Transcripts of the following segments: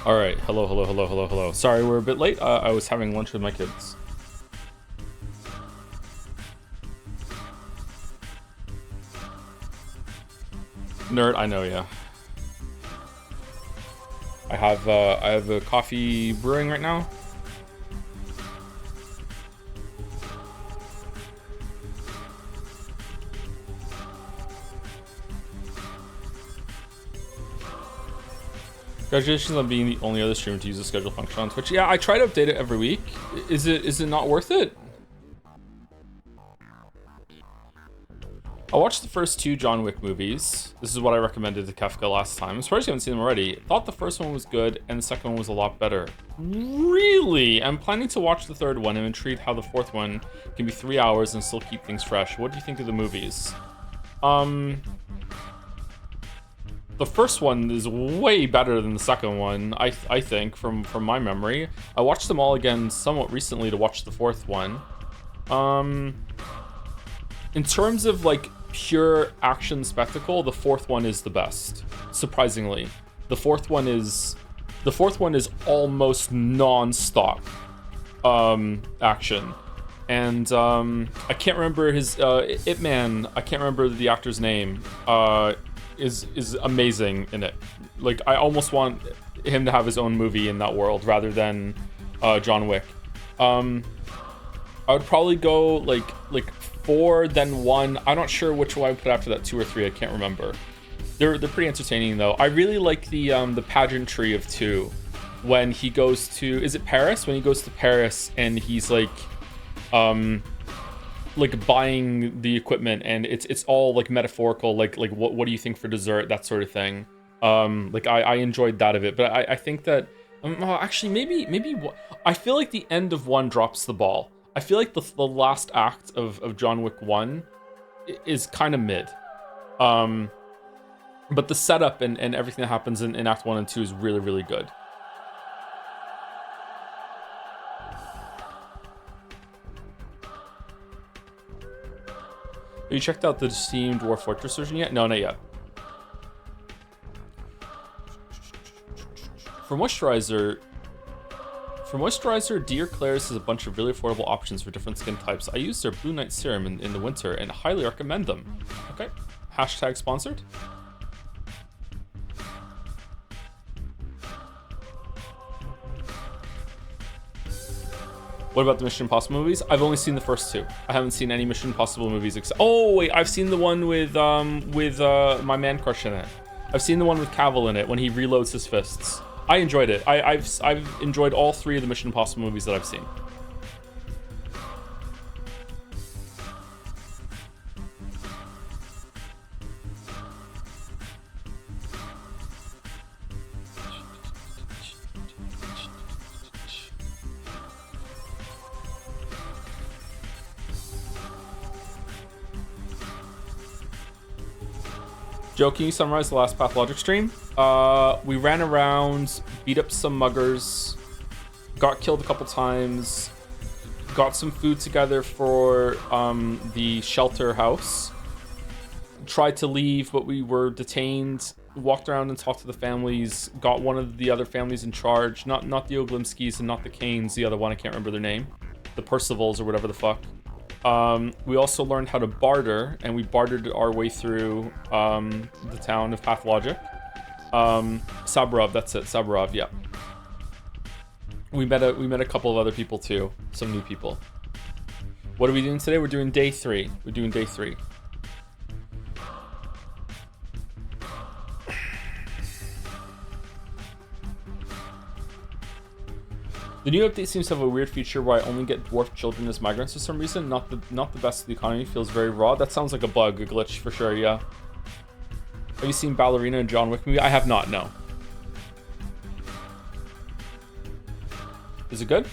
All right. Hello, hello, hello, hello, hello. Sorry, we're a bit late. I was having lunch with my kids. Nerd, I know, yeah. I have a coffee brewing right now. Congratulations on being the only other streamer to use the schedule function on Twitch. Yeah, I try to update it every week. Is it not worth it? I watched the first two John Wick movies. This is what I recommended to Kefka last time. I'm surprised you haven't seen them already. Thought the first one was good and the second one was a lot better. Really? I'm planning to watch the third one. I'm intrigued how the fourth one can be 3 hours and still keep things fresh. What do you think of the movies? The first one is way better than the second one, I think, from my memory. I watched them all again somewhat recently to watch the fourth one. In terms of like pure action spectacle, the fourth one is the best. Surprisingly, the fourth one is almost non-stop action. And I can't remember his Ip Man. I can't remember the actor's name. Is amazing in it. Like, I almost want him to have his own movie in that world rather than John Wick. I would probably go like 4, then 1. I'm not sure which one I would put after that, 2 or 3. I can't remember. They're pretty entertaining though. I really like the pageantry of 2 when he goes to, is it Paris? When he goes to Paris and he's like buying the equipment and it's all like metaphorical, like what do you think for dessert, that sort of thing. Like I enjoyed that of it, but I think that actually maybe I feel like the end of 1 drops the ball. I feel like the last act of John Wick 1 is kind of mid. But the setup and everything that happens in Act 1 and 2 is really, really good. Have you checked out the Steam Dwarf Fortress version yet? No, not yet. For moisturizer, Dear Claire's has a bunch of really affordable options for different skin types. I use their Blue Night Serum in the winter and highly recommend them. Okay. Hashtag sponsored. What about the Mission Impossible movies? I've only seen the first 2. I haven't seen any Mission Impossible movies except... Oh, wait, I've seen the one with my man crush in it. I've seen the one with Cavill in it when he reloads his fists. I enjoyed it. I've enjoyed all 3 of the Mission Impossible movies that I've seen. Joe, can you summarize the last Pathologic stream? We ran around, beat up some muggers, got killed a couple times, got some food together for the shelter house, tried to leave, but we were detained, walked around and talked to the families, got one of the other families in charge, not the Oglimskis and not the Canes, the other one, I can't remember their name, the Percivals or whatever the fuck. We also learned how to barter, and we bartered our way through the town of Pathologic. Saburov, that's it, Saburov, yeah. We met a couple of other people too, some new people. What are we doing today? We're doing day 3. We're doing day 3. The new update seems to have a weird feature where I only get dwarf children as migrants for some reason. Not the best of the economy. Feels very raw. That sounds like a bug, a glitch for sure. Yeah. Have you seen Ballerina and John Wick movie? I have not. No. Is it good?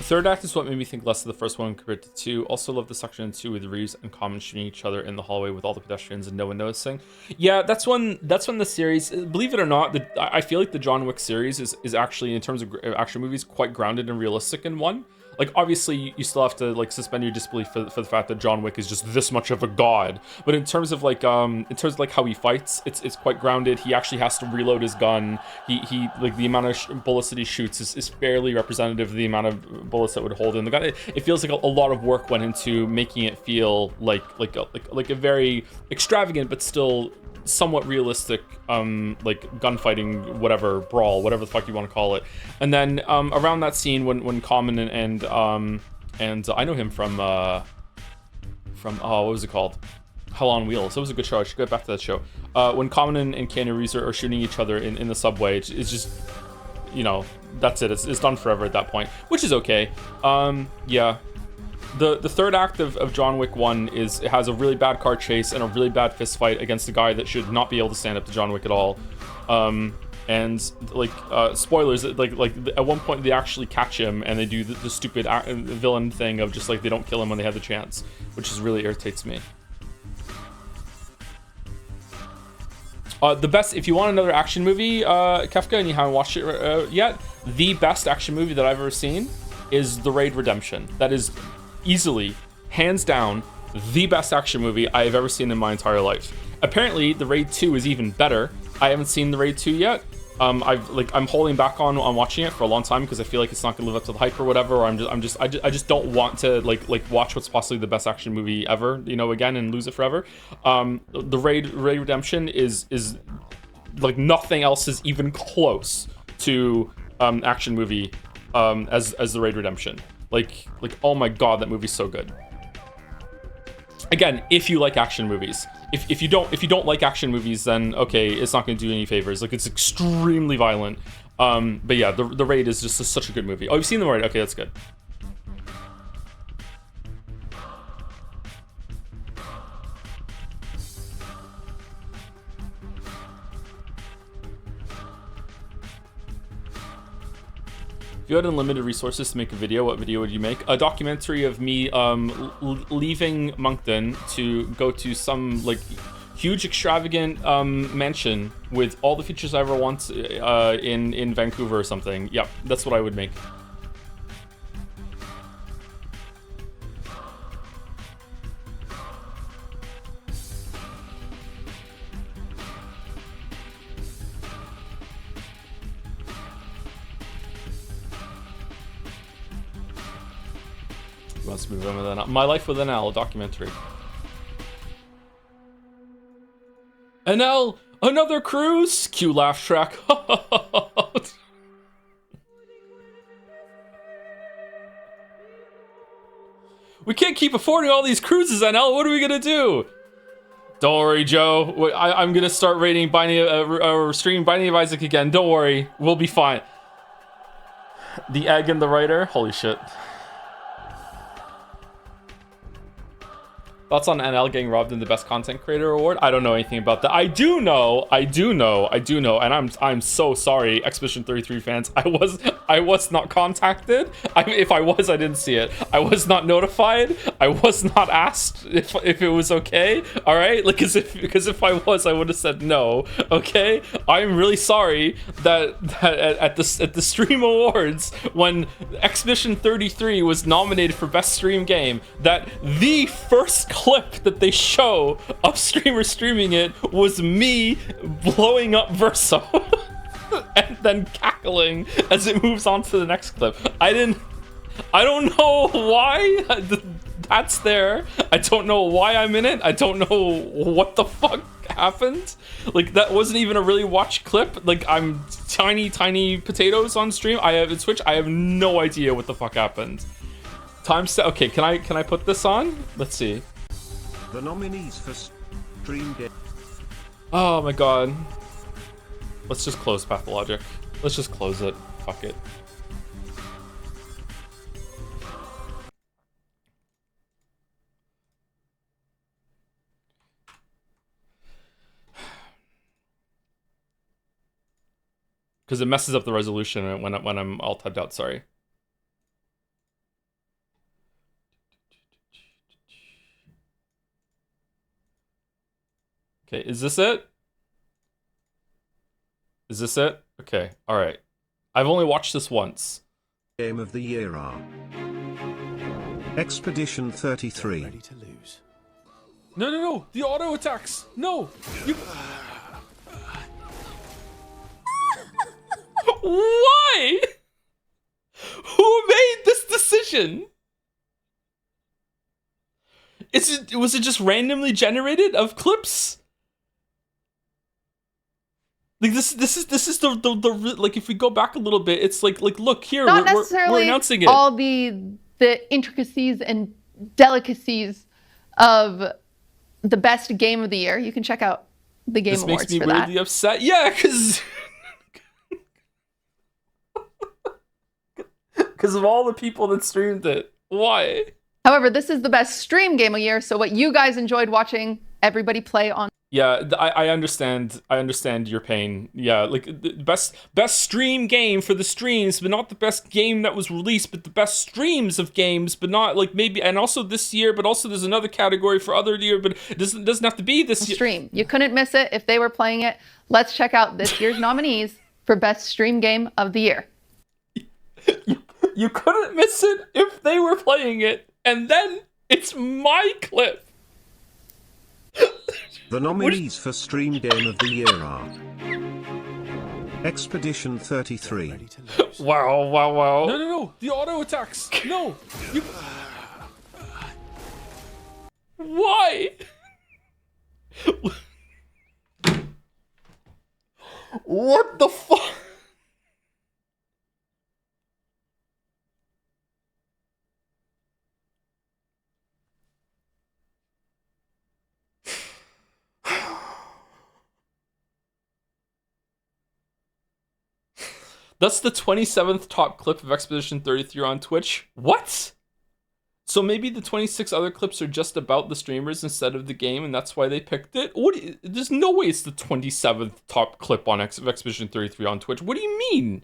Third act is what made me think less of the first one compared to 2. Also love the section in 2 with Reeves and Common shooting each other in the hallway with all the pedestrians and no one noticing. Yeah, that's when the series, believe it or not, I feel like the John Wick series is actually, in terms of action movies, quite grounded and realistic in one. Like, obviously, you still have to, like, suspend your disbelief for the fact that John Wick is just this much of a god. But in terms of, like, how he fights, it's quite grounded. He actually has to reload his gun. He like, the amount of bullets that he shoots is fairly representative of the amount of bullets that would hold in the gun. It feels like a lot of work went into making it feel like a very extravagant, but still somewhat realistic, like gunfighting, whatever, brawl, whatever the fuck you want to call it. And then around that scene when Common and I know him from what was it called? Hell on Wheels. That was a good show. I should go back to that show. When Common and Keanu Reeves are shooting each other in the subway, it's just, you know, that's it. It's done forever at that point, which is okay. Yeah. The third act of John Wick 1 it has a really bad car chase and a really bad fist fight against a guy that should not be able to stand up to John Wick at all. And like spoilers, like at one point they actually catch him and they do the stupid villain thing of just like they don't kill him when they have the chance, which is really irritates me. The best, if you want another action movie, Kefka, and you haven't watched it yet, the best action movie that I've ever seen is The Raid Redemption. That is easily, hands down, the best action movie I have ever seen in my entire life. Apparently, The Raid 2 is even better. I haven't seen The Raid 2 yet. I'm holding back on watching it for a long time because I feel like it's not gonna live up to the hype or whatever. Or I just don't want to like watch what's possibly the best action movie ever, you know, again and lose it forever. The Raid Redemption is like nothing else is even close to action movie as The Raid Redemption. Like oh my god, that movie's so good. Again, if you like action movies. If you don't like action movies, then okay, it's not going to do any favors. Like, it's extremely violent. But yeah, the Raid is just such a good movie. Oh, you've seen The Raid? Okay, that's good. If you had unlimited resources to make a video, what video would you make? A documentary of me leaving Moncton to go to some like huge extravagant mansion with all the features I ever want in Vancouver or something. Yep, that's what I would make. Let's move on with that. My Life with NL, a documentary. NL, another cruise? Cue laugh track. We can't keep affording all these cruises, NL. What are we gonna do? Don't worry, Joe. I'm gonna start rating streaming Binding of Isaac again. Don't worry, we'll be fine. The Egg and the Writer. Holy shit. Thoughts on NL getting robbed in the Best Content Creator Award? I don't know anything about that. I do know, and I'm so sorry, Expedition 33 fans. I was not contacted. If I was, I didn't see it. I was not notified. I was not asked if it was okay. All right, like because if I was, I would have said no. Okay, I'm really sorry that at the Stream Awards when Expedition 33 was nominated for Best Stream Game, that the first clip that they show of streamers streaming it was me blowing up Verso and then cackling as it moves on to the next clip. I don't know why that's there. I don't know why I'm in it. I don't know what the fuck happened. Like, that wasn't even a really watched clip. Like, I'm tiny potatoes on stream. I have Twitch. I have no idea what the fuck happened. Okay, can I put this on? Let's see. The nominees for Stream Game. Oh my god. Let's just close Pathologic. Let's just close it. Fuck it. Because it messes up the resolution when I'm all typed out, sorry. Okay, is this it? Is this it? Okay, all right. I've only watched this once. Game of the year are Expedition 33. Ready to lose. No, no, no! The auto attacks! No! You... Why? Who made this decision? Was it just randomly generated of clips? Like this is the like, if we go back a little bit, it's like look here, Not we're necessarily announcing it. all the intricacies and delicacies of the best game of the year. You can check out the Game This Awards makes me for weirdly that. upset. Yeah, because of all the people that streamed it. Why? However, this is the best stream game of the year, so what you guys enjoyed watching everybody play on. Yeah, I understand. I understand your pain. Yeah, like the best stream game for the streams, but not the best game that was released, but the best streams of games, but not like maybe, and also this year, but also there's another category for other year, but it doesn't have to be this year. Stream. You couldn't miss it if they were playing it. Let's check out this year's nominees for best stream game of the year. You couldn't miss it if they were playing it, and then it's my clip. The nominees for Stream Game of the Year are Expedition 33. Ready to lose. Wow. No, no, no! The auto attacks. No, you. Why? What the fuck? That's the 27th top clip of Expedition 33 on Twitch. What? So maybe the 26 other clips are just about the streamers instead of the game, and that's why they picked it? There's no way it's the 27th top clip on Expedition 33 on Twitch. What do you mean?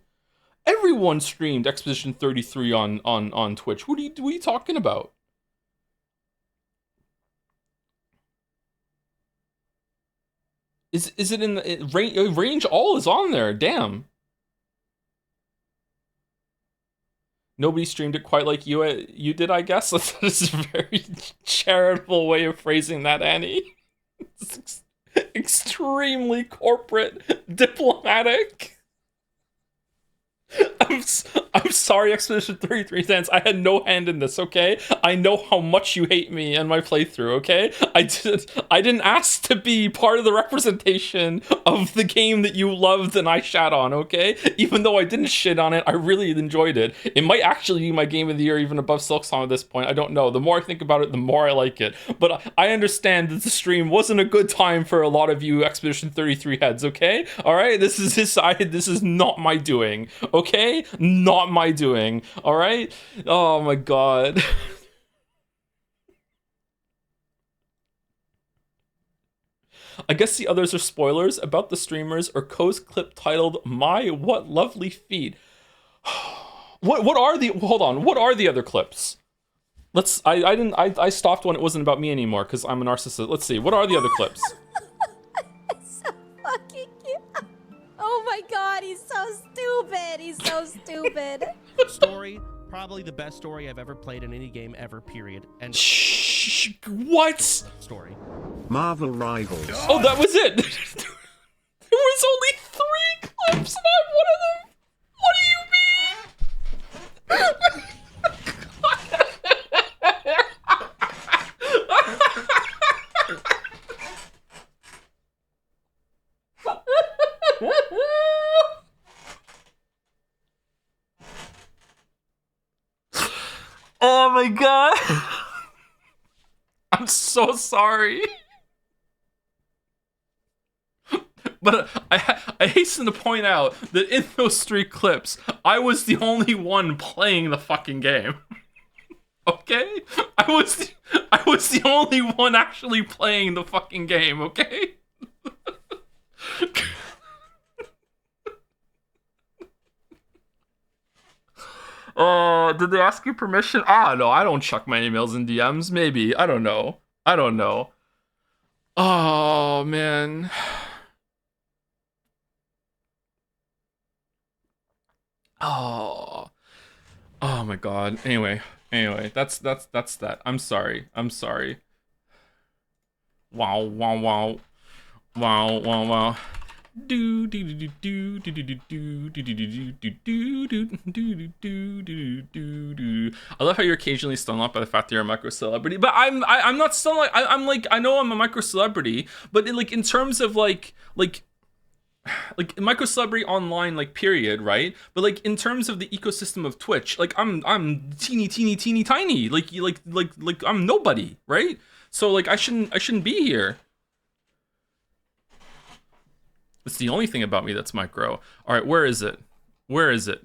Everyone streamed Expedition 33 on Twitch. What are you talking about? Is it in the range? All is on there. Damn. Nobody streamed it quite like you did, I guess. That's a very charitable way of phrasing that, Annie. It's extremely corporate, diplomatic. I'm sorry, Expedition 33 fans. I had no hand in this, okay? I know how much you hate me and my playthrough, okay? I didn't ask to be part of the representation of the game that you loved and I shat on, okay? Even though I didn't shit on it, I really enjoyed it. It might actually be my game of the year, even above Silksong at this point. I don't know. The more I think about it, the more I like it. But I understand that the stream wasn't a good time for a lot of you Expedition 33 heads, okay? All right? This is his side. This is not my doing, okay? Not my doing, all right? Oh my god. I guess the others are spoilers about the streamers or Ko's clip titled "My What Lovely Feet." What are the what are the other clips? I stopped when it wasn't about me anymore because I'm a narcissist. Let's see. What are the other clips? So fucking cute. Oh my god, he's so stupid. He's so stupid. Story, probably the best story I've ever played in any game ever, period. And Shh, what? story. Marvel Rivals. Oh, that was it. There was only 3 clips, and I'm one of them. What do you mean? Oh my god. I'm so sorry. But I hasten to point out that in those 3 clips, I was the only one playing the fucking game. Okay? I was the only one actually playing the fucking game, okay? Did they ask you permission? No, I don't check my emails and DMs. Maybe. I don't know. Oh man. Oh. Oh my god. Anyway, that's that. I'm sorry. I'm sorry. Wow, wow, wow. Wow, wow, wow. Do do do do do do do do do do do do do do do do do. I love how you're occasionally stung off by the fact that you're a micro celebrity, but I'm not stung. I'm like, I know I'm a micro celebrity, but like in terms of like micro celebrity online, like period, right? But like in terms of the ecosystem of Twitch, like I'm teeny tiny, like I'm nobody, right? So like I shouldn't be here. It's the only thing about me that's micro. All right, where is it? Where is it?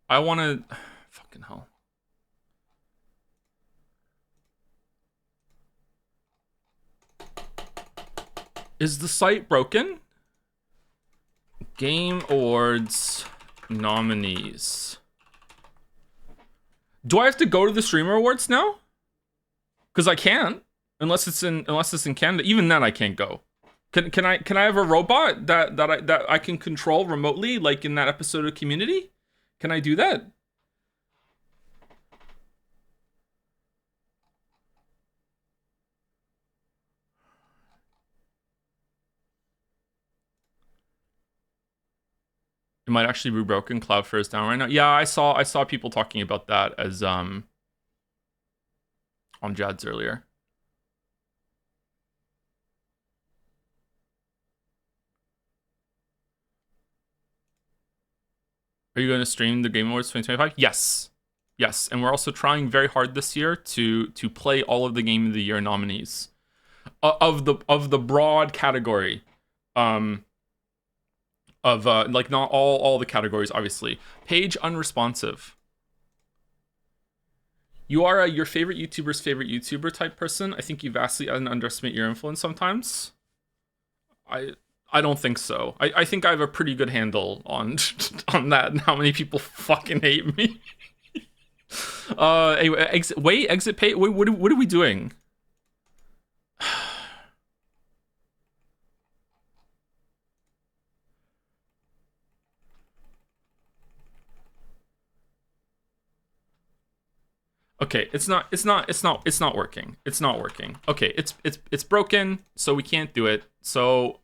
I want to... Fucking hell. Is the site broken? Game Awards nominees. Do I have to go to the Streamer Awards now? Because I can't, unless it's in Canada. Even then, I can't go. Can I have a robot that I can control remotely, like in that episode of Community? Can I do that? It might actually be broken. Cloudflare is down right now. Yeah, I saw people talking about that as on Jad's earlier. Are you going to stream the Game Awards 2025? Yes. Yes, and we're also trying very hard this year to play all of the Game of the Year nominees of the broad category, of like not all the categories, obviously. Page unresponsive. You are your favorite YouTuber's favorite YouTuber type person. I think you vastly underestimate your influence sometimes. I don't think so. I think I have a pretty good handle on on that and how many people fucking hate me. Anyway, exit pay. What are we doing? Okay, it's not working. It's not working. Okay, it's broken, so we can't do it. So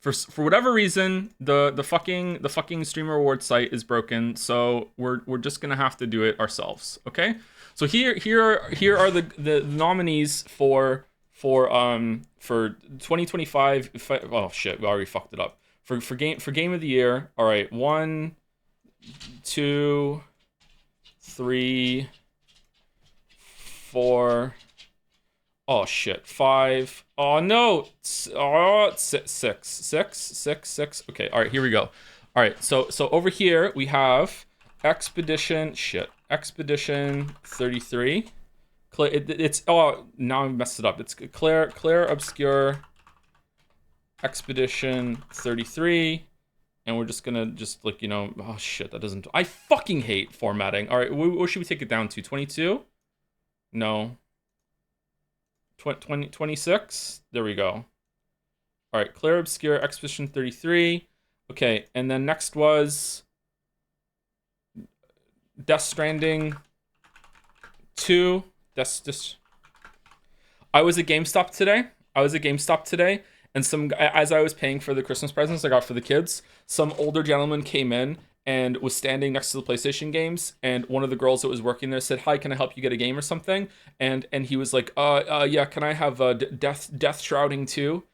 for whatever reason, the fucking Streamer Award site is broken, so we're just gonna have to do it ourselves. Okay, so here are the nominees for 2025. Oh shit, we already fucked it up. For game of the year. All right, 1, 2, 3, 4. Oh shit, 5. Oh no. Oh, 6. Okay, all right, here we go. All right, so over here we have Expedition 33. It's oh, now I messed it up. It's Claire Obscure Expedition 33. And we're just gonna like, you know, oh shit, that doesn't, I fucking hate formatting. All right, what should we take it down to? 22? No. 26? There we go. All right, Claire Obscure Expedition 33. Okay, and then next was Death Stranding 2. I was at GameStop today. And as I was paying for the Christmas presents I got for the kids, some older gentleman came in and was standing next to the PlayStation games, and one of the girls that was working there said, "Hi, can I help you get a game or something?" And he was like, yeah, can I have Death Shrouding 2?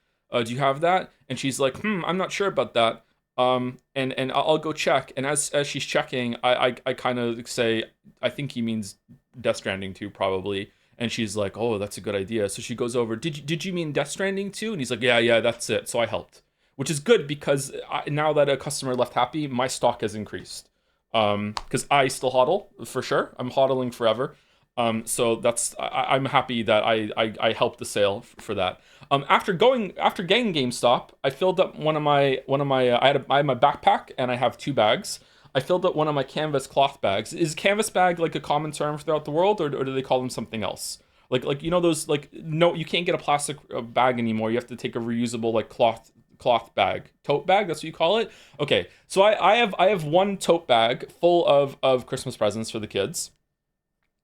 Do you have that?" And she's like, I'm not sure about that. And I'll go check. And as she's checking, I kind of say, I think he means Death Stranding 2 probably. And she's like, "Oh, that's a good idea." So she goes over, Did you mean Death Stranding 2? And he's like, yeah, that's it. So I helped, which is good because now that a customer left happy, my stock has increased. Because I still hodl for sure. I'm hodling forever. So I'm happy that I helped the sale for that. After getting GameStop, I filled up one of my I had my backpack, and I have 2 bags. I filled up one of my canvas cloth bags. Is canvas bag like a common term throughout the world, or do they call them something else? Like you know those like no, you can't get a plastic bag anymore. You have to take a reusable like cloth bag, tote bag. That's what you call it. Okay, so I have one tote bag full of Christmas presents for the kids.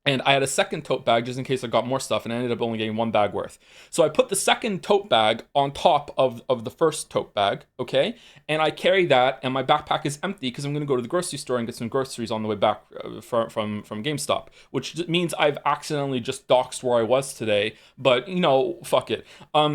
And I had a second tote bag just in case I got more stuff, and I ended up only getting one bag worth. So I put the second tote bag on top of the first tote bag, okay? And I carry that, and my backpack is empty because I'm going to go to the grocery store and get some groceries on the way back from GameStop, which means I've accidentally just doxed where I was today, but, you know, fuck it.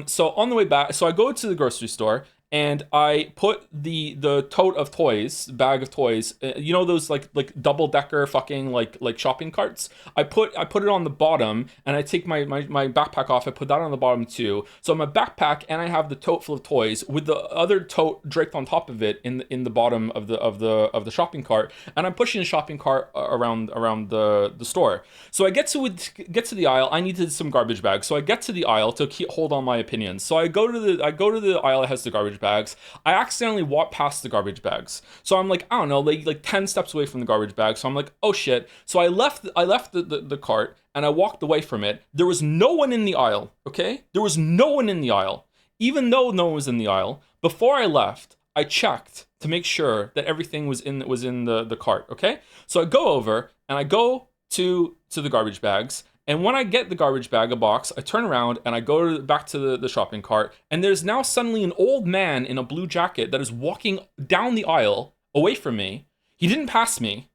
So on the way back, so I go to the grocery store, and I put the tote of toys, bag of toys, you know those like double decker fucking like shopping carts. I put it on the bottom, and I take my backpack off. I put that on the bottom too. So my backpack, and I have the tote full of toys with the other tote draped on top of it in the bottom of the shopping cart, and I'm pushing the shopping cart around the store. So I get to the aisle. I needed some garbage bags, so I get to the aisle to hold on my opinions. So I go to the aisle that has the garbage bags. I accidentally walk past the garbage bags. So I'm like, I don't know, like 10 steps away from the garbage bag. So I'm like, oh shit. So I left the cart, and I walked away from it. There was no one in the aisle, okay? There was no one in the aisle. Even though no one was in the aisle, before I left, I checked to make sure that everything was in the cart, okay? So I go over, and I go to the garbage bags. And when I get the garbage bag, a box, I turn around and I go back to the shopping cart, and there's now suddenly an old man in a blue jacket that is walking down the aisle away from me. He didn't pass me,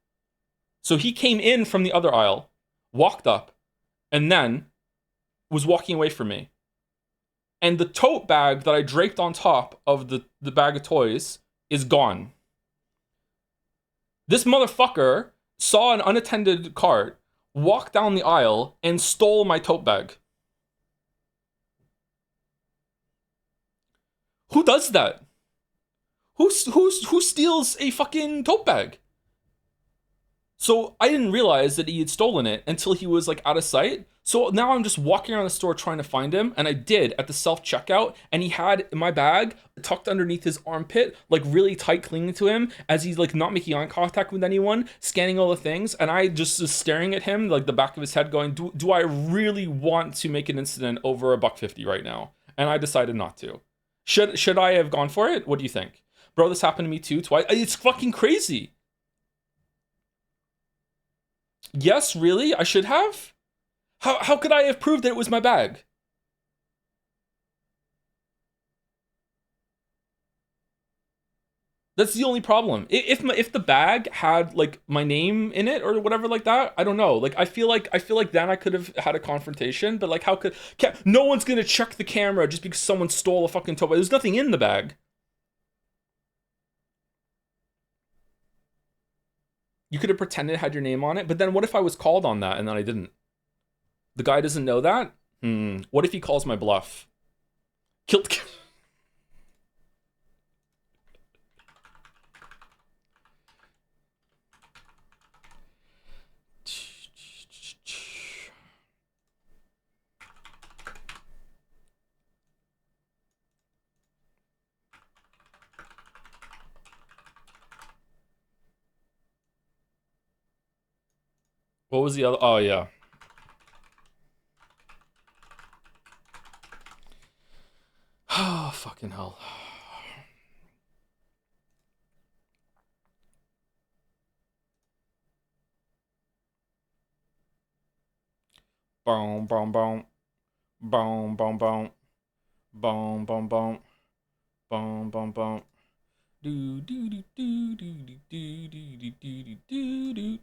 so he came in from the other aisle, walked up, and then was walking away from me. And the tote bag that I draped on top of the bag of toys is gone. This motherfucker saw an unattended cart, walked down the aisle, and stole my tote bag. Who does that? Who steals a fucking tote bag? So I didn't realize that he had stolen it until he was like out of sight. So now I'm just walking around the store trying to find him, and I did at the self-checkout, and he had my bag tucked underneath his armpit, like really tight, clinging to him as he's like not making eye contact with anyone, scanning all the things, and I just was staring at him, like the back of his head, going, do I really want to make an incident over $1.50 right now? And I decided not to. Should I have gone for it? What do you think? Bro, this happened to me too, twice. It's fucking crazy. Yes, really? I should have? How could I have proved that it was my bag? That's the only problem. If the bag had like my name in it or whatever like that, I don't know. Like I feel like then I could have had a confrontation, but like no one's gonna check the camera just because someone stole a fucking tote bag. There's nothing in the bag. You could have pretended it had your name on it, but then what if I was called on that and then I didn't? The guy doesn't know that? What if he calls my bluff? Killed. What was the other? Oh, yeah. Oh, fucking hell. Boom, boom, boom. Boom, boom, boom. Boom, boom, boom. Boom, boom, boom. Do do do do do do do do do do do.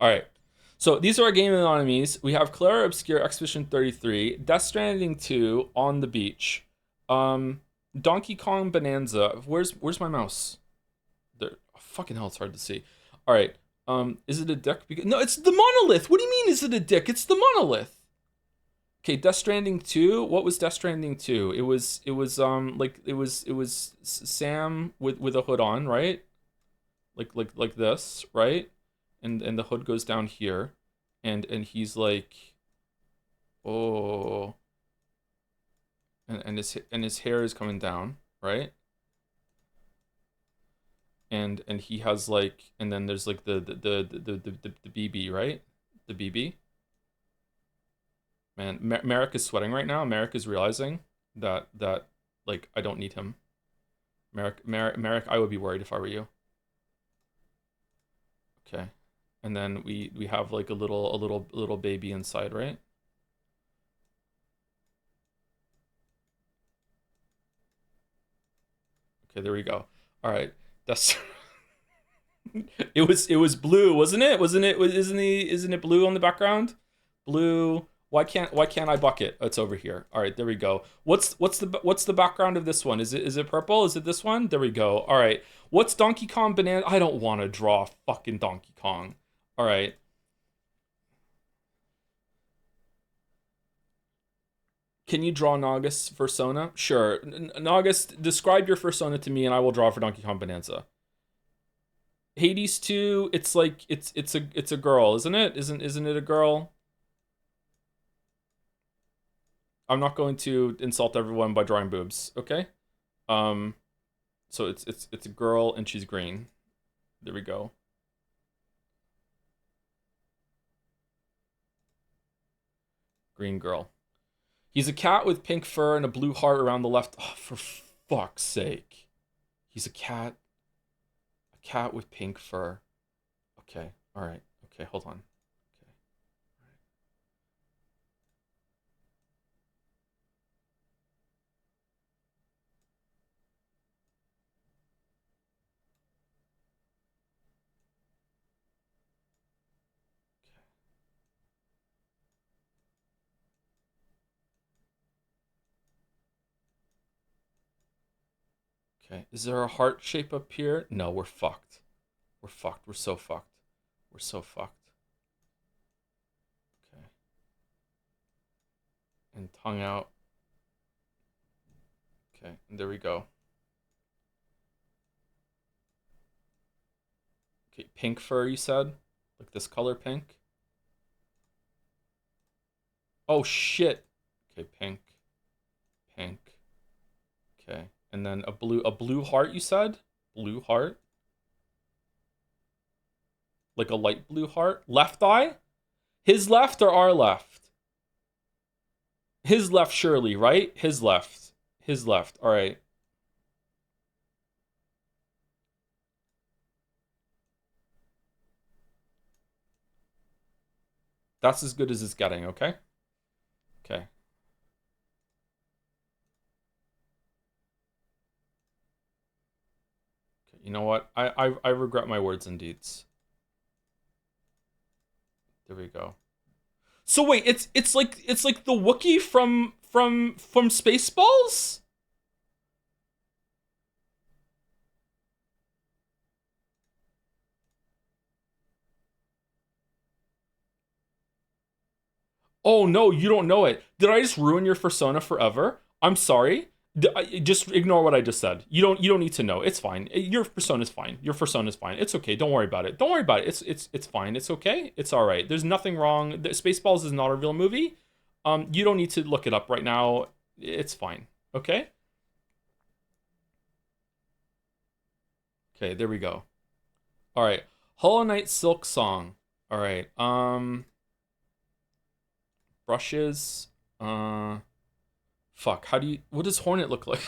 Alright, so these are our game enemies. We have Clara Obscure, Expedition 33, Death Stranding 2, On the Beach. Donkey Kong Bonanza. Where's my mouse? There. Oh, fucking hell, it's hard to see. All right. Is it a dick? No, it's the monolith. What do you mean? Is it a dick? It's the monolith. Okay, Death Stranding 2. What was Death Stranding 2? It was Sam with a hood on, right? Like this, right? And the hood goes down here, and he's like, oh, and his hair is coming down, right? And he has like, and then there's like the BB, right? The BB. Man, Merrick is sweating right now. Merrick is realizing that like I don't need him. Merrick, I would be worried if I were you. Okay, and then we have like a little baby inside, right? Okay, there we go. All right, that's. It was blue, wasn't it? Isn't it blue on the background? Blue. Why can't I bucket? Oh, it's over here. All right, there we go. What's the background of this one? Is it purple? Is it this one? There we go. All right. What's Donkey Kong Banana? I don't want to draw fucking Donkey Kong. All right. Can you draw Nagus persona? Sure. Nagus, describe your persona to me, and I will draw for Donkey Kong Bonanza. Hades 2. It's like it's a girl, isn't it? Isn't it a girl? I'm not going to insult everyone by drawing boobs, okay? So it's a girl and she's green. There we go. Green girl. He's a cat with pink fur and a blue heart around the left. Oh, for fuck's sake. He's a cat. A cat with pink fur. Okay, all right. Okay, hold on. Okay, is there a heart shape up here? No, we're fucked. We're fucked. We're so fucked. We're so fucked. Okay. And tongue out. Okay, and there we go. Okay, pink fur, you said? Like this color pink? Oh, shit. Okay, pink. Pink. Okay. And then a blue heart, you said? Blue heart? Like a light blue heart? Left eye? His left or our left? His left, surely, right? His left. His left. All right. That's as good as it's getting, okay? Okay. You know what? I regret my words and deeds. There we go. So wait, it's like the Wookiee from Spaceballs? Oh no, you don't know it. Did I just ruin your persona forever? I'm sorry. Just ignore what I just said. You don't need to know. It's fine. Your persona's fine. Your persona's fine. It's okay. Don't worry about it. Don't worry about it. It's fine. It's okay. It's all right. There's nothing wrong. Spaceballs is not a real movie. You don't need to look it up right now. It's fine. Okay? Okay, there we go. All right. Hollow Knight Silk Song. All right. Brushes. Fuck. What does Hornet look like?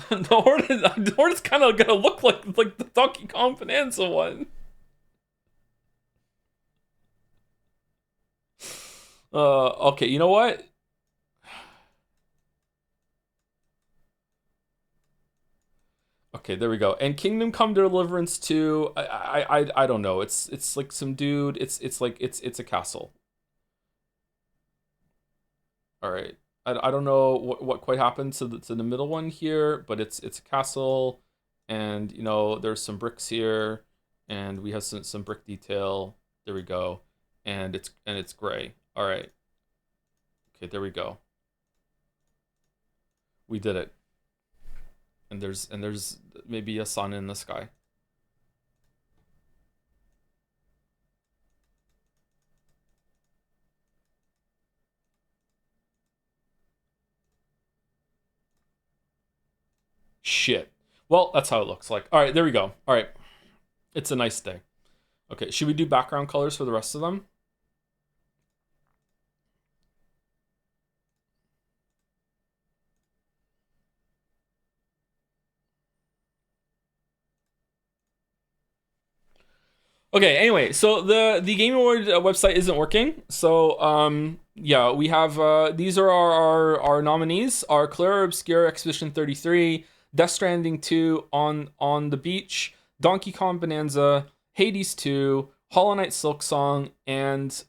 the Hornet's kind of gonna look like the Donkey Kong Bonanza one. Okay, you know what? Okay, there we go. And Kingdom Come Deliverance 2, I don't know. It's like some dude. It's like it's a castle. All right. I don't know what quite happened to the middle one here, but it's a castle, and you know there's some bricks here, and we have some brick detail. There we go, and it's gray. All right. Okay, there we go. We did it. And there's maybe a sun in the sky. Shit. Well, that's how it looks like. All right, there we go. All right. It's a nice day. Okay, should we do background colors for the rest of them? Okay, anyway, so the Game Award website isn't working. So yeah, we have these are our nominees: are Clear Obscure Expedition 33, Death Stranding 2, on the Beach, Donkey Kong Bonanza, Hades 2, Hollow Knight Silk Song, and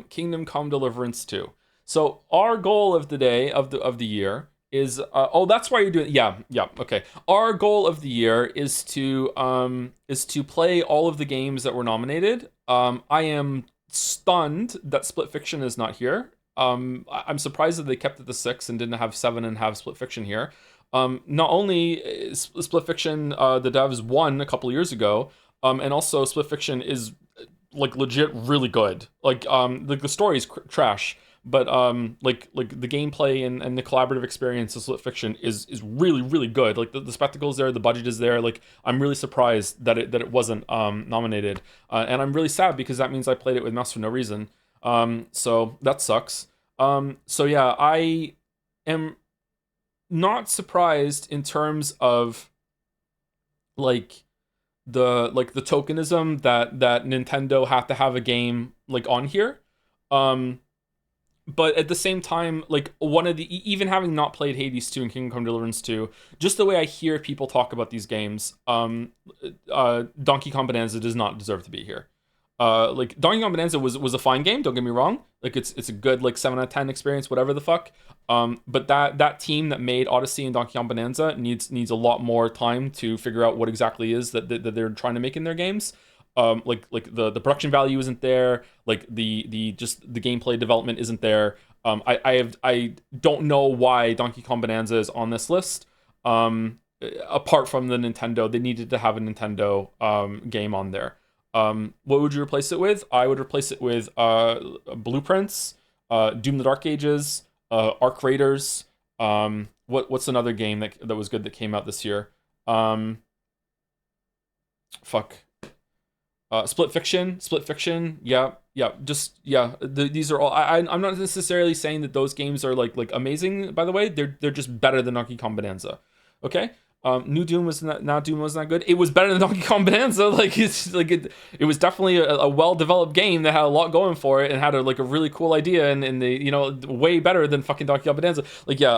Kingdom Come Deliverance 2. So our goal of the day of the year is oh, that's why you're doing, yeah, okay. Our goal of the year is to play all of the games that were nominated. I am stunned that Split Fiction is not here. I'm surprised that they kept it to 6 and didn't have 7 and have Split Fiction here. Not only is Split Fiction, the devs won a couple years ago, and also Split Fiction is like legit really good. Like the story is trash, but like the gameplay and the collaborative experience of Split Fiction is really really good. Like the spectacle's there, the budget is there. Like I'm really surprised that it wasn't nominated, and I'm really sad because that means I played it with mouse for no reason. So that sucks. So yeah, I am not surprised in terms of like the tokenism that Nintendo had to have a game like on here. But at the same time, like one of the, even having not played Hades 2 and Kingdom Come Deliverance 2, just the way I hear people talk about these games, Donkey Kong Bonanza does not deserve to be here. Like Donkey Kong Bonanza was a fine game, don't get me wrong. Like it's a good like 7 out of 10 experience, whatever the fuck. But that team that made Odyssey and Donkey Kong Bonanza needs a lot more time to figure out what exactly is that they're trying to make in their games. Like the production value isn't there, like the just the gameplay development isn't there. I don't know why Donkey Kong Bonanza is on this list. Apart from the Nintendo, they needed to have a Nintendo game on there. What would you replace it with? I would replace it with Blueprints, Doom the Dark Ages, Arc Raiders. What's another game that was good that came out this year? Split Fiction, yeah, these are all. I'm not necessarily saying that those games are like amazing. By the way, they're just better than Donkey Kong Bonanza. Okay, New Doom was not Doom was not good. It was better than Donkey Kong Bonanza. Like it's like it was definitely a well developed game that had a lot going for it and had a really cool idea and the way better than fucking Donkey Kong Bonanza. Like yeah,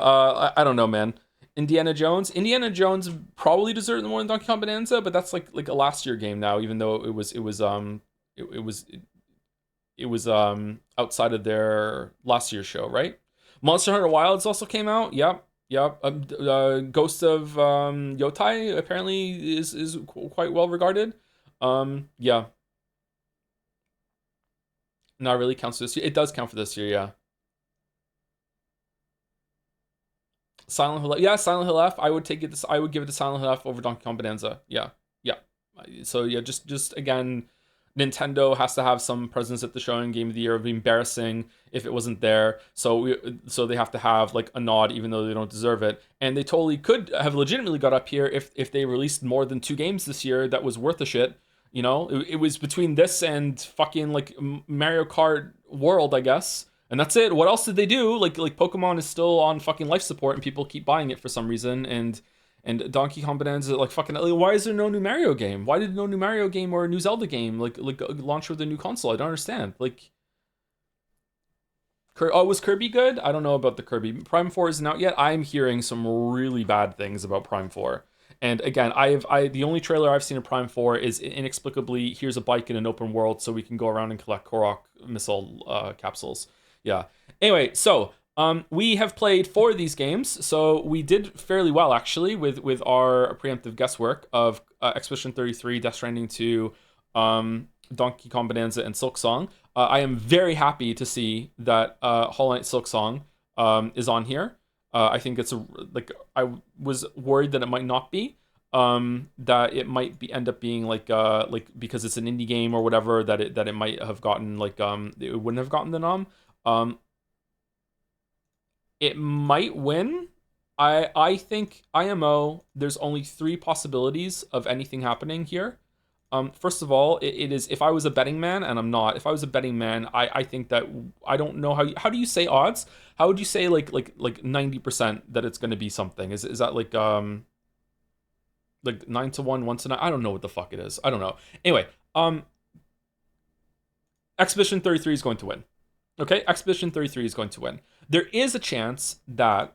I don't know, man. Indiana Jones probably deserved more than Donkey Kong Bonanza, but that's like a last year game now, even though it was outside of their last year's show, right? Monster Hunter Wilds also came out. Yep. Ghost of Yotai apparently is quite well regarded. Yeah. Not really counts for this year. It does count for this year, yeah. Silent Hill, yeah, Silent Hill F. I would give it to Silent Hill F over Donkey Kong Bonanza. Yeah. So yeah, just again, Nintendo has to have some presence at the show in Game of the Year. It would be embarrassing if it wasn't there. So they have to have like a nod, even though they don't deserve it. And they totally could have legitimately got up here if they released more than 2 games this year that was worth a shit. It was between this and fucking like Mario Kart World, I guess. And that's it. What else did they do? Like Pokemon is still on fucking life support and people keep buying it for some reason. And Donkey Kong Bonanza, like fucking, why is there no new Mario game? Why did no new Mario game or a new Zelda game like launch with a new console? I don't understand. Like, was Kirby good? I don't know about the Kirby. Prime 4 isn't out yet. I'm hearing some really bad things about Prime 4. And again, the only trailer I've seen of Prime 4 is inexplicably here's a bike in an open world so we can go around and collect Korok missile capsules. Yeah. Anyway, so We have played 4 of these games, so we did fairly well actually with our preemptive guesswork of Expedition 33, Death Stranding 2, Donkey Kong Bonanza, and Silk Song. I am very happy to see that Hollow Knight Silk Song is on here. I think it's I was worried that it might not be. That it might end up being like because it's an indie game or whatever, that it might have gotten it wouldn't have gotten the nom. It might win. I think IMO, there's only 3 possibilities of anything happening here. First of all, it is, if I was a betting man, and I'm not, if I was a betting man, I think that, I don't know how do you say odds? How would you say like 90% that it's going to be something? Is that like 9 to 1, 1 to 9? I don't know what the fuck it is. I don't know. Anyway, Expedition 33 is going to win. Okay, Expedition 33 is going to win. There is a chance that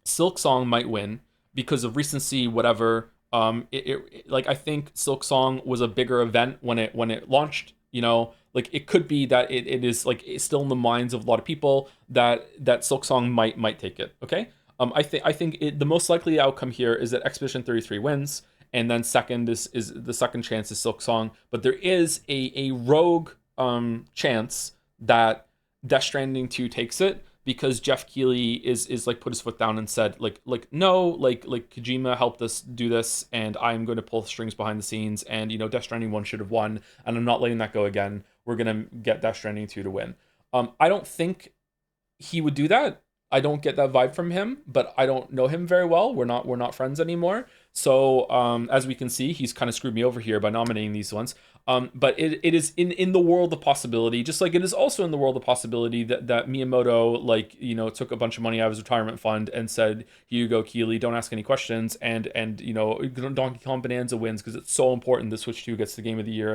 Silk Song might win because of recency, whatever. I think Silk Song was a bigger event when it launched. You know, like it could be that it is like it's still in the minds of a lot of people that Silk Song might take it. Okay, I think the most likely outcome here is that Expedition 33 wins, and then second is the second chance is Silk Song. But there is a rogue chance that Death Stranding 2 takes it, because Jeff Keighley is like put his foot down and said no, like Kojima helped us do this, and I'm going to pull strings behind the scenes, and you know, Death Stranding 1 should have won, and I'm not letting that go again. We're gonna get Death Stranding 2 to win. I don't think he would do that. I don't get that vibe from him, but I don't know him very well. We're not friends anymore. So as we can see, he's kind of screwed me over here by nominating these ones. But it is in the world of possibility, just like it is also in the world of possibility that Miyamoto, took a bunch of money out of his retirement fund and said, here you go, Keighley, don't ask any questions, and Donkey Kong Bonanza wins because it's so important that Switch 2 gets the game of the year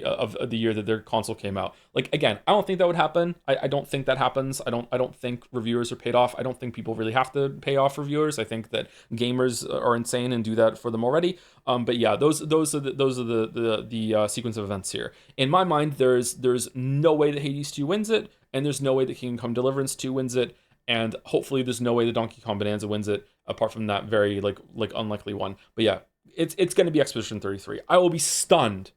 of the year that their console came out. Like, again, I don't think that would happen. I don't think that happens. I don't think reviewers are paid off. I don't think people really have to pay off reviewers. I think that gamers are insane and do that for them already. But yeah, those are the sequence of events here. In my mind, there's no way that Hades 2 wins it, and there's no way that Kingdom Come Deliverance 2 wins it, and hopefully there's no way that Donkey Kong Bonanza wins it, apart from that very like unlikely one. But yeah, it's going to be Expedition 33. I will be stunned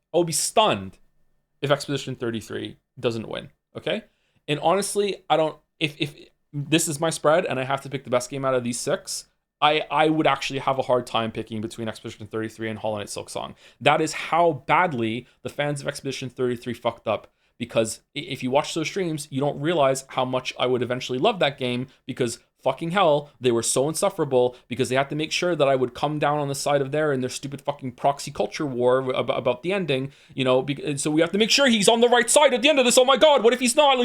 if Expedition 33 doesn't win. Okay, and honestly, I don't. If this is my spread and I have to pick the best game out of these 6, I would actually have a hard time picking between Expedition 33 and Hollow Knight Silk Song. That is how badly the fans of Expedition 33 fucked up. Because if you watch those streams, you don't realize how much I would eventually love that game, because fucking hell, they were so insufferable, because they had to make sure that I would come down on the side of their stupid fucking proxy culture war about the ending, so we have to make sure he's on the right side at the end of this. Oh my god, what if he's not?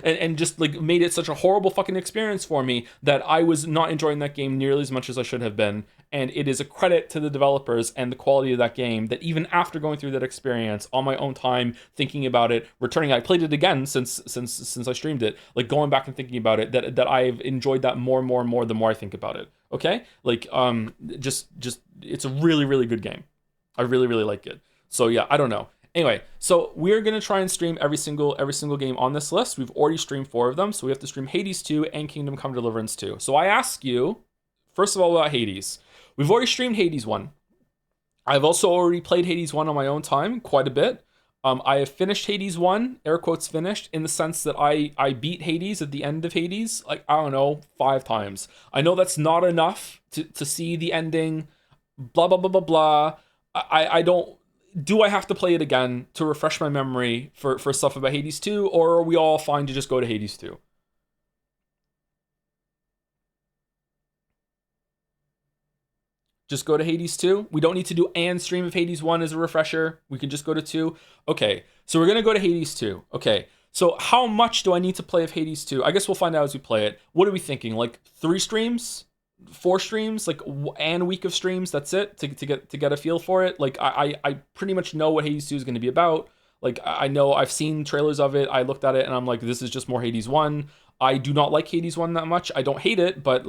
And just made it such a horrible fucking experience for me that I was not enjoying that game nearly as much as I should have been. And it is a credit to the developers and the quality of that game that even after going through that experience on my own time, thinking about it, returning, I played it again since I streamed it, going back and thinking about it, that I've enjoyed that more and more and more the more I think about it. Okay, just it's a really, really good game. I really, really like it. So yeah, I don't know. Anyway, so we're gonna try and stream every single game on this list. We've already streamed 4 of them, so we have to stream Hades 2 and Kingdom Come Deliverance 2. So I ask you, first of all, about Hades. We've already streamed Hades 1. I've also already played Hades 1 on my own time, quite a bit. I have finished Hades 1, air quotes finished, in the sense that I beat Hades at the end of Hades, 5 times. I know that's not enough to see the ending, blah, blah, blah, blah, blah. I don't... Do I have to play it again to refresh my memory for stuff about Hades 2, or are we all fine to just go to Hades 2? Just go to Hades 2. We don't need to do and stream of Hades 1 as a refresher. We can just go to 2. Okay, so we're going to go to Hades 2. Okay, so how much do I need to play of Hades 2? I guess we'll find out as we play it. What are we thinking? 3 streams? 4 streams? And a week of streams? That's it? To get a feel for it? I pretty much know what Hades 2 is going to be about. I know I've seen trailers of it. I looked at it and I'm like, this is just more Hades 1. I do not like Hades 1 that much. I don't hate it, but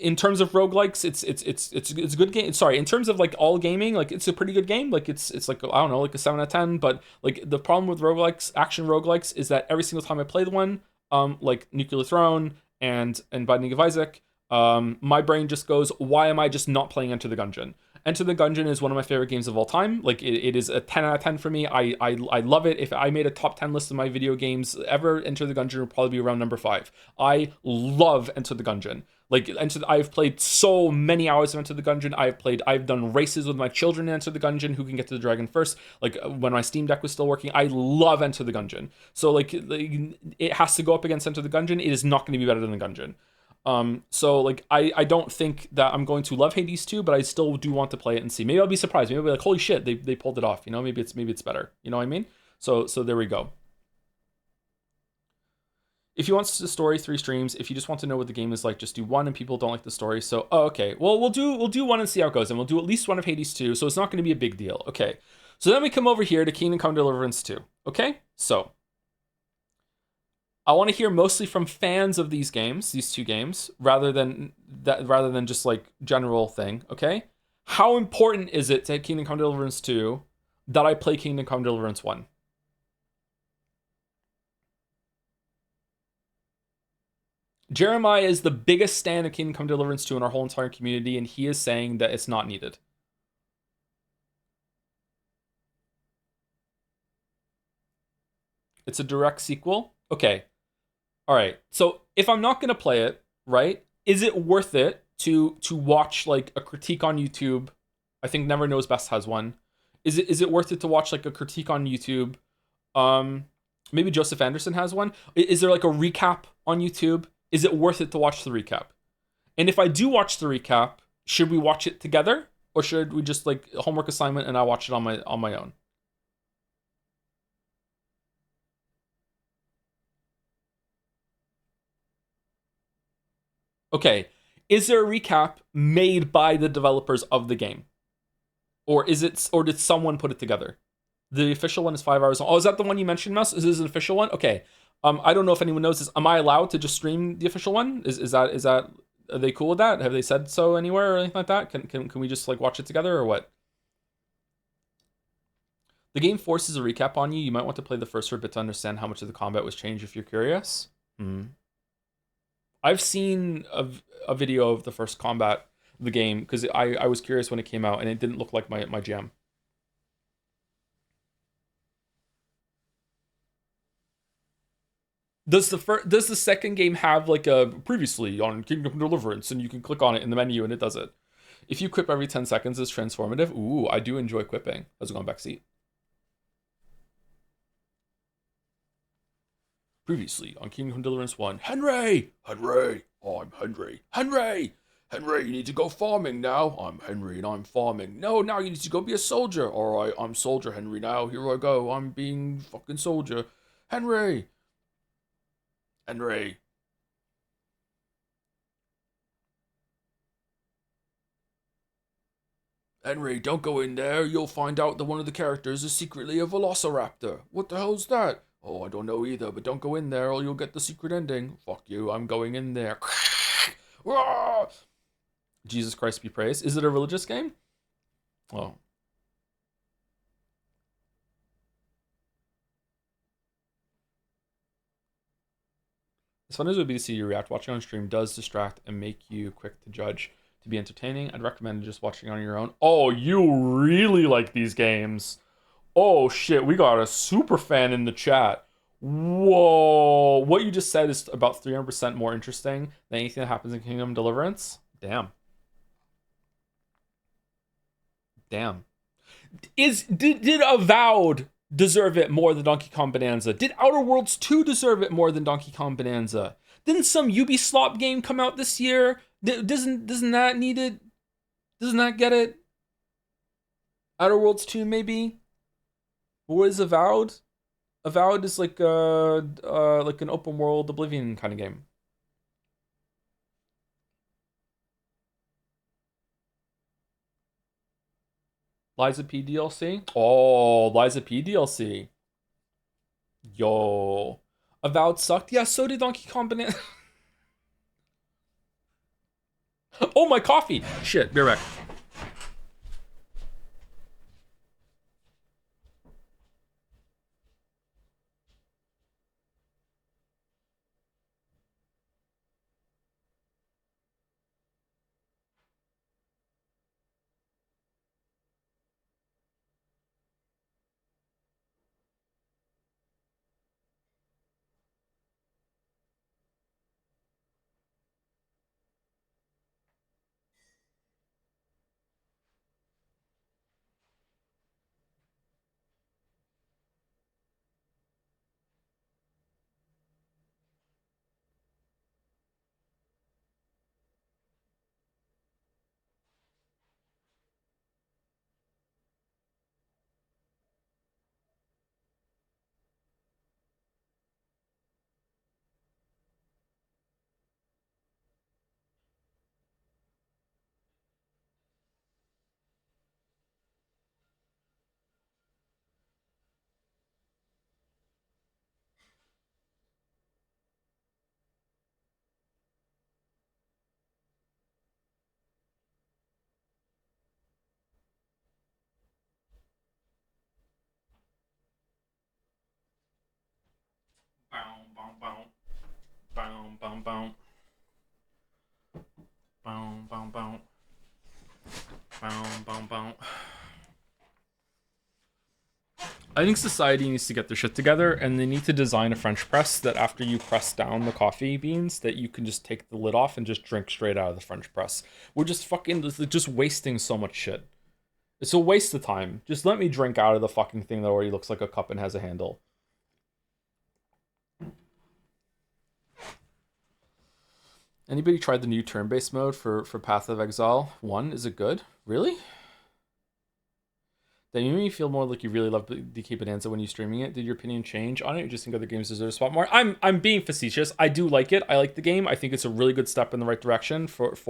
in terms of roguelikes, it's a good game. Sorry, in terms of like all gaming, like it's a pretty good game. Like it's like, I don't know, like a 7 out of 10. But like the problem with roguelikes, action roguelikes, is that every single time I play the one, like Nuclear Throne and Binding of Isaac, my brain just goes, why am I just not playing Enter the Gungeon? Enter the Gungeon is one of my favorite games of all time. Like it is a 10 out of 10 for me. I love it. If I made a top 10 list of my video games ever, Enter the Gungeon would probably be around number 5. I love Enter the Gungeon. Like I've played so many hours of Enter the Gungeon. I've done races with my children in Enter the Gungeon, who can get to the dragon first. Like when my Steam Deck was still working, I love Enter the Gungeon. So like it has to go up against Enter the Gungeon. It is not going to be better than the Gungeon. So like I don't think that I'm going to love Hades 2, but I still do want to play it and see. Maybe I'll be surprised. Maybe I'll be like, holy shit, they pulled it off. You know, maybe it's better. You know what I mean? So there we go. If you want the story, 3 streams. If you just want to know what the game is like, just do 1, and people don't like the story. So okay. Well, we'll do 1 and see how it goes, and we'll do at least 1 of Hades 2, so it's not going to be a big deal. Okay. So then we come over here to Kingdom Come Deliverance 2. Okay? So I want to hear mostly from fans of these games, these 2 games, rather than just like general thing, okay? How important is it to Kingdom Come Deliverance 2 that I play Kingdom Come Deliverance 1? Jeremiah is the biggest stan of Kingdom Come Deliverance 2 in our whole entire community, and he is saying that it's not needed. It's a direct sequel? Okay. All right. So if I'm not going to play it, right, is it worth it to watch like a critique on YouTube? I think Never Knows Best has one. Is it worth it to watch like a critique on YouTube? Maybe Joseph Anderson has one. Is there like a recap on YouTube? Is it worth it to watch the recap? And if I do watch the recap, should we watch it together, or should we just like homework assignment and I watch it on my own? Okay, is there a recap made by the developers of the game? Or did someone put it together? The official one is 5 hours long. Oh, is that the one you mentioned, Mouse? Is this an official one? Okay. I don't know if anyone knows this. Am I allowed to just stream the official one? Is that are they cool with that? Have they said so anywhere or anything like that? Can we just like watch it together or what? The game forces a recap on you. You might want to play the first for a bit to understand how much of the combat was changed if you're curious. I've seen a video of the first combat of the game because I was curious when it came out and it didn't look like my jam. Does the second game have like a previously on Kingdom Deliverance, and you can click on it in the menu and it does it? If you quip every 10 seconds, it's transformative. Ooh, I do enjoy quipping. How's it going, backseat? Previously on Kingdom Deliverance 1. Henry! Henry! Oh, I'm Henry. Henry! Henry, you need to go farming now. I'm Henry and I'm farming. No, now you need to go be a soldier. Alright, I'm soldier Henry now. Here I go. I'm being fucking soldier. Henry! Henry. Henry, don't go in there. You'll find out that one of the characters is secretly a velociraptor. What the hell's that? Oh, I don't know either, but don't go in there or you'll get the secret ending. Fuck you, I'm going in there. Jesus Christ be praised. Is it a religious game? Oh. As fun as it would be to see you react, watching on stream does distract and make you quick to judge. To be entertaining, I'd recommend just watching on your own. Oh, you really like these games. Oh shit, we got a super fan in the chat. Whoa, what you just said is about 300% more interesting than anything that happens in Kingdom Deliverance. Damn. Damn. Did Avowed deserve it more than Donkey Kong Bonanza? Did Outer Worlds 2 deserve it more than Donkey Kong Bonanza? Didn't some Ubisoft game come out this year? Doesn't that need it? Doesn't that get it? Outer Worlds 2 maybe? What is Avowed? Avowed is like an open world Oblivion kind of game. Liza P DLC? Oh, Liza P DLC. Yo. Avowed sucked? Yeah, so did Donkey Kong Banana. Oh, my coffee. Shit, be right back. Bow, bow, bow. Bow, bow, bow. Bow, bow, bow. Bow, bow, bow. I think society needs to get their shit together, and they need to design a French press that after you press down the coffee beans, that you can just take the lid off and just drink straight out of the French press. We're just fucking just wasting so much shit. It's a waste of time. Just let me drink out of the fucking thing that already looks like a cup and has a handle. Anybody tried the new turn-based mode for Path of Exile 1? Is it good? Really? That made me feel more like you really love DK Bonanza when you're streaming it. Did your opinion change on it? You just think other games deserve a spot more? I'm being facetious. I do like it. I like the game. I think it's a really good step in the right direction for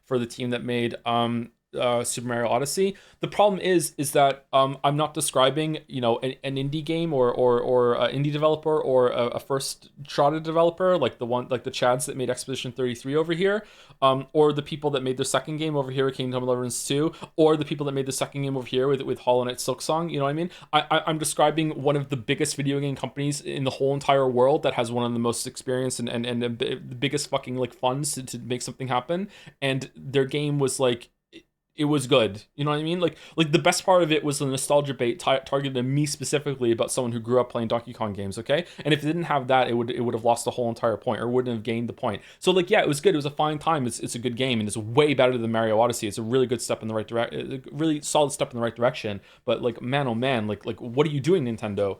the team that made Super Mario Odyssey. The problem is that I'm not describing, you know, an indie game or an indie developer or a first shot developer like the Chads that made Expedition 33 over here, or the people that made their second game over here with Kingdom Deliverance 2, or the people that made the second game over here with Hollow Knight Silksong. You know what I mean? I'm describing one of the biggest video game companies in the whole entire world that has one of the most experience and the biggest fucking like funds to make something happen, and their game was like, it was good. You know what I mean? Like the best part of it was the nostalgia bait targeted at me specifically about someone who grew up playing Donkey Kong games, okay? And if it didn't have that, it would have lost the whole entire point, or wouldn't have gained the point. So like, yeah, it was good. It was a fine time. It's a good game, and it's way better than Mario Odyssey. It's a really good step in the right direction, really solid step in the right direction. But like, man, oh man, like what are you doing, Nintendo?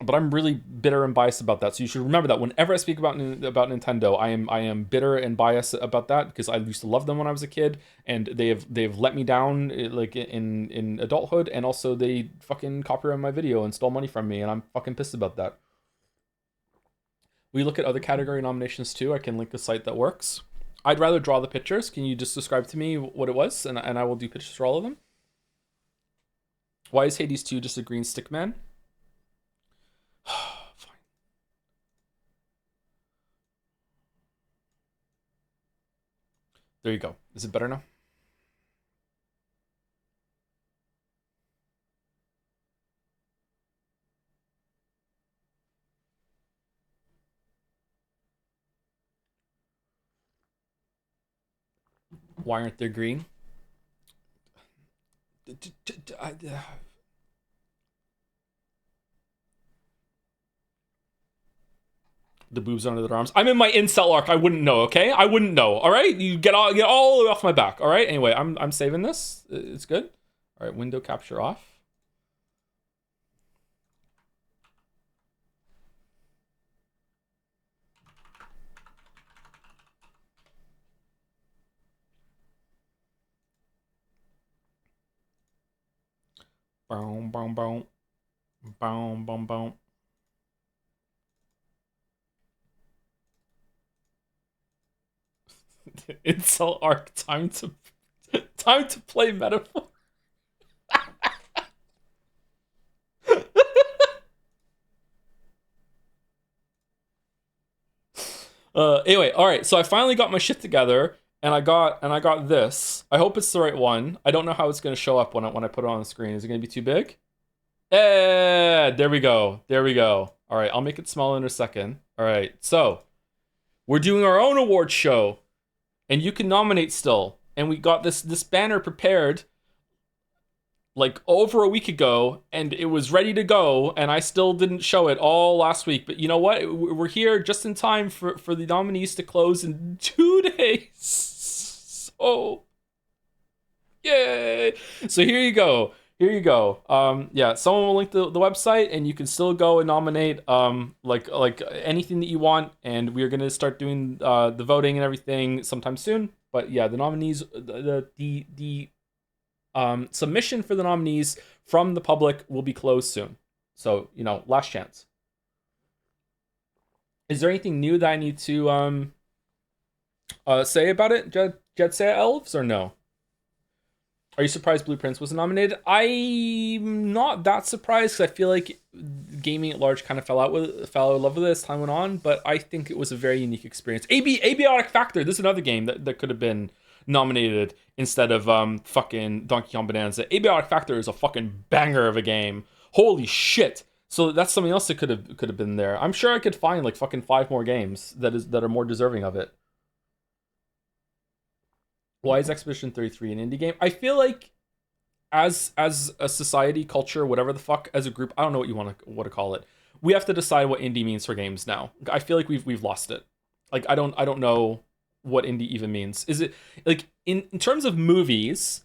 But I'm really bitter and biased about that. So you should remember that whenever I speak about Nintendo, I am bitter and biased about that, because I used to love them when I was a kid, and they've let me down like in adulthood, and also they fucking copyrighted my video and stole money from me, and I'm fucking pissed about that. We look at other category nominations too. I can link a site that works. I'd rather draw the pictures. Can you just describe to me what it was, and I will do pictures for all of them. Why is Hades 2 just a green stick man? Fine. There you go. Is it better now? Why aren't they green? The boobs under their arms. I'm in my incel arc. I wouldn't know, okay? I wouldn't know, all right? You get all the way off my back, all right? Anyway, I'm saving this. It's good. All right, window capture off. Boom, boom, boom. Boom, boom, boom. Incel arc, time to play metaphor. Anyway, all right. So I finally got my shit together, and I got this. I hope it's the right one. I don't know how it's gonna show up when I put it on the screen. Is it gonna be too big? There we go. There we go. All right, I'll make it smaller in a second. All right, so we're doing our own award show, and you can nominate still. And we got this banner prepared like over a week ago, and it was ready to go, and I still didn't show it all last week. But you know what? We're here just in time for the nominees to close in 2 days. So, yay! So here you go. Here you go. Yeah, someone will link the website, and you can still go and nominate like anything that you want. And we are gonna start doing the voting and everything sometime soon. But yeah, the nominees, the submission for the nominees from the public will be closed soon. So, you know, last chance. Is there anything new that I need to say about it, Jet Say Elves, or no? Are you surprised Blueprints was nominated? I'm not that surprised, because I feel like gaming at large kind of fell out of love with it as time went on, but I think it was a very unique experience. Abiotic Factor, this is another game that could have been nominated instead of fucking Donkey Kong Bonanza. Abiotic Factor is a fucking banger of a game. Holy shit. So that's something else that could have been there. I'm sure I could find like fucking 5 more games that are more deserving of it. Why is Expedition 33 an indie game? I feel like as a society, culture, whatever the fuck, as a group, I don't know what you want to call it. We have to decide what indie means for games now. I feel like we've lost it. Like I don't know what indie even means. Is it like in terms of movies,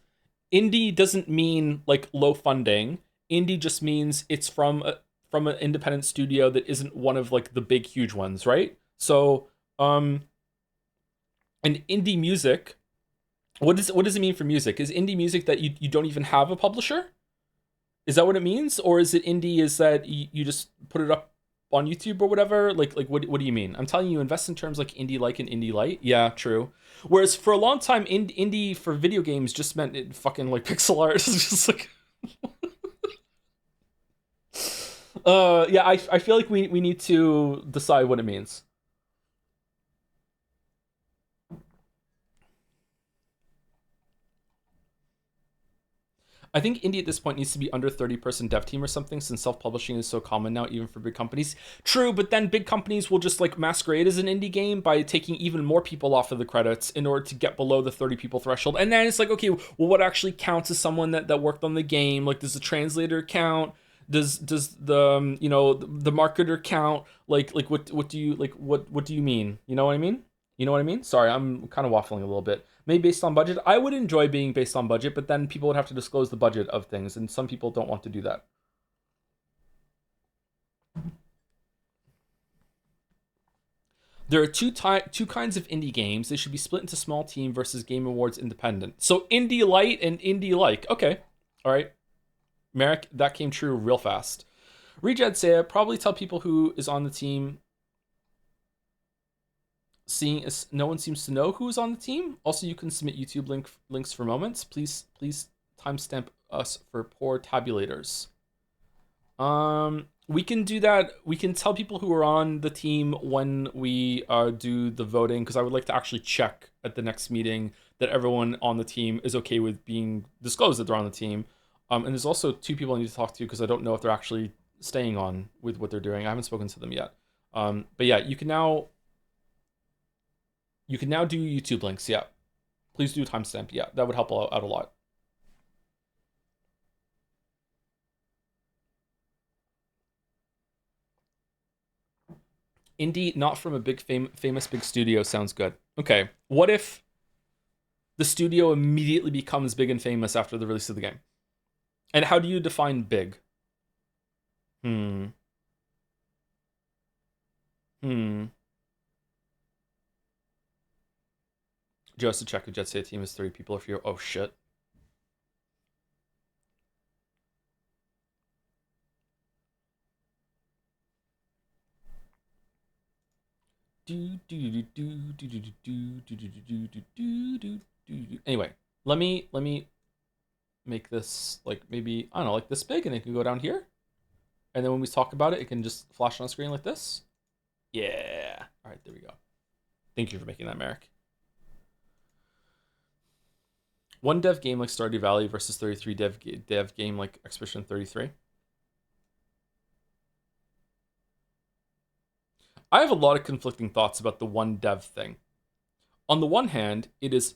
indie doesn't mean like low funding. Indie just means it's from an independent studio that isn't one of like the big huge ones, right? So and indie music, what does it mean for music? Is indie music that you don't even have a publisher? Is that what it means? Or is it indie is that you just put it up on YouTube or whatever? Like what do you mean? I'm telling you, invest in terms like indie like and indie light. Yeah, true. Whereas for a long time, indie for video games just meant it fucking like pixel art. It's just like yeah, I feel like we need to decide what it means. I think indie at this point needs to be under 30-person dev team or something, since self-publishing is so common now, even for big companies. True, but then big companies will just like masquerade as an indie game by taking even more people off of the credits in order to get below the 30 people threshold. And then it's like, okay, well, what actually counts as someone that worked on the game? Like, does the translator count? Does the the marketer count? Like what do you mean? You know what I mean? You know what I mean? Sorry, I'm kind of waffling a little bit. Maybe based on budget. I would enjoy being based on budget, but then people would have to disclose the budget of things, and some people don't want to do that. There are two kinds of indie games. They should be split into small team versus Game Awards independent. So indie light and indie like. Okay, all right. Merrick, that came true real fast. Rejad Saya, probably tell people who is on the team. Seeing as no one seems to know who's on the team. Also, you can submit YouTube links for moments. Please timestamp us for poor tabulators. We can do that. We can tell people who are on the team when we do the voting, because I would like to actually check at the next meeting that everyone on the team is okay with being disclosed that they're on the team. And there's also 2 people I need to talk to, because I don't know if they're actually staying on with what they're doing. I haven't spoken to them yet. But yeah, you can now do YouTube links. Yeah, please do timestamp. Yeah, that would help out a lot. Indie, not from a big famous big studio, sounds good. Okay, what if the studio immediately becomes big and famous after the release of the game? And how do you define big? Just to check, the Jet Set team is 3 people if you're... Oh, shit. Anyway, let me make this like maybe, I don't know, like this big, and it can go down here. And then when we talk about it, it can just flash on the screen like this. Yeah. All right, there we go. Thank you for making that, Merrick. One dev game like Stardew Valley versus 33 dev game like Expedition 33. I have a lot of conflicting thoughts about the one dev thing. On the one hand, it is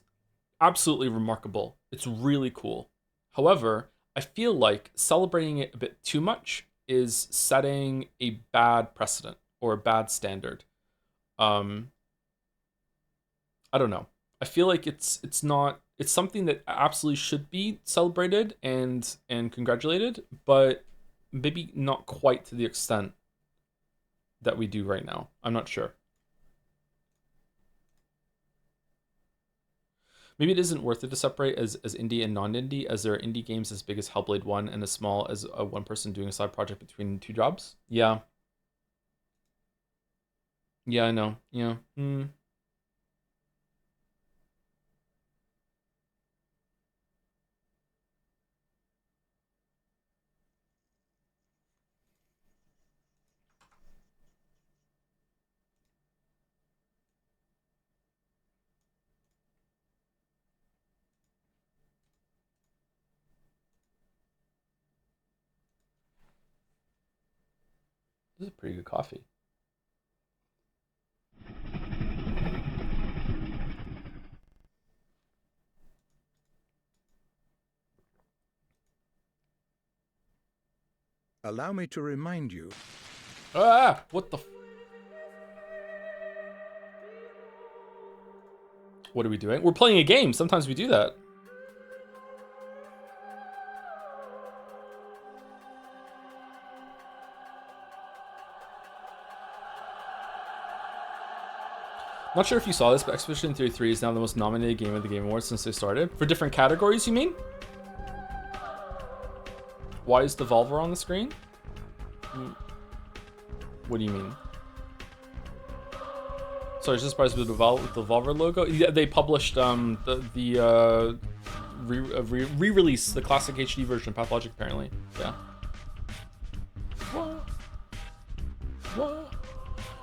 absolutely remarkable. It's really cool. However, I feel like celebrating it a bit too much is setting a bad precedent or a bad standard. I don't know. I feel like it's something that absolutely should be celebrated and congratulated, but maybe not quite to the extent that we do right now. I'm not sure. Maybe it isn't worth it to separate as indie and non-indie, as there are indie games as big as Hellblade 1 and as small as a one person doing a side project between two jobs. Yeah. Yeah, I know. Yeah. This is pretty good coffee. Allow me to remind you. Ah, what the? What are we doing? We're playing a game. Sometimes we do that. Not sure if you saw this, but Expedition 33 is now the most nominated game of the Game Awards since they started. For different categories, you mean? Why is Devolver on the screen? What do you mean? Sorry, just surprised with the Devolver logo. Yeah, they published the re-release, the classic HD version of Pathologic, apparently. Yeah.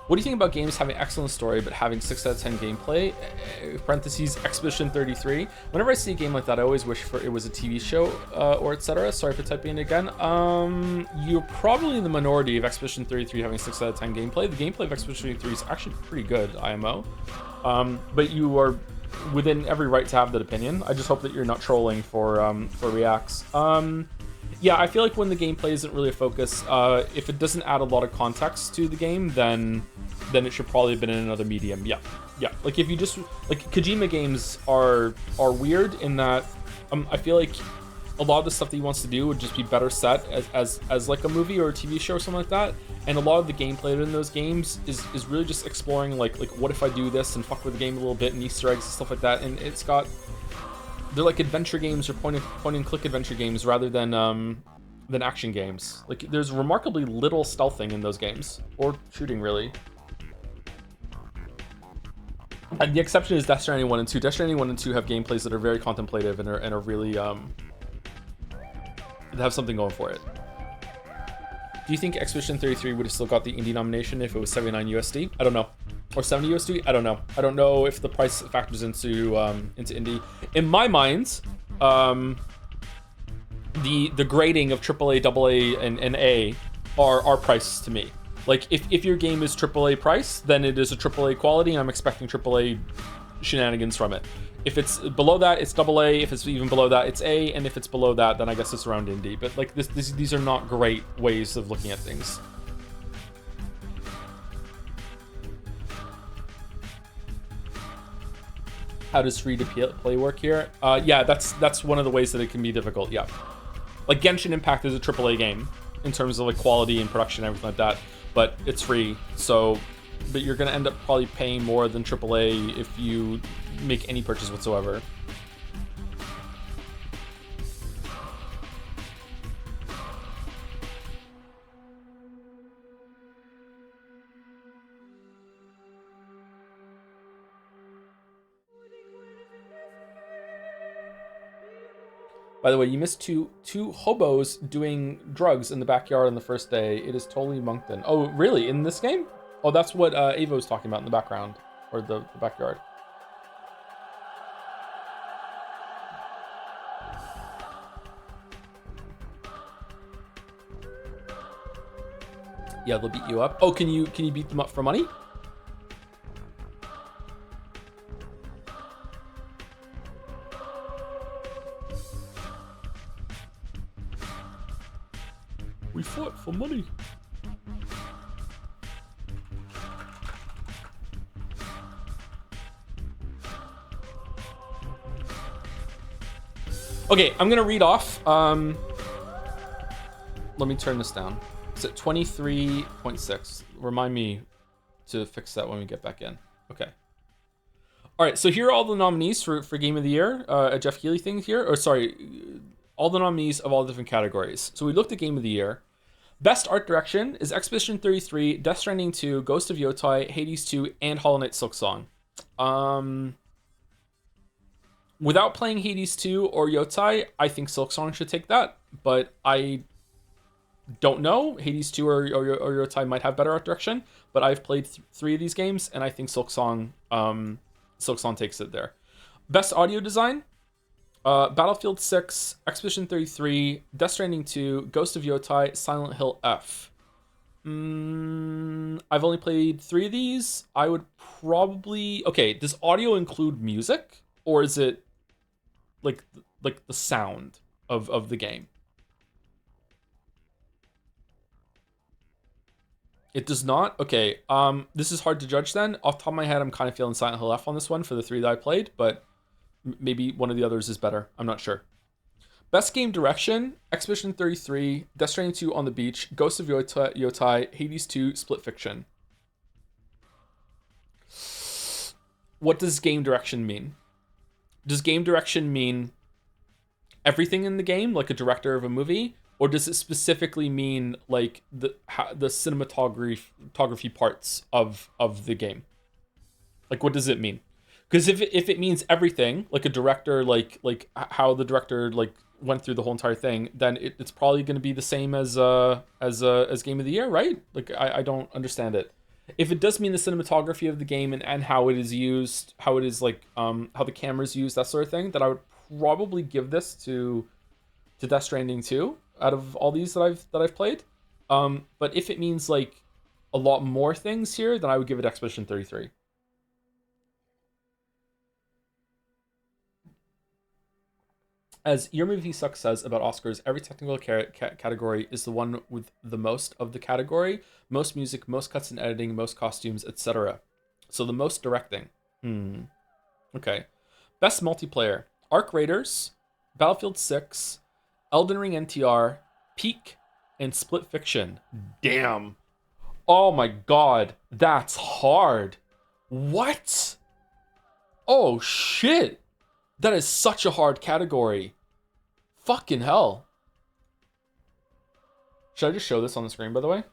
What do you think about games having excellent story but having 6 out of 10 gameplay? Parentheses, Expedition 33. Whenever I see a game like that, I always wish for it was a TV show or etc. Sorry for typing it again. You're probably in the minority of Expedition 33 having 6 out of 10 gameplay. The gameplay of Expedition 33 is actually pretty good, IMO. But you are within every right to have that opinion. I just hope that you're not trolling for reacts. Yeah, I feel like when the gameplay isn't really a focus, if it doesn't add a lot of context to the game, then it should probably have been in another medium. Yeah. Like if you just like Kojima games are weird in that I feel like a lot of the stuff that he wants to do would just be better set as like a movie or a TV show or something like that. And a lot of the gameplay in those games is really just exploring like what if I do this and fuck with the game a little bit and Easter eggs and stuff like that. And they're like adventure games or point and click adventure games rather than action games. Like there's remarkably little stealthing in those games or shooting really. And the exception is Death Stranding 1 and 2. Death Stranding 1 and 2 have gameplays that are very contemplative and are really that have something going for it. Do you think Expedition 33 would have still got the indie nomination if it was 79 USD? I don't know. Or 70 USD? I don't know. I don't know if the price factors into indie. In my mind, the grading of AAA, AA, and A are prices to me. Like if your game is AAA price, then it is a AAA quality, and I'm expecting AAA shenanigans from it. If it's below that, it's AA. If it's even below that, it's A. And if it's below that, then I guess it's around indie. But like these are not great ways of looking at things. How does free to play work here? Yeah, that's one of the ways that it can be difficult. Yeah, like Genshin Impact is a AAA game in terms of like quality and production and everything like that, but it's free. So, but you're gonna end up probably paying more than AAA if you make any purchase whatsoever. By the way, you missed two hobos doing drugs in the backyard on the first day. It is totally Moncton. Oh, really? In this game? Oh, that's what Ava was talking about in the background, or the backyard. Yeah, they'll beat you up. Oh, can you beat them up for money? We fought for money. Okay, I'm gonna read off. Let me turn this down. It's at 23.6. Remind me to fix that when we get back in. Okay. All right, so here are all the nominees for Game of the Year. A Jeff Keighley thing here. Or sorry, all the nominees of all different categories. So we looked at Game of the Year. Best Art Direction is Expedition 33, Death Stranding 2, Ghost of Yotai, Hades 2, and Hollow Knight Silksong. Without playing Hades 2 or Yotai, I think Silksong should take that. But I don't know. Hades 2 or Yotai might have better art direction. But I've played 3 of these games, and I think Silksong takes it there. Best Audio Design. Battlefield 6, Expedition 33, Death Stranding 2, Ghost of Yotai, Silent Hill F. I've only played 3 of these. I would probably... Okay, does audio include music? Or is it like the sound of the game? It does not? Okay, this is hard to judge then. Off the top of my head, I'm kind of feeling Silent Hill F on this one for the 3 that I played, but maybe one of the others is better. I'm not sure. Best Game Direction, Expedition 33, Death Stranding 2 on the Beach, Ghost of Yotai, Hades 2, Split Fiction. What does game direction mean? Does game direction mean everything in the game, like a director of a movie? Or does it specifically mean like the cinematography parts of the game? Like, what does it mean? Because if it means everything, like a director, like how the director like went through the whole entire thing, then it's probably going to be the same as Game of the Year, right? Like I don't understand it. If it does mean the cinematography of the game and how it is used, how it is like how the camera's used, that sort of thing, then I would probably give this to Death Stranding 2 out of all these that I've played. But if it means like a lot more things here, then I would give it Expedition 33. As Your Movie Sucks says about Oscars, every technical category is the one with the most of the category. Most music, most cuts and editing, most costumes, etc. So the most directing. Okay. Best Multiplayer. Arc Raiders, Battlefield 6, Elden Ring NTR, Peak, and Split Fiction. Damn. Oh my god. That's hard. What? Oh shit. That is such a hard category. Fucking hell. Should I just show this on the screen, by the way?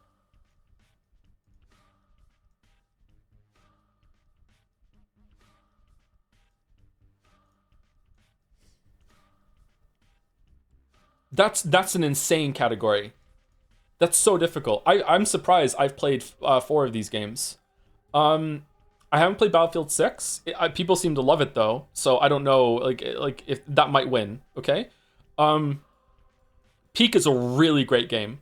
That's an insane category. That's so difficult. I'm surprised I've played 4 of these games. I haven't played Battlefield 6. People seem to love it though, so I don't know like if that might win. Okay, Peak is a really great game.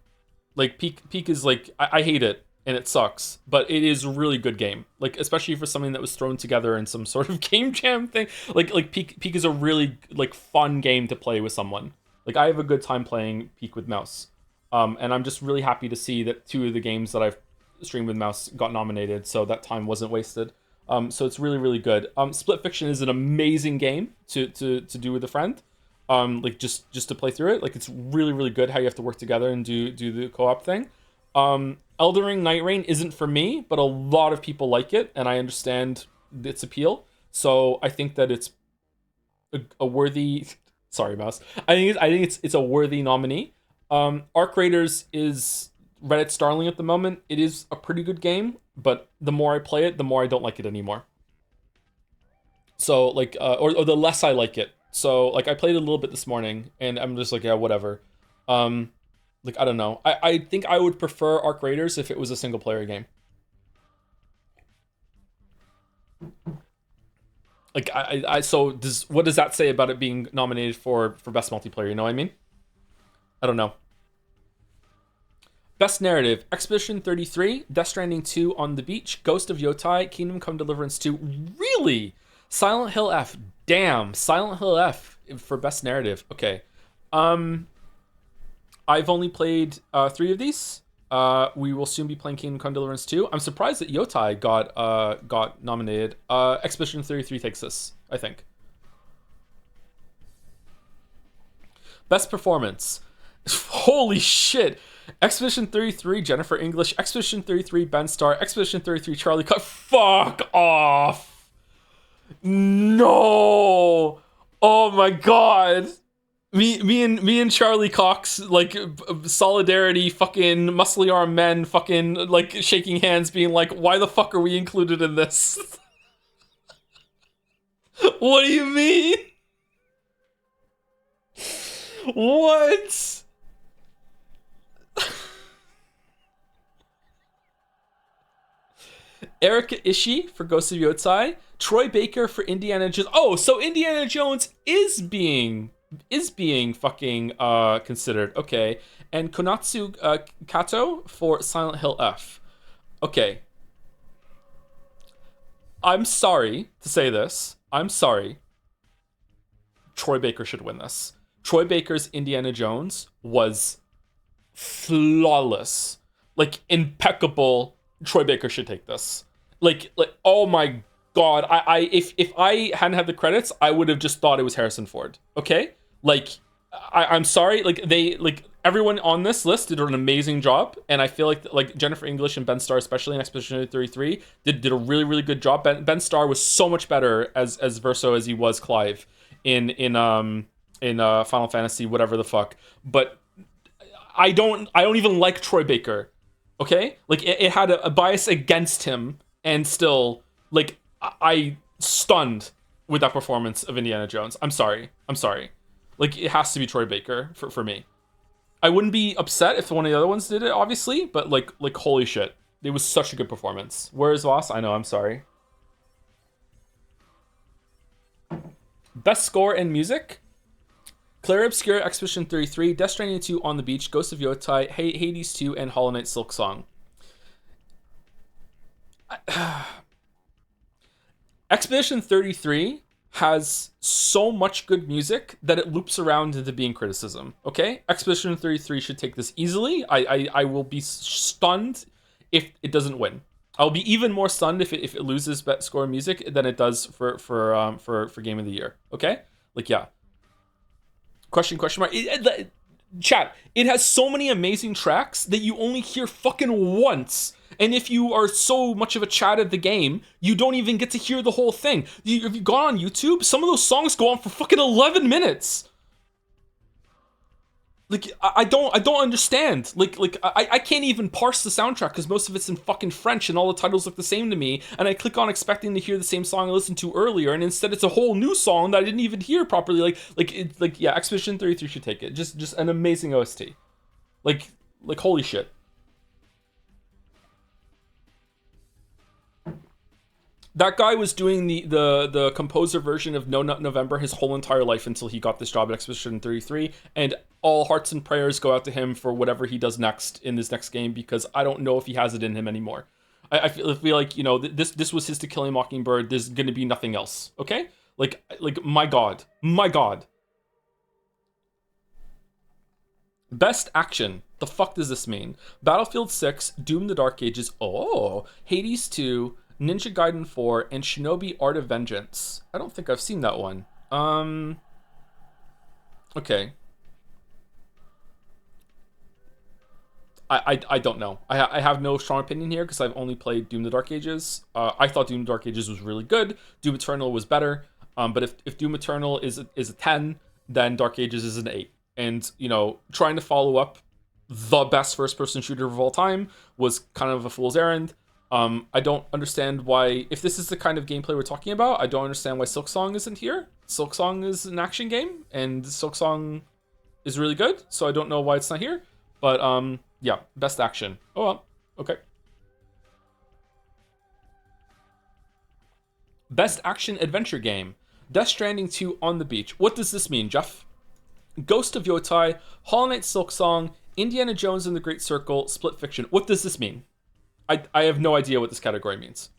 Like Peak is like I hate it and it sucks, but it is a really good game. Like especially for something that was thrown together in some sort of game jam thing. Like Peak is a really like fun game to play with someone. Like I have a good time playing Peak with mouse, and I'm just really happy to see that 2 of the games that I've streamed with mouse got nominated, so that time wasn't wasted. So it's really, really good. Split Fiction is an amazing game to do with a friend. Like just to play through it. Like it's really, really good how you have to work together and do the co-op thing. Elden Ring Night Rain isn't for me, but a lot of people like it, and I understand its appeal. So I think that it's a worthy. Sorry, mouse. I think it's a worthy nominee. Arc Raiders is Reddit's darling at the moment. It is a pretty good game, but the more I play it, the more I don't like it anymore. So like, or the less I like it. So like, I played it a little bit this morning, and I'm just like, yeah, whatever. Like I don't know. I think I would prefer Arc Raiders if it was a single player game. Like so what does that say about it being nominated for best multiplayer? You know what I mean? I don't know. Best narrative: Expedition 33, Death Stranding 2 on the Beach, Ghost of Yotai, Kingdom Come Deliverance 2. Really? Silent Hill F. Damn, Silent Hill F for best narrative. Okay. I've only played 3 of these. We will soon be playing Kingdom Come Deliverance 2. I'm surprised that Yotai got nominated. Expedition 33 takes this, I think. Best performance. Holy shit. Expedition 33, Jennifer English. Expedition 33, Ben Starr. Expedition 33, Charlie Cox. Fuck off. No. Oh my god. Me and Charlie Cox, like, solidarity, fucking muscly arm men, fucking, like, shaking hands, being like, why the fuck are we included in this? What do you mean? What? Erika Ishii for Ghost of Yotai. Troy Baker for Indiana Jones. Oh, so Indiana Jones is being fucking considered. Okay. And Konatsu Kato for Silent Hill F. Okay. I'm sorry to say this. I'm sorry. Troy Baker should win this. Troy Baker's Indiana Jones was flawless. Like, impeccable. Troy Baker should take this. Like oh my god. If I hadn't had the credits, I would have just thought it was Harrison Ford. Okay? Like, I'm sorry. Like, everyone on this list did an amazing job, and I feel like Jennifer English and Ben Starr, especially in Expedition 33, did a really, really good job. Ben Starr was so much better as Verso as he was Clive in Final Fantasy, whatever the fuck. But I don't even like Troy Baker. Okay? Like, it had a bias against him, and still, like, I stunned with that performance of Indiana Jones. I'm sorry. Like, it has to be Troy Baker for me. I wouldn't be upset if one of the other ones did it, obviously, but like holy shit. It was such a good performance. Where is Voss? I know, I'm sorry. Best score and music? Claire Obscure, Expedition 33, Death Stranding 2 on the Beach, Ghost of Yotai, Hades 2, and Hollow Knight Silk Song. Expedition 33 has so much good music that it loops around into being criticism. Okay? Expedition 33 should take this easily. I will be stunned if it doesn't win. I'll be even more stunned if it loses best score music than it does for Game of the Year. Okay? Like, yeah. Question mark. Chat. It has so many amazing tracks that you only hear fucking once. And if you are so much of a chat of the game, you don't even get to hear the whole thing. If you go on YouTube, some of those songs go on for fucking 11 minutes. Like, I don't understand. Like I can't even parse the soundtrack because most of it's in fucking French and all the titles look the same to me. And I click on expecting to hear the same song I listened to earlier, and instead it's a whole new song that I didn't even hear properly. Yeah, Expedition 33 should take it. Just an amazing OST. Like holy shit. That guy was doing the composer version of No Nut November his whole entire life until he got this job at Expedition 33, and all hearts and prayers go out to him for whatever he does next in this next game, because I don't know if he has it in him anymore. I feel like, you know, this was his To Kill a Mockingbird. There's gonna be nothing else. Okay? Like my god. Best action. The fuck does this mean? Battlefield 6, Doom the Dark Ages, Hades 2, Ninja Gaiden 4, and Shinobi Art of Vengeance. I don't think I've seen that one. Okay. I don't know. I have no strong opinion here because I've only played Doom the Dark Ages. I thought Doom the Dark Ages was really good. Doom Eternal was better. But if Doom Eternal is a 10, then Dark Ages is an 8. And, you know, trying to follow up the best first-person shooter of all time was kind of a fool's errand. I don't understand why, if this is the kind of gameplay we're talking about, I don't understand why Silksong isn't here. Silksong is an action game, and Silksong is really good, so I don't know why it's not here. But, yeah, best action. Oh, well, okay. Best action adventure game. Death Stranding 2 on the Beach. What does this mean, Jeff? Ghost of Yotai, Hollow Knight Silksong, Indiana Jones and the Great Circle, Split Fiction. What does this mean? I have no idea what this category means.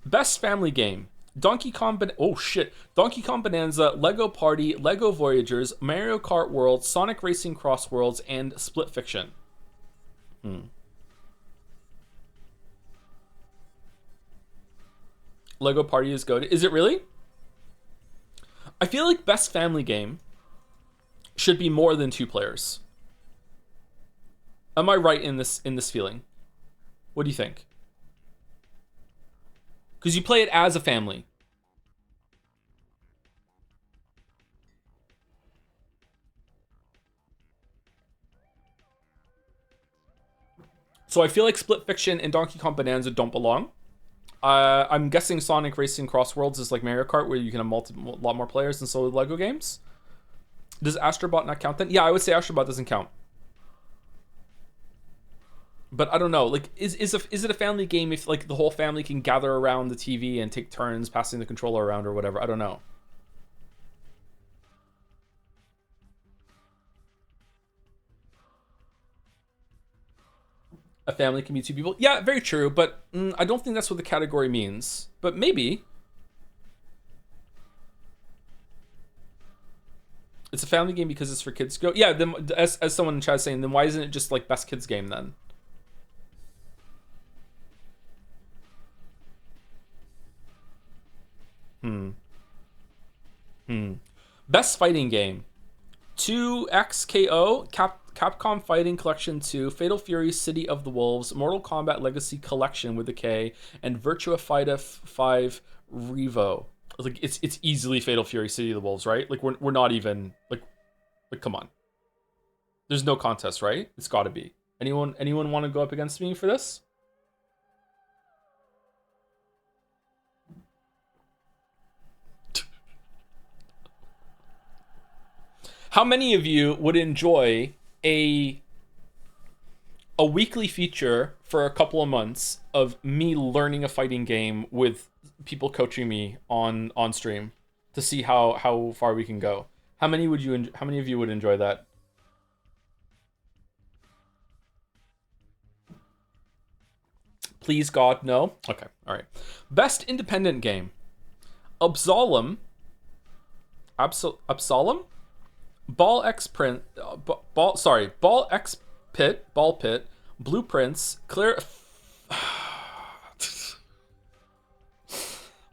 Best family game. Donkey Kong Bonanza, Lego Party, Lego Voyagers, Mario Kart World, Sonic Racing Cross Worlds, and Split Fiction. Lego Party is goated. Is it really? I feel like best family game should be more than 2 players. Am I right in this feeling? What do you think? Because you play it as a family. So I feel like Split Fiction and Donkey Kong Bonanza don't belong. I'm guessing Sonic Racing Cross Worlds is like Mario Kart, where you can have a lot more players than solo Lego games. Does Astrobot not count then? Yeah, I would say Astrobot doesn't count. But I don't know. Like, is it a family game if like the whole family can gather around the TV and take turns passing the controller around or whatever? I don't know. A family can be 2 people. Yeah, very true. But I don't think that's what the category means. But maybe. It's a family game because it's for kids to go. Yeah, then as someone in chat is saying, then why isn't it just like best kids game then? Best fighting game. 2XKO, Capcom Fighting Collection 2, Fatal Fury City of the Wolves, Mortal Kombat Legacy Collection with a K, and Virtua Fighter 5 Revo. Like it's easily Fatal Fury City of the Wolves, right? Like we're not even like come on. There's no contest, right? It's got to be. Anyone want to go up against me for this? How many of you would enjoy a weekly feature for a couple of months of me learning a fighting game with people coaching me on stream to see how far we can go? How many of you would enjoy that? Please God, no. Okay, all right. Best independent game. Absalom. Ball X Pit, Blueprints, Clear.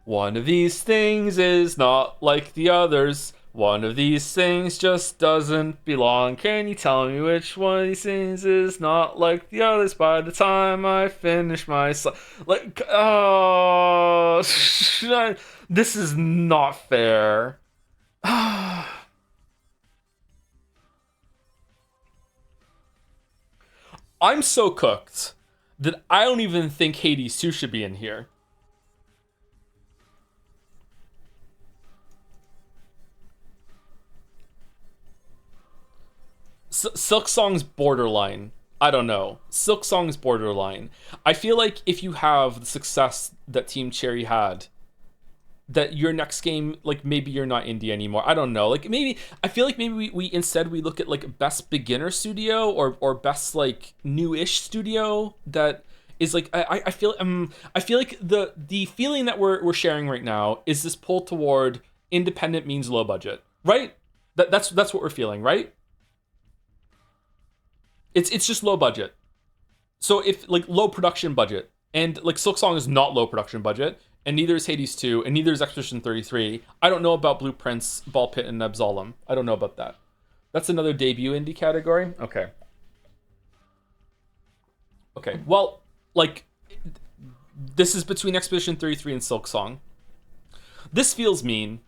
One of these things is not like the others. One of these things just doesn't belong. Can you tell me which one of these things is not like the others by the time I finish my like, oh, this is not fair. I'm so cooked that I don't even think Hades 2 should be in here. Silk Song's borderline. I don't know. Silk Song's borderline. I feel like if you have the success that Team Cherry had, that your next game, like maybe you're not indie anymore. I don't know. Like maybe I feel like maybe we instead we look at like best beginner studio or best like new-ish studio that is like I feel like the feeling that we're sharing right now is this pull toward independent means low budget, right? That's what we're feeling, right? It's just low budget. So if like low production budget, and like Silk Song is not low production budget, and neither is Hades 2, and neither is Expedition 33. I don't know about Blueprints, Ball Pit, and Absalom. I don't know about that. That's another debut indie category. Okay. Okay. Well, like this is between Expedition 33 and Silk Song. This feels mean.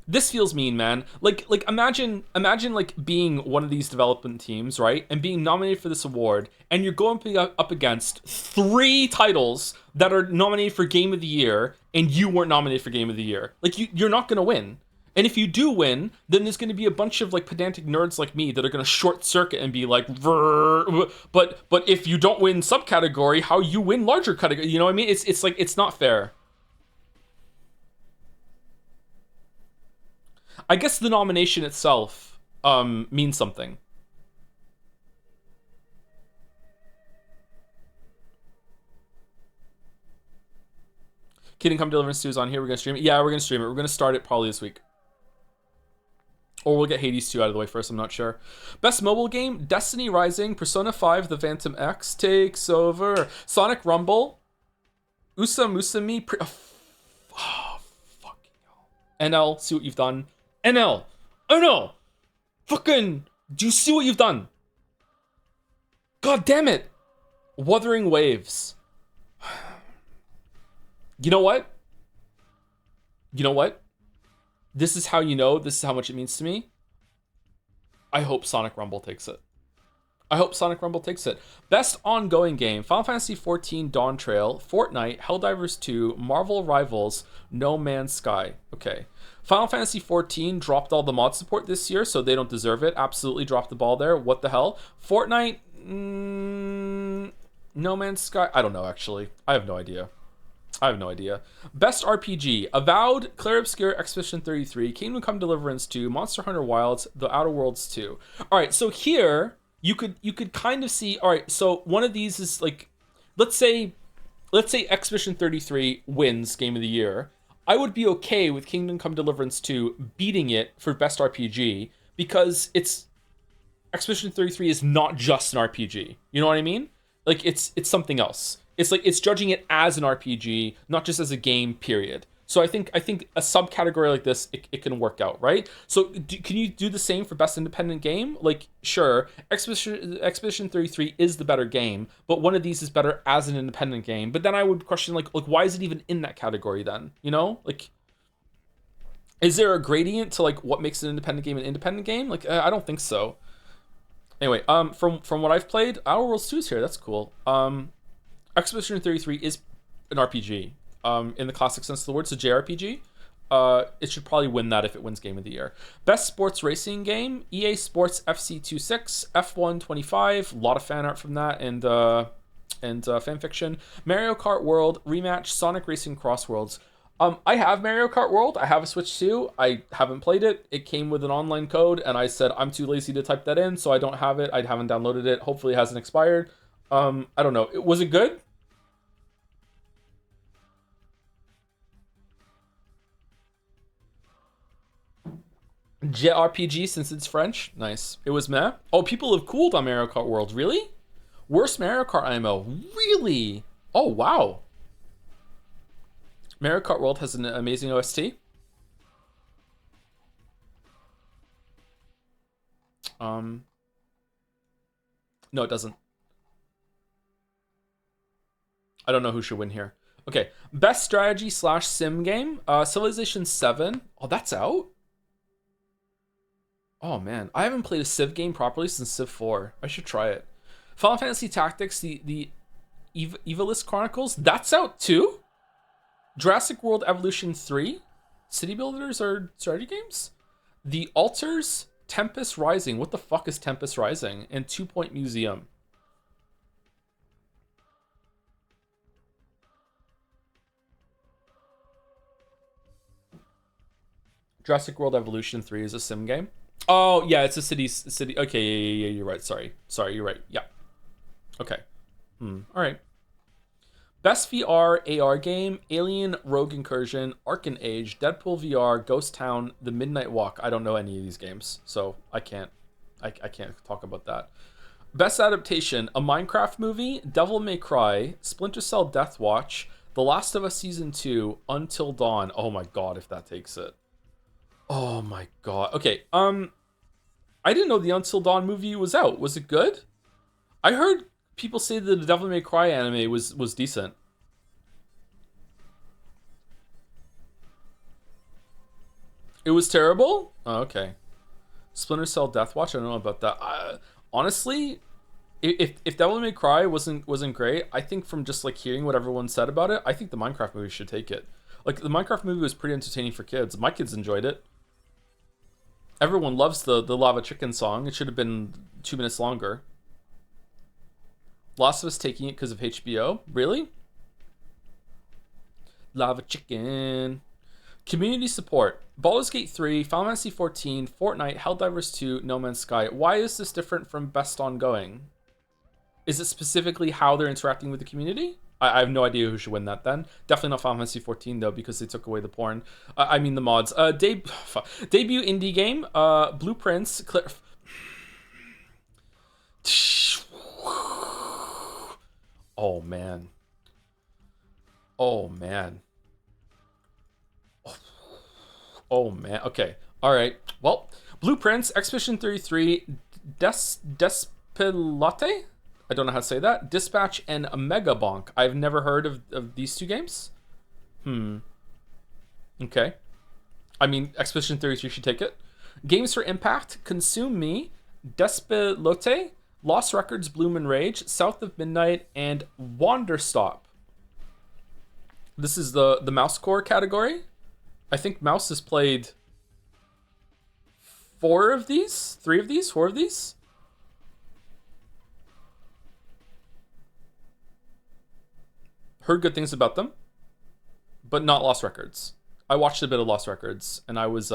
This feels mean, man. Like imagine like being one of these development teams, right? And being nominated for this award, and you're going up against 3 titles that are nominated for Game of the Year, and you weren't nominated for Game of the Year. Like you're not gonna win. And if you do win, then there's going to be a bunch of like pedantic nerds like me that are going to short circuit and be like, but if you don't win subcategory, how you win larger category? You know what I mean? It's like it's not fair. I guess the nomination itself means something. Kingdom Come Deliverance 2 is on here. We're gonna stream it. Yeah, we're gonna stream it. We're gonna start it probably this week. Or we'll get Hades 2 out of the way first, I'm not sure. Best mobile game, Destiny Rising, Persona 5, The Phantom X takes over. Sonic Rumble, Usa Musami, fucking hell. NL, see what you've done. NL, oh no! Fucking, do you see what you've done? God damn it! Wuthering Waves. You know what? You know what? This is how you know this is how much it means to me. I hope Sonic Rumble takes it. I hope Sonic Rumble takes it. Best ongoing game, Final Fantasy XIV Dawn Trail, Fortnite, Helldivers 2, Marvel Rivals, No Man's Sky. Okay. Final Fantasy XIV dropped all the mod support this year, so they don't deserve it. Absolutely dropped the ball there. What the hell? Fortnite, No Man's Sky. I don't know, actually. I have no idea. Best RPG, Avowed, Clair Obscur, Expedition 33, Kingdom Come Deliverance 2, Monster Hunter Wilds, The Outer Worlds 2. All right, so here you could kind of see. All right, so one of these is like, let's say Expedition 33 wins Game of the Year. I would be okay with Kingdom Come Deliverance 2 beating it for best RPG because Expedition 33 is not just an RPG. You know what I mean? Like it's something else. It's like it's judging it as an RPG, not just as a game, period. So I think a subcategory like this, it can work out, right? So can you do the same for best independent game? Like, sure, Expedition 33 is the better game, but one of these is better as an independent game. But then I would question, like why is it even in that category then? You know? Like, is there a gradient to like what makes an independent game an independent game? Like, I don't think so. Anyway, from what I've played, Outer Worlds 2 is here. That's cool. Expedition 33 is an RPG, in the classic sense of the word. It's a JRPG. It should probably win that if it wins Game of the Year. Best sports racing game, EA Sports FC26, F1 25, a lot of fan art from that, and fan fiction. Mario Kart World, Rematch, Sonic Racing Cross Worlds. I have Mario Kart World. I have a Switch 2. I haven't played it. It came with an online code, and I said I'm too lazy to type that in, so I don't have it. I haven't downloaded it. Hopefully it hasn't expired. I don't know. Was it good? JRPG since it's French. Nice. It was meh. Oh, people have cooled on Mario Kart World. Really? Worst Mario Kart IMO. Really? Oh, wow. Mario Kart World has an amazing OST. No, it doesn't. I don't know who should win here. Okay. Best strategy / sim game. Civilization 7. Oh, that's out? Oh man, I haven't played a Civ game properly since Civ 4. I should try it. Final Fantasy Tactics, the Evilist Chronicles, that's out too? Jurassic World Evolution 3? City Builders are strategy games? The Altars, Tempest Rising. What the fuck is Tempest Rising? And 2 Point Museum. Jurassic World Evolution 3 is a sim game. Oh, yeah, it's a city. Okay, yeah, you're right. Sorry, you're right. Yeah. Okay. All right. Best VR AR game, Alien Rogue Incursion, Arcan Age, Deadpool VR, Ghost Town, The Midnight Walk. I don't know any of these games, so I can't talk about that. Best adaptation, a Minecraft movie, Devil May Cry, Splinter Cell Death Watch, The Last of Us Season 2, Until Dawn. Oh my god, if that takes it. Oh my god. Okay, I didn't know the Until Dawn movie was out. Was it good? I heard people say that the Devil May Cry anime was decent. It was terrible? Oh, okay. Splinter Cell Death Watch, I don't know about that. Honestly, if Devil May Cry wasn't great, I think from just like hearing what everyone said about it, I think the Minecraft movie should take it. Like the Minecraft movie was pretty entertaining for kids. My kids enjoyed it. Everyone loves the Lava Chicken song. It should have been 2 minutes longer. Last of Us taking it because of HBO. Really? Lava Chicken. Community support. Baldur's Gate 3, Final Fantasy 14, Fortnite, Helldivers 2, No Man's Sky. Why is this different from Best Ongoing? Is it specifically how they're interacting with the community? I have no idea who should win that then. Definitely not Final Fantasy 14 though, because they took away the porn. I mean the mods. Debut indie game. Blueprints. Oh man. Oh man. Oh man. Okay. All right. Well, Blueprints, Expedition 33, Despilate. I don't know how to say that. Dispatch and Mega Bonk. I've never heard of these two games. Okay. I mean, Expedition 33 should take it. Games for Impact, Consume Me, Despilote, Lost Records, Bloom and Rage, South of Midnight, and Wanderstop. This is the mouse core category. I think Mouse has played 4 of these, 3 of these, 4 of these. Heard good things about them, but not Lost Records. I watched a bit of Lost Records, and I was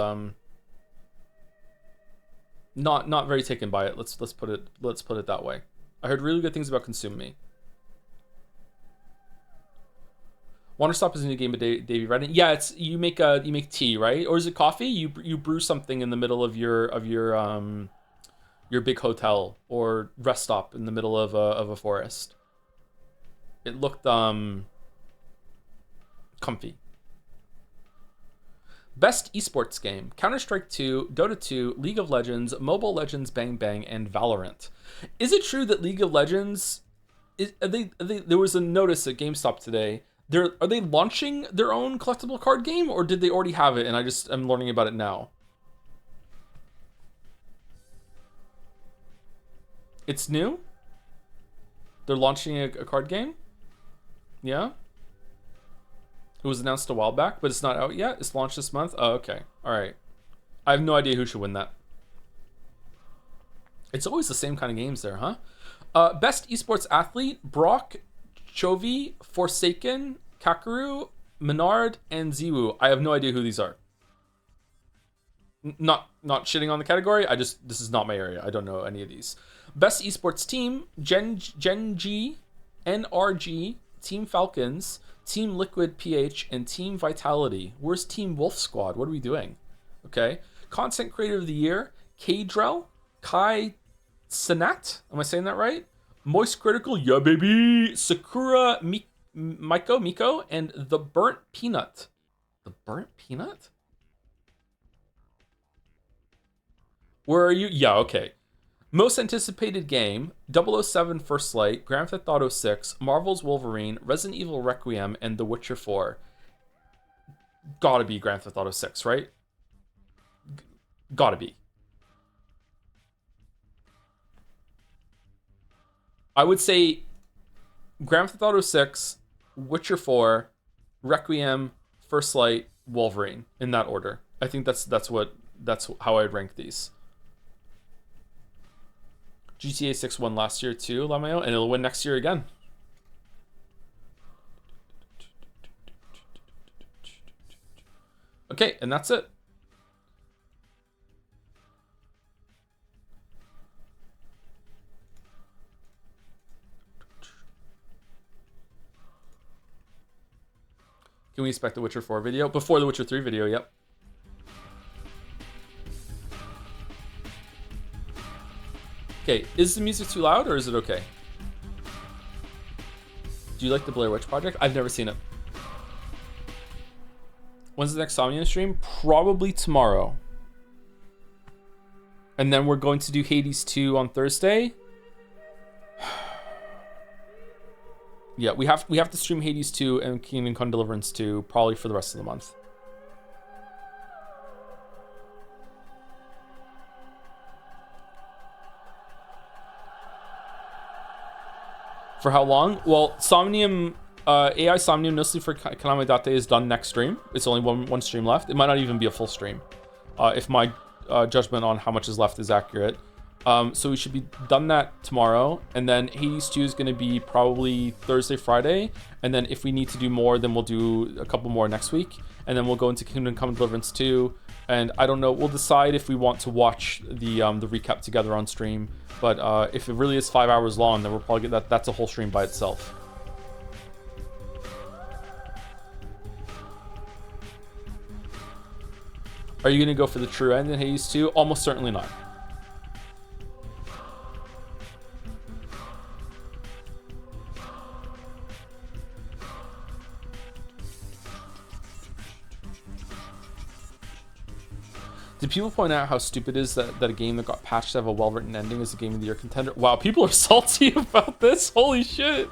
not very taken by it. Let's put it that way. I heard really good things about Consume Me. Wanderstop is a new game of Davey Redden. Yeah, it's you make tea, right? Or is it coffee? You brew something in the middle of your big hotel or rest stop in the middle of a forest. It looked comfy. Best esports game: Counter-Strike 2, Dota 2, League of Legends, Mobile Legends Bang Bang, and Valorant. Is it true that League of Legends there was a notice at GameStop today? Are they launching their own collectible card game, or did they already have it and I'm learning about it now? It's new? They're launching a card game? Yeah? It was announced a while back, but it's not out yet? It's launched this month? Oh, okay. Alright. I have no idea who should win that. It's always the same kind of games there, huh? Best esports athlete: Brock, Chovy, Forsaken, Kakaru, Menard, and Ziwu. I have no idea who these are. Not shitting on the category. This is not my area. I don't know any of these. Best esports team: Genji, NRG, Team Falcons, Team Liquid PH, and Team Vitality. Where's Team Wolf Squad? What are we doing? Okay. Content Creator of the Year: Kadrel, Kai Sanat. Am I saying that right? Moist Critical, yeah baby. Sakura Miko, and The Burnt Peanut. The Burnt Peanut? Where are you? Yeah, okay. Most anticipated game: 007 First Light, Grand Theft Auto 6, Marvel's Wolverine, Resident Evil Requiem, and The Witcher 4. Gotta be Grand Theft Auto 6, right? Gotta be. I would say Grand Theft Auto 6, Witcher 4, Requiem, First Light, Wolverine, in that order. I think that's how I'd rank these. GTA 6 won last year too, Lameo, and it'll win next year again. Okay, and that's it. Can we expect the Witcher 4 video? Before the Witcher 3 video, yep. Okay, is the music too loud or is it okay? Do you like the Blair Witch Project? I've never seen it. When's the next Somnium stream? Probably tomorrow. And then we're going to do Hades 2 on Thursday. Yeah, we have to stream Hades 2 and Kingdom Come Deliverance 2 probably for the rest of the month. For how long? Well, Somnium, AI Somnium, No Sleep for Kaname Date is done next stream. It's only one stream left. It might not even be a full stream, if my judgment on how much is left is accurate. So we should be done that tomorrow, and then Hades 2 is going to be probably Thursday, Friday, and then if we need to do more, then we'll do a couple more next week, and then we'll go into Kingdom Come Deliverance 2 And I don't know. We'll decide if we want to watch the recap together on stream. But if it really is 5 hours long, then we'll probably get that. That's a whole stream by itself. Are you gonna go for the true end in Hades 2? Almost certainly not. Did people point out how stupid it is that a game that got patched to have a well-written ending is a Game of the Year contender? Wow, people are salty about this. Holy shit.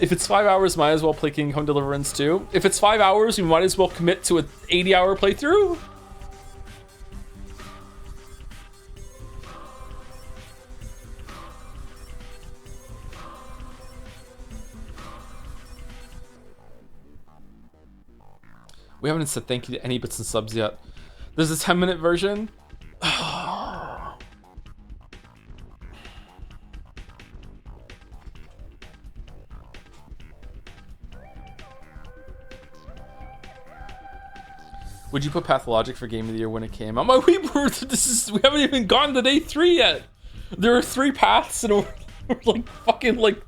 If it's 5 hours, might as well play Kingdom Come Deliverance 2. If it's 5 hours, we might as well commit to an 80-hour playthrough. We haven't said thank you to any bits and subs yet. There's a 10-minute version. Would you put Pathologic for Game of the Year when it came out? We haven't even gone to day 3 yet. There are 3 paths and we're like fucking like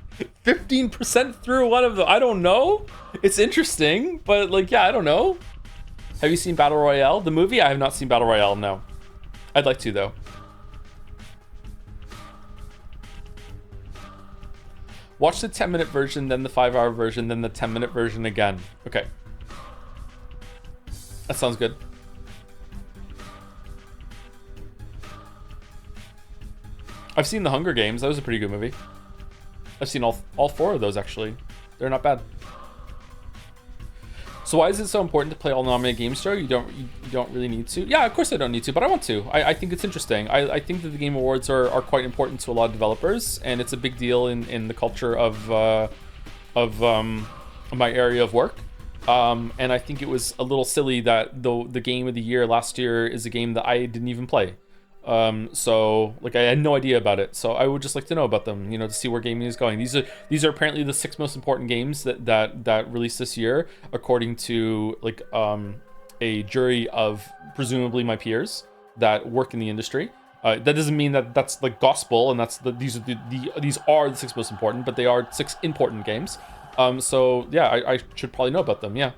15% through one of them. I don't know. It's interesting, but like, yeah, I don't know. Have you seen Battle Royale, the movie? I have not seen Battle Royale, no. I'd like to, though. Watch the 10-minute version, then the 5-hour version, then the 10-minute version again. Okay. That sounds good. I've seen The Hunger Games. That was a pretty good movie. I've seen all 4 of those, actually. They're not bad. So why is it so important to play all nominated games, Joe? You don't really need to. Yeah, of course I don't need to, but I want to. I think it's interesting. I think that the Game Awards are quite important to a lot of developers, and it's a big deal in the culture of my area of work. And I think it was a little silly that the Game of the Year last year is a game that I didn't even play. So like I had no idea about it, so I would just like to know about them, you know, to see where gaming is going. These are apparently the 6 most important games that released this year, according to like a jury of presumably my peers that work in the industry. That doesn't mean that that's like gospel, and these are the 6 most important, but they are 6 important games. So yeah, I should probably know about them. Yeah.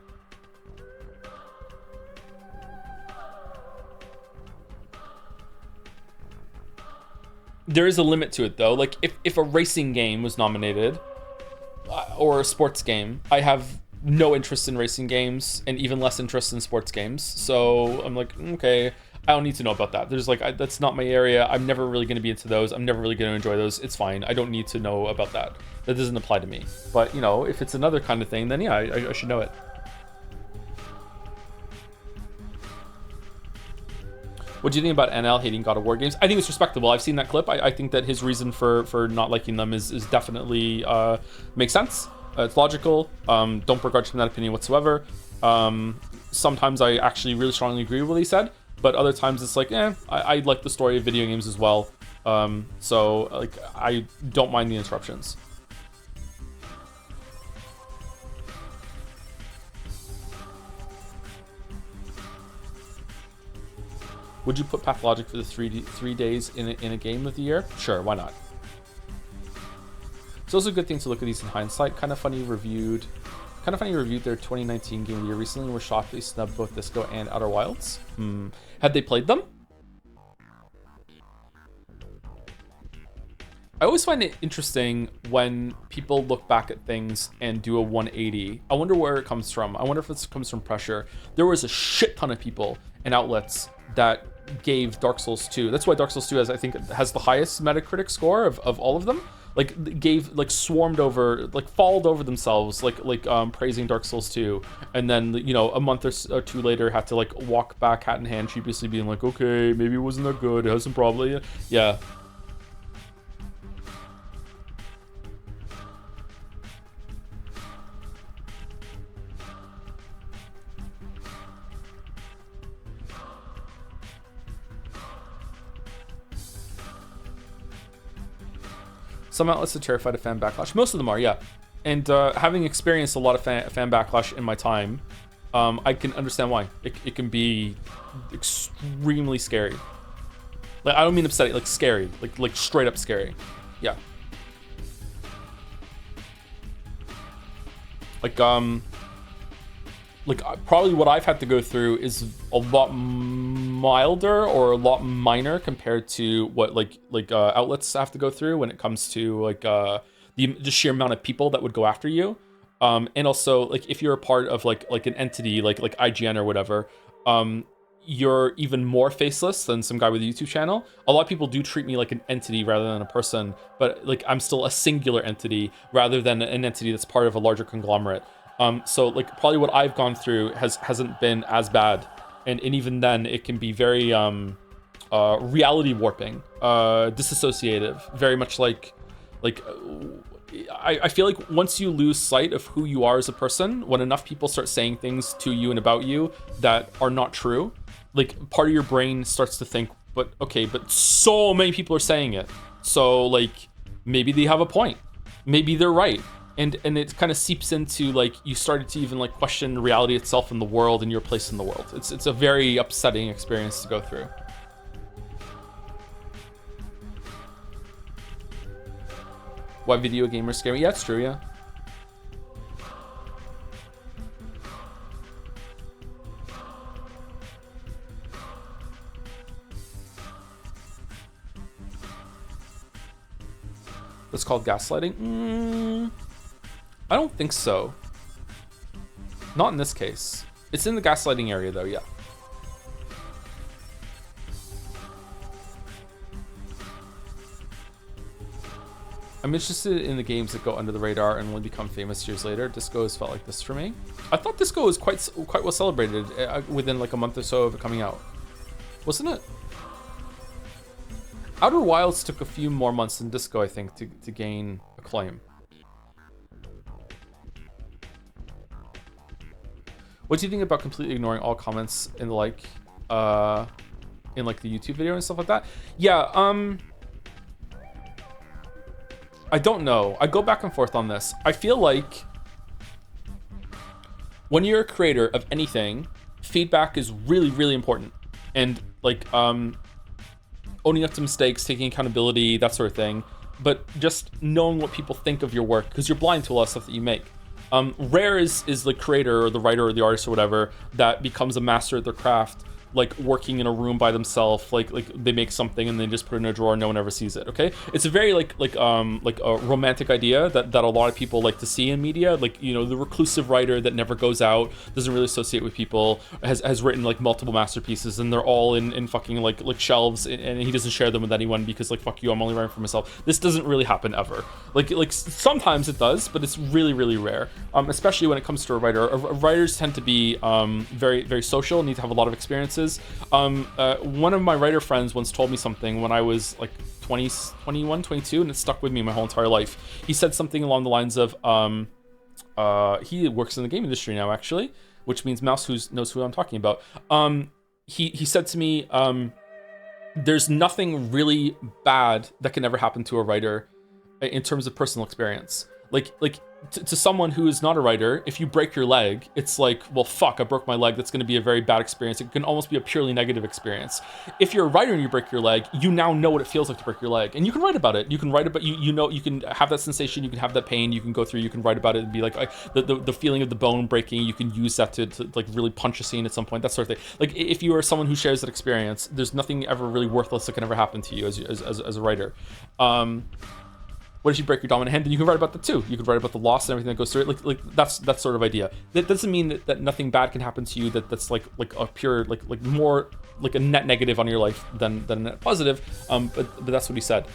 There is a limit to it, though. Like, if a racing game was nominated, or a sports game, I have no interest in racing games, and even less interest in sports games. So I'm like, okay, I don't need to know about that. There's like, that's not my area. I'm never really going to be into those. I'm never really going to enjoy those. It's fine. I don't need to know about that. That doesn't apply to me. But, you know, if it's another kind of thing, then yeah, I should know it. What do you think about NL hating God of War games? I think it's respectable. I've seen that clip. I think that his reason for not liking them is definitely makes sense. It's logical. Don't begrudge him that opinion whatsoever. Sometimes I actually really strongly agree with what he said, but other times it's like, I like the story of video games as well. So like, I don't mind the interruptions. Would you put Pathologic for the 3 days in a game of the year? Sure, why not? It's also a good thing to look at these in hindsight. Kind of funny reviewed their 2019 game of the year recently. We're shocked they snubbed both Disco and Outer Wilds. Had they played them? I always find it interesting when people look back at things and do a 180. I wonder where it comes from. I wonder if this comes from pressure. There was a shit ton of people and outlets that gave Dark Souls 2. That's why Dark Souls 2 has the highest Metacritic score of all of them. Like swarmed over, like falled over themselves, praising Dark Souls 2, and then, you know, a month or 2 later had to like walk back hat in hand, sheepishly being like, okay, maybe it wasn't that good, it has some problem. Yeah. Some outlets are terrified of fan backlash. Most of them are, yeah. And having experienced a lot of fan backlash in my time, I can understand why. It can be extremely scary. Like, I don't mean upsetting, like scary, like straight up scary. Yeah. Like probably what I've had to go through is a lot milder or a lot minor compared to what outlets have to go through when it comes to like the sheer amount of people that would go after you. And also, like, if you're a part of like an entity like IGN or whatever, you're even more faceless than some guy with a YouTube channel. A lot of people do treat me like an entity rather than a person, but like I'm still a singular entity rather than an entity that's part of a larger conglomerate. So like probably what I've gone through hasn't been as bad, and even then it can be very reality warping, disassociative, very much like I feel like once you lose sight of who you are as a person, when enough people start saying things to you and about you that are not true, like part of your brain starts to think, but so many people are saying it, so like maybe they have a point, maybe they're right. And it kind of seeps into like you started to even like question reality itself in the world and your place in the world. It's a very upsetting experience to go through. Why video gamers scare me? Yeah, it's true, yeah. It's called gaslighting? I don't think so. Not in this case. It's in the gaslighting area though, yeah. I'm interested in the games that go under the radar and only become famous years later. Disco has felt like this for me. I thought Disco was quite well celebrated within like a month or so of it coming out. Wasn't it? Outer Wilds took a few more months than Disco, I think, to gain acclaim. What do you think about completely ignoring all comments in the like in like the YouTube video and stuff like that? Yeah, I don't know. I go back and forth on this. I feel like when you're a creator of anything, feedback is really, really important. And like owning up to mistakes, taking accountability, that sort of thing. But just knowing what people think of your work, because you're blind to a lot of stuff that you make. Rare is the creator or the writer or the artist or whatever that becomes a master at their craft, like working in a room by themselves, like they make something and they just put it in a drawer and no one ever sees it. Okay, it's a very like a romantic idea that a lot of people like to see in media, like, you know, the reclusive writer that never goes out, doesn't really associate with people, has written like multiple masterpieces and they're all in fucking like shelves, and he doesn't share them with anyone because like, fuck you, I'm only writing for myself. This doesn't really happen ever. Like sometimes it does, but it's really, really rare, especially when it comes to a writer. Writers tend to be very, very social, need to have a lot of experiences. One of my writer friends once told me something when I was like 21, 22, and it stuck with me my whole entire life. He said something along the lines of, he works in the game industry now, actually, which means Mouse knows who I'm talking about. He said to me, there's nothing really bad that can ever happen to a writer in terms of personal experience. Like to someone who is not a writer, if you break your leg, it's like, well, fuck, I broke my leg. That's going to be a very bad experience. It can almost be a purely negative experience. If you're a writer and you break your leg, you now know what it feels like to break your leg, and you can write about it. You can write about, you know, you can have that sensation, you can have that pain, you can go through, you can write about it and be like, the feeling of the bone breaking, you can use that to like really punch a scene at some point, that sort of thing. Like, if you are someone who shares that experience, there's nothing ever really worthless that can ever happen to you as a writer. What if you break your dominant hand? Then you can write about that too. You can write about the loss and everything that goes through it. Like that's that sort of idea. That doesn't mean that nothing bad can happen to you. That's like a pure like more like a net negative on your life than a net positive. But that's what he said.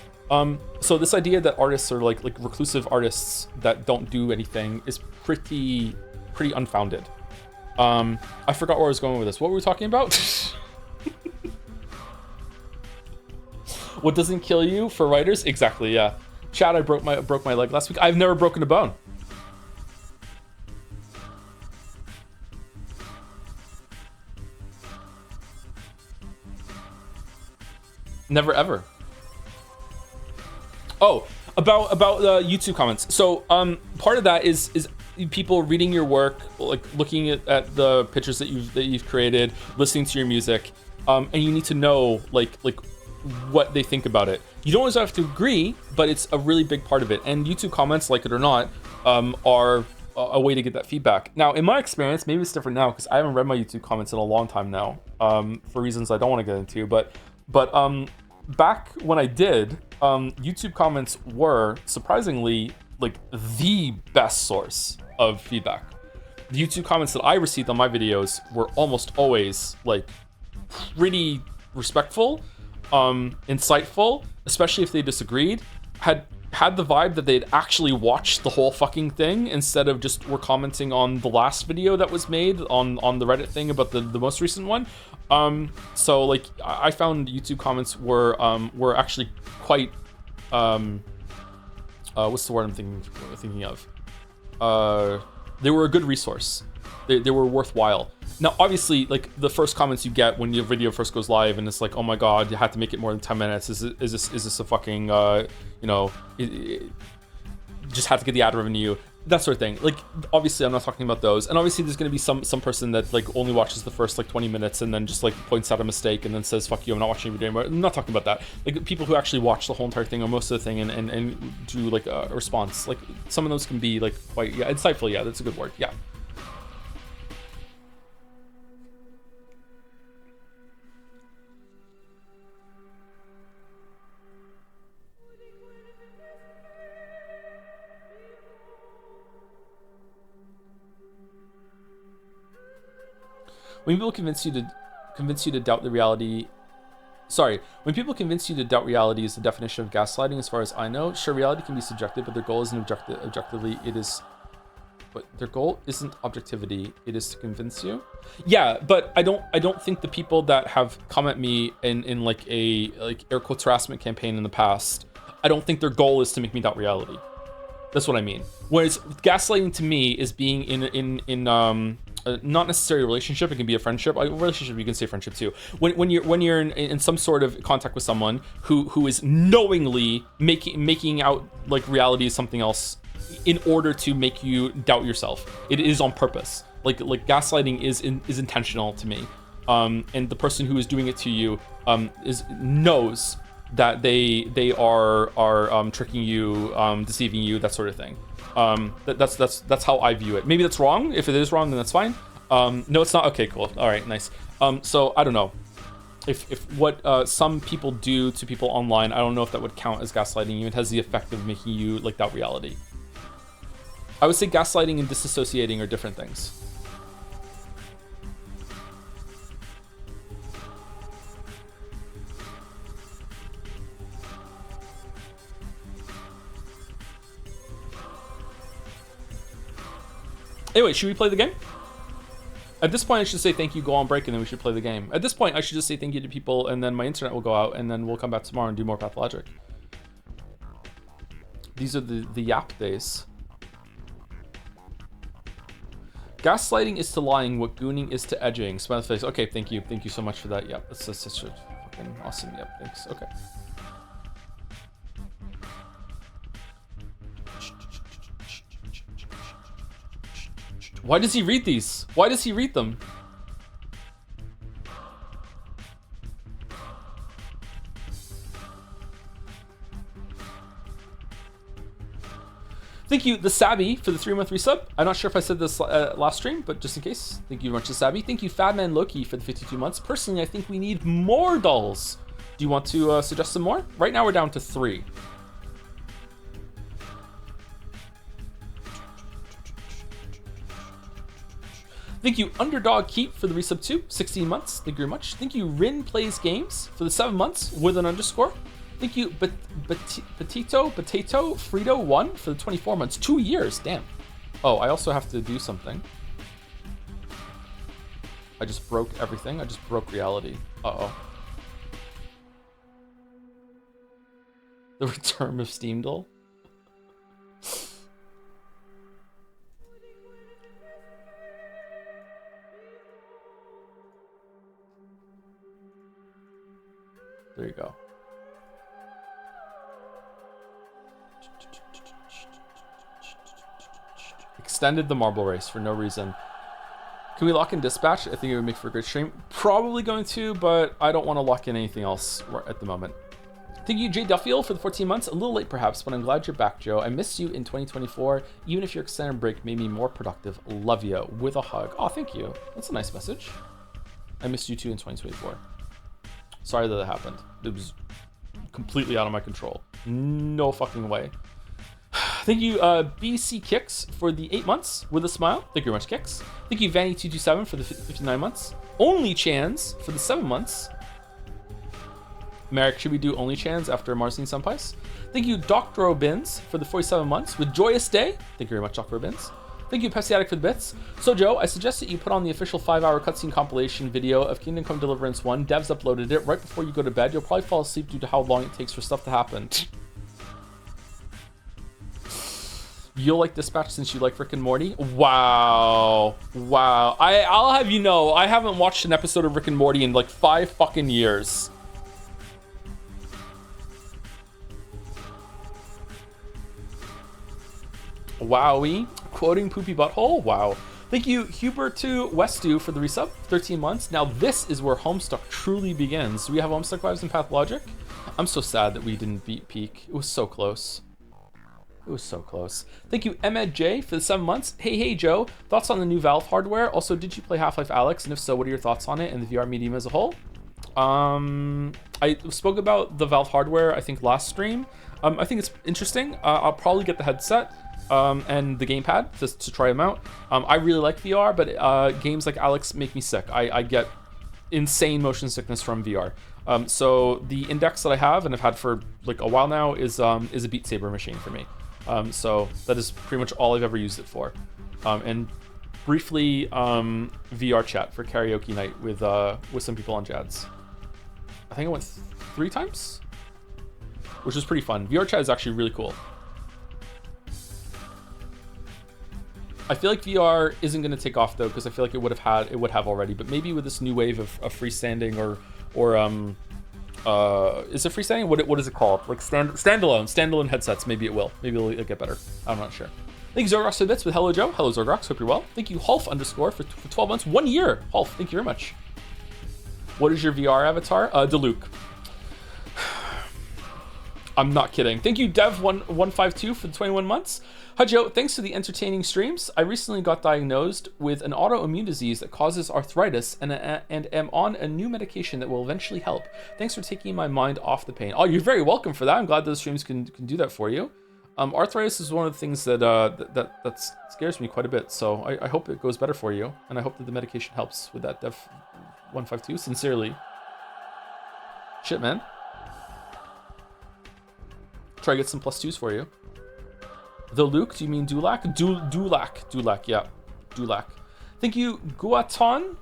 So this idea that artists are like reclusive artists that don't do anything is pretty unfounded. I forgot where I was going with this. What were we talking about? What doesn't kill you for writers? Exactly. Yeah. Chad, I broke my leg last week. I've never broken a bone. Never ever. Oh, About YouTube comments. So part of that is people reading your work, like looking at the pictures that you've created, listening to your music, and you need to know like what they think about it. You don't always have to agree, but it's a really big part of it. And YouTube comments, like it or not, are a way to get that feedback. Now, in my experience, maybe it's different now because I haven't read my YouTube comments in a long time now, for reasons I don't want to get into. But back when I did, YouTube comments were surprisingly like the best source of feedback. The YouTube comments that I received on my videos were almost always like pretty respectful, insightful, especially if they disagreed, had the vibe that they'd actually watched the whole fucking thing instead of just were commenting on the last video that was made on the Reddit thing about the most recent one. So like I found YouTube comments were actually quite what's the word I'm thinking of? They were a good resource. They were worthwhile. Now, obviously, like the first comments you get when your video first goes live, and it's like, oh my god, you had to make it more than 10 minutes. Is this a fucking just have to get the ad revenue, that sort of thing. Like, obviously, I'm not talking about those. And obviously, there's going to be some person that like only watches the first like 20 minutes and then just like points out a mistake and then says, fuck you, I'm not watching your video anymore. I'm not talking about that. Like people who actually watch the whole entire thing or most of the thing and do like a response. Like some of those can be like quite insightful. Yeah, that's a good word. Yeah. When people convince you to doubt the reality, when people convince you to doubt reality is the definition of gaslighting, as far as I know. Sure, reality can be subjective, but their goal isn't objectively. It is, but their goal isn't objectivity. It is to convince you. Yeah, but I don't think the people that have come at me in like a air quotes harassment campaign in the past, I don't think their goal is to make me doubt reality. That's what I mean. Whereas gaslighting to me is being in not necessarily a relationship. It can be a friendship. A relationship, you can say friendship too. When you're in some sort of contact with someone who is knowingly making out like reality is something else in order to make you doubt yourself. It is on purpose. Like gaslighting is intentional to me. And the person who is doing it to you knows that they are tricking you, deceiving you, that sort of thing. That's how I view it. Maybe that's wrong. If it is wrong, then that's fine. No, it's not. Okay, cool. All right, nice. So I don't know if what some people do to people online, I don't know if that would count as gaslighting you. It has the effect of making you like doubt reality. I would say gaslighting and disassociating are different things. Anyway, should we play the game? At this point, I should say thank you, go on break, and then we should play the game. At this point, I should just say thank you to people, and then my internet will go out, and then we'll come back tomorrow and do more Pathologic. These are the yap days. Gaslighting is to lying what gooning is to edging. Smile face. Okay, thank you. Thank you so much for that. Yep, that's fucking awesome. Yep, thanks. Okay. Why does he read these? Why does he read them? Thank you, the Sabby, for the 3-month resub. I'm not sure if I said this last stream, but just in case, thank you very much to Sabby. Thank you, Fadman Loki, for the 52 months. Personally, I think we need more dolls. Do you want to suggest some more? Right now, we're down to 3. Thank you, Underdog Keep, for the resub 2, 16 months. Thank you very much. Thank you, Rin Plays Games, for the 7 months with an underscore. Thank you, Potato Frito 1 for the 24 months. 2 years, damn. Oh, I also have to do something. I just broke everything. I just broke reality. Uh-oh. The return of Steamdle. There you go. extended the marble race for no reason. Can we lock in dispatch? I think it would make for a great stream. Probably going to, but I don't want to lock in anything else at the moment. Thank you, Jay Duffield, for the 14 months. A little late, perhaps, but I'm glad you're back, Joe. I missed you in 2024. Even if your extended break made me more productive. Love you. With a hug. Oh, thank you. That's a nice message. I missed you too in 2024. Sorry that happened. It was completely out of my control. No fucking way. Thank you, BC Kicks, for the 8 months with a smile. Thank you very much, Kicks. Thank you, Vanny227, for the 59 months. Only Chans for the 7 months. Merrick, should we do Only Chans after Marcin Senpais? Thank you, Dr. Obins, for the 47 months with Joyous Day. Thank you very much, Dr. Obins. Thank you, Pesiatic, for the bits. So, Joe, I suggest that you put on the official 5-hour cutscene compilation video of Kingdom Come Deliverance 1. Devs uploaded it right before you go to bed. You'll probably fall asleep due to how long it takes for stuff to happen. You'll like Dispatch since you like Rick and Morty? Wow. Wow. I'll have you know, I haven't watched an episode of Rick and Morty in like 5 fucking years. Wowie. Quoting Poopy Butthole? Wow. Thank you, Hubert2 Westu, for the resub. 13 months. Now this is where Homestuck truly begins. Do we have Homestuck vibes in Pathologic? I'm so sad that we didn't beat Peak. It was so close. It was so close. Thank you, Emed J, for the 7 months. Hey, Joe. Thoughts on the new Valve hardware? Also, did you play Half-Life Alyx? And if so, what are your thoughts on it and the VR medium as a whole? I spoke about the Valve hardware, I think, last stream. I think it's interesting. I'll probably get the headset and the gamepad to try them out. I really like VR, but games like Alyx make me sick. I get insane motion sickness from VR. So the Index that I have and I've had for like a while now is a Beat Saber machine for me. So that is pretty much all I've ever used it for. And briefly VR chat for karaoke night with some people on Jads. I think I went 3 times, which was pretty fun. VR chat is actually really cool. I feel like VR isn't going to take off though, because I feel like it would have already. But maybe with this new wave of freestanding or is it freestanding? What is it called? Like standalone headsets. Maybe it will. Maybe it'll get better. I'm not sure. Thank you, Zorgrox, for the bits with Hello Joe. Hello Zorgrox. Hope you're well. Thank you, Hulf _ for 12 months, 1 year. Hulf, thank you very much. What is your VR avatar? Deluke. I'm not kidding. Thank you, Dev152, for the 21 months. Hi Joe, thanks for the entertaining streams. I recently got diagnosed with an autoimmune disease that causes arthritis and am on a new medication that will eventually help. Thanks for taking my mind off the pain. Oh, you're very welcome for that. I'm glad those streams can do that for you. Arthritis is one of the things that scares me quite a bit, so I hope it goes better for you, and I hope that the medication helps with that, Dev152. Sincerely. Shit, man. Try to get some +2s for you. The Luke, do you mean Dulac? Dulac, yeah. Dulac. Thank you, Guatanon?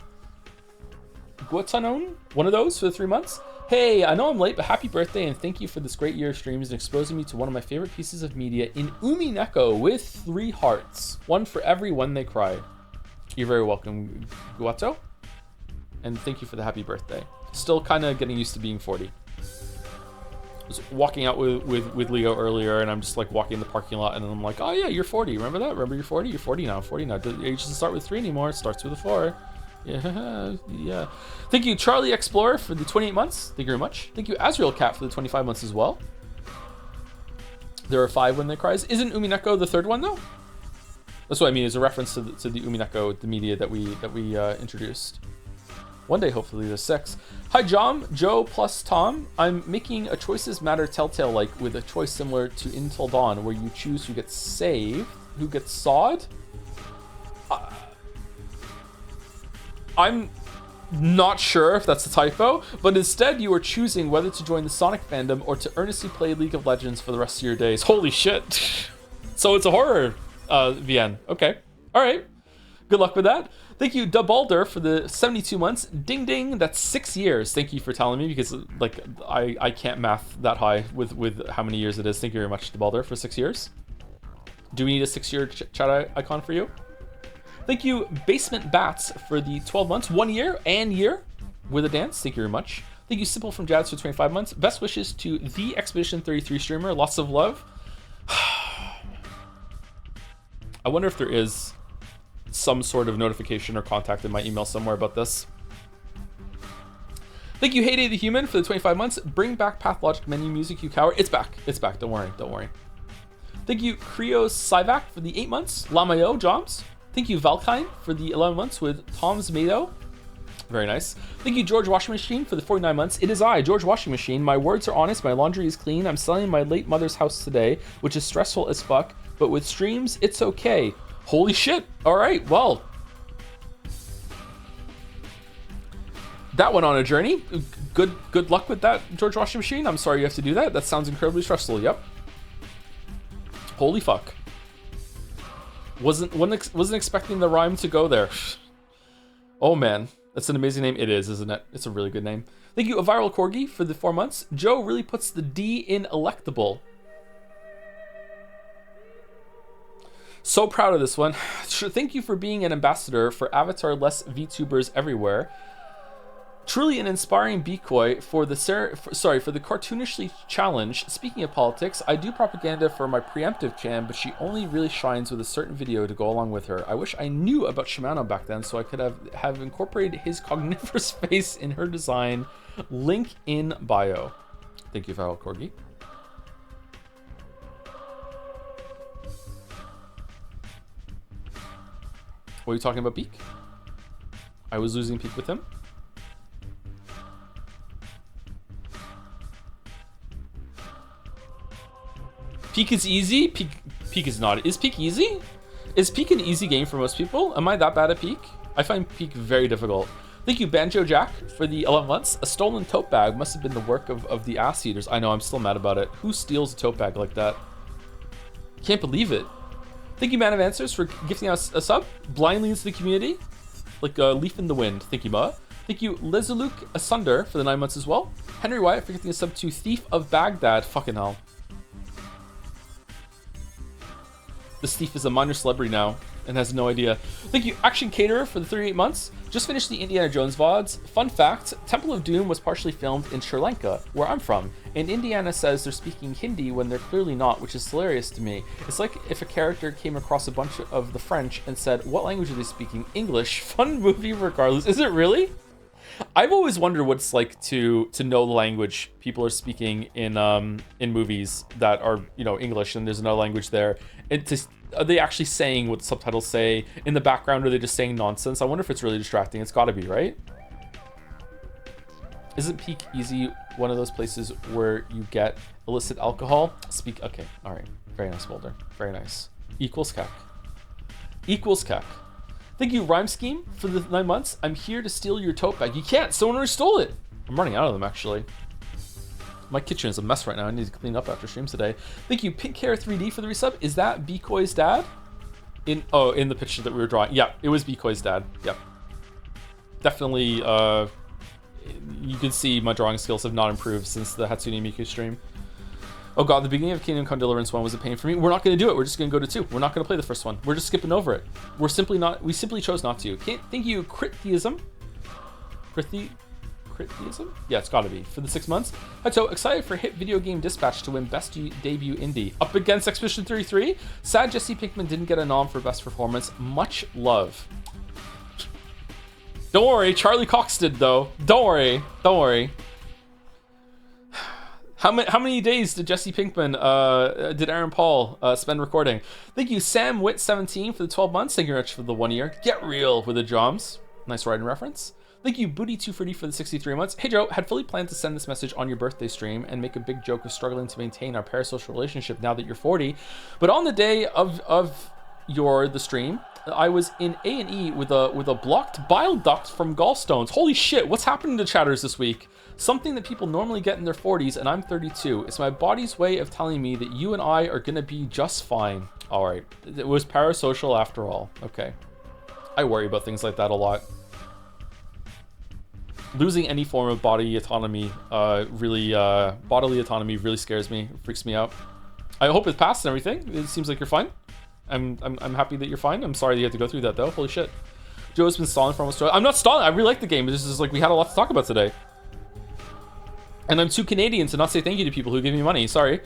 One of those for the 3 months. Hey, I know I'm late, but happy birthday and thank you for this great year of streams and exposing me to one of my favorite pieces of media in Umineko with 3 hearts. One for every one they cry. You're very welcome, Guato. And thank you for the happy birthday. Still kind of getting used to being 40. I was walking out with Leo earlier, and I'm just like walking in the parking lot, and I'm like, oh yeah, you're 40. Remember that? Remember you're 40? You're 40 now. 40 now. Age doesn't start with 3 anymore. It starts with a 4. Yeah. Thank you, Charlie Explorer, for the 28 months. Thank you very much. Thank you, Azrael Cat, for the 25 months as well. There are 5 when they cries. Isn't Umineko the 3rd one though? That's what I mean. Is a reference to the Umineko, the media that we introduced. One day, hopefully, there's 6. Hi, John, Joe plus Tom. I'm making a Choices Matter Telltale-like with a choice similar to Until Dawn, where you choose who gets saved, who gets sawed. I'm not sure if that's a typo, but instead you are choosing whether to join the Sonic fandom or to earnestly play League of Legends for the rest of your days. Holy shit. So it's a horror, VN. Okay. All right. Good luck with that. Thank you, Dubalder, for the 72 months. Ding ding, that's 6 years. Thank you for telling me, because like I can't math that high with how many years it is. Thank you very much, Dubalder, for 6 years. Do we need a 6-year chat icon for you? Thank you, Basement Bats, for the 12 months, 1 year and year with a dance. Thank you very much. Thank you, Simple from Jads, for 25 months. Best wishes to the Expedition 33 streamer. Lots of love. I wonder if there is some sort of notification or contact in my email somewhere about this. Thank you, Heyday the Human, for the 25 months. Bring back Pathologic menu music, you coward. It's back. It's back. Don't worry. Don't worry. Thank you, Krios Sivak, for the 8 months. Lamayo Joms. Thank you, Valkine, for the 11 months with Tom's Mado. Very nice. Thank you, George Washing Machine, for the 49 months. It is I, George Washing Machine. My words are honest. My laundry is clean. I'm selling my late mother's house today, which is stressful as fuck. But with streams, it's okay. Holy shit. All right. Well, that went on a journey. Good luck with that, George Washing Machine. I'm sorry you have to do that. That sounds incredibly stressful. Yep. Holy fuck. Wasn't expecting the rhyme to go there. Oh man, that's an amazing name. It is, isn't it? It's a really good name. Thank you, A Viral Corgi, for the 4 months. Joe really puts the D in electable. So proud of this one. Thank you for being an ambassador for Avatar-less VTubers everywhere. Truly an inspiring decoy for the cartoonishly challenge. Speaking of politics, I do propaganda for my preemptive chan, but she only really shines with a certain video to go along with her. I wish I knew about Shimano back then, so I could have incorporated his cogniferous face in her design. Link in bio. Thank you, Viral Corgi. What are you talking about, Peak? I was losing Peak with him. Peak is easy. Peak is not. Is Peak easy? Is Peak an easy game for most people? Am I that bad at Peak? I find Peak very difficult. Thank you, Banjo Jack, for the 11 months. A stolen tote bag must have been the work of the ass eaters. I know, I'm still mad about it. Who steals a tote bag like that? Can't believe it. Thank you, Man of Answers, for gifting us a sub. Blindly into the community. Like a leaf in the wind. Thank you, Ma. Thank you, Lizaluk Asunder, for the 9 months as well. Henry Wyatt for gifting a sub to Thief of Baghdad. Fucking hell. This thief is a minor celebrity now and has no idea. Thank you, Action Caterer, for the 38 months. Just finished the Indiana Jones VODs. Fun fact, Temple of Doom was partially filmed in Sri Lanka, where I'm from. And Indiana says they're speaking Hindi when they're clearly not, which is hilarious to me. It's like if a character came across a bunch of the French and said, what language are they speaking? English. Fun movie regardless. Is it really? I've always wondered what it's like to know the language people are speaking in movies that are, English, and there's another language there. And are they actually saying what the subtitles say in the background, or are they just saying nonsense? I wonder if it's really distracting. It's got to be, right? Isn't Peak Easy one of those places where you get illicit alcohol? Okay, all right. Very nice, Boulder. Very nice. Equals CAC. Equals CAC. Thank you, Rhyme Scheme, for the 9 months. I'm here to steal your tote bag. You can't. Someone already stole it. I'm running out of them, actually. My kitchen is a mess right now. I need to clean up after streams today. Thank you, Pink Hair 3D, for the resub. Is that Bekoy's dad? In the picture that we were drawing. Yeah, it was Bekoy's dad. Yep. Definitely, you can see my drawing skills have not improved since the Hatsune Miku stream. Oh god, the beginning of Kingdom Come Deliverance 1 was a pain for me. We're not going to do it. We're just going to go to 2. We're not going to play the first one. We're just skipping over it. We simply chose not to. Thank you, Crittheism. Crittheism? Yeah, it's got to be. For the 6 months. So excited for Hit Video Game Dispatch to win Best Debut Indie. Up against Expedition 33. Sad Jesse Pinkman didn't get a nom for Best Performance. Much love. Don't worry, Charlie Cox did though. Don't worry. Don't worry. How many days did Jesse Pinkman, did Aaron Paul spend recording? Thank you, Sam Witt 17 for the 12 months. Thank you, Rich, for the 1 year. Get real with the Joms. Nice writing reference. Thank you, Booty240 for the 63 months. Hey Joe, had fully planned to send this message on your birthday stream and make a big joke of struggling to maintain our parasocial relationship now that you're 40. But on the day of the stream, I was in A&E with a blocked bile duct from gallstones. Holy shit, what's happening to chatters this week? Something that people normally get in their 40s, and I'm 32. It's my body's way of telling me that you and I are gonna be just fine. All right, it was parasocial after all. Okay, I worry about things like that a lot. Losing any form of bodily autonomy really scares me, freaks me out. I hope it's passed and everything. It seems like you're fine. I'm happy that you're fine. I'm sorry that you had to go through that though. Holy shit. Joe's been stalling for almost 2 hours. I'm not stalling. I really like the game. This is like we had a lot to talk about today. And I'm too Canadian to not say thank you to people who give me money. Sorry.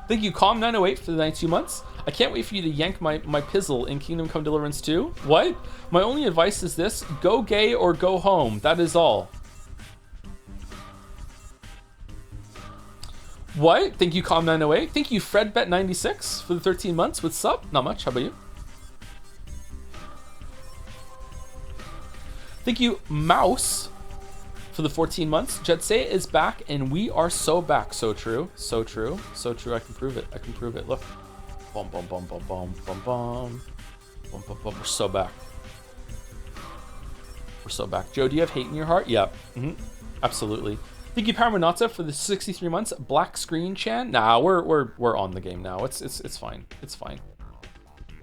Thank you, Calm908, for the 92 months. I can't wait for you to yank my pizzle in Kingdom Come Deliverance 2. What? My only advice is this: go gay or go home. That is all. What? Thank you, Com908. Thank you, FredBet96 for the 13 months with sub. Not much. How about you? Thank you, Mouse, for the 14 months. Jetsay is back, and we are so back. So true. So true. So true. I can prove it. I can prove it. Look. Bum, bum, bum, bum, bum, bum, bum. Bum, bum, bum. We're so back. We're so back. Joe, do you have hate in your heart? Yeah. Absolutely. Thank you, Paramonata, for the 63 months. Black screen Chan. Nah, we're on the game now. It's fine. It's fine.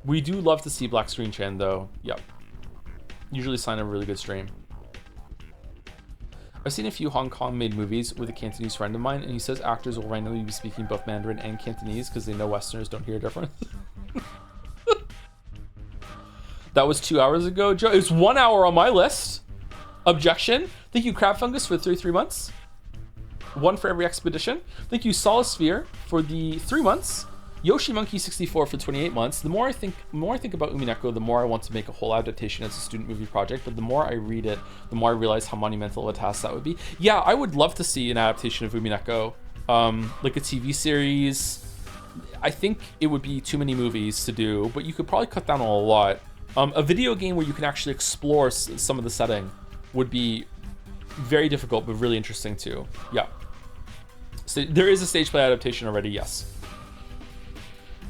We do love to see Black screen Chan though. Yep. Usually sign a really good stream. I've seen a few Hong Kong made movies with a Cantonese friend of mine, and he says actors will randomly be speaking both Mandarin and Cantonese because they know Westerners don't hear a difference. That was 2 hours ago, Joe. It was 1 hour on my list. Objection. Thank you, Crab Fungus, for 33 months. One for every expedition. Thank you, Solasphere, for the 3 months. Yoshi Monkey 64 for 28 months. The more I think about Umineko, the more I want to make a whole adaptation as a student movie project. But the more I read it, the more I realize how monumental of a task that would be. Yeah, I would love to see an adaptation of Umineko, like a TV series. I think it would be too many movies to do, but you could probably cut down on a lot. A video game where you can actually explore some of the setting would be very difficult, but really interesting too. Yeah. So there is a stage play adaptation already, yes.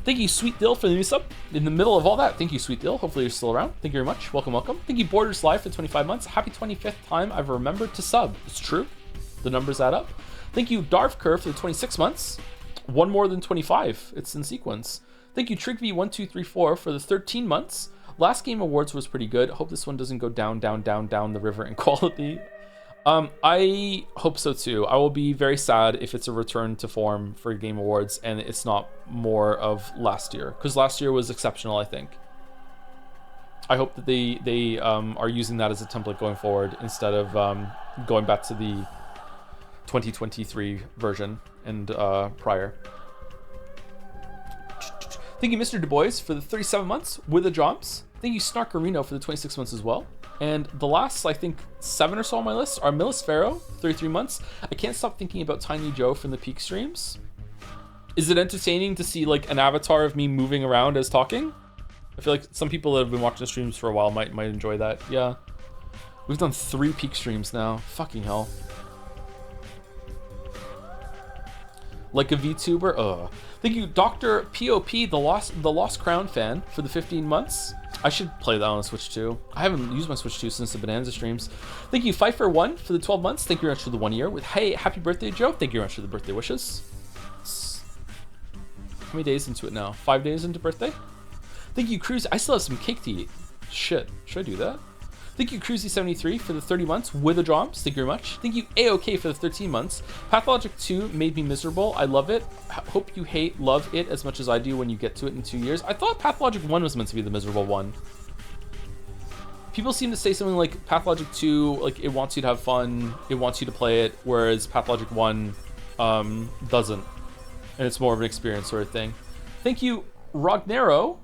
Thank you, Sweet Dill, for the new sub. In the middle of all that, thank you, Sweet Dill. Hopefully you're still around. Thank you very much. Welcome, welcome. Thank you, Borders Live, for 25 months. Happy 25th time I've remembered to sub. It's true. The numbers add up. Thank you, Darvker, for the 26 months. One more than 25. It's in sequence. Thank you, Trigv1234, for the 13 months. Last Game Awards was pretty good. Hope this one doesn't go down the river in quality. I hope so too. I will be very sad if it's a return to form for Game Awards and it's not more of last year, because last year was exceptional, I think. I hope that they are using that as a template going forward instead of going back to the 2023 version and prior. Thank you, Mr. Du Bois, for the 37 months with the jobs. Thank you, Snarkarino, for the 26 months as well. And the last, I think, 7 or so on my list are Millis Pharaoh, 33 months. I can't stop thinking about Tiny Joe from the Peak streams. Is it entertaining to see like an avatar of me moving around as talking? I feel like some people that have been watching the streams for a while might enjoy that. Yeah. We've done 3 Peak streams now. Fucking hell. Like a VTuber? Ugh. Thank you, Dr. POP, the Lost Crown fan, for the 15 months. I should play that on the Switch 2. I haven't used my Switch 2 since the Bonanza streams. Thank you, Pfeiffer1, for the 12 months. Thank you very much for the 1 year. With hey, happy birthday, Joe. Thank you very much for the birthday wishes. How many days into it now? 5 days into birthday? Thank you, Cruise. I still have some cake to eat. Shit, should I do that? Thank you, Cruzy73, for the 30 months with the drums. Thank you very much. Thank you, AOK, for the 13 months. Pathologic 2 made me miserable. I love it. Hope you love it as much as I do when you get to it in 2 years. I thought Pathologic 1 was meant to be the miserable one. People seem to say something like Pathologic 2, like it wants you to have fun, it wants you to play it, whereas Pathologic 1 doesn't. And it's more of an experience sort of thing. Thank you, Rognero.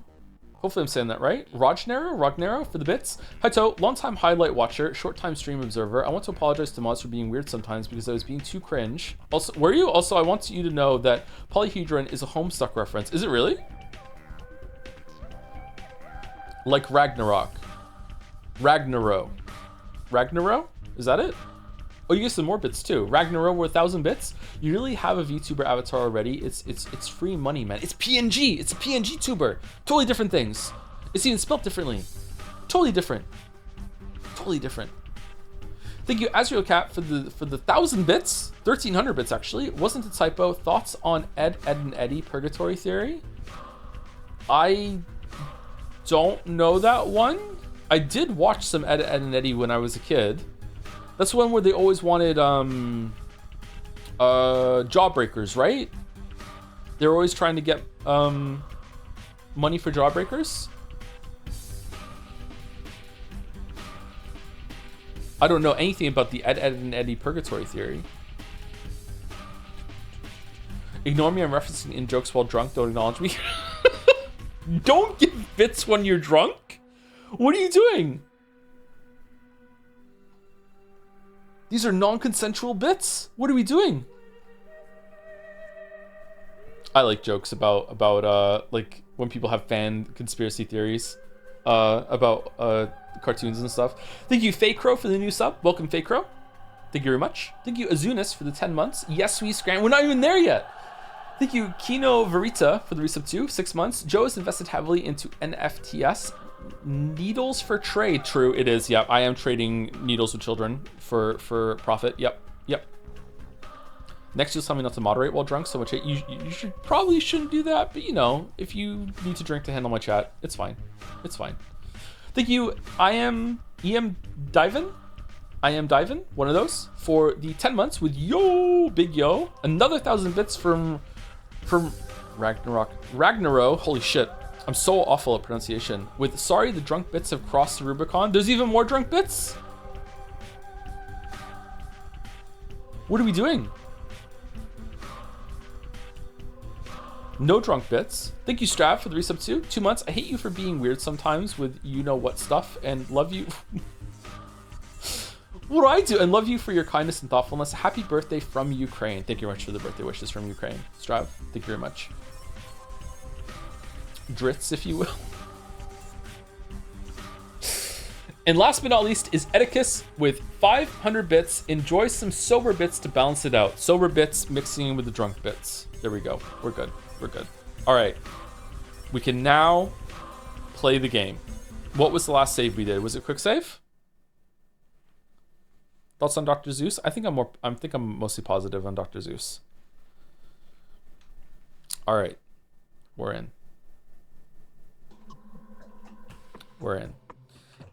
Hopefully I'm saying that right. Rognero for the bits. Hi To, long-time highlight watcher, short-time stream observer. I want to apologize to mods for being weird sometimes because I was being too cringe. Also, were you? Also, I want you to know that Polyhedron is a Homestuck reference. Is it really? Like Ragnarok. Ragnaro. Is that it? Oh, you get some more bits too. Ragnaro with 1,000 bits. You really have a VTuber avatar already. It's free money, man. It's PNG. It's a PNG tuber. Totally different things. It's even spelled differently. Totally different. Totally different. Thank you, Azrael Cat, for the 1,000 bits. 1,300 bits actually. It wasn't a typo. Thoughts on Ed, and Eddie Purgatory Theory? I don't know that one. I did watch some Ed, and Eddie when I was a kid. That's the one where they always wanted jawbreakers, right? They're always trying to get money for jawbreakers. I don't know anything about the Ed, and Eddie Purgatory Theory. Ignore me, I'm referencing in jokes while drunk, don't acknowledge me. Don't give bits when you're drunk. What are you doing? These are non-consensual bits. What are we doing? I like jokes about like when people have fan conspiracy theories about cartoons and stuff. Thank you, Fakro, for the new sub. Welcome, Fakro. Thank you very much. Thank you, Azunis, for the 10 months. Yes, we scram. We're not even there yet. Thank you, Kino Verita, for the resub 2, 6 months. Joe has invested heavily into NFTs. Needles for trade. True, it is. Yep, I am trading needles with children for profit. Yep. Next, you'll tell me not to moderate while drunk so much. You probably shouldn't do that, but you know, if you need to drink to handle my chat, it's fine. It's fine. Thank you. I am Divin, one of those, for the 10 months with Yo, Big Yo. Another 1,000 bits from Ragnaro. Holy shit. I'm so awful at pronunciation. With sorry, the drunk bits have crossed the Rubicon. There's even more drunk bits? What are we doing? No drunk bits. Thank you, Strav, for the resub 2 months. I hate you for being weird sometimes with you know what stuff, and love you. What do I do? And love you for your kindness and thoughtfulness. Happy birthday from Ukraine. Thank you very much for the birthday wishes from Ukraine. Strav, thank you very much. Dritz, if you will. And last but not least is Edicus with 500 bits. Enjoy some sober bits to balance it out. Sober bits mixing in with the drunk bits. There we go. We're good. We're good. All right. We can now play the game. What was the last save we did? Was it quick save? Thoughts on Dr. Zeus? I think I'm mostly positive on Dr. Zeus. All right. We're in. We're in.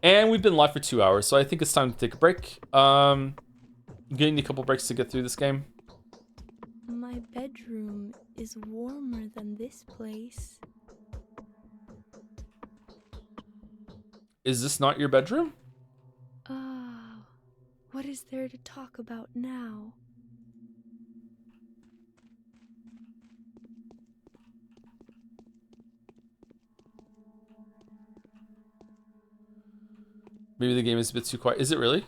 And we've been live for 2 hours, so I think it's time to take a break. Getting a couple breaks to get through this game. My bedroom is warmer than this place. Is this not your bedroom? Ah, what is there to talk about now? Maybe the game is a bit too quiet. Is it really?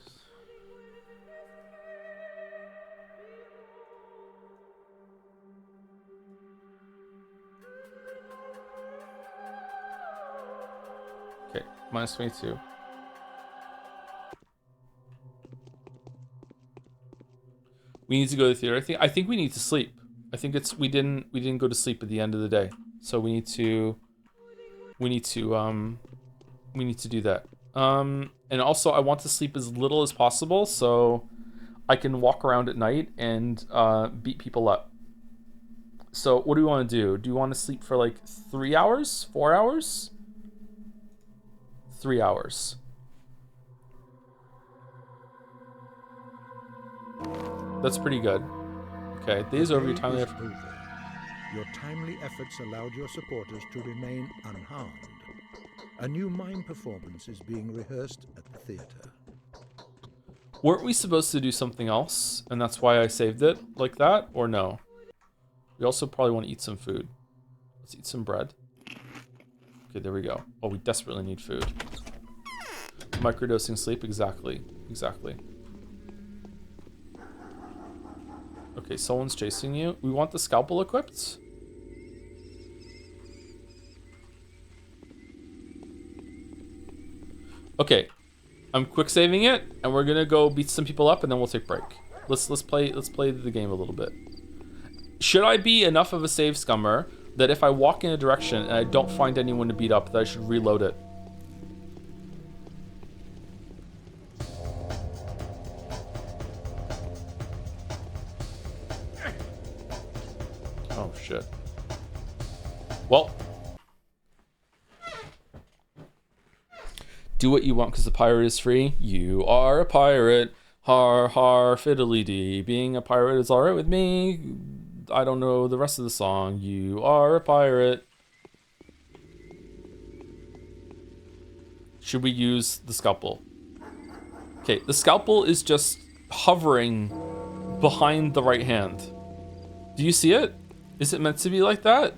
Okay, minus 22. We need to go to the theater. I think we need to sleep. I think it's we didn't go to sleep at the end of the day, so we need to do that. And also I want to sleep as little as possible so I can walk around at night and beat people up. So what do we want to do? Do you want to sleep for like 3 hours? 4 hours? 3 hours. That's pretty good. Okay, days over your timely effort. Your timely efforts allowed your supporters to remain unharmed. A new mime performance is being rehearsed at the theater. Weren't we supposed to do something else? And that's why I saved it like that? Or no? We also probably want to eat some food. Let's eat some bread. Okay, there we go. Oh, we desperately need food. Microdosing sleep, exactly. Exactly. Okay, someone's chasing you. We want the scalpel equipped. Okay, I'm quick saving it, and we're gonna go beat some people up, and then we'll take a break. Let's play the game a little bit. Should I be enough of a save scummer that if I walk in a direction and I don't find anyone to beat up, that I should reload it? Oh shit. Well, do what you want because the pirate is free. You are a pirate. Har har fiddly dee. Being a pirate is alright with me. I don't know the rest of the song. You are a pirate. Should we use the scalpel? Okay, the scalpel is just hovering behind the right hand. Do you see it? Is it meant to be like that?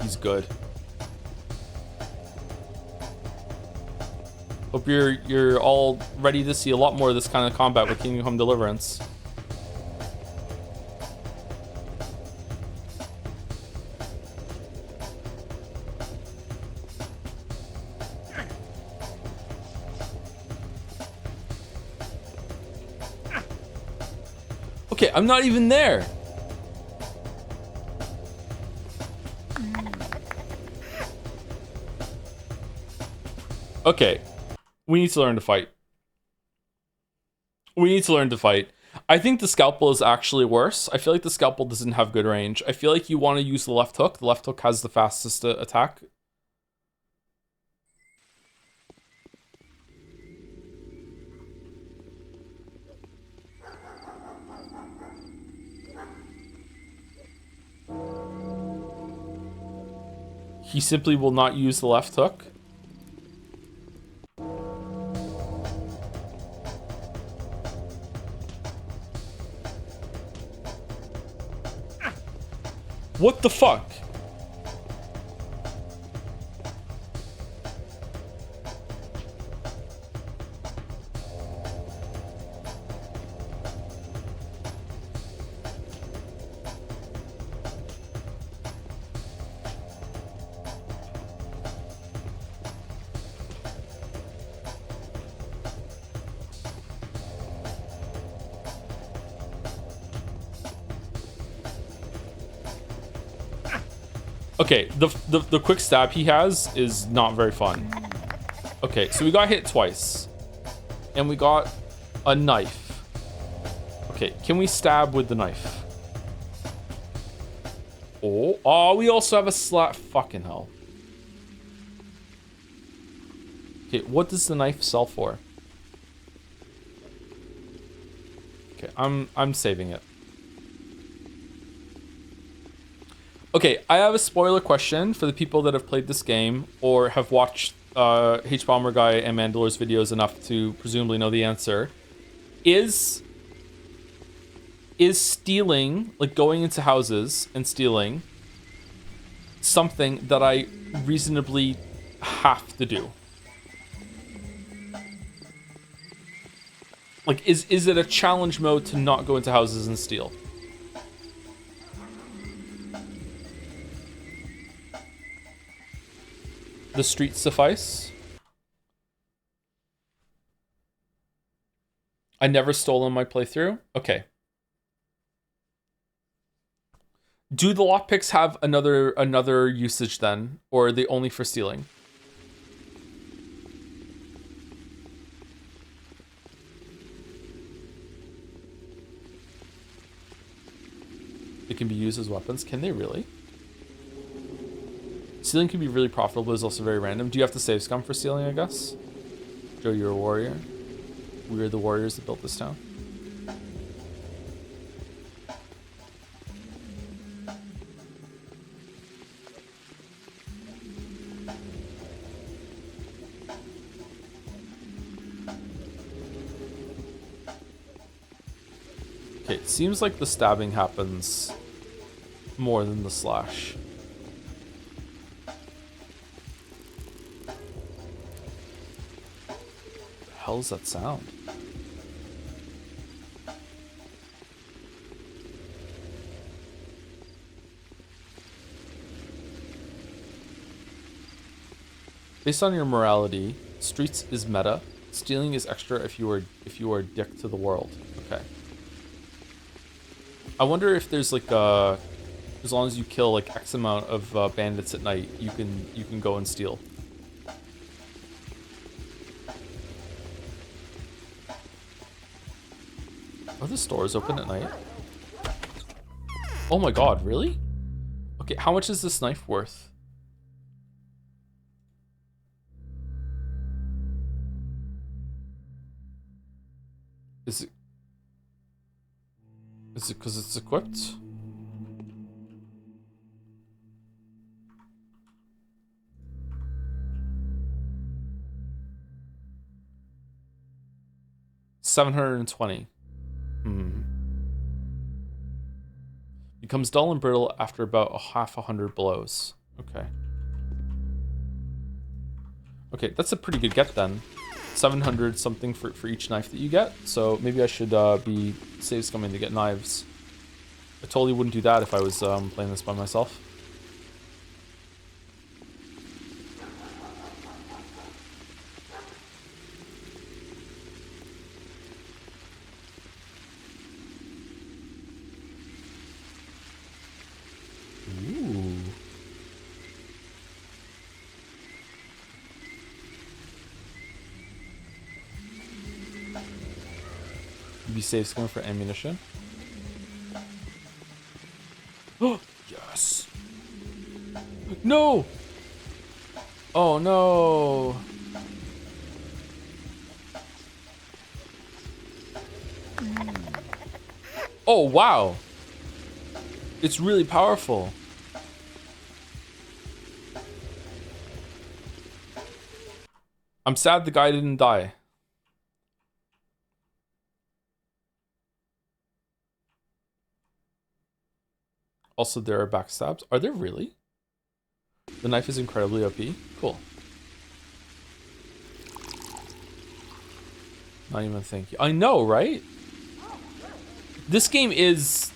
He's good. Hope you're all ready to see a lot more of this kind of combat with Kingdom Come Deliverance. Okay, I'm not even there. Okay. We need to learn to fight. We need to learn to fight. I think the scalpel is actually worse. I feel like the scalpel doesn't have good range. I feel like you want to use the left hook. The left hook has the fastest attack. He simply will not use the left hook. What the fuck? Okay, the quick stab he has is not very fun. Okay, so we got hit twice. And we got a knife. Okay, can we stab with the knife? Oh, we also have a slap. Fucking hell. Okay, what does the knife sell for? Okay, I'm saving it. Okay, I have a spoiler question for the people that have played this game or have watched H-Bomber Guy and Mandalor's videos enough to presumably know the answer. Is stealing, like going into houses and stealing, something that I reasonably have to do? Like, is it a challenge mode to not go into houses and steal? The streets suffice. I never stole in my playthrough. Okay. Do the lockpicks have another usage then, or are they only for stealing? They can be used as weapons. Can they really? Stealing can be really profitable, but it's also very random. Do you have to save scum for stealing, I guess? Joe, you're a warrior. We're the warriors that built this town. Okay, it seems like the stabbing happens more than the slash. What the hell is that sound? Based on your morality, streets is meta. Stealing is extra if you are a dick to the world. Okay. I wonder if there's like as long as you kill like X amount of bandits at night, you can go and steal. Are the stores open at night? Oh my god, really? Okay, how much is this knife worth? Is it because it's equipped? $720. Becomes dull and brittle after about half a hundred blows. Okay. Okay, that's a pretty good get then. 700 something for each knife that you get. So maybe I should be save scumming to get knives. I totally wouldn't do that if I was playing this by myself. Ooh. Be safe scumming for ammunition. Oh, yes. No. Oh no. Oh wow. It's really powerful. I'm sad the guy didn't die. Also, there are backstabs. Are there really? The knife is incredibly OP. Cool. Not even thank you. I know, right? This game is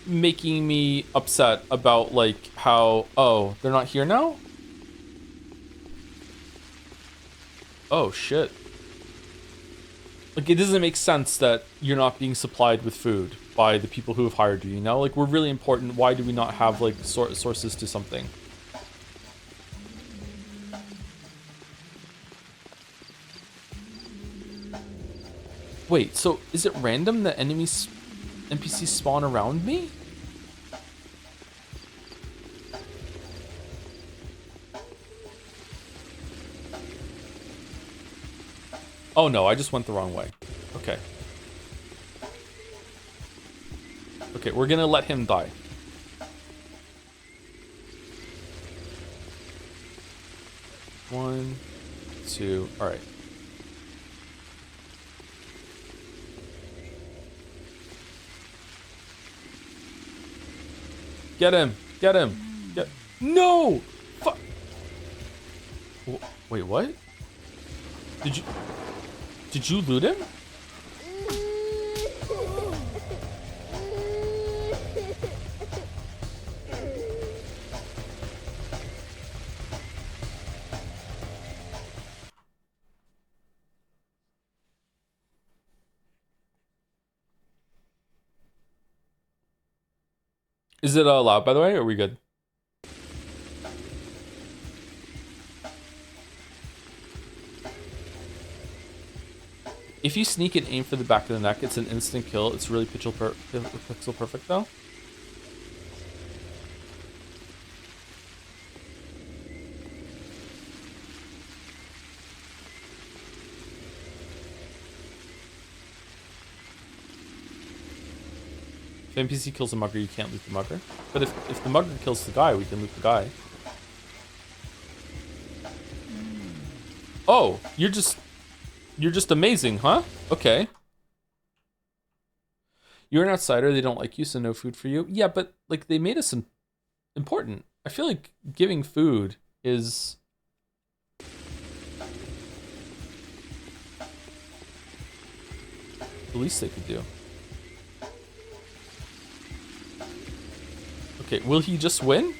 making me upset about like how, oh, they're not here now? Oh shit. Like it doesn't make sense that you're not being supplied with food by the people who have hired you, you know? Like we're really important. Why do we not have like sources to something? Wait, so is it random that enemies NPCs spawn around me? Oh no, I just went the wrong way. Okay. Okay, we're gonna let him die. One, two, alright. Get him! Get him! Get— No! Fuck! Wait, what? Did you loot him? Is it loud, by the way, or are we good? If you sneak and aim for the back of the neck, it's an instant kill. It's really pixel perfect, though. If NPC kills a mugger, you can't loot the mugger. But if the mugger kills the guy, we can loot the guy. Oh, you're just amazing, huh? Okay. You're an outsider, they don't like you, so no food for you. Yeah, but like they made us important. I feel like giving food is the least they could do. Okay, will he just win?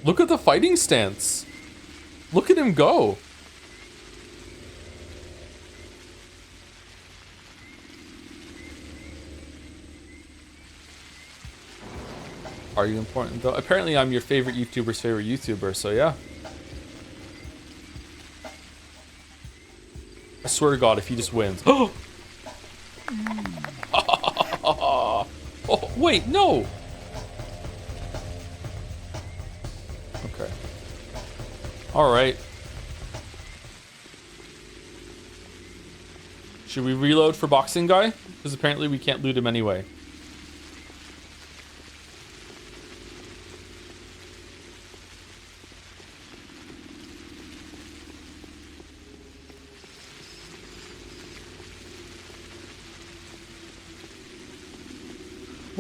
Look at the fighting stance. Look at him go. Are you important though? Apparently I'm your favorite YouTuber's favorite YouTuber, so yeah. I swear to God, if he just wins. Oh! Oh, wait, no! Okay. Alright. Should we reload for boxing guy? Because apparently we can't loot him anyway.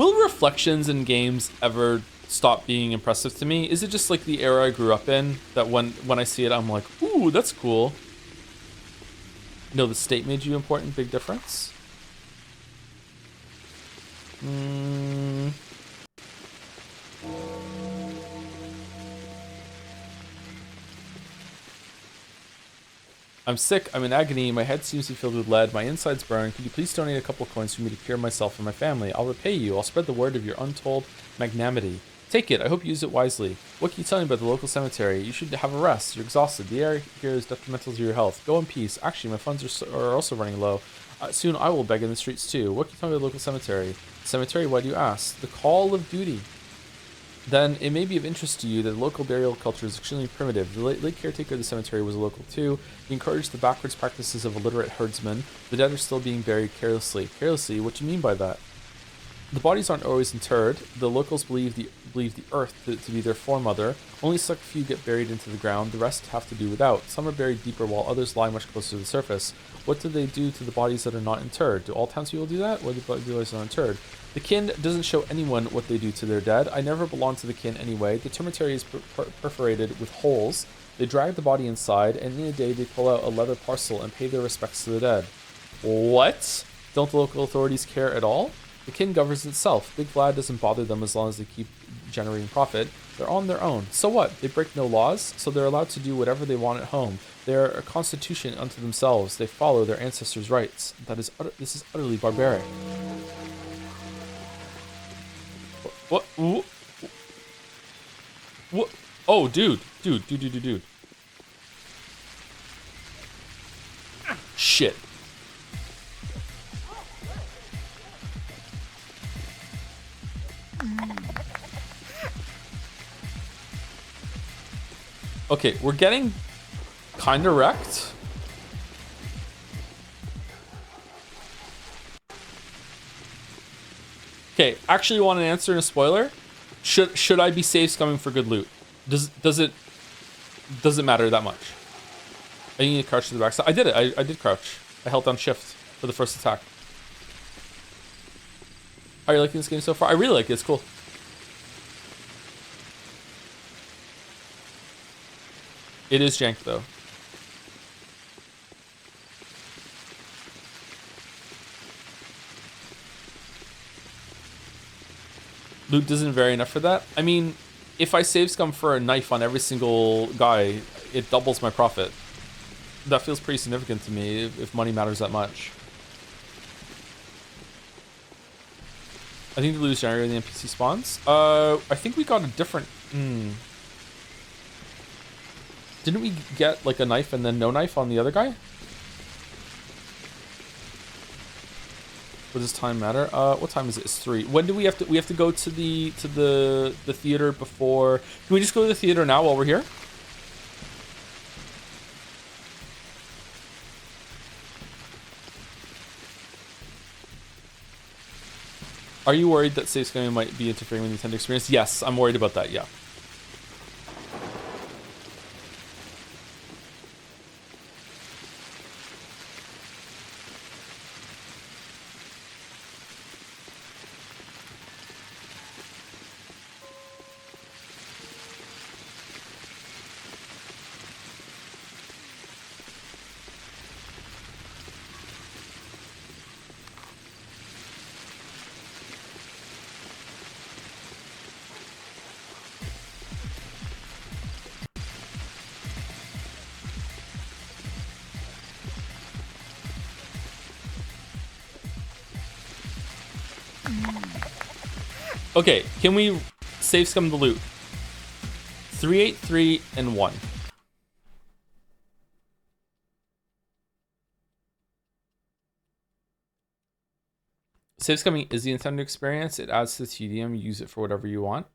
Will reflections in games ever stop being impressive to me? Is it just like the era I grew up in that when I see it, I'm like, ooh, that's cool. No, the state made you important. Big difference. I'm sick. I'm in agony. My head seems to be filled with lead. My insides burn. Could you please donate a couple coins for me to cure myself and my family? I'll repay you. I'll spread the word of your untold magnanimity. Take it. I hope you use it wisely. What can you tell me about the local cemetery? You should have a rest. You're exhausted. The air here is detrimental to your health. Go in peace. Actually, my funds are also running low. Soon I will beg in the streets too. What can you tell me about the local cemetery? Cemetery? Why do you ask? The call of duty. Then it may be of interest to you that the local burial culture is extremely primitive. The late caretaker of the cemetery was a local too. He encouraged the backwards practices of illiterate herdsmen. The dead are still being buried carelessly. Carelessly? What do you mean by that? The bodies aren't always interred. The locals believe the earth to be their foremother. Only select few get buried into the ground. The rest have to do without. Some are buried deeper while others lie much closer to the surface. What do they do to the bodies that are not interred? Do all townspeople do that? Or do the bodies not interred? The kin doesn't show anyone what they do to their dead. I never belonged to the kin anyway. The cemetery is perforated with holes. They drag the body inside, and in a day they pull out a leather parcel and pay their respects to the dead. What? Don't the local authorities care at all? The kin governs itself. Big Vlad doesn't bother them as long as they keep generating profit. They're on their own. So what? They break no laws, so they're allowed to do whatever they want at home. They're a constitution unto themselves. They follow their ancestors' rights. This is utterly barbaric. What? What? Oh, dude. Shit. Okay, we're getting kind of wrecked. Okay, actually want an answer and a spoiler. Should I be safe scumming for good loot? Does it matter that much? I need to crouch to the backside. I did it. I did crouch. I held down shift for the first attack. Are you liking this game so far? I really like it. It's cool. It is jank though. Loot doesn't vary enough for that. I mean, if I save scum for a knife on every single guy, it doubles my profit. That feels pretty significant to me if money matters that much. I think the loot is generated in the NPC spawns. I think we got a different... Didn't we get like a knife and then no knife on the other guy? What does time matter? What time is it? It's 3. When do we have to go to the theater before? Can we just go to the theater now while we're here? Are you worried that save scumming might be interfering with the Nintendo experience? Yes, I'm worried about that, yeah. Okay, can we save scum the loot? 3, 8, 3, and 1. Save scumming is the Nintendo experience. It adds to the tedium. Use it for whatever you want.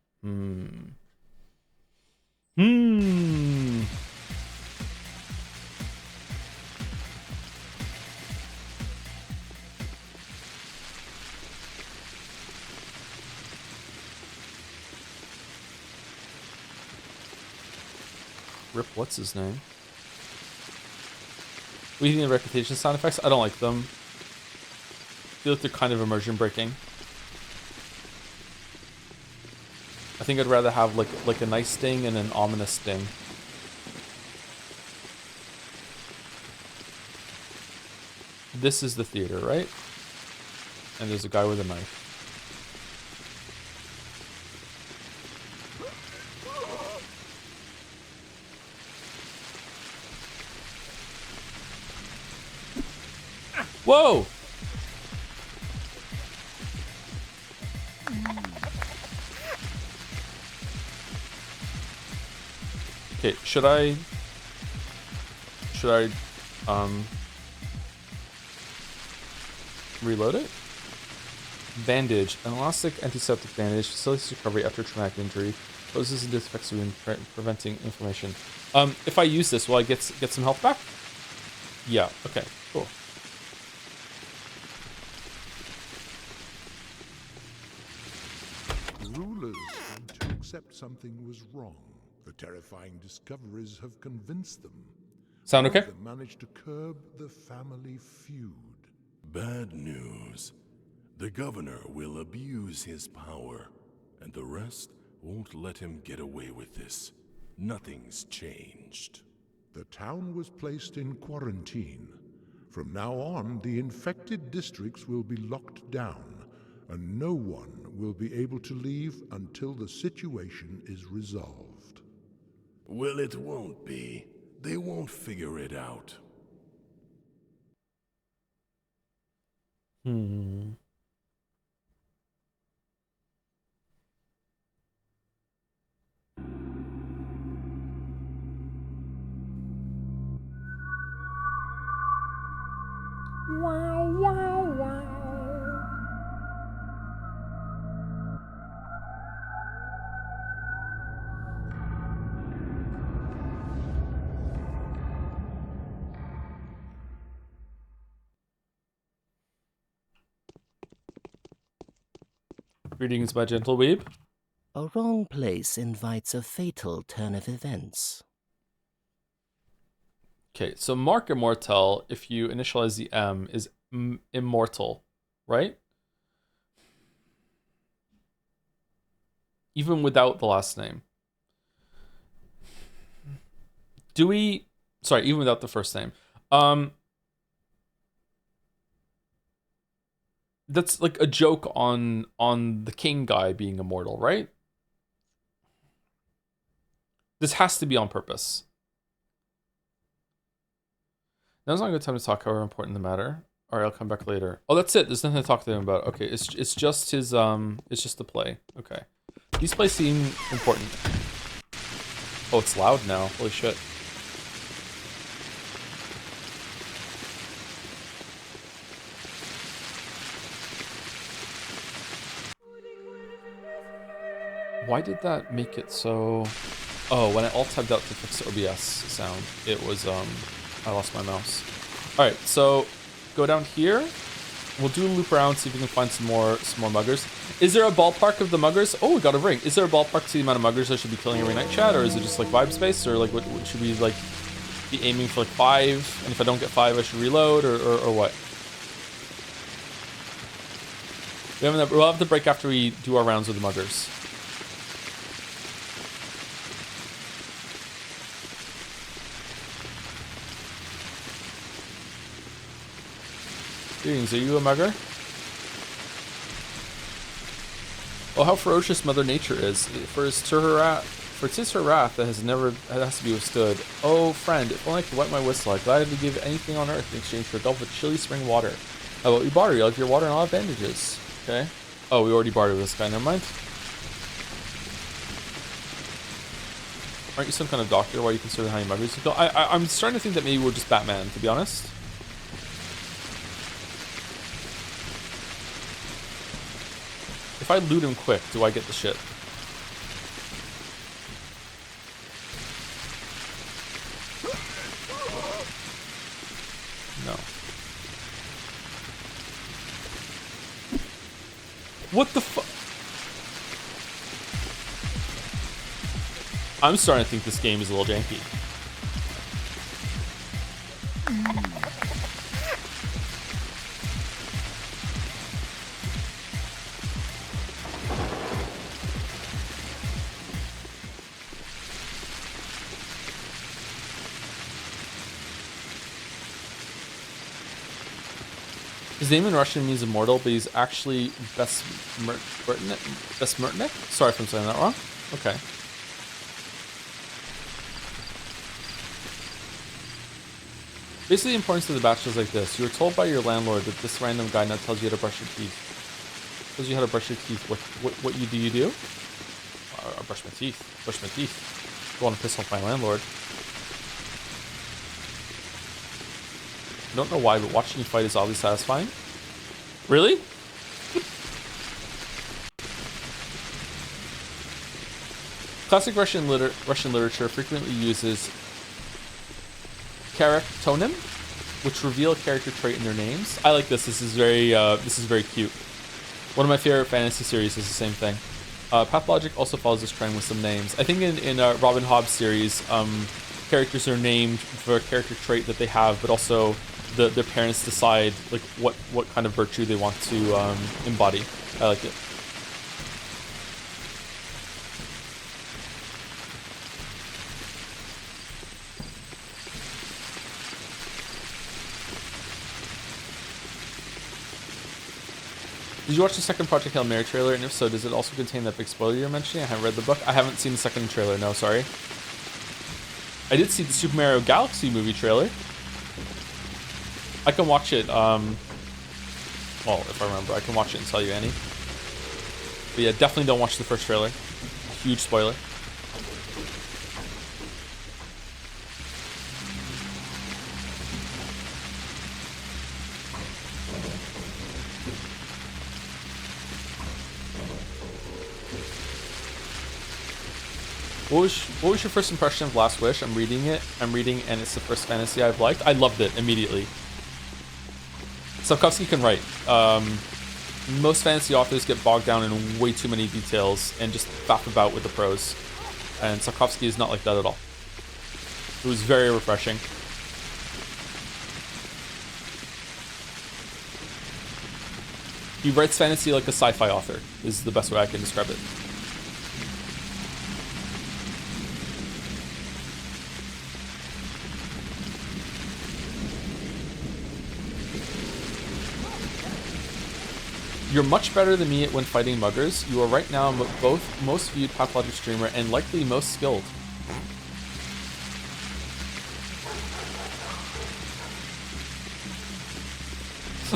Rip, what's his name? What do you think of the reputation sound effects? I don't like them. I feel like they're kind of immersion breaking. think I'd rather have like a nice sting and an ominous sting. This is the theater, right? And there's a guy with a knife. Whoa! Okay, should I reload it? Bandage. An elastic antiseptic bandage facilitates recovery after traumatic injury. Closes and disinfects wound, preventing inflammation. If I use this, will I get some health back? Yeah, okay, cool. Rulers had to accept something was wrong. The terrifying discoveries have convinced them. Sound okay? They managed to curb the family feud. Bad news. The governor will abuse his power, and the rest won't let him get away with this. Nothing's changed. The town was placed in quarantine. From now on, the infected districts will be locked down, and no one will be able to leave until the situation is resolved. Well, it won't be. They won't figure it out. Greetings, my gentle weeb. A wrong place invites a fatal turn of events. Okay, so Mark Immortal, if you initialize the M, is immortal, right? Even without the last name. Even without the first name. That's like a joke on the king guy being immortal, right? This has to be on purpose. Now's not a good time to talk, however important the matter. Alright, I'll come back later. Oh, that's it. There's nothing to talk to him about. Okay, it's just his it's just the play. Okay. These plays seem important. Oh, it's loud now. Holy shit. Why did that make it so... Oh, when I alt-tabbed out to fix the OBS sound, it was, I lost my mouse. Alright, so go down here. We'll do a loop around, see if we can find some more muggers. Is there a ballpark of the muggers? Oh, we got a ring. Is there a ballpark to the amount of muggers I should be killing every night, chat? Or is it just like vibe space? Or like, what should we like be aiming for, like 5? And if I don't get 5, I should reload, or what? We'll have to break after we do our rounds with the muggers. Greetings, are you a mugger? Oh, how ferocious Mother Nature is. For it is her wrath that has to be withstood. Oh, friend, if only I could wet my whistle, I'd gladly give anything on earth in exchange for a gulp of chilly spring water. How about you barter? You like your water and I'll have bandages. Okay. Oh, we already bartered with this guy, never mind. Aren't you some kind of doctor? Why are you considering how many muggers you kill? I'm starting to think that maybe we're just Batman, to be honest. If I loot him quick, do I get the shit? No. What the fuck? I'm starting to think this game is a little janky. His name in Russian means immortal, but he's actually Besmertnik? Sorry if I'm saying that wrong. Okay. Basically, the importance of the bachelor is like this. You were told by your landlord that this random guy now tells you how to brush your teeth. Tells you how to brush your teeth. What you do? I brush my teeth. Brush my teeth. Don't want to piss off my landlord. I don't know why, but watching you fight is oddly satisfying. Really? Classic Russian literature frequently uses charactonym, which reveal a character trait in their names. I like this. This is very cute. One of my favorite fantasy series is the same thing. Pathologic also follows this trend with some names. I think in Robin Hobb's series, characters are named for a character trait that they have, but also their parents decide like what kind of virtue they want to embody. I like it. Did you watch the second Project Hail Mary trailer? And if so, does it also contain that big spoiler you're mentioning? I haven't read the book. I haven't seen the second trailer. No, sorry. I did see the Super Mario Galaxy movie trailer. I can watch it. Well, if I remember, I can watch it and tell you, Annie. But yeah, definitely don't watch the first trailer. Huge spoiler. What was your first impression of Last Wish? I'm reading, and it's the first fantasy I've liked. I loved it immediately. Sapkowski can write. Most fantasy authors get bogged down in way too many details and just faff about with the prose. And Sapkowski is not like that at all. It was very refreshing. He writes fantasy like a sci-fi author, is the best way I can describe it. You're much better than me when fighting muggers. You are right now both most viewed Pathologic streamer and likely most skilled.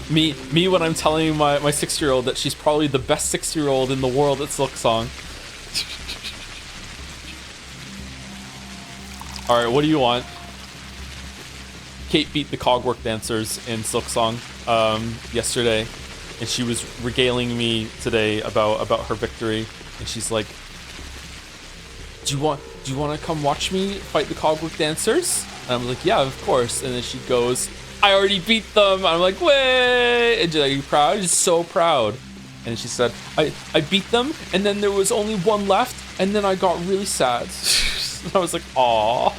Me when I'm telling my 6-year-old that she's probably the best 6-year-old in the world at Silksong. Alright, what do you want? Kate beat the cogwork dancers in Silksong yesterday. And she was regaling me today about her victory, and she's like, "Do you want to come watch me fight the cogwork dancers?" And I'm like, "Yeah, of course." And then she goes, "I already beat them." And I'm like, "Way!" And she's like, "Are you proud?" She's so proud. And she said, "I beat them, and then there was only one left, and then I got really sad." And I was like, "Aw."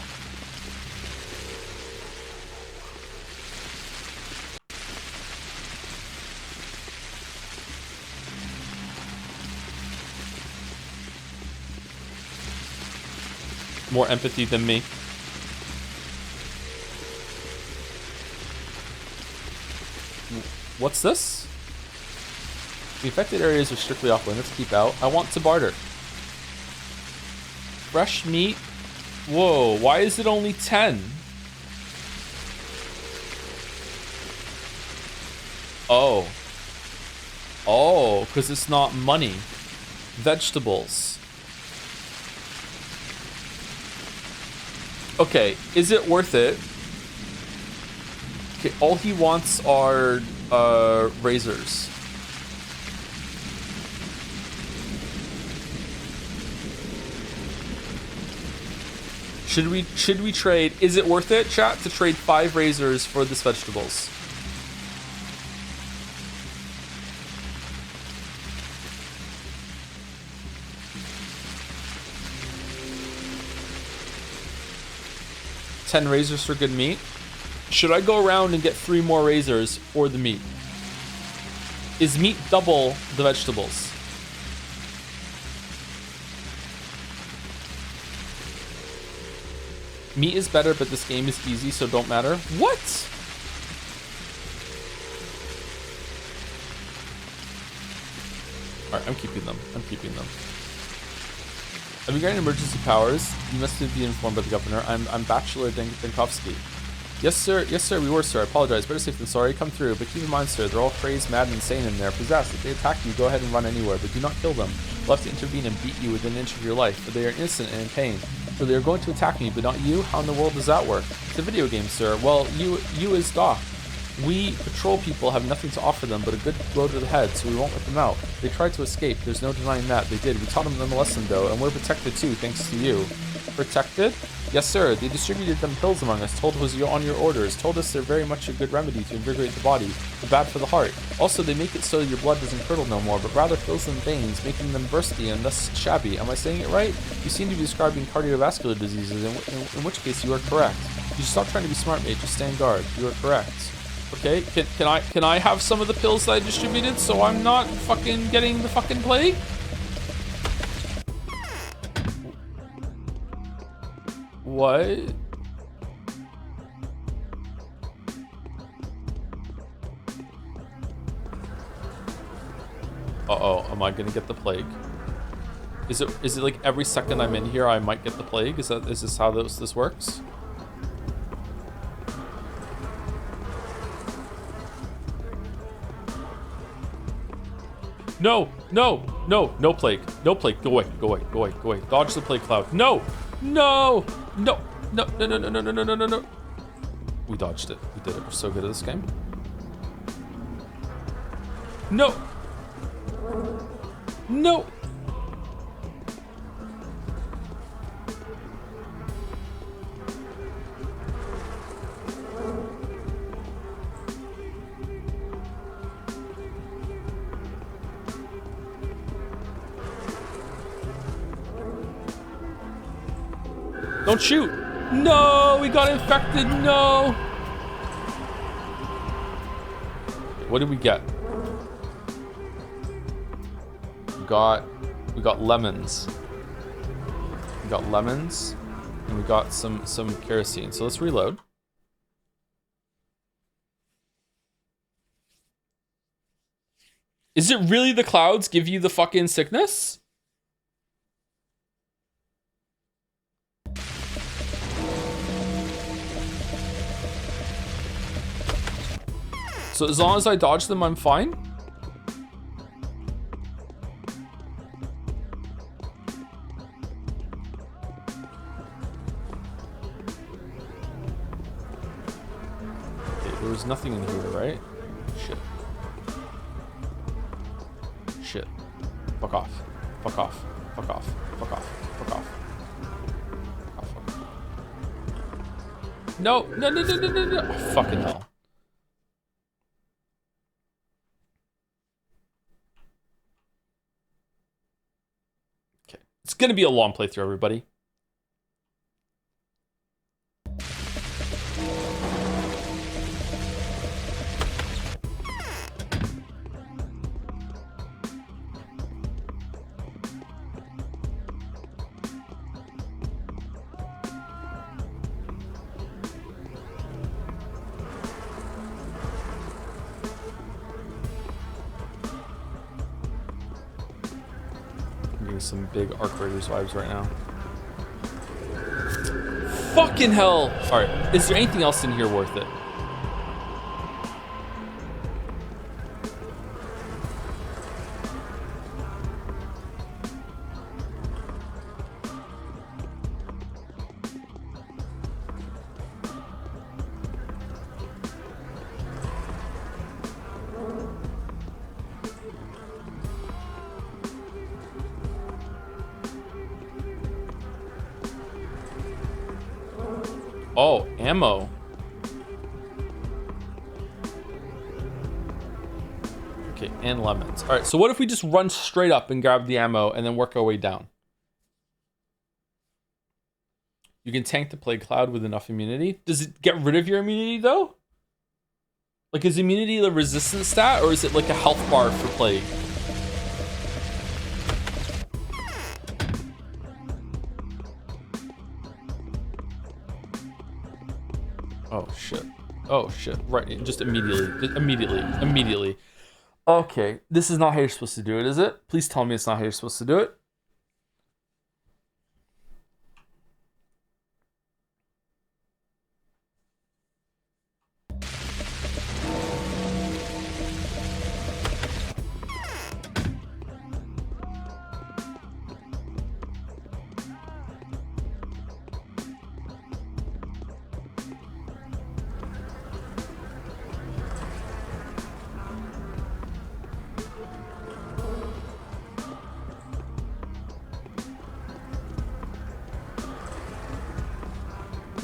More empathy than me. What's this? The affected areas are strictly off limits. Keep out. I want to barter. Fresh meat. Whoa, why is it only 10? Oh. Oh, because it's not money. Vegetables. Okay, is it worth it? Okay, all he wants are razors. Should we trade? Is it worth it, chat, to trade 5 razors for this vegetables? $10 razors for good meat. Should I go around and get 3 more razors for the meat? Is meat double the vegetables? Meat is better, but this game is easy, so don't matter. What? Alright, I'm keeping them. I'm keeping them. Have you got any emergency powers? You must be informed by the governor. I'm Bachelor Dankovsky. Yes, sir. Yes, sir. We were, sir. I apologize. Better safe than sorry. Come through. But keep in mind, sir, they're all crazed, mad, and insane in there. Possessed. If they attack you, go ahead and run anywhere. But do not kill them. We'll have to intervene and beat you within an inch of your life. For they are innocent and in pain. So they are going to attack me, but not you? How in the world does that work? It's a video game, sir. Well, you as Doc. We patrol people have nothing to offer them but a good blow to the head, so we won't let them out. They tried to escape. There's no denying that. They did. We taught them the lesson, though, and we're protected, too, thanks to you. Protected? Yes, sir. They distributed them pills among us, told it was on your orders, told us they're very much a good remedy to invigorate the body, but bad for the heart. Also, they make it so your blood doesn't curdle no more, but rather fills in veins, making them bursty and thus shabby. Am I saying it right? You seem to be describing cardiovascular diseases, in which case you are correct. You should stop trying to be smart, mate. Just stand guard. You are correct. Okay, can I have some of the pills that I distributed so I'm not fucking getting the fucking plague? What? Uh-oh, am I gonna get the plague? Is it like every second I'm in here I might get the plague? Is this how this works? No, no, no, no plague. No plague. Go away, go away, go away, go away. Dodge the plague cloud. No! No! No! No, no, no, no, no, no, no, no, no, no. We dodged it. We did it. We're so good at this game. No! No! Don't shoot! No! We got infected! No! What did we get? We got lemons. We got lemons, and we got some kerosene. So let's reload. Is it really the clouds give you the fucking sickness? So as long as I dodge them, I'm fine? Okay, there was nothing in here, right? Shit. Shit. Fuck off. Fuck off. Fuck off. Fuck off. Fuck off. Fuck off. Fuck off. No! No, no, no, no, no, no! Oh, fucking hell. It's going to be a long playthrough, everybody. Some big Arc Raiders vibes right now. Fucking hell! Alright, is there anything else in here worth it? Oh, ammo. Okay, and lemons. All right, so what if we just run straight up and grab the ammo and then work our way down? You can tank the plague cloud with enough immunity. Does it get rid of your immunity though? Like, is immunity the resistance stat or is it like a health bar for plague? Oh shit. Oh shit. Right, just immediately. Immediately. Okay, this is not how you're supposed to do it, is it? Please tell me it's not how you're supposed to do it.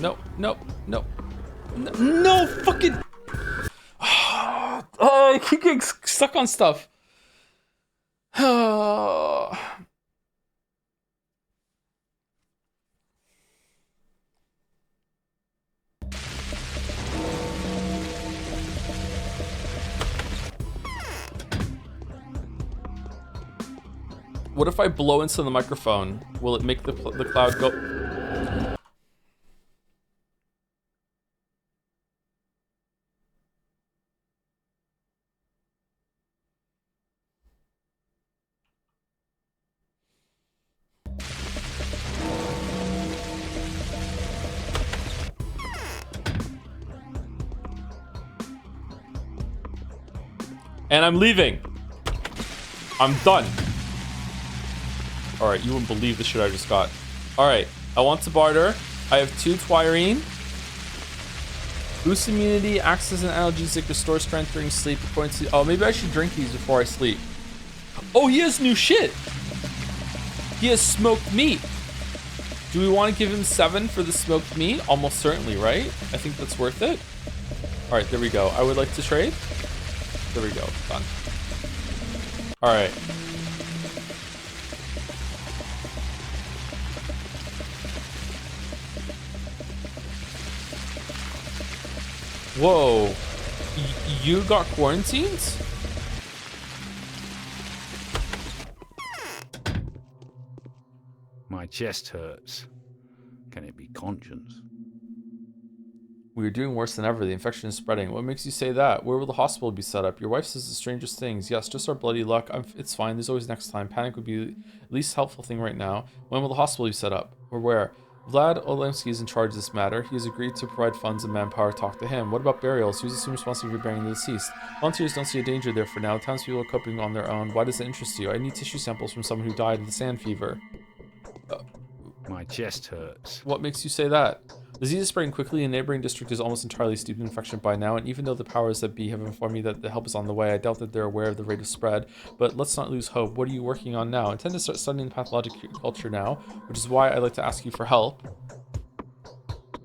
No, no, no. No, no fucking... Oh, I keep getting stuck on stuff. What if I blow into the microphone? Will it make the cloud go... And I'm leaving. I'm done. Alright, you wouldn't believe the shit I just got. Alright, I want to barter. I have 2 Twirine. Boost immunity, acts as an analgesic, restores strength during sleep. According to... Oh, maybe I should drink these before I sleep. Oh, he has new shit. He has smoked meat. Do we want to give him 7 for the smoked meat? Almost certainly, right? I think that's worth it. Alright, there we go. I would like to trade. There we go. Done. Alright. Whoa. You got quarantined? My chest hurts. Can it be conscience? We are doing worse than ever. The infection is spreading. What makes you say that? Where will the hospital be set up? Your wife says the strangest things. Yes, just our bloody luck. It's fine. There's always next time. Panic would be the least helpful thing right now. When will the hospital be set up? Or where? Vlad Olemsky is in charge of this matter. He has agreed to provide funds and manpower. Talk to him. What about burials? Who's assumed responsible for burying the deceased? Volunteers don't see a danger there for now. Townspeople are coping on their own. Why does it interest you? I need tissue samples from someone who died of the sand fever. My chest hurts. What makes you say that? The disease is spreading quickly. A neighboring district is almost entirely steeped in infection by now, and even though the powers that be have informed me that the help is on the way, I doubt that they're aware of the rate of spread. But let's not lose hope. What are you working on now? I intend to start studying the pathologic culture now, which is why I'd like to ask you for help.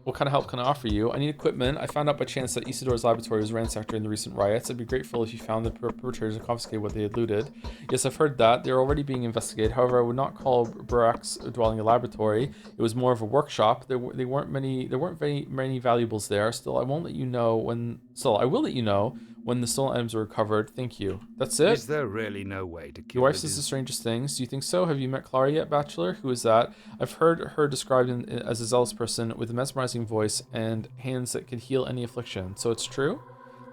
What kind of help can I offer you? I need equipment. I found out by chance that Isidore's laboratory was ransacked during the recent riots. I'd be grateful if you found the perpetrators and confiscated what they had looted. Yes, I've heard that. They're already being investigated. However, I would not call Barak's dwelling a laboratory. It was more of a workshop. There weren't many valuables there. Still, I will let you know when the stolen items were recovered. Thank you. That's it? Is there really no way to kill Your wife says the strangest things. Do you think so? Have you met Clara yet, Bachelor? Who is that? I've heard her described as a zealous person with a mesmerizing voice and hands that can heal any affliction. So it's true?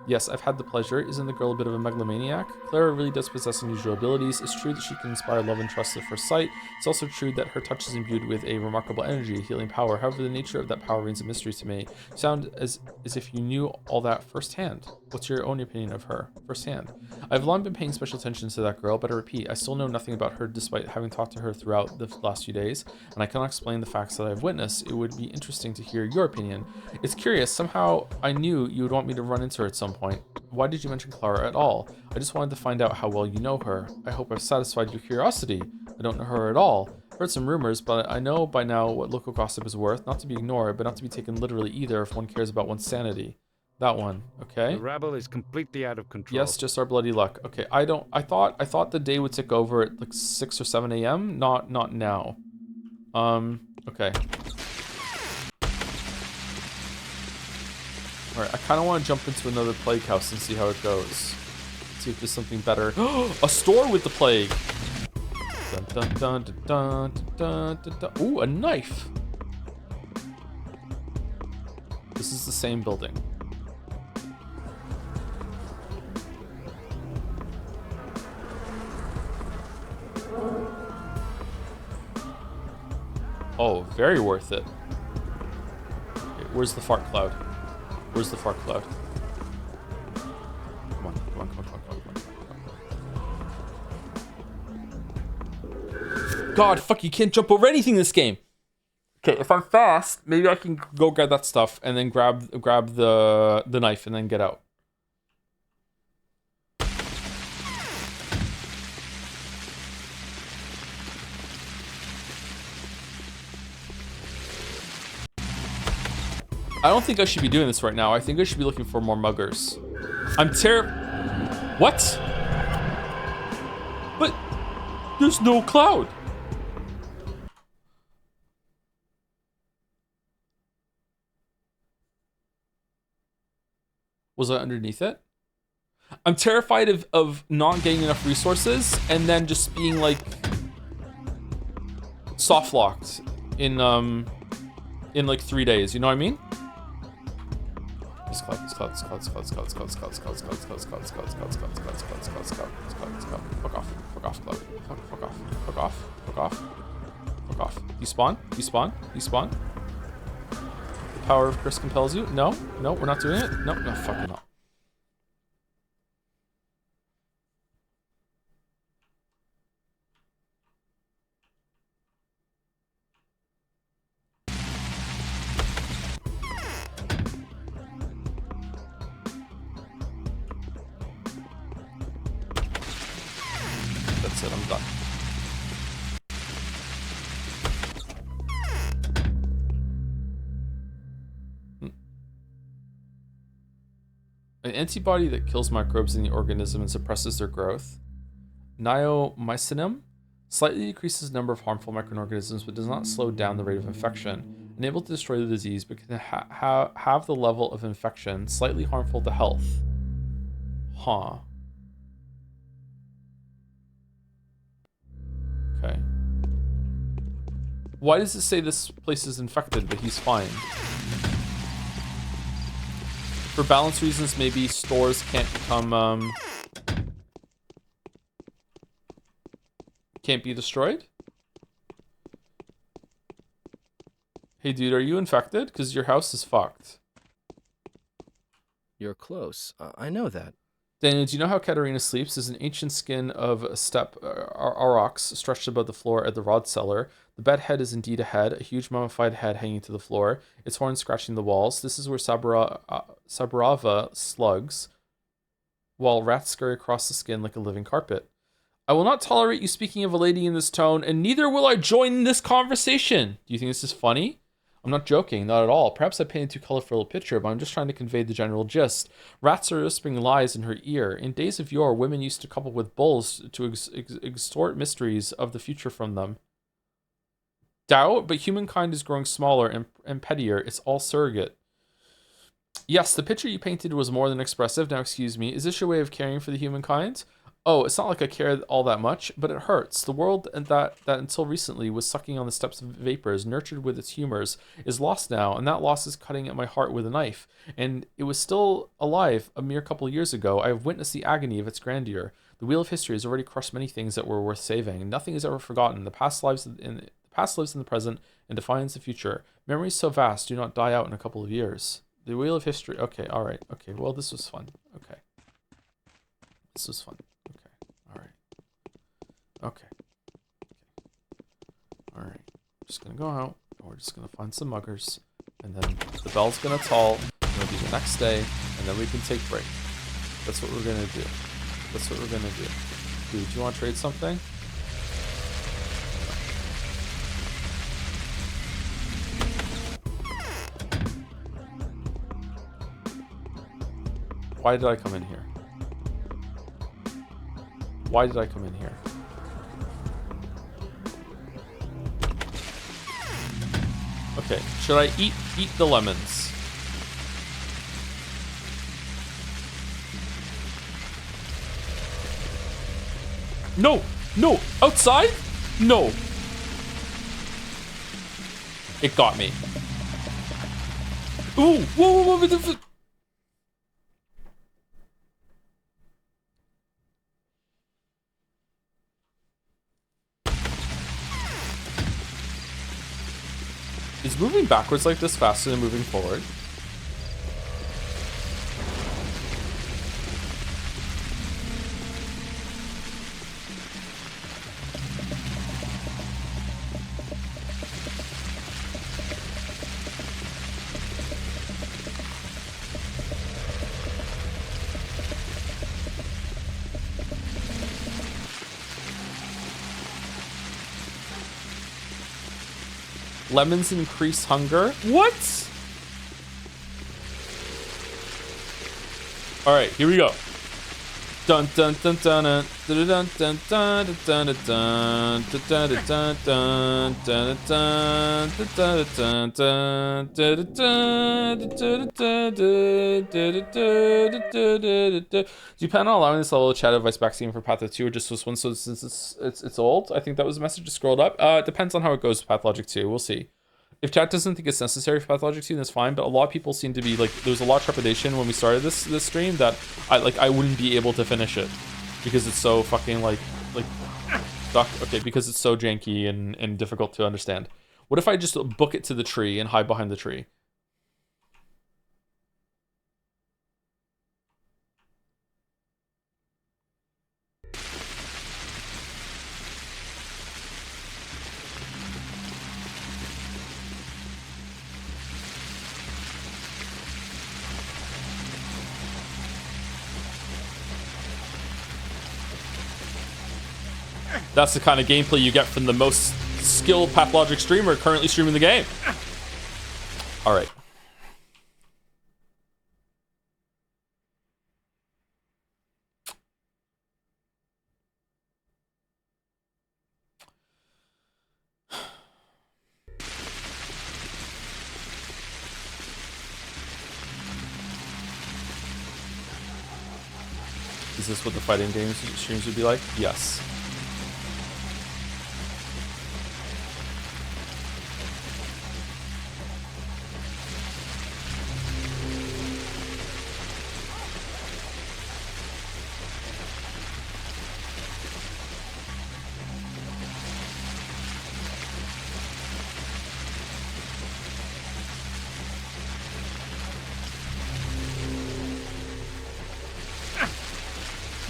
Yes, I've had the pleasure. Isn't the girl a bit of a megalomaniac? Clara really does possess unusual abilities. It's true that she can inspire love and trust at first sight. It's also true that her touch is imbued with a remarkable energy, healing power. However, the nature of that power remains a mystery to me. You sound as if you knew all that firsthand. What's your own opinion of her firsthand? I've long been paying special attention to that girl, but I repeat, I still know nothing about her despite having talked to her throughout the last few days, and I cannot explain the facts that I've witnessed. It would be interesting to hear your opinion. It's curious, somehow I knew you would want me to run into her at some point. Why did you mention Clara at all? I just wanted to find out how well you know her. I hope I've satisfied your curiosity. I don't know her at all. Heard some rumors, but I know by now what local gossip is worth. Not to be ignored, but not to be taken literally either if one cares about one's sanity. That one, okay? The rabble is completely out of control. Yes, just our bloody luck. Okay, I thought the day would tick over at like 6 or 7 a.m. Not now. Okay. Alright, I kind of want to jump into another plague house and see how it goes. See if there's something better. A store with the plague! Dun, dun, dun, dun, dun, dun, dun, dun. Ooh, a knife! This is the same building. Oh, very worth it. Okay, where's the fart cloud? Where's the fart cloud? Come on, come on, come on, come on, come on, come on. God, fuck, you can't jump over anything in this game. Okay, if I'm fast, maybe I can go grab that stuff and then grab the knife and then get out. I don't think I should be doing this right now. I think I should be looking for more muggers. I'm What? But there's no cloud. Was I underneath it? I'm terrified of not getting enough resources and then just being like soft locked in like 3 days. You know what I mean? Fuck off. Despawn. The power of Chris compels you. No, we're not doing it. No, fucking not. That's it, I'm done. An antibody that kills microbes in the organism and suppresses their growth. Neomycin slightly decreases the number of harmful microorganisms but does not slow down the rate of infection. Unable to destroy the disease but can have the level of infection slightly harmful to health. Huh. Okay. Why does it say this place is infected but he's fine? For balance reasons, maybe stores can't become, can't be destroyed? Hey dude, are you infected? Because your house is fucked. You're close. I know that. Daniel, do you know how Katerina sleeps? There's an ancient skin of a steppe aurochs stretched above the floor at the rod cellar. The bed head is indeed a head, a huge mummified head hanging to the floor, its horns scratching the walls. This is where Saburava slugs, while rats scurry across the skin like a living carpet. I will not tolerate you speaking of a lady in this tone, and neither will I join this conversation. Do you think this is funny? I'm not joking, not at all. Perhaps I painted too colorful a picture, but I'm just trying to convey the general gist. Rats are whispering lies in her ear. In days of yore, women used to couple with bulls to extort mysteries of the future from them. Doubt, but humankind is growing smaller and pettier. It's all surrogate. Yes, the picture you painted was more than expressive. Now, excuse me, is this your way of caring for the humankind? Oh, it's not like I care all that much, but it hurts. The world that until recently was sucking on the steps of vapors, nurtured with its humors, is lost now, and that loss is cutting at my heart with a knife. And it was still alive a mere couple of years ago. I have witnessed the agony of its grandeur. The wheel of history has already crushed many things that were worth saving. Nothing is ever forgotten. The past lives in the present and defines the future. Memories so vast do not die out in a couple of years. The wheel of history. Okay, all right. Okay, well, this was fun. Okay. This was fun. Okay. Alright. I'm just gonna go out, and we're just gonna find some muggers, and then the bell's gonna toll, and it'll be the next day, and then we can take break. That's what we're gonna do. That's what we're gonna do. Dude, do you wanna trade something? Why did I come in here? Why did I come in here? Okay, should I eat the lemons? No! No! Outside? No! It got me. Ooh! Whoa, whoa, whoa! moving backwards like this faster than moving forward? Lemons increase hunger. What? All right, here we go. Dun dun dun dun dun dun dun dun dun dun dun dun dun dun dun. Do you plan on allowing this level of chat advice vaccine for Patho 2 or just this one? So since it's old, I think that was a message just scrolled up. It depends on how it goes with Pathologic 2. We'll see. If chat doesn't think it's necessary for Pathologic 2, that's fine. But a lot of people seem to be like, there was a lot of trepidation when we started this stream that I wouldn't be able to finish it because it's so fucking like stuck. Okay, because it's so janky and difficult to understand. What if I just book it to the tree and hide behind the tree? That's the kind of gameplay you get from the most skilled Pathologic streamer currently streaming the game. All right. Is this what the fighting games streams would be like? Yes.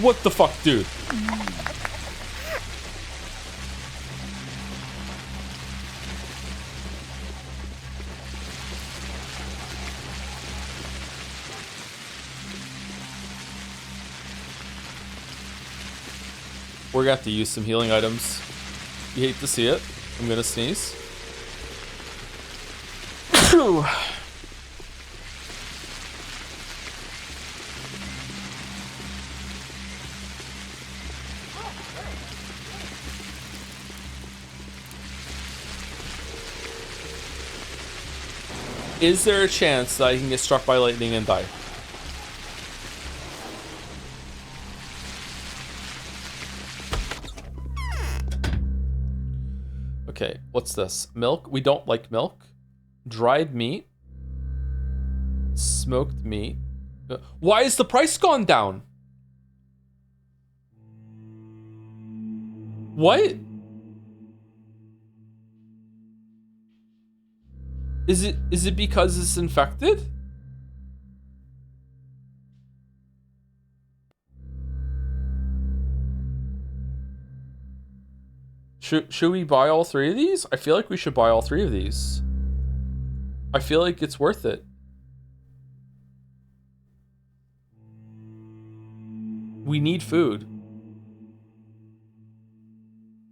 What the fuck, dude? We're gonna have to use some healing items. You hate to see it. I'm gonna sneeze. Is there a chance that I can get struck by lightning and die? Okay, what's this? Milk? We don't like milk. Dried meat. Smoked meat. Why is the price gone down? What? Is it because it's infected? Should we buy all three of these? I feel like we should buy all three of these. I feel like it's worth it. We need food.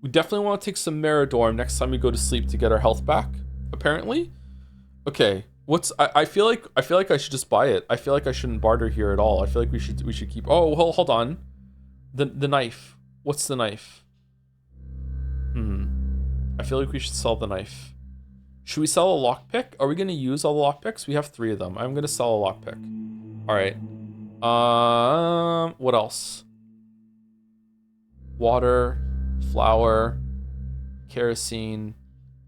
We definitely want to take some Meridorm next time we go to sleep to get our health back, apparently. Okay, I feel like I should just buy it. I feel like I shouldn't barter here at all. I feel like we should keep. Oh, hold on. The knife. What's the knife? I feel like we should sell the knife. Should we sell a lockpick? Are we gonna use all the lockpicks? We have 3 of them. I'm gonna sell a lockpick. All right. What else? Water, flour, kerosene.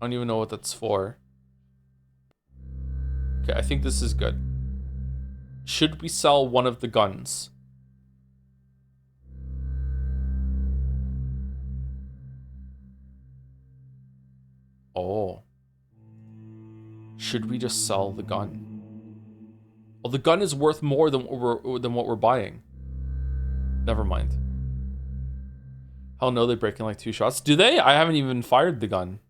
I don't even know what that's for. Okay, I think this is good. Should we sell one of the guns? Oh. Should we just sell the gun? Well, the gun is worth more than what we're buying. Never mind. Hell no, they break in like 2 shots. Do they? I haven't even fired the gun.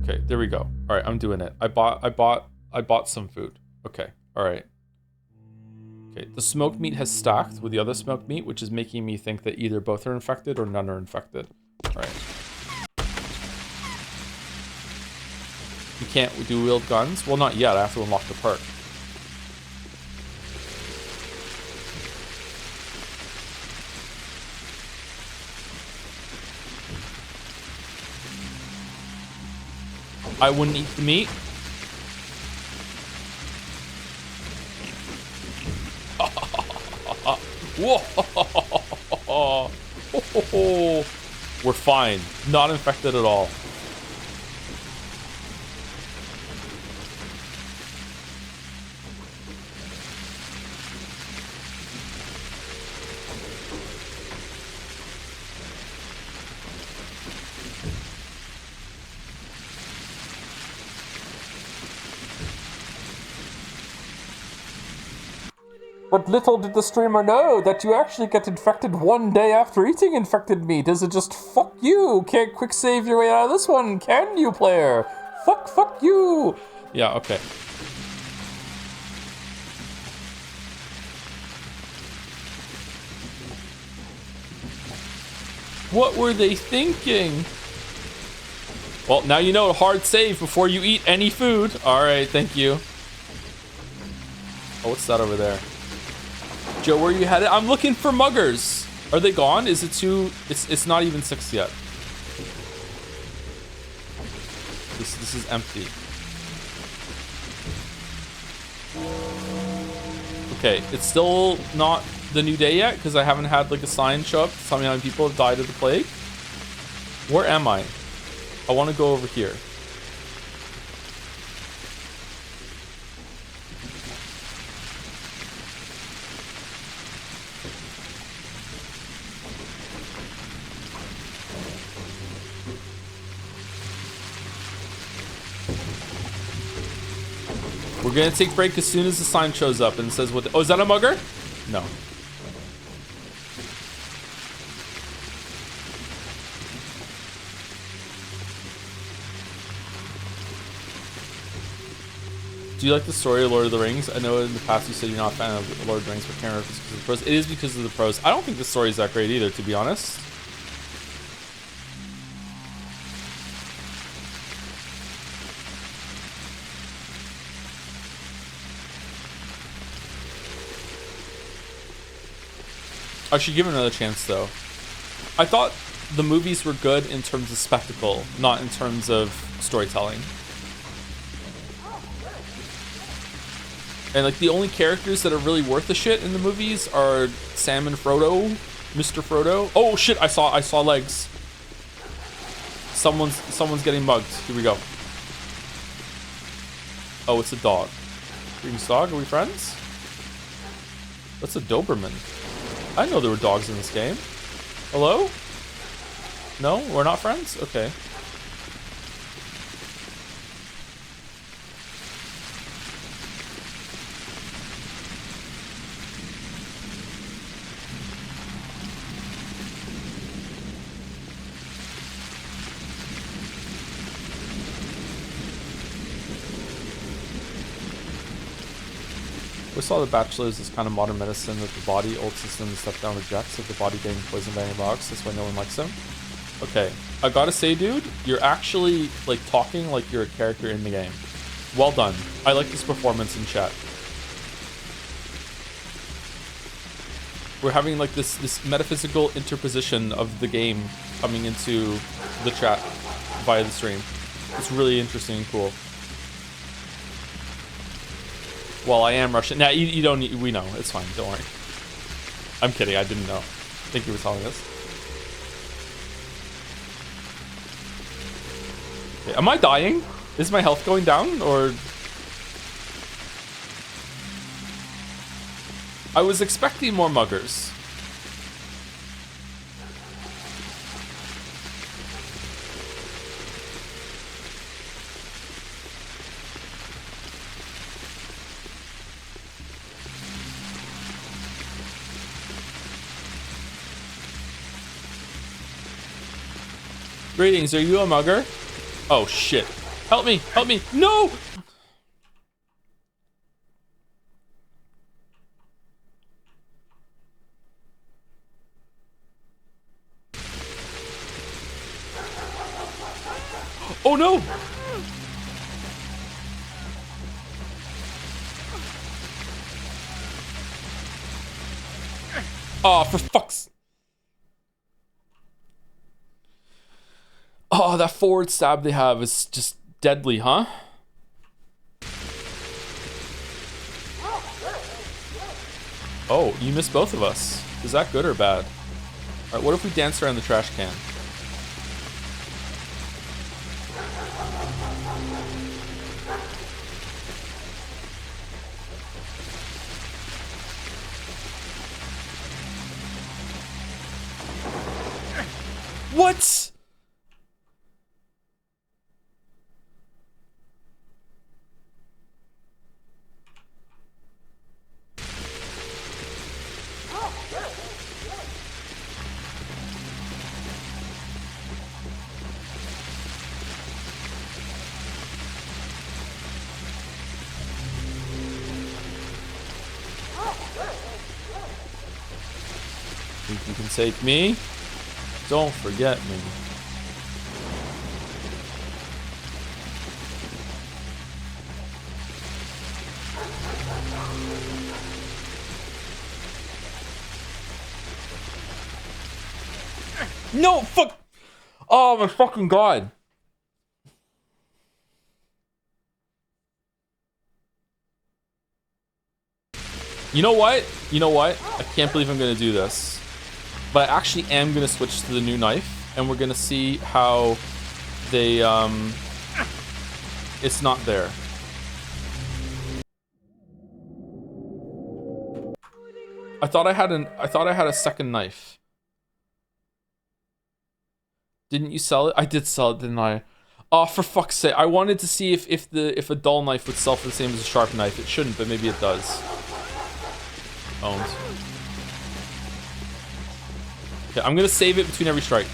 Okay, there we go. All right, I'm doing it. I bought some food. Okay, all right. Okay, the smoked meat has stacked with the other smoked meat, which is making me think that either both are infected or none are infected. All right. You can't wield guns? Well, not yet. I have to unlock the perk. I wouldn't eat the meat. Whoa! We're fine. Not infected at all. But little did the streamer know that you actually get infected 1 day after eating infected meat. Is it just fuck you? Can't quick save your way out of this one, can you, player? Fuck you. Yeah, okay. What were they thinking? Well, now you know, hard save before you eat any food. All right, thank you. Oh, what's that over there? Joe, where you headed? I'm looking for muggers. Are they gone? Is it too... It's not even 6 yet. This is empty. Okay, it's still not the new day yet because I haven't had like a sign show up telling me how many people have died of the plague. Where am I? I want to go over here. We're gonna take a break as soon as the sign shows up and says what oh, is that a mugger? No. Do you like the story of Lord of the Rings? I know in the past you said you're not a fan of Lord of the Rings, but can't remember if it's because of the pros. It is because of the pros. I don't think the story is that great either, to be honest. I should give it another chance, though. I thought the movies were good in terms of spectacle, not in terms of storytelling. And, like, the only characters that are really worth the shit in the movies are Sam and Frodo, Mr. Frodo. Oh, shit, I saw legs. Someone's getting mugged. Here we go. Oh, it's a dog. Greetings, dog. Are we friends? That's a Doberman. I know there were dogs in this game. Hello? No? We're not friends? Okay. We saw the Bachelors as kind of modern medicine that the body, old system, step down rejects, like the body getting poisoned by antibiotics. That's why no one likes him. Okay, I gotta say, dude, you're actually like talking like you're a character in the game. Well done. I like this performance in chat. We're having like this metaphysical interposition of the game coming into the chat via the stream. It's really interesting and cool. Well, I am Russian. Nah, you don't need... We know. It's fine. Don't worry. I'm kidding. I didn't know. Thank you for telling us. Okay, am I dying? Is my health going down, or... I was expecting more muggers. Greetings, are you a mugger? Oh shit. Help me, help me. No! Oh no! Oh, for fuck's... Oh, that forward stab they have is just deadly, huh? Oh, you missed both of us. Is that good or bad? Alright, what if we dance around the trash can? What? Think you can take me? Don't forget me. No, fuck! Oh my fucking god. You know what? You know what? I can't believe I'm gonna do this. But I actually am gonna switch to the new knife, and we're gonna see how they, it's not there. I thought I had a second knife. Didn't you sell it? I did sell it, didn't I? Oh, for fuck's sake. I wanted to see if a dull knife would sell for the same as a sharp knife. It shouldn't, but maybe it does. Owned. Okay, I'm gonna save it between every strike.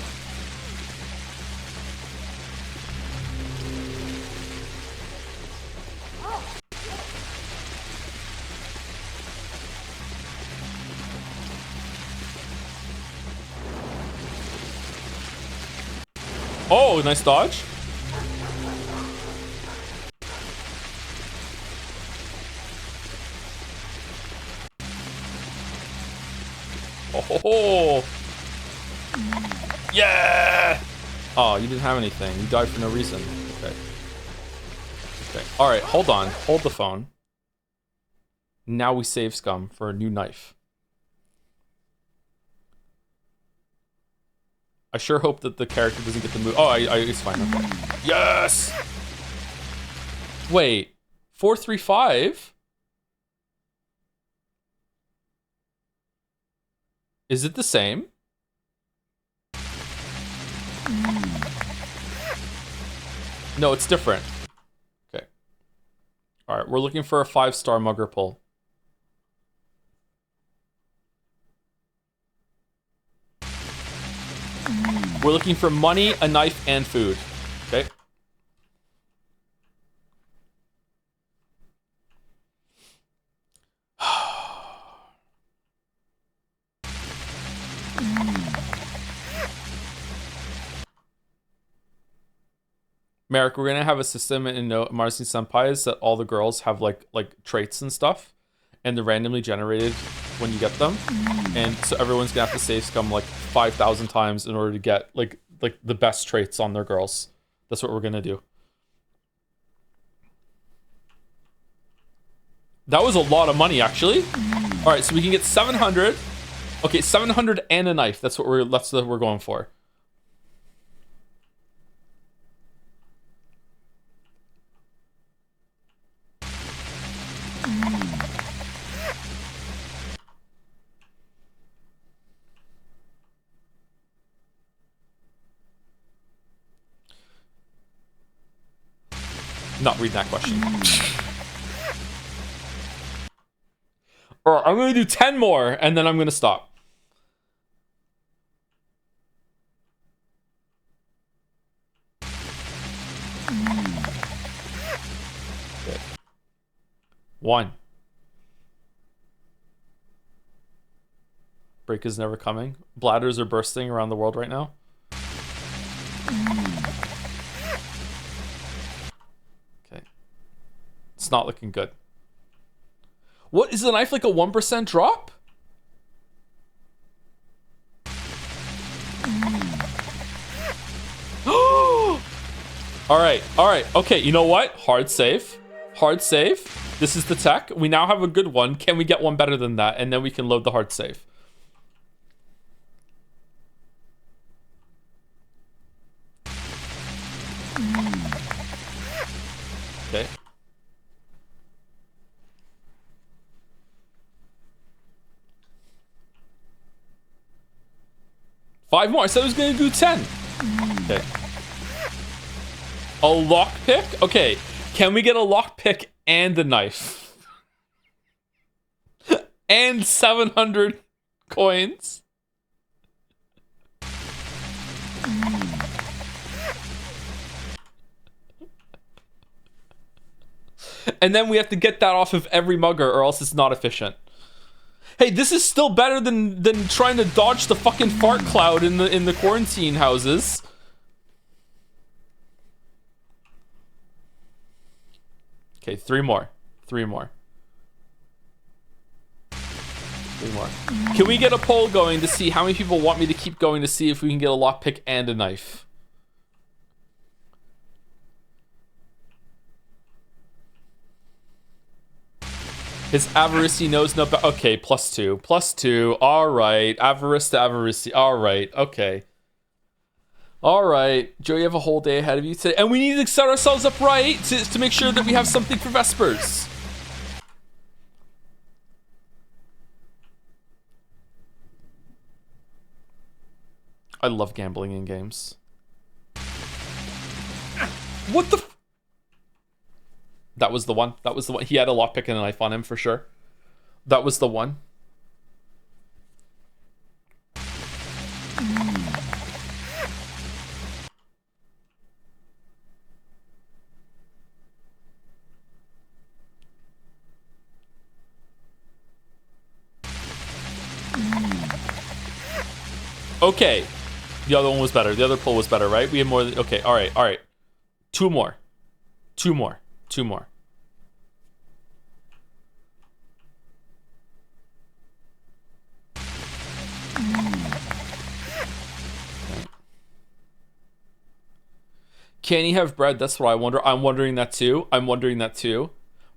Oh, nice dodge. Oh, yeah! Oh, you didn't have anything. You died for no reason. Okay. Okay. All right, hold on. Hold the phone. Now we save scum for a new knife. I sure hope that the character doesn't get the move. Oh, it's fine. Okay. Yes! Wait. 435? Is it the same? No, it's different. Okay. Alright, we're looking for a 5-star mugger pull. We're looking for money, a knife, and food. Okay. Merrick, we're gonna have a system in Marcy Senpai's that all the girls have like traits and stuff, and they're randomly generated when you get them, and so everyone's gonna have to save scum like 5,000 times in order to get like the best traits on their girls. That's what we're gonna do. That was a lot of money, actually. All right, so we can get 700. Okay, 700 and a knife. That's what we're going for. Not reading that question. All right, I'm gonna do 10 more, and then I'm gonna stop. 1. Break is never coming. Bladders are bursting around the world right now. Okay. It's not looking good. What is the knife, like a 1% drop? All right. Okay, you know what? Hard save. This is the tech. We now have a good one. Can we get one better than that? And then we can load the hard save. Okay. Five more. I said I was going to do 10. Okay. A lockpick? Okay. Can we get a lockpick and a knife? And 700 coins? And then we have to get that off of every mugger or else it's not efficient. Hey, this is still better than trying to dodge the fucking fart cloud in the quarantine houses. Okay, 3 more. 3 more. 3 more. Can we get a poll going to see how many people want me to keep going to see if we can get a lockpick and a knife? His avarice knows no. Okay, +2. +2. All right. Avarice to avarice. All right. Okay. All right. Joe, you have a whole day ahead of you today. And we need to set ourselves up right to make sure that we have something for Vespers. I love gambling in games. What the... That was the one. That was the one. He had a lockpick and a knife on him for sure. That was the one. Okay. The other one was better. The other pull was better, right? We had more. Okay. All right. All right. 2 more. 2 more. 2 more. Can he have bread? That's what I wonder. I'm wondering that too. I'm wondering that too.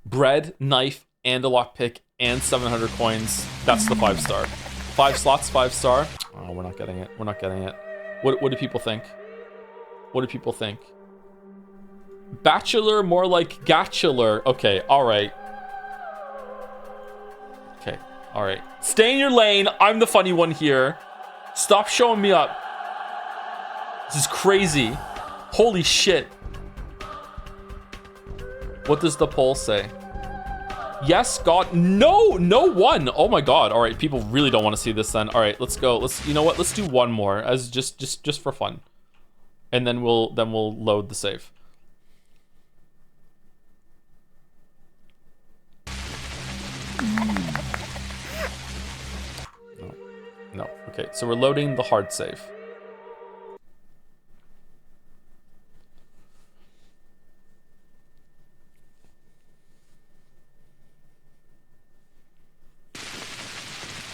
Bread, knife, and a lockpick, and 700 coins. That's the 5-star. 5 slots, 5-star. Oh, we're not getting it. We're not getting it. What do people think? What do people think? Bachelor, more like gatular. Okay, all right. Okay, all right. Stay in your lane. I'm the funny one here. Stop showing me up. This is crazy. Holy shit. What does the poll say? Yes, God. No, no one. Oh my God. All right, people really don't want to see this then. All right, let's go. Let's, you know what? Let's do 1 more as just for fun. And then we'll load the save. No. Okay, so we're loading the hard save.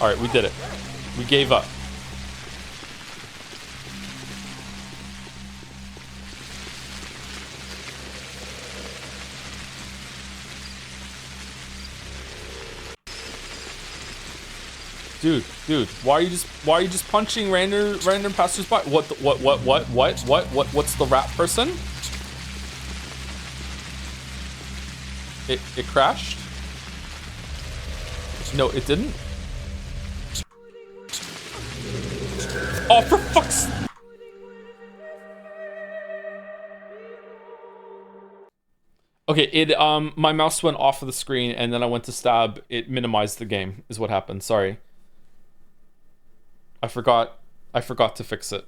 All right, we did it. We gave up. Dude, why are you just punching random passersby? What's the rat person? It crashed? No, it didn't. Oh, for fuck's... Okay, my mouse went off of the screen and then I went to stab. It minimized the game, is what happened. Sorry. I forgot to fix it.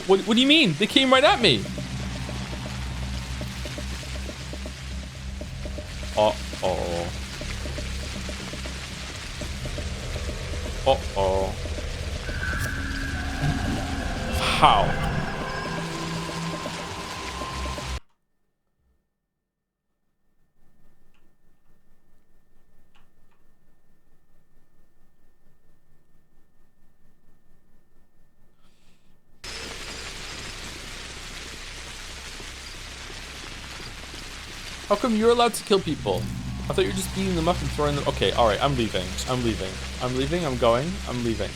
What do you mean? They came right at me. Uh-oh. Uh-oh. How? How come you're allowed to kill people? I thought you were just beating them up and throwing them. Okay, alright, I'm leaving. I'm leaving. I'm leaving, I'm going. I'm leaving.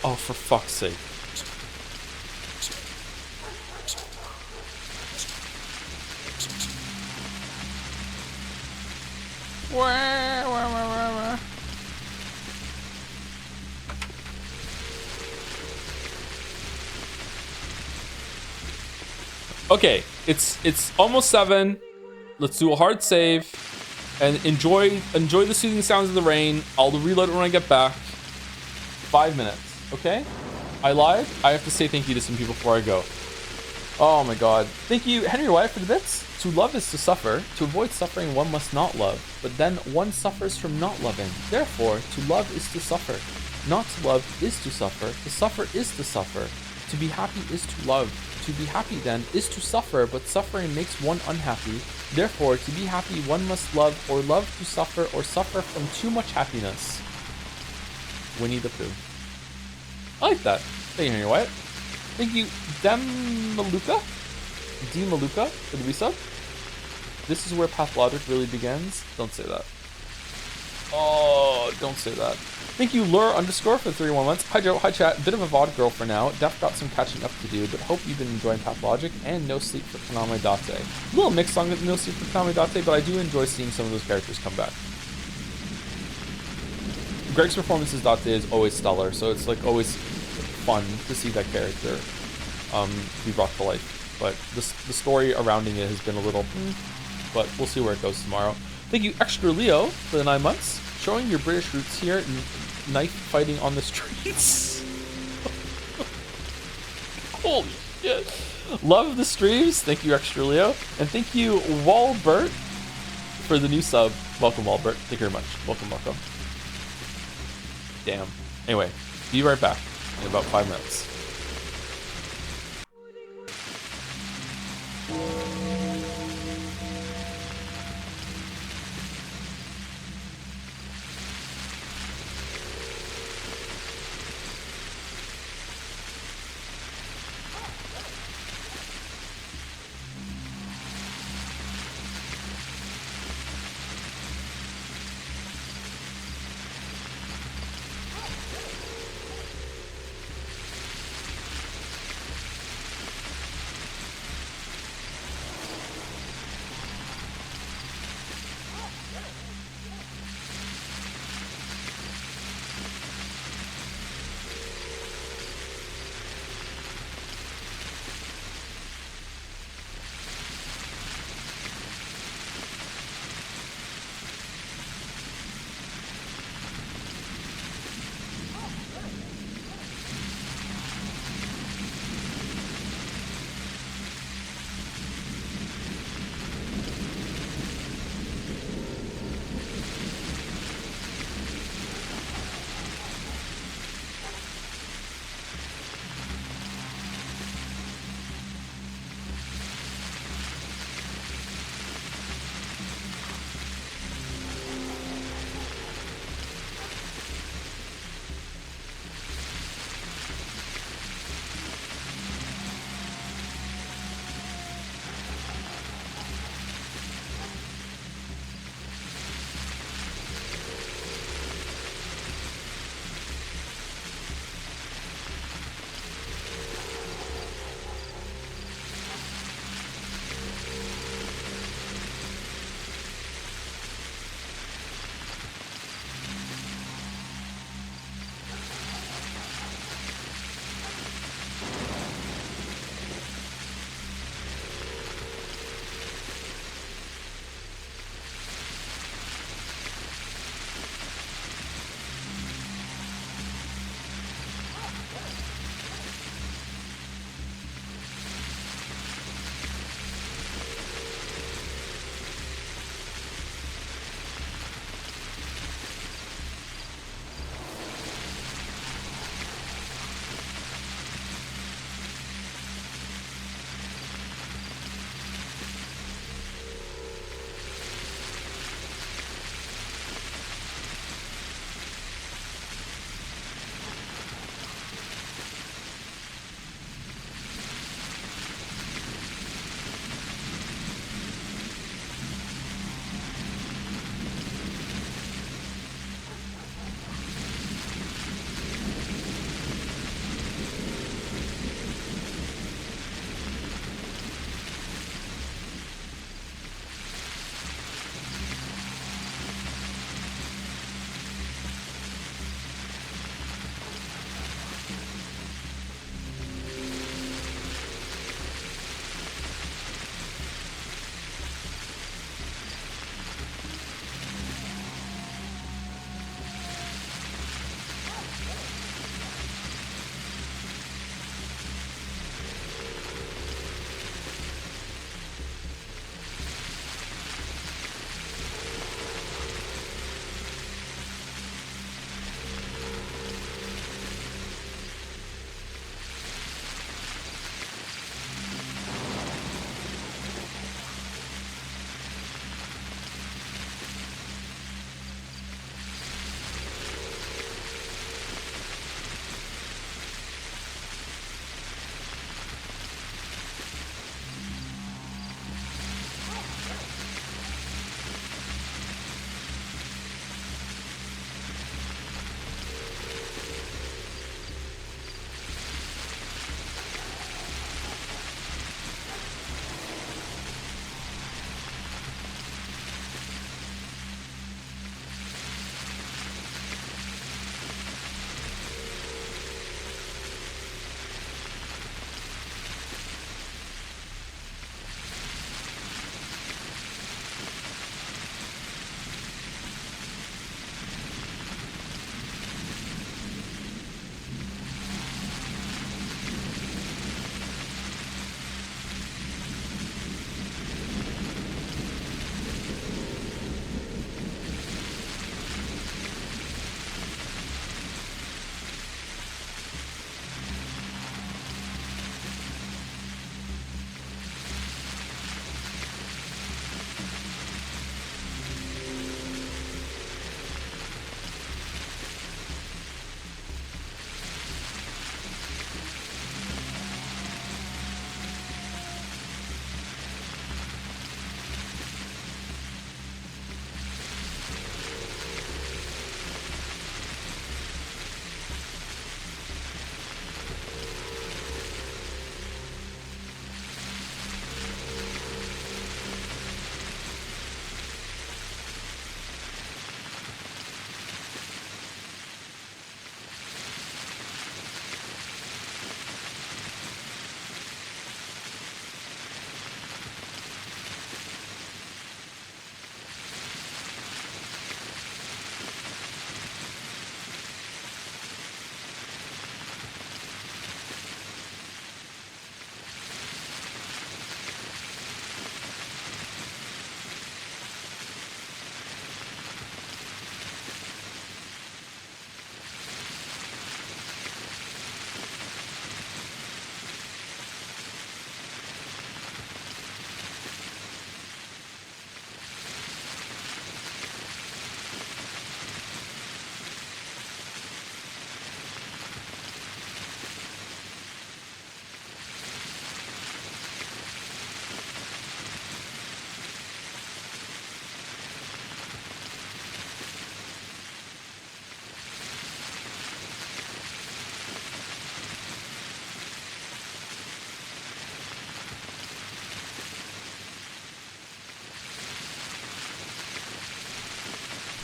Oh, for fuck's sake. Okay, it's almost 7. Let's do a hard save and enjoy the soothing sounds of the rain. I'll reload it when I get back. 5 minutes, okay? I lied. I have to say thank you to some people before I go. Oh my god. Thank you, Henry Wyatt, for the bits. To love is to suffer. To avoid suffering, one must not love. But then one suffers from not loving. Therefore, to love is to suffer. Not to love is to suffer. To suffer is to suffer. To be happy is to love. To be happy, then, is to suffer, but suffering makes one unhappy. Therefore, to be happy, one must love, or love to suffer, or suffer from too much happiness. Winnie the Pooh. I like that. Thank you, Henry Wyatt. Thank you, Demaluka? D-Maluka for the resub. This is where Pathologic really begins. Don't say that. Oh, don't say that. Thank you, Lure _ for 31 months. Hi Joe, hi chat. Bit of a VOD girl for now. Def got some catching up to do, but hope you've been enjoying Pathologic and No Sleep for Kaname Date. A little mixed on No Sleep for Kaname Date, but I do enjoy seeing some of those characters come back. Greg's performances Date is always stellar, so it's like always fun to see that character be brought to life. But the story surrounding it has been a little, but we'll see where it goes tomorrow. Thank you, Extra Leo, for the 9 months. Showing your British roots here, knife fighting on the streets. Holy shit. Love the streams. Thank you, Extra Leo. And thank you, Walbert, for the new sub. Welcome, Walbert. Thank you very much. Welcome, welcome. Damn. Anyway, be right back in about 5 minutes.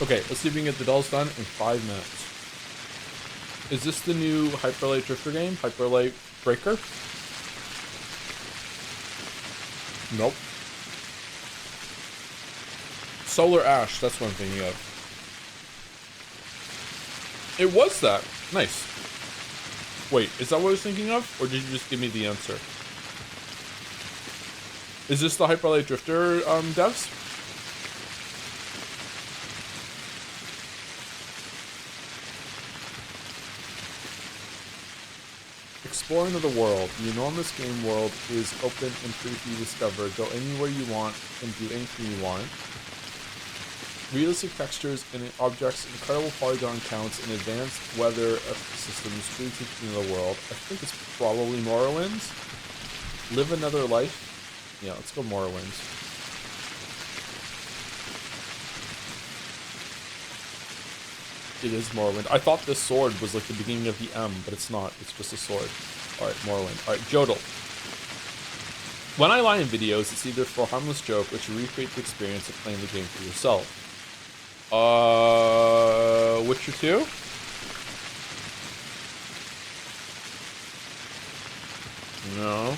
Okay, let's see if we can get the dolls done in 5 minutes. Is this the new Hyperlight Drifter game? Hyperlight Breaker? Nope. Solar Ash, that's what I'm thinking of. It was that. Nice. Wait, is that what I was thinking of? Or did you just give me the answer? Is this the Hyperlight Drifter devs? Exploring of the world. The enormous game world is open and free for you to discover. Go anywhere you want and do anything you want. Realistic textures and objects, incredible polygon counts, and advanced weather systems truly taking the world. I think it's probably Morrowind. Live another life. Yeah, let's go Morrowind. It is Morrowind. I thought this sword was like the beginning of the M, but it's not. It's just a sword. Alright, Morrowind. Alright, Jodel. When I lie in videos, it's either for a harmless joke or to recreate the experience of playing the game for yourself. Witcher 2? No.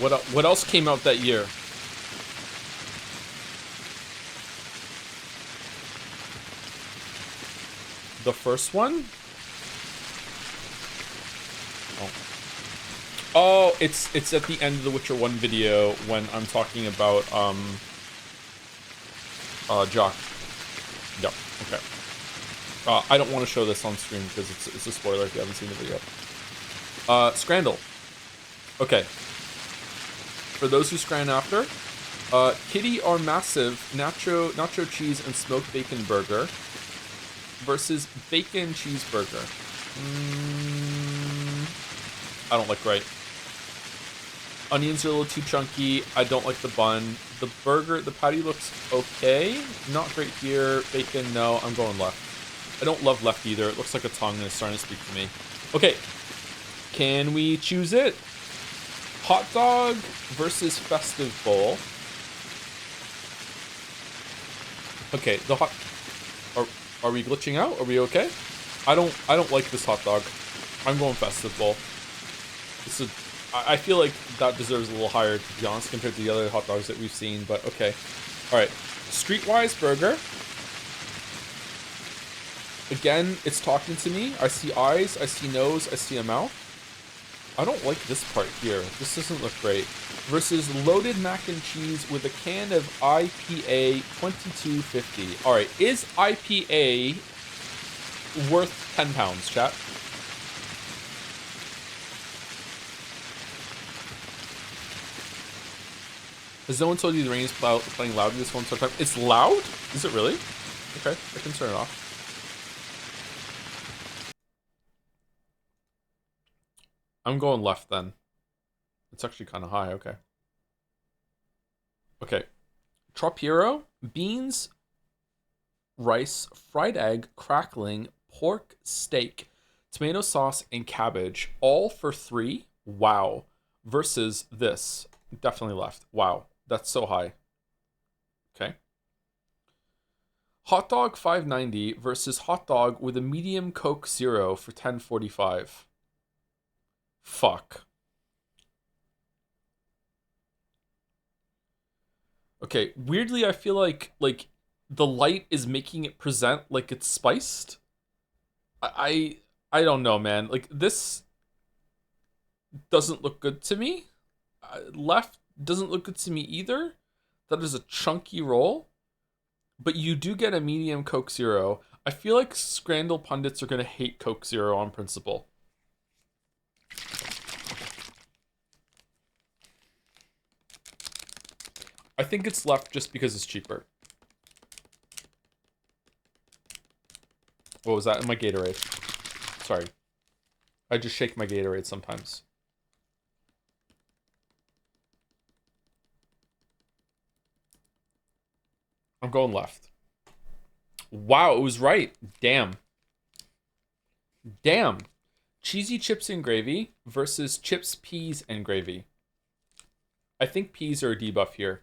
What else came out that year? The first one? Oh, it's at the end of the Witcher 1 video when I'm talking about Jock. Yep. Okay. I don't want to show this on stream because it's a spoiler if you haven't seen the video. Scrandle. Okay. For those who scran after, Kitty or Massive nacho cheese and smoked bacon burger versus bacon cheeseburger. I don't like right. Onions are a little too chunky. I don't like the bun. The burger, the patty looks okay. Not great here. Bacon, no. I'm going left. I don't love left either. It looks like a tongue and it's starting to speak to me. Okay. Can we choose it? Hot dog versus festive bowl. Okay, the hot... Are we glitching out? Are we okay? I don't like this hot dog. I'm going festive bowl. This is... I feel like that deserves a little higher, to be honest, compared to the other hot dogs that we've seen, but okay. Alright. Streetwise burger. Again, it's talking to me. I see eyes, I see nose, I see a mouth. I don't like this part here. This doesn't look great. Versus loaded mac and cheese with a can of IPA 2250. Alright, is IPA worth £10, chat? Has no one told you the rain is playing loud this one time? It's loud? Is it really? Okay, I can turn it off. I'm going left then. It's actually kind of high, okay. Okay. Tropiro, beans, rice, fried egg, crackling, pork, steak, tomato sauce, and cabbage. All for $3. Wow. Versus this. Definitely left. Wow. That's so high. Okay. Hot dog $5.90 versus hot dog with a medium Coke Zero for $10.45. Fuck. Okay, weirdly I feel like the light is making it present like it's spiced. I don't know, man. Like this doesn't look good to me. Left doesn't look good to me either. That is a chunky roll. But you do get a medium Coke Zero. I feel like Scrandle pundits are going to hate Coke Zero on principle. I think it's left just because it's cheaper. What was that in my Gatorade? Sorry. I just shake my Gatorade sometimes. I'm going left. Wow, it was right. Damn. Damn. Cheesy chips and gravy versus chips, peas, and gravy. I think peas are a debuff here.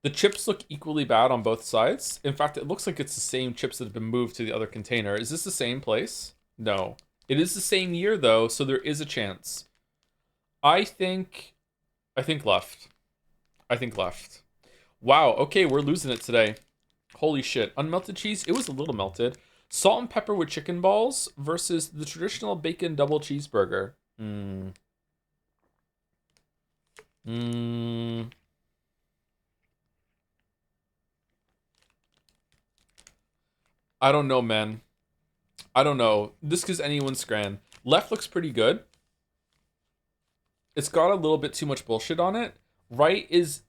The chips look equally bad on both sides. In fact, it looks like it's the same chips that have been moved to the other container. Is this the same place? No. It is the same year, though, so there is a chance. I think left. I think left. Wow, okay, we're losing it today. Holy shit. Unmelted cheese? It was a little melted. Salt and pepper with chicken balls versus the traditional bacon double cheeseburger. I don't know, man. I don't know. This is anyone's scran. Left looks pretty good. It's got a little bit too much bullshit on it. Right is,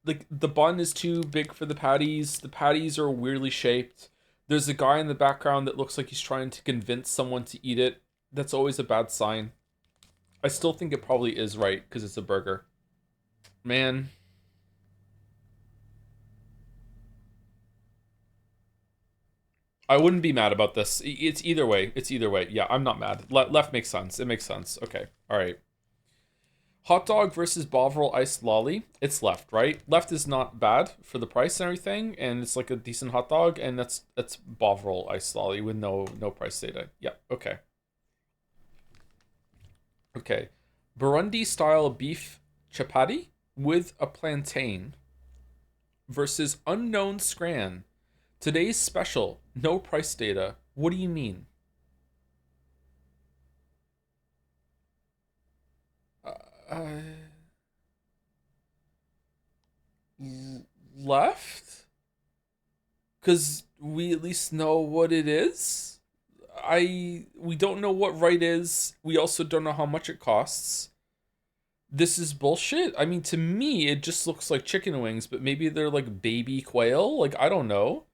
like, the bun is too big for the patties. The patties are weirdly shaped. There's a guy in the background that looks like he's trying to convince someone to eat it. That's always a bad sign. I still think it probably is right because it's a burger. Man. I wouldn't be mad about this. It's either way. It's either way. Yeah, I'm not mad. Left makes sense. It makes sense. Okay. All right. Hot dog versus Bovril iced lolly. It's left, right? Left is not bad for the price and everything, and it's like a decent hot dog, and that's Bovril iced lolly with no price data. Yeah, okay. Okay. Burundi style beef chapati with a plantain versus unknown scran. Today's special, no price data. What do you mean? Left? Because we at least know what it is. We don't know what right is. We also don't know how much it costs. This is bullshit. I mean, to me, it just looks like chicken wings, but maybe they're like baby quail. Like, I don't know.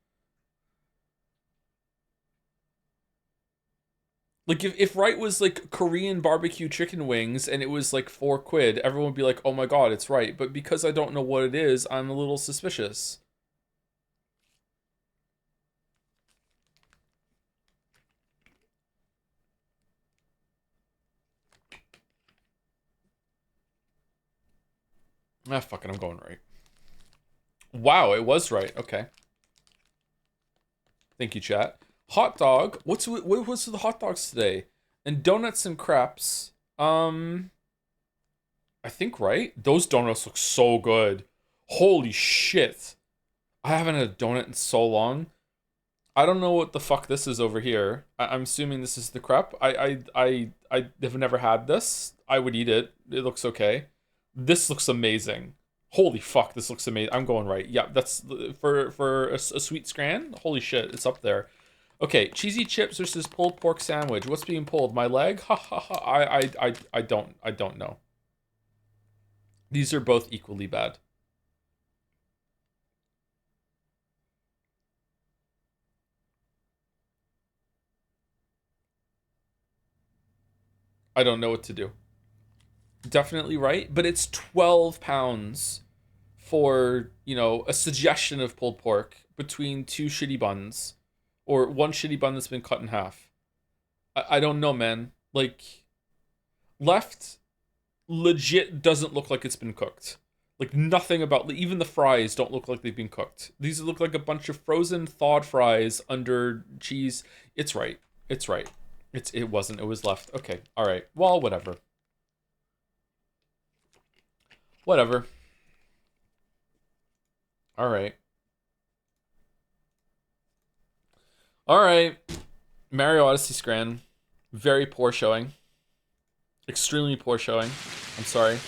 Like, if right was like Korean barbecue chicken wings and it was like £4, everyone would be like, oh my god, it's right. But because I don't know what it is, I'm a little suspicious. Ah, fuck it, I'm going right. Wow, it was right. Okay. Thank you, chat. Hot dog. What was the hot dogs today? And donuts and crepes. I think right. Those donuts look so good. Holy shit. I haven't had a donut in so long. I don't know what the fuck this is over here. I'm assuming this is the crepe. I have never had this. I would eat it. It looks okay. This looks amazing. Holy fuck, this looks amazing. I'm going right. Yeah, that's for a sweet scran. Holy shit, it's up there. Okay, cheesy chips versus pulled pork sandwich. What's being pulled? My leg? Ha ha ha. I don't know. These are both equally bad. I don't know what to do. Definitely right, but it's 12 pounds for, you know, a suggestion of pulled pork between two shitty buns. Or one shitty bun that's been cut in half. I don't know, man. Like, left legit doesn't look like it's been cooked. Like, nothing about... Even the fries don't look like they've been cooked. These look like a bunch of frozen, thawed fries under cheese. It's right. It's right. It wasn't. It was left. Okay. All right. Well, whatever. Whatever. All right. All right, Mario Odyssey Scran, very poor showing, extremely poor showing. I'm sorry.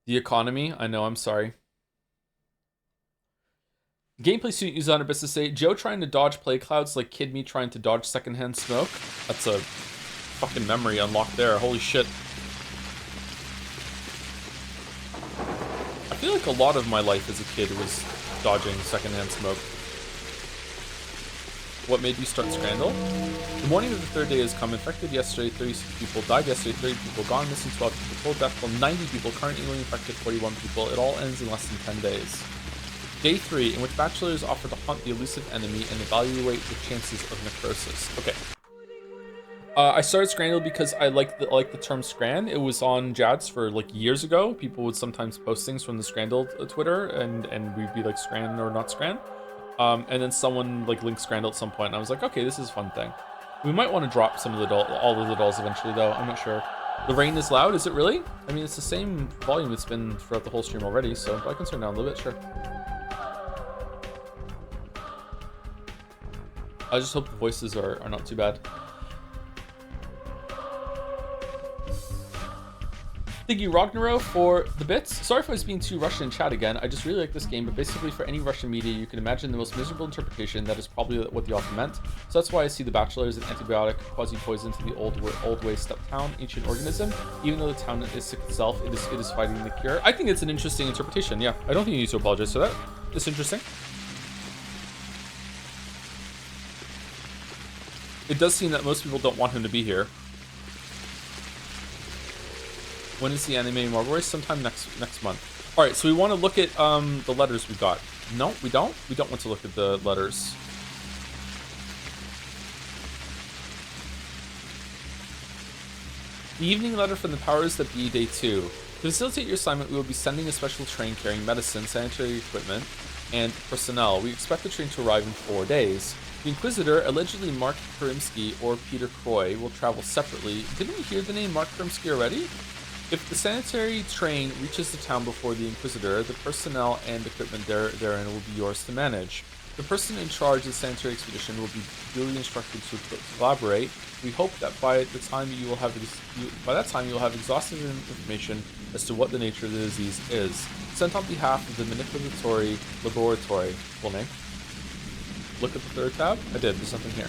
The economy, I know, I'm sorry. Gameplay student user on business say Joe trying to dodge play clouds like Kid Me trying to dodge secondhand smoke. That's a fucking memory unlocked there. Holy shit. I feel like a lot of my life as a kid was dodging secondhand smoke. What made you start Scrandle? The morning of the third day has come. Infected yesterday, 36 people. Died yesterday, 30 people. Gone missing, 12 people. Full death from 90 people. Currently infected, 41 people. It all ends in less than 10 days. Day 3, in which bachelors offer to hunt the elusive enemy and evaluate the chances of necrosis. Okay. I started Scrandle because I like the term Scran. It was on Jads for like years ago. People would sometimes post things from the Scrandle Twitter, and we'd be like Scran or not Scran. And then someone like linked Scrandle at some point, and I was like, okay, this is a fun thing. We might want to drop some of the all of the dolls eventually, though. I'm not sure. The rain is loud. Is it really? I mean, it's the same volume it's been throughout the whole stream already, so I can turn down a little bit, sure. I just hope the voices are not too bad. Thank you, Ragnaro, for the bits. Sorry if I was being too Russian in chat again. I just really like this game, but basically for any Russian media, you can imagine the most miserable interpretation. That is probably what the author meant. So that's why I see the Bachelor as an antibiotic, quasi-poison to the old way steppe town, ancient organism. Even though the town is sick itself, it is fighting the cure. I think it's an interesting interpretation, yeah. I don't think you need to apologize for that. It's interesting. It does seem that most people don't want him to be here. When is the anime Marvel Race? Sometime next month. All right, so we want to look at the letters we got. No, we don't. We don't want to look at the letters. The evening letter from the powers that be, day 2. To facilitate your assignment, we will be sending a special train carrying medicine, sanitary equipment, and personnel. We expect the train to arrive in 4 days. The Inquisitor, allegedly Mark Karimsky or Peter Croy, will travel separately. Didn't we hear the name Mark Karimsky already? If the sanitary train reaches the town before the Inquisitor, the personnel and equipment therein will be yours to manage. The person in charge of the sanitary expedition will be duly instructed to collaborate. We hope that by that time you will have exhaustive information as to what the nature of the disease is. Sent on behalf of the Manipulatory Laboratory. Full name. Look at the third tab. I did. There's something here.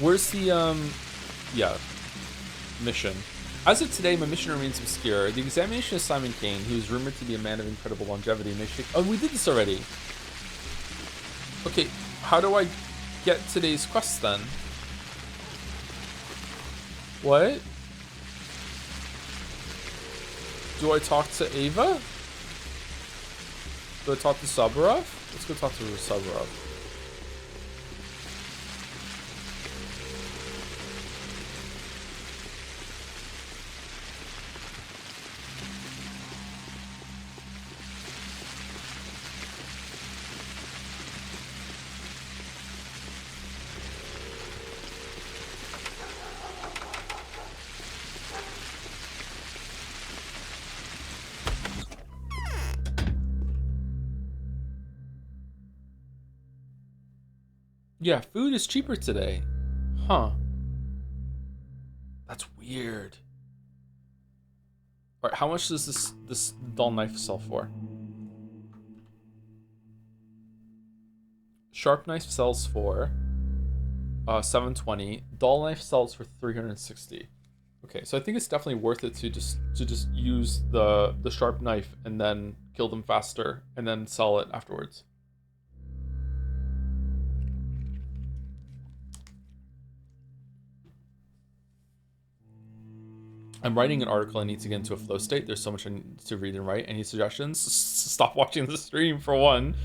Where's the, mission? As of today, my mission remains obscure. The examination of Simon Kane, who is rumored to be a man of incredible longevity, may shake... Oh, we did this already. Okay, how do I get today's quest, then? What? Do I talk to Ava? Do I talk to Saburov? Let's go talk to Saburov. Yeah, food is cheaper today. Huh. That's weird. Alright, how much does this dull knife sell for? Sharp knife sells for $720. Dull knife sells for $360. Okay, so I think it's definitely worth it to just use the sharp knife and then kill them faster and then sell it afterwards. I'm writing an article. I need to get into a flow state. There's so much I need to read and write. Any suggestions? Stop watching the stream, for one.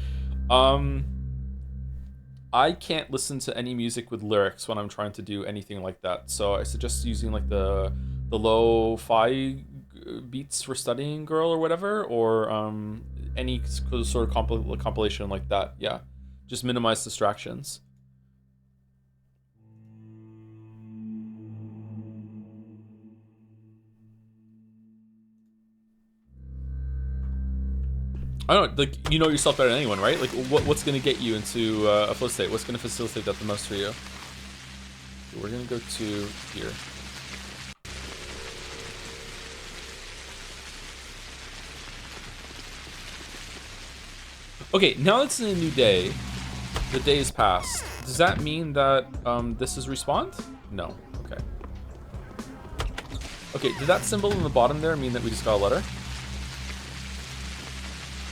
I can't listen to any music with lyrics when I'm trying to do anything like that. So I suggest using like the lo-fi beats for studying girl or whatever, or any sort of compilation like that. Yeah, just minimize distractions. I don't know, like, you know yourself better than anyone, right? Like, what's going to get you into a flow state? What's going to facilitate that the most for you? Okay, we're going to go to here. Okay, now it's a new day. The day is passed. Does that mean that this is respawned? No. Okay. Okay, did that symbol in the bottom there mean that we just got a letter?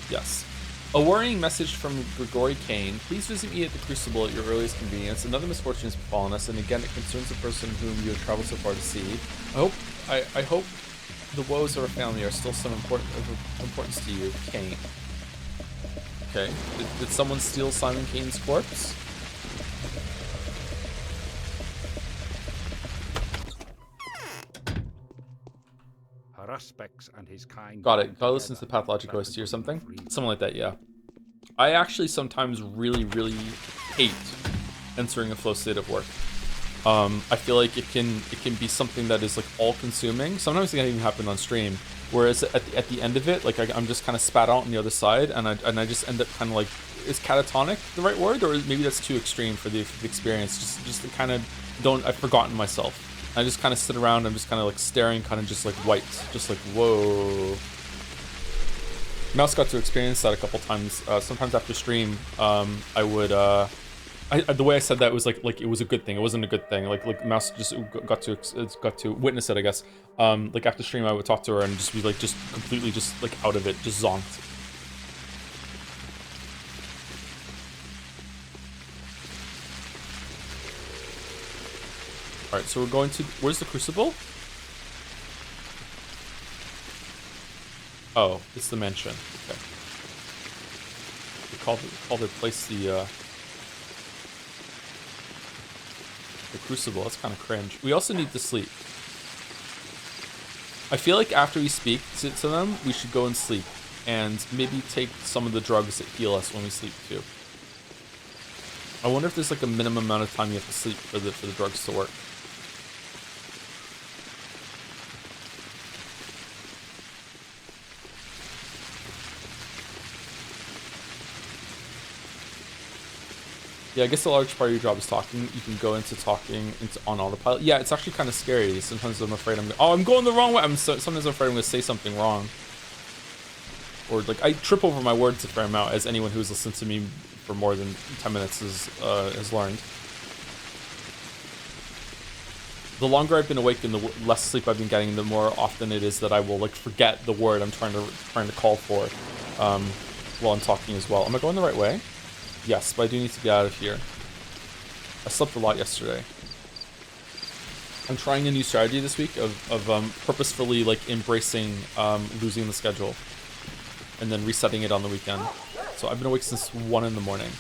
Yes. A worrying message from Grigori Kane. Please visit me at the Crucible at your earliest convenience. Another misfortune has befallen us, and again it concerns the person whom you have traveled so far to see. I hope the woes of our family are still some importance to you, Kane. Okay. Did someone steal Simon Kane's corpse? Her aspects and his kind. Got it. Gotta listen to the Pathologic OST or something. Something like that, yeah. I actually sometimes really hate entering a flow state of work. I feel like it can be something that is like all-consuming. Sometimes it can even happen on stream. Whereas at the end of it, like I'm just kind of spat out on the other side, and I just end up kind of like, is catatonic the right word, or maybe that's too extreme for the experience? Just kind of I've forgotten myself. I just kind of sit around. I'm just kind of like staring, kind of just like white, just like whoa. Mouse got to experience that a couple times. Sometimes after stream, I would. The way I said that was like it was a good thing. It wasn't a good thing. Like Mouse just got to witness it, I guess. Like after stream, I would talk to her and just be like just completely just like out of it, just zonked. All right, so we're going to. Where's the Crucible? Oh, it's the mansion. Okay. They called it place the Crucible. That's kind of cringe. We also need to sleep. I feel like after we speak to them, we should go and sleep, and maybe take some of the drugs that heal us when we sleep too. I wonder if there's like a minimum amount of time you have to sleep for the drugs to work. Yeah, I guess a large part of your job is talking. You can go into talking on autopilot. Yeah, it's actually kind of scary. Sometimes I'm afraid I'm going the wrong way. Sometimes I'm afraid I'm going to say something wrong. Or like I trip over my words a fair amount, as anyone who's listened to me for more than 10 minutes has learned. The longer I've been awake and the less sleep I've been getting, the more often it is that I will like forget the word I'm trying to call for while I'm talking as well. Am I going the right way? Yes, but I do need to get out of here. I slept a lot yesterday. I'm trying a new strategy this week of purposefully like embracing losing the schedule and then resetting it on the weekend. So I've been awake since 1 in the morning.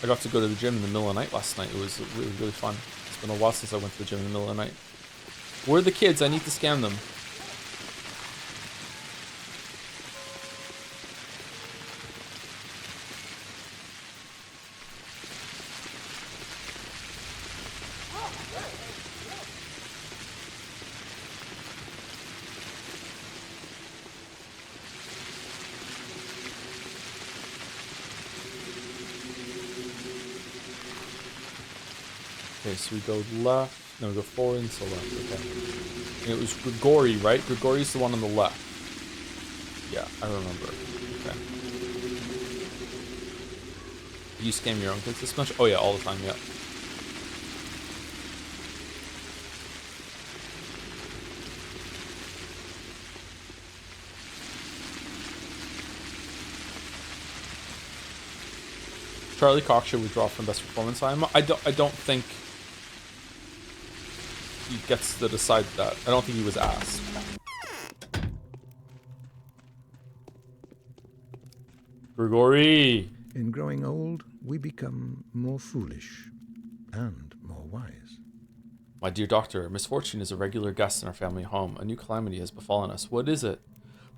I got to go to the gym in the middle of the night last night. It was really fun. It's been a while since I went to the gym in the middle of the night. Where are the kids? I need to scam them. Okay, so we go left. No, we go forward and to left. Okay. And it was Grigori, right? Grigori's the one on the left. Yeah, I remember. Okay. You scam your own kids this much? Oh yeah, all the time. Yeah. Charlie Cox should withdraw from best performance. I don't think he gets to decide that. I don't think he was asked. Grigori! In growing old, we become more foolish and more wise. My dear doctor, misfortune is a regular guest in our family home. A new calamity has befallen us. What is it?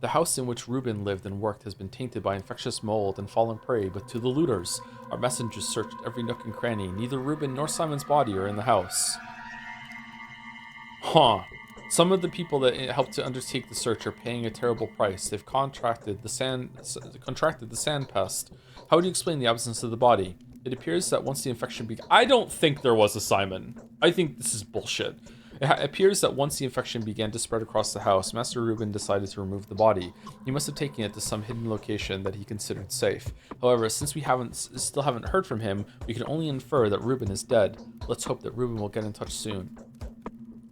The house in which Reuben lived and worked has been tainted by infectious mold and fallen prey, but to the looters. Our messengers searched every nook and cranny. Neither Reuben nor Simon's body are in the house. Huh. Some of the people that helped to undertake the search are paying a terrible price. They've contracted the sand pest. How would you explain the absence of the body? It appears that once the infection began... I don't think there was a Simon. I think this is bullshit. It appears that once the infection began to spread across the house, Master Reuben decided to remove the body. He must have taken it to some hidden location that he considered safe. However, since we still haven't heard from him, we can only infer that Reuben is dead. Let's hope that Reuben will get in touch soon.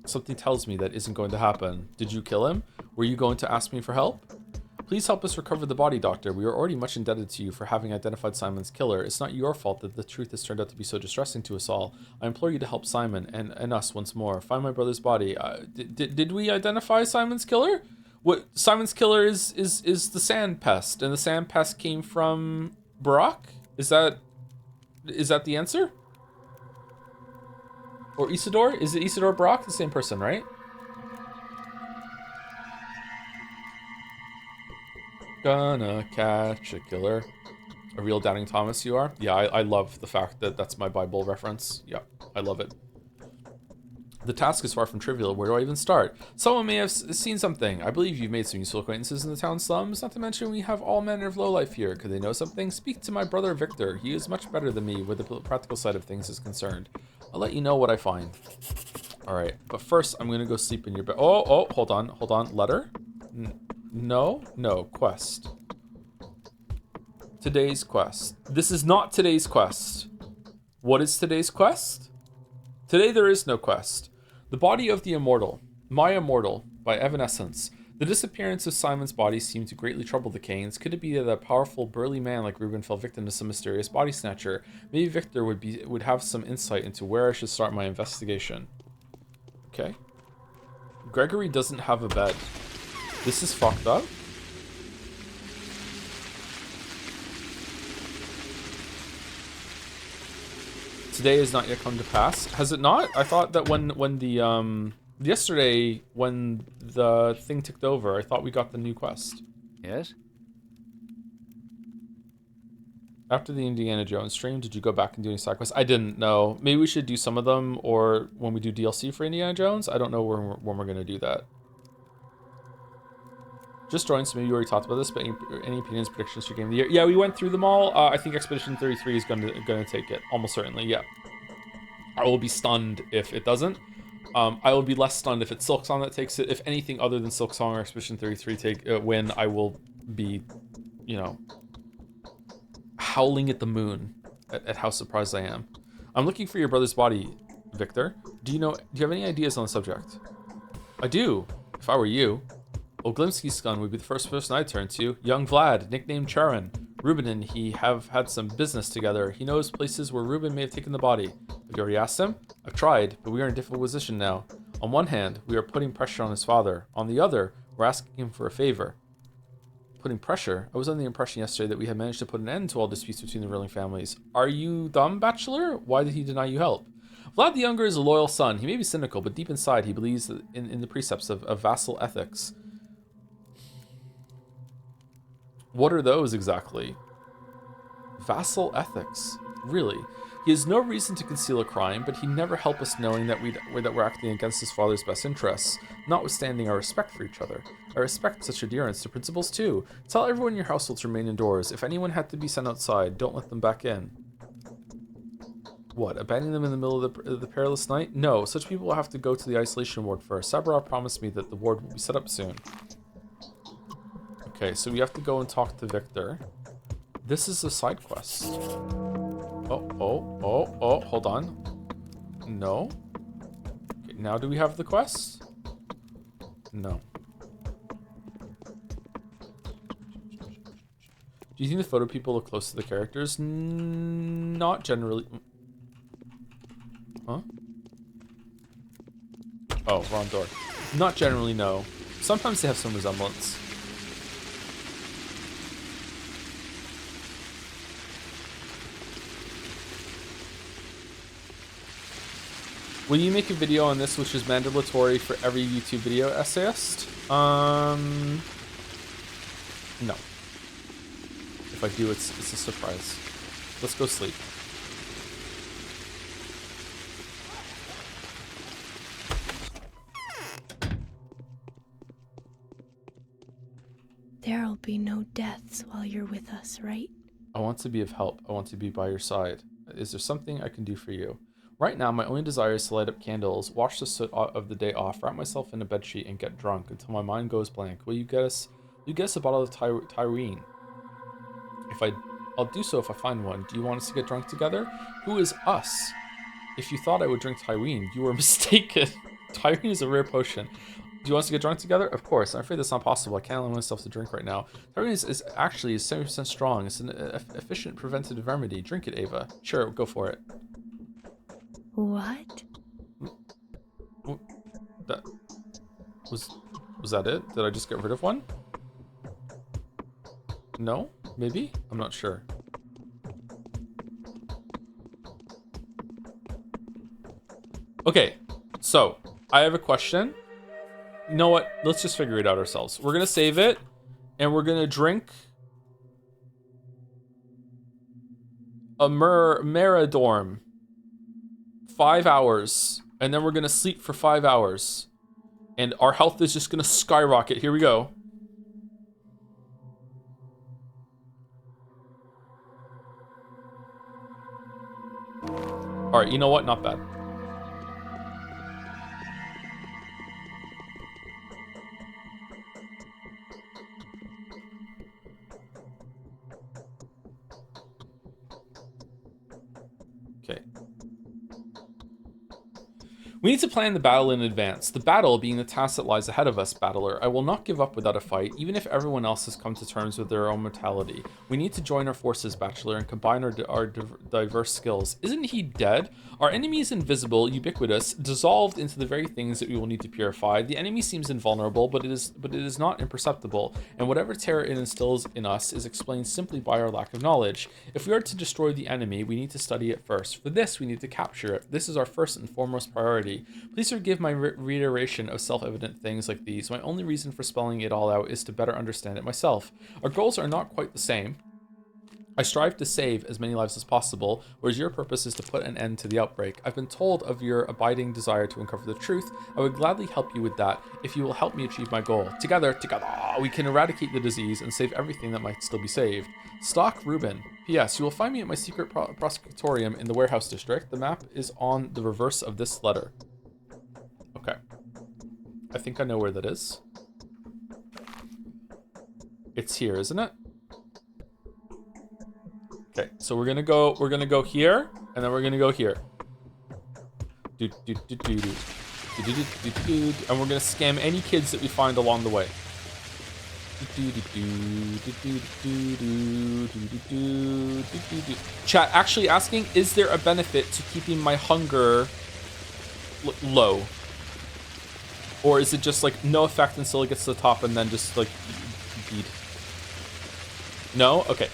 Something tells me that isn't going to happen. Did you kill him? Were you going to ask me for help? Please help us recover the body, Doctor. We are already much indebted to you for having identified Simon's killer. It's not your fault that the truth has turned out to be so distressing to us all. I implore you to help Simon and us once more. Find my brother's body. Did we identify Simon's killer? What Simon's killer is the sand pest, and the sand pest came from Barack? Is that the answer? Or Isidore? Is it Isidore Barack? The same person, right? Gonna catch a killer. A real Doubting Thomas you are? Yeah, I love the fact that that's my Bible reference. Yeah, I love it. The task is far from trivial. Where do I even start? Someone may have seen something. I believe you've made some useful acquaintances in the town slums. Not to mention we have all manner of lowlife here. Could they know something? Speak to my brother Victor. He is much better than me where the practical side of things is concerned. I'll let you know what I find. All right, but first I'm gonna go sleep in your bed. Oh, hold on. Letter? No, quest. Today's quest. This is not today's quest. What is today's quest? Today there is no quest. The body of the immortal. My Immortal by Evanescence. The disappearance of Simon's body seemed to greatly trouble the Canes. Could it be that a powerful, burly man like Reuben fell victim to some mysterious body snatcher? Maybe Victor would have some insight into where I should start my investigation. Okay. Gregory doesn't have a bed. This is fucked up. Today has not yet come to pass. Has it not? I thought that when the yesterday when the thing ticked over, I thought we got the new quest. Yes? After the Indiana Jones stream, did you go back and do any side quests? I didn't know. Maybe we should do some of them, or when we do DLC for Indiana Jones. I don't know when we're gonna do that. Just joined, so maybe you already talked about this, but any opinions, predictions for Game of the Year? Yeah, we went through them all. I think Expedition 33 is gonna take it, almost certainly, yeah. I will be stunned if it doesn't. I will be less stunned if it's Silksong that takes it. If anything other than Silksong or Expedition 33 win, I will be, howling at the moon at how surprised I am. I'm looking for your brother's body, Victor. Do you have any ideas on the subject? I do, if I were you. Oglimsky's gun would be the first person I'd turn to. Young Vlad, nicknamed Charon. Ruben and he have had some business together. He knows places where Ruben may have taken the body. Have you already asked him? I've tried, but we are in a difficult position now. On one hand, we are putting pressure on his father. On the other, we're asking him for a favor. Putting pressure? I was under the impression yesterday that we had managed to put an end to all disputes between the ruling families. Are you dumb, Bachelor? Why did he deny you help? Vlad the Younger is a loyal son. He may be cynical, but deep inside he believes in the precepts of vassal ethics. What are those exactly? Vassal ethics. Really? He has no reason to conceal a crime, but he'd never help us knowing that we're acting against his father's best interests, notwithstanding our respect for each other. I respect such adherence to principles too. Tell everyone in your household to remain indoors. If anyone had to be sent outside, don't let them back in. What, abandoning them in the middle of the perilous night? No, such people will have to go to the isolation ward first. Sabra promised me that the ward will be set up soon. Okay, so we have to go and talk to Victor. This is a side quest. Oh, hold on. No. Okay, now do we have the quest? No. Do you think the photo people look close to the characters? Not generally. Huh? Oh, wrong door. Not generally, no. Sometimes they have some resemblance. Will you make a video on this, which is mandatory for every YouTube video essayist? No. If I do, it's a surprise. Let's go sleep. There'll be no deaths while you're with us, right? I want to be of help. I want to be by your side. Is there something I can do for you? Right now, my only desire is to light up candles, wash the soot of the day off, wrap myself in a bedsheet, and get drunk until my mind goes blank. Will you get us a bottle of Tyrene? I'll do so if I find one. Do you want us to get drunk together? Who is us? If you thought I would drink Tyrene, you were mistaken. Tyrene is a rare potion. Do you want us to get drunk together? Of course. I'm afraid that's not possible. I can't allow myself to drink right now. Target is actually 70% strong. It's an efficient preventative remedy. Drink it, Ava. Sure, go for it. What? That was that it? Did I just get rid of one? No? Maybe? I'm not sure. Okay, so I have a question. You know what? Let's just figure it out ourselves. We're gonna save it, and we're gonna drink a Meridorm. 5 hours, and then we're gonna sleep for 5 hours, and our health is just gonna skyrocket. Here we go. All right, you know what? Not bad. Okay. We need to plan the battle in advance. The battle being the task that lies ahead of us, battler. I will not give up without a fight, even if everyone else has come to terms with their own mortality. We need to join our forces, bachelor, and combine our diverse skills. Isn't he dead? Our enemy is invisible, ubiquitous, dissolved into the very things that we will need to purify. The enemy seems invulnerable, but it is not imperceptible, and whatever terror it instills in us is explained simply by our lack of knowledge. If we are to destroy the enemy, we need to study it first. For this, we need to capture it. This is our first and foremost priority. Please forgive my reiteration of self-evident things like these. My only reason for spelling it all out is to better understand it myself. Our goals are not quite the same. I strive to save as many lives as possible, whereas your purpose is to put an end to the outbreak. I've been told of your abiding desire to uncover the truth. I would gladly help you with that if you will help me achieve my goal. Together, we can eradicate the disease and save everything that might still be saved. Stock Reuben. P.S. You will find me at my secret prosecutorium in the warehouse district. The map is on the reverse of this letter. Okay. I think I know where that is. It's here, isn't it? Okay, so we're gonna go here, and then we're gonna go here. And we're gonna scam any kids that we find along the way. Chat actually asking, is there a benefit to keeping my hunger low? Or is it just like no effect until it gets to the top and then just like feed? No? Okay.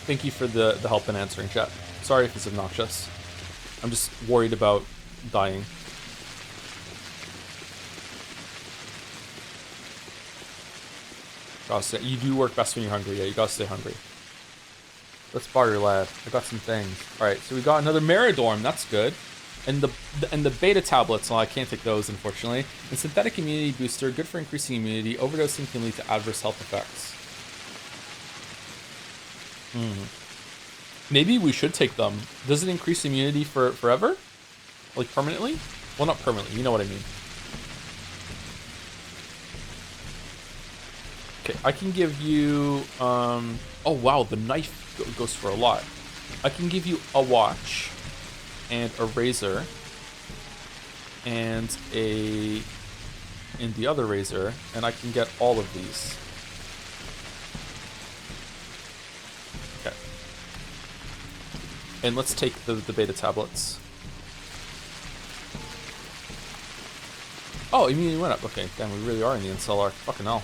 Thank you for the help in answering, chat. Sorry if it's obnoxious. I'm just worried about dying. You do work best when you're hungry. Yeah, you gotta stay hungry. Let's barter, lad. I got some things. All right, so we got another Meridorm. That's good. And the beta tablets. Well, I can't take those, unfortunately. And synthetic immunity booster, good for increasing immunity. Overdosing can lead to adverse health effects. Maybe we should take them. Does it increase immunity for forever? Like permanently? Well, not permanently. You know what I mean. Okay, I can give you... oh, wow. The knife goes for a lot. I can give you a watch and a razor and the other razor, and I can get all of these. Okay. And let's take the beta tablets. Oh, immunity went up. Okay, damn, we really are in the incel arc. Fucking hell.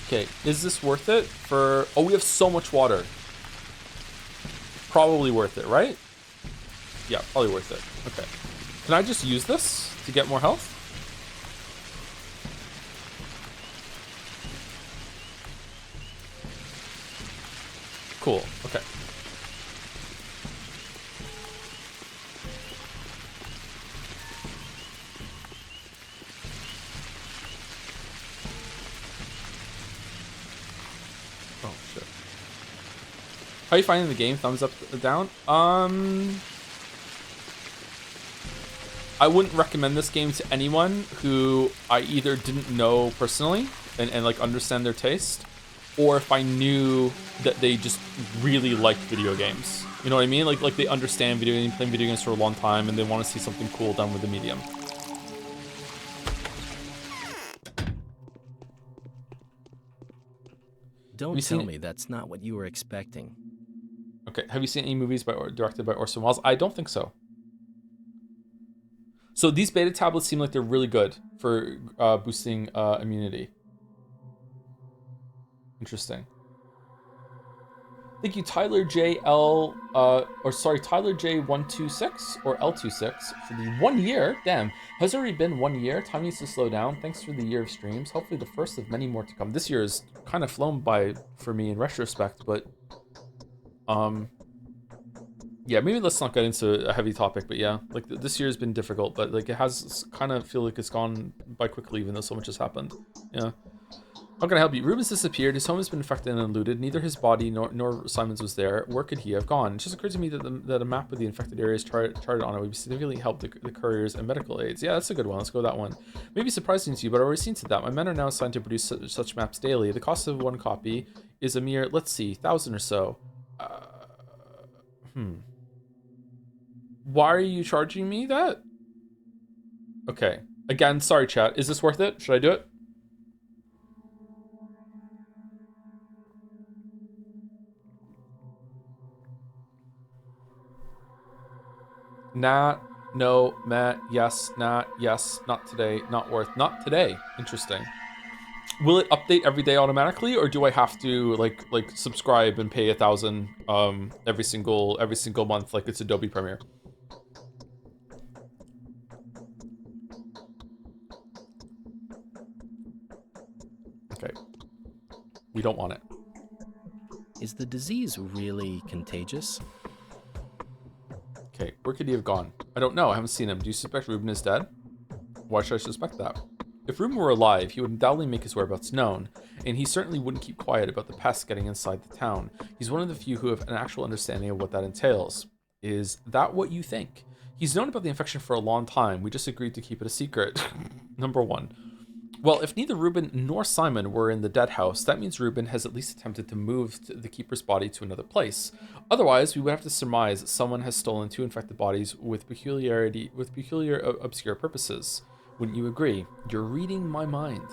Okay, is this worth it for... Oh, we have so much water. Probably worth it, right? Yeah, probably worth it. Okay. Can I just use this to get more health? Cool, okay. Oh, shit. How are you finding the game? Thumbs up, down? I wouldn't recommend this game to anyone who I either didn't know personally and like understand their taste, or if I knew that they just really liked video games. You know what I mean? Like they understand video games, playing video games for a long time, and they want to see something cool done with the medium. Don't tell me that's not what you were expecting. Okay, have you seen any movies directed by Orson Welles? I don't think so. So these beta tablets seem like they're really good for boosting immunity. Interesting. Thank you, Tyler Tyler J126 or L26 for the 1 year. Damn, has already been 1 year. Time needs to slow down. Thanks for the year of streams. Hopefully the first of many more to come. This year is kind of flown by for me in retrospect, but yeah, maybe let's not get into a heavy topic, but yeah, like this year has been difficult, but like it has kind of feel like it's gone by quickly, even though so much has happened. Yeah. How can I help you? Ruben's disappeared. His home has been infected and looted. Neither his body nor Simon's was there. Where could he have gone? It just occurred to me that a map of the infected areas charted on it would significantly help the couriers and medical aids. Yeah, that's a good one. Let's go with that one. Maybe surprising to you, but I've already seen to that. My men are now assigned to produce such maps daily. The cost of one copy is a mere, let's see, 1,000 or so. Why are you charging me that? Okay. Again, sorry, chat. Is this worth it? Should I do it? Nah, no, meh, yes, nah, yes, not today, not worth, not today. Interesting. Will it update every day automatically, or do I have to like subscribe and pay 1,000 every single month like it's Adobe Premiere? Okay. We don't want it. Is the disease really contagious? Okay, where could he have gone? I don't know. I haven't seen him. Do you suspect Ruben is dead? Why should I suspect that? If Ruben were alive, he would undoubtedly make his whereabouts known, and he certainly wouldn't keep quiet about the pests getting inside the town. He's one of the few who have an actual understanding of what that entails. Is that what you think? He's known about the infection for a long time. We just agreed to keep it a secret. Number one. Well, if neither Ruben nor Simon were in the dead house, that means Ruben has at least attempted to move the keeper's body to another place. Otherwise, we would have to surmise that someone has stolen two infected bodies with peculiar obscure purposes. Wouldn't you agree? You're reading my mind.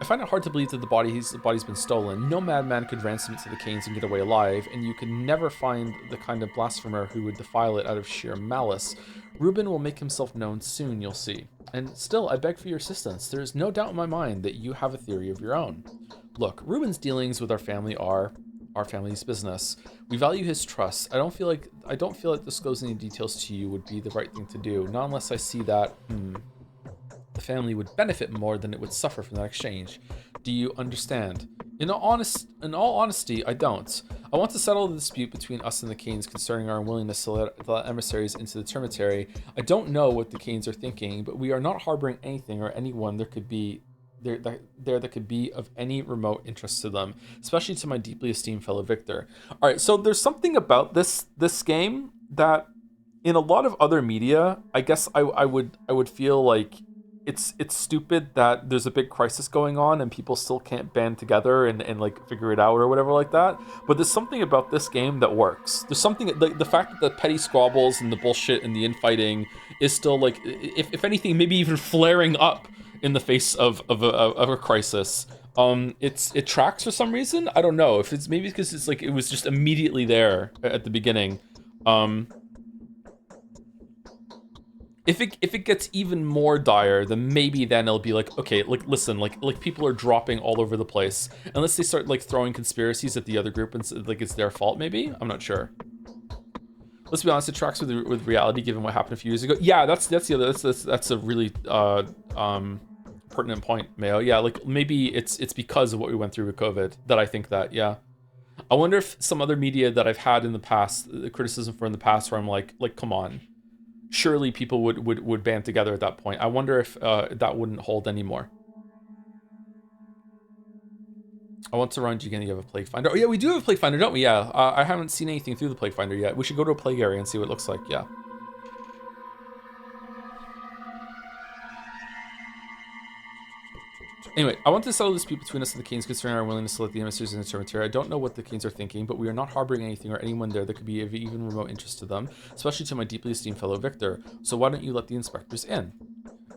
I find it hard to believe that the body's been stolen. No madman could ransom it to the Canes and get away alive, and you can never find the kind of blasphemer who would defile it out of sheer malice. Ruben will make himself known soon, you'll see. And still, I beg for your assistance. There is no doubt in my mind that you have a theory of your own. Look, Ruben's dealings with our family are our family's business. We value his trust. I don't feel like disclosing any details to you would be the right thing to do, not unless I see that the family would benefit more than it would suffer from that exchange. Do you understand? In all honesty, I don't. I want to settle the dispute between us and the Canes concerning our unwillingness to let emissaries into the Termitary. I don't know what the Canes are thinking, but we are not harboring anything or anyone that could be of any remote interest to them, especially to my deeply esteemed fellow Victor. All right, so there's something about this game that, in a lot of other media, I guess I would feel like it's stupid that there's a big crisis going on and people still can't band together and like figure it out or whatever like that. But there's something about this game that works. There's something, the fact that the petty squabbles and the bullshit and the infighting is still like, if anything, maybe even flaring up in the face of a crisis. It tracks for some reason. I don't know if it's maybe because it's like it was just immediately there at the beginning. If it gets even more dire, then maybe then it'll be like, okay, like listen, like people are dropping all over the place. Unless they start like throwing conspiracies at the other group and like it's their fault, maybe? I'm not sure. Let's be honest, it tracks with reality given what happened a few years ago. Yeah, that's a really pertinent point, Mayo. Yeah, like maybe it's because of what we went through with COVID that I think that, yeah. I wonder if some other media that I've had in the past, the criticism for in the past, where I'm like come on. Surely people would band together at that point. I wonder if that wouldn't hold anymore. I want to run. Do you have a Plague Finder? Oh yeah, we do have a Plague Finder, don't we? Yeah. I haven't seen anything through the Plague Finder yet. We should go to a plague area and see what it looks like. Yeah. Anyway, I want to settle this dispute between us and the Canes concerning our willingness to let the emissaries in the cemetery. I don't know what the Canes are thinking, but we are not harboring anything or anyone there that could be of even remote interest to them, especially to my deeply esteemed fellow Victor. So why don't you let the inspectors in?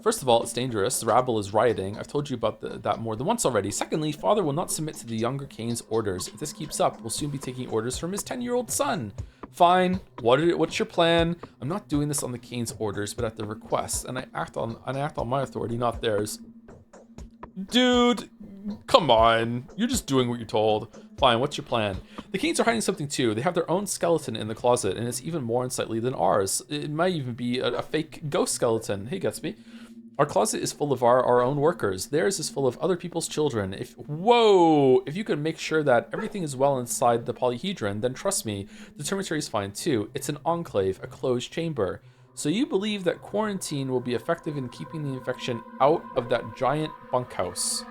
First of all, it's dangerous. The rabble is rioting. I've told you about that more than once already. Secondly, Father will not submit to the younger Cane's orders. If this keeps up, we'll soon be taking orders from his 10-year-old son. Fine. What's your plan? I'm not doing this on the Cane's orders, but at their request, and I act on my authority, not theirs. Dude, come on. You're just doing what you're told. Fine, what's your plan? The Canes are hiding something too. They have their own skeleton in the closet, and it's even more unsightly than ours. It might even be a fake ghost skeleton. Hey, Gatsby. Our closet is full of our own workers. Theirs is full of other people's children. If you could make sure that everything is well inside the polyhedron, then trust me, the cemetery is fine too. It's an enclave, a closed chamber. So you believe that quarantine will be effective in keeping the infection out of that giant bunkhouse?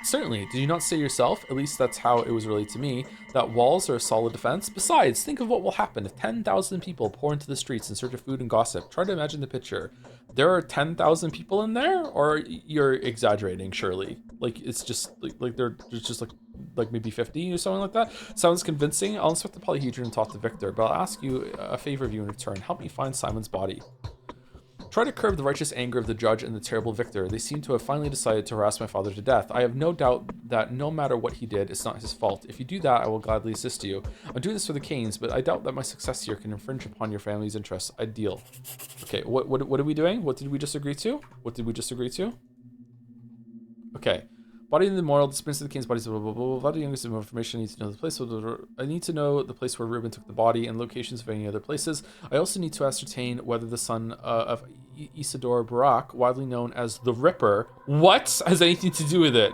Certainly. Did you not say yourself, at least that's how it was relayed to me, that walls are a solid defense? Besides, think of what will happen if 10,000 people pour into the streets in search of food and gossip. Try to imagine the picture. There are 10,000 people in there? Or you're exaggerating, surely? Like, it's just, like there's just like maybe 50 or something like that? Sounds convincing. I'll inspect the polyhedron and talk to Victor, but I'll ask you a favor of you in return. Help me find Simon's body. Try to curb the righteous anger of the judge and the terrible Victor. They seem to have finally decided to harass my father to death. I have no doubt that no matter what he did, it's not his fault. If you do that, I will gladly assist you. I'm doing this for the Canes, but I doubt that my success here can infringe upon your family's interests. I deal. Okay, what are we doing? What did we just agree to? Okay. Body in the memorial, dispense of the Cane's bodies, blah, blah, blah, blah, blah. Youngest more information. I need to know the place. I need to know the place where Reuben took the body and locations of any other places. I also need to ascertain whether the son of Isidore Barak, widely known as the Ripper, has anything to do with it.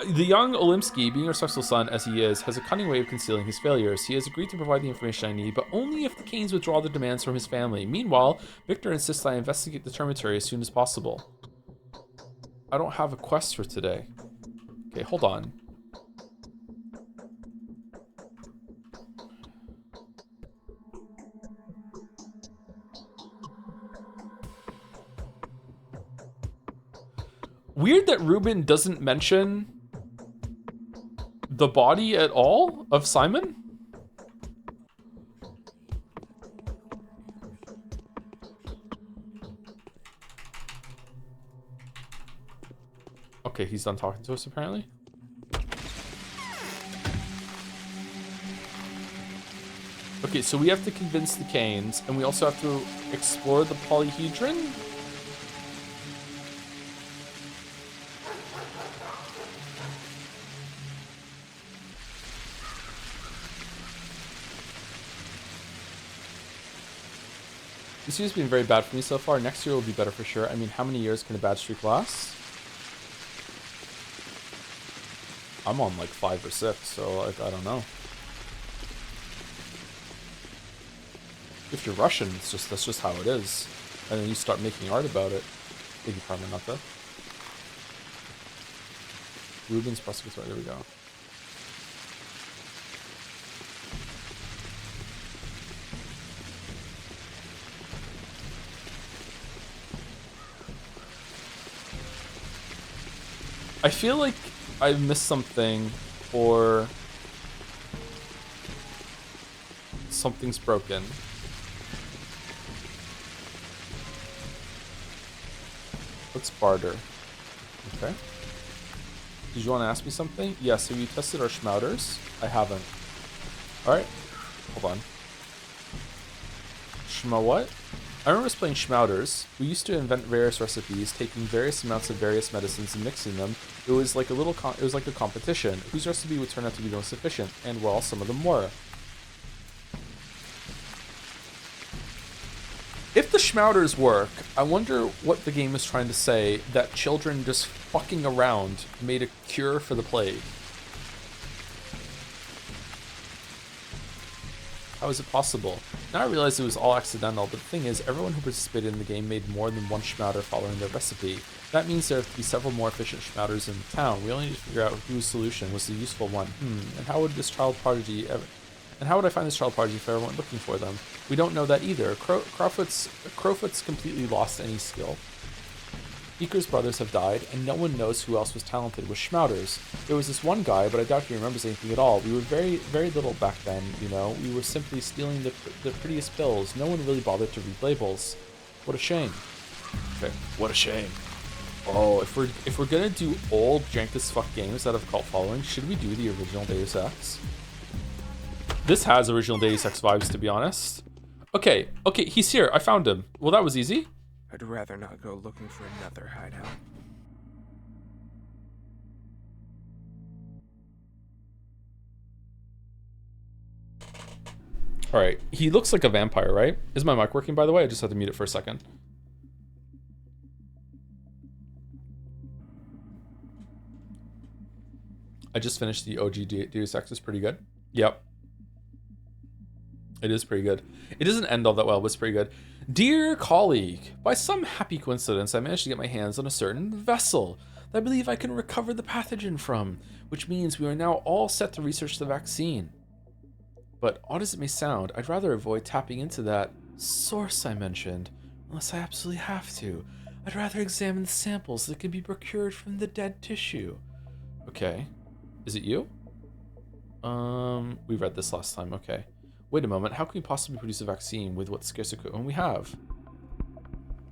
The young Olimsky, being a respectful son as he is, has a cunning way of concealing his failures. He has agreed to provide the information I need, but only if the Canes withdraw their demands from his family. Meanwhile, Victor insists I investigate the cemetery as soon as possible. I don't have a quest for today. Okay, hold on. Weird that Reuben doesn't mention the body at all of Simon. Okay, he's done talking to us apparently. Okay, so we have to convince the Canes, and we also have to explore the polyhedron. This year's been very bad for me so far. Next year will be better for sure. I mean, how many years can a bad streak last? I'm on like 5 or 6, so like, I don't know. If you're Russian, that's just how it is. And then you start making art about it. Big pardon, not that. Rubens Prosecutor, there we go. I feel like I missed something, or something's broken. Let's barter. Okay. Did you want to ask me something? Yes, have you tested our schmouters? I haven't. Alright. Hold on. Schmo what? I remember us playing schmouters. We used to invent various recipes, taking various amounts of various medicines and mixing them. It was like a competition. Whose recipe would turn out to be the most efficient? And well, some of them were. If the schmouters work, I wonder what the game is trying to say, that children just fucking around made a cure for the plague. How is it possible? Now I realize it was all accidental, but the thing is, everyone who participated in the game made more than one schmouter following their recipe. That means there have to be several more efficient schmouters in the town. We only need to figure out whose solution was the useful one. And how would this child prodigy ever... And how would I find this child prodigy if I went looking for them? We don't know that either. Crowfoot's completely lost any skill. Beaker's brothers have died, and no one knows who else was talented with Schmouters. There was this one guy, but I doubt he remembers anything at all. We were very, very little back then, you know. We were simply stealing the prettiest pills. No one really bothered to read labels. What a shame. Okay, what a shame. Oh, if we're gonna do old jank as fuck games that have cult following, should we do the original Deus Ex? This has original Deus Ex vibes, to be honest. Okay, he's here. I found him. Well, that was easy. I'd rather not go looking for another hideout. All right, he looks like a vampire, right? Is my mic working, by the way? I just had to mute it for a second. I just finished the OG Deus Ex. It's pretty good. Yep. It is pretty good. It doesn't end all that well, but it's pretty good. Dear colleague, by some happy coincidence, I managed to get my hands on a certain vessel that I believe I can recover the pathogen from, which means we are now all set to research the vaccine. But odd as it may sound, I'd rather avoid tapping into that source I mentioned, unless I absolutely have to. I'd rather examine the samples that can be procured from the dead tissue. Okay. Is it you? We read this last time, okay. Wait a moment, how can we possibly produce a vaccine with what scarce equipment we have?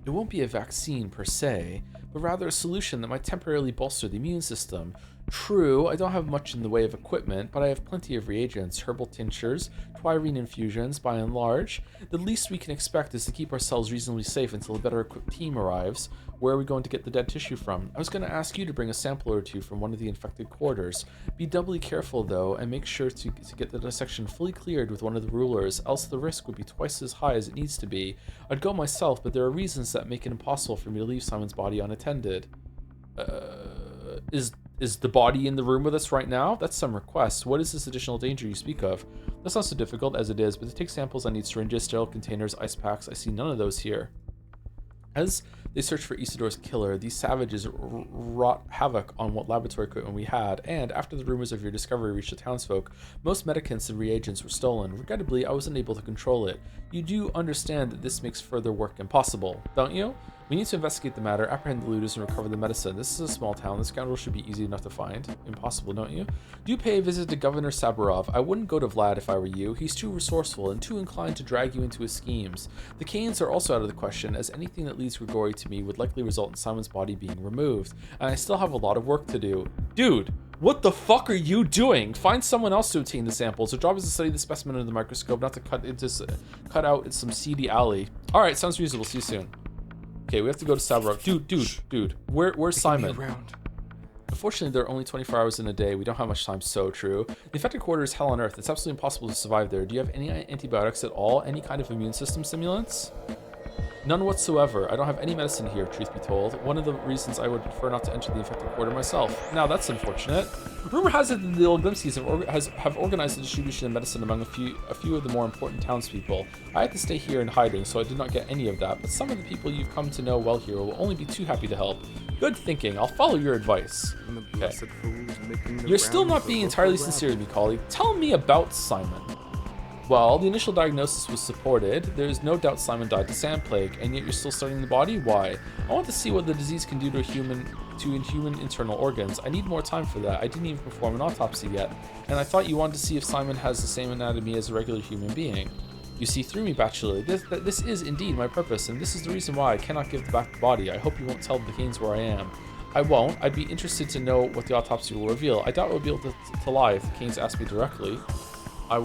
It won't be a vaccine per se, but rather a solution that might temporarily bolster the immune system. True, I don't have much in the way of equipment, but I have plenty of reagents, herbal tinctures, twirine infusions, by and large. The least we can expect is to keep ourselves reasonably safe until a better equipped team arrives. Where are we going to get the dead tissue from? I was going to ask you to bring a sample or two from one of the infected quarters. Be doubly careful, though, and make sure to get the dissection fully cleared with one of the rulers, else the risk would be twice as high as it needs to be. I'd go myself, but there are reasons that make it impossible for me to leave Simon's body unattended. Is the body in the room with us right now? That's some request. What is this additional danger you speak of? That's not so difficult as it is, but to take samples I need syringes, sterile containers, ice packs. I see none of those here. As they search for Isidore's killer, these savages wrought havoc on what laboratory equipment we had, and after the rumors of your discovery reached the townsfolk, most medicaments and reagents were stolen. Regrettably, I wasn't able to control it. You do understand that this makes further work impossible, don't you? We need to investigate the matter, apprehend the looters, and recover the medicine. This is a small town. The scoundrel should be easy enough to find. Impossible, don't you? Do pay a visit to Governor Saburov. I wouldn't go to Vlad if I were you. He's too resourceful and too inclined to drag you into his schemes. The Canes are also out of the question, as anything that leads Grigori to me would likely result in Simon's body being removed. And I still have a lot of work to do. Dude, what the fuck are you doing? Find someone else to obtain the samples. Their job is to study the specimen under the microscope, not to cut out some seedy alley. All right, sounds reasonable. See you soon. Okay, we have to go to Saburov. Dude, where's Simon? Unfortunately, there are only 24 hours in a day. We don't have much time. So true. The infected quarter is hell on earth. It's absolutely impossible to survive there. Do you have any antibiotics at all? Any kind of immune system stimulants? None whatsoever. I don't have any medicine here, truth be told. One of the reasons I would prefer not to enter the infected quarter myself. Now, that's unfortunate. Rumor has it that the old Glimpsies have organized the distribution of medicine among a few of the more important townspeople. I had to stay here in hiding, so I did not get any of that, but some of the people you've come to know well here will only be too happy to help. Good thinking. I'll follow your advice. Okay. You're still not being entirely sincere with me, colleague. Tell me about Simon. Well, the initial diagnosis was supported. There's no doubt Simon died to sand plague, and yet you're still studying the body? Why? I want to see what the disease can do to human internal organs. I need more time for that. I didn't even perform an autopsy yet, and I thought you wanted to see if Simon has the same anatomy as a regular human being. You see through me, Bachelor. This is indeed my purpose, and this is the reason why I cannot give back the body. I hope you won't tell the Canes where I am. I won't. I'd be interested to know what the autopsy will reveal. I doubt we'll be able to lie if the Canes ask me directly. I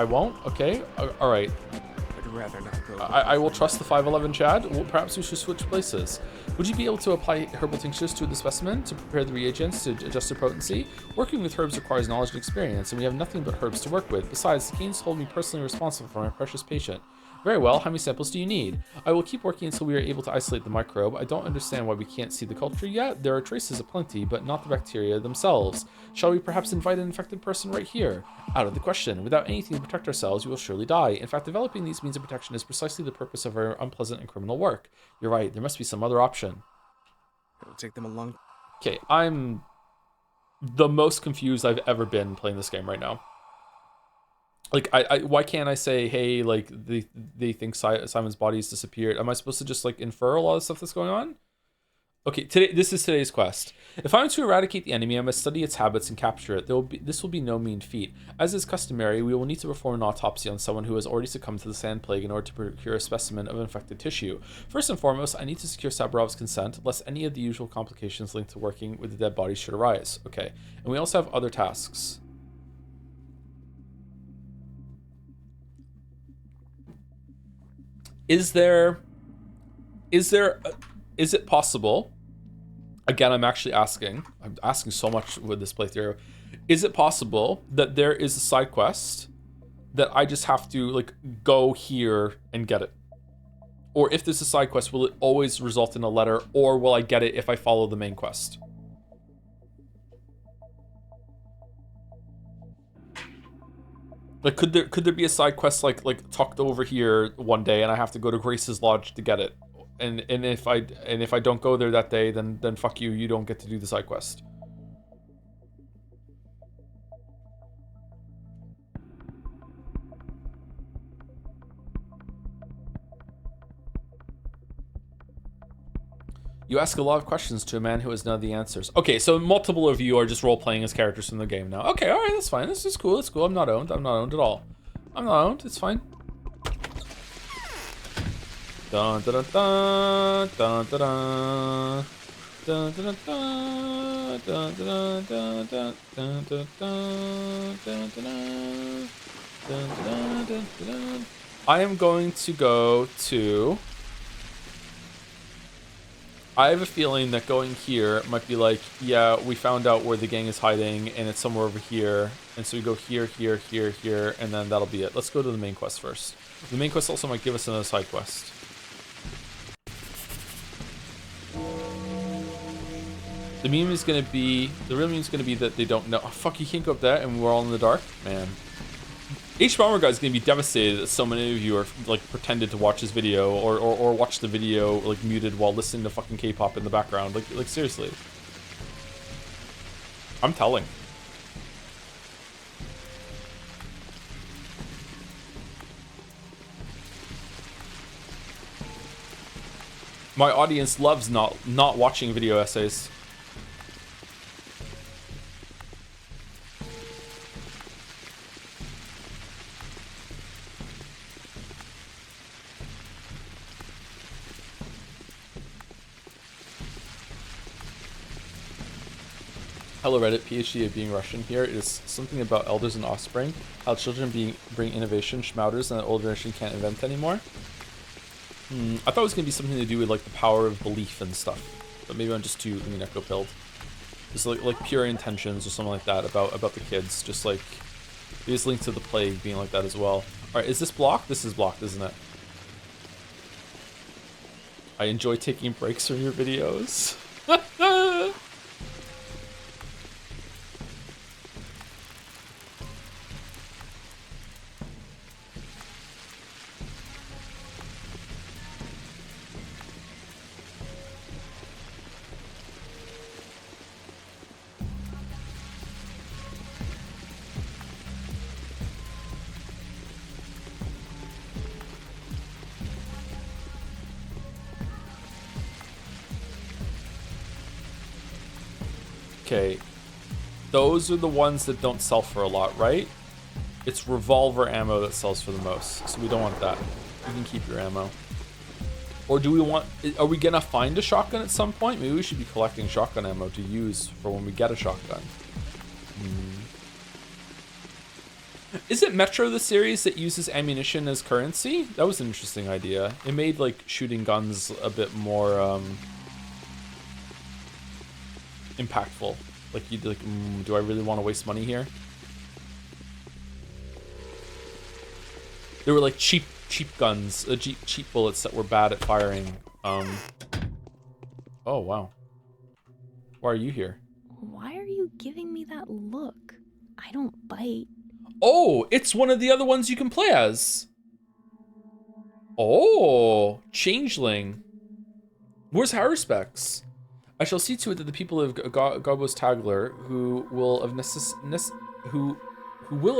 won't? Okay. Alright. I'd rather not go. I will trust the 5'11 Chad. Well, perhaps we should switch places. Would you be able to apply herbal tinctures to the specimen to prepare the reagents to adjust their potency? Working with herbs requires knowledge and experience, and we have nothing but herbs to work with. Besides, the Canes hold me personally responsible for my precious patient. Very well, how many samples do you need? I will keep working until we are able to isolate the microbe. I don't understand why we can't see the culture yet. There are traces of plenty, but not the bacteria themselves. Shall we perhaps invite an infected person right here? Out of the question. Without anything to protect ourselves, we will surely die. In fact, developing these means of protection is precisely the purpose of our unpleasant and criminal work. You're right, there must be some other option. It'll take them a long... Okay, I'm the most confused I've ever been playing this game right now. Like, why can't I say, hey, like, they think Simon's body has disappeared? Am I supposed to just, like, infer a lot of stuff that's going on? Okay, this is today's quest. If I am to eradicate the enemy, I must study its habits and capture it. This will be no mean feat. As is customary, we will need to perform an autopsy on someone who has already succumbed to the sand plague in order to procure a specimen of infected tissue. First and foremost, I need to secure Saburov's consent, lest any of the usual complications linked to working with the dead body should arise. Okay, and we also have other tasks. Is it possible? Again, I'm asking so much with this playthrough. Is it possible that there is a side quest that I just have to like go here and get it? Or if there's a side quest, will it always result in a letter, or will I get it if I follow the main quest? Like, could there be a side quest like tucked over here one day, and I have to go to Grace's Lodge to get it? And if I don't go there that day, then fuck you, you don't get to do the side quest. You ask a lot of questions to a man who has none of the answers. Okay, so multiple of you are just role-playing as characters from the game now. Okay, alright, that's fine. This is cool, it's cool. I'm not owned at all. I'm not owned, it's fine. Dun dun dun dun dun dun dun dun dun dun dun dun dun. I am going to go to... I have a feeling that going here might be like, yeah, we found out where the gang is hiding, and it's somewhere over here. And so we go here, here, here, here, and then that'll be it. Let's go to the main quest first. The main quest also might give us another side quest. The real meme is gonna be that they don't know. Oh, fuck, you can't go up there, and we're all in the dark? Man. H-Bomber Guy's gonna be devastated that so many of you are like pretended to watch his video or watch the video like muted while listening to fucking K-pop in the background. Like seriously. I'm telling. My audience loves not watching video essays. Hello Reddit, PhD of being Russian here. It is something about elders and offspring. How children bring innovation, schmouters, and the older generation can't invent anymore. I thought it was going to be something to do with like the power of belief and stuff. But maybe I'm just too echo-pilled. Just like pure intentions or something like that about the kids. Just like, there's linked to the plague being like that as well. Alright, is this blocked? This is blocked, isn't it? I enjoy taking breaks from your videos. Okay, those are the ones that don't sell for a lot, right? It's revolver ammo that sells for the most, so we don't want that. You can keep your ammo. Or do we want... Are we gonna find a shotgun at some point? Maybe we should be collecting shotgun ammo to use for when we get a shotgun. Is it Metro the series that uses ammunition as currency? That was an interesting idea. It made like shooting guns a bit more impactful. Like you'd like, do I really want to waste money here? There were like cheap guns, cheap bullets that were bad at firing. Oh wow. Why are you here? Why are you giving me that look? I don't bite. Oh, it's one of the other ones you can play as. Oh, Changeling. Where's Haruspecs? I shall see to it that the people of Gobos Tagler, who will of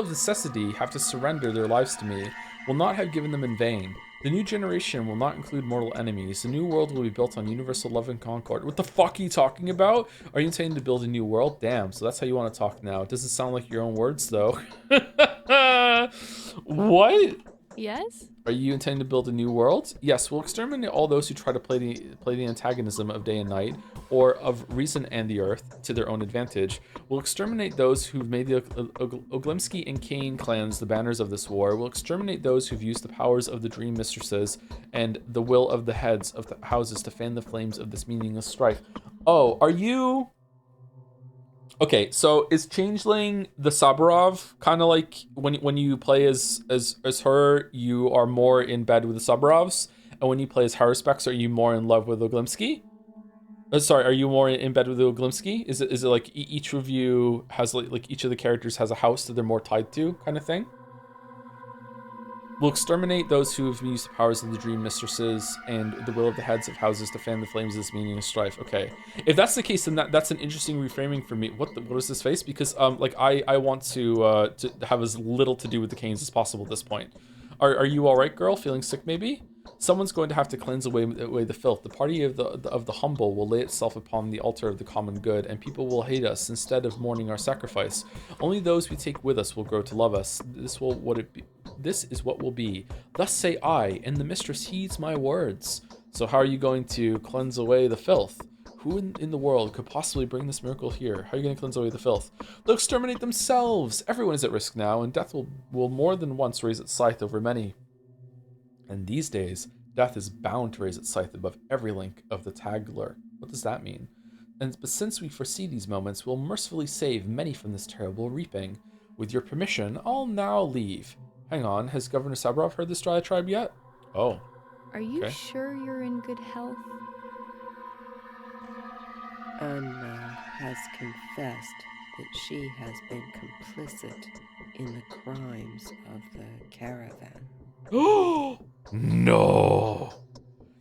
necessity have to surrender their lives to me, will not have given them in vain. The new generation will not include mortal enemies. The new world will be built on universal love and concord. What the fuck are you talking about? Are you intending to build a new world? Damn, so that's how you want to talk now. It doesn't sound like your own words, though. What? Yes? Are you intending to build a new world? Yes, we'll exterminate all those who try to play the antagonism of day and night, or of reason and the earth, to their own advantage. We'll exterminate those who've made the Oglimsky and Kane clans the banners of this war. We'll exterminate those who've used the powers of the dream mistresses and the will of the heads of the houses to fan the flames of this meaningless strife. Oh, are you... Okay, so is Changeling the Saburov kind of like when you play as her, you are more in bed with the Saburovs, and when you play as Haruspex, are you more in love with Oglimsky? Sorry, are you more in bed with Oglimsky? Is it like each of you has like each of the characters has a house that they're more tied to, kind of thing? We'll exterminate those who have used the powers of the dream mistresses and the will of the heads of houses to fan the flames of this meaningless strife. Okay, if that's the case, then that's an interesting reframing for me. What is this face? Because like I want to have as little to do with the Canes as possible at this point. Are you all right, girl? Feeling sick maybe? Someone's going to have to cleanse away the filth. The party of the humble will lay itself upon the altar of the common good, and people will hate us instead of mourning our sacrifice. Only those we take with us will grow to love us. This is what will be. Thus say I, and the mistress heeds my words. So how are you going to cleanse away the filth? Who in the world could possibly bring this miracle here? How are you going to cleanse away the filth? They'll exterminate themselves. Everyone is at risk now, and death will more than once raise its scythe over many. And these days, death is bound to raise its scythe above every link of the Tagler. What does that mean? But since we foresee these moments, we'll mercifully save many from this terrible reaping. With your permission, I'll now leave. Hang on, has Governor Saburov heard this diatribe yet? Oh. Are you sure you're in good health? Anna has confessed that she has been complicit in the crimes of the caravan. Oh no!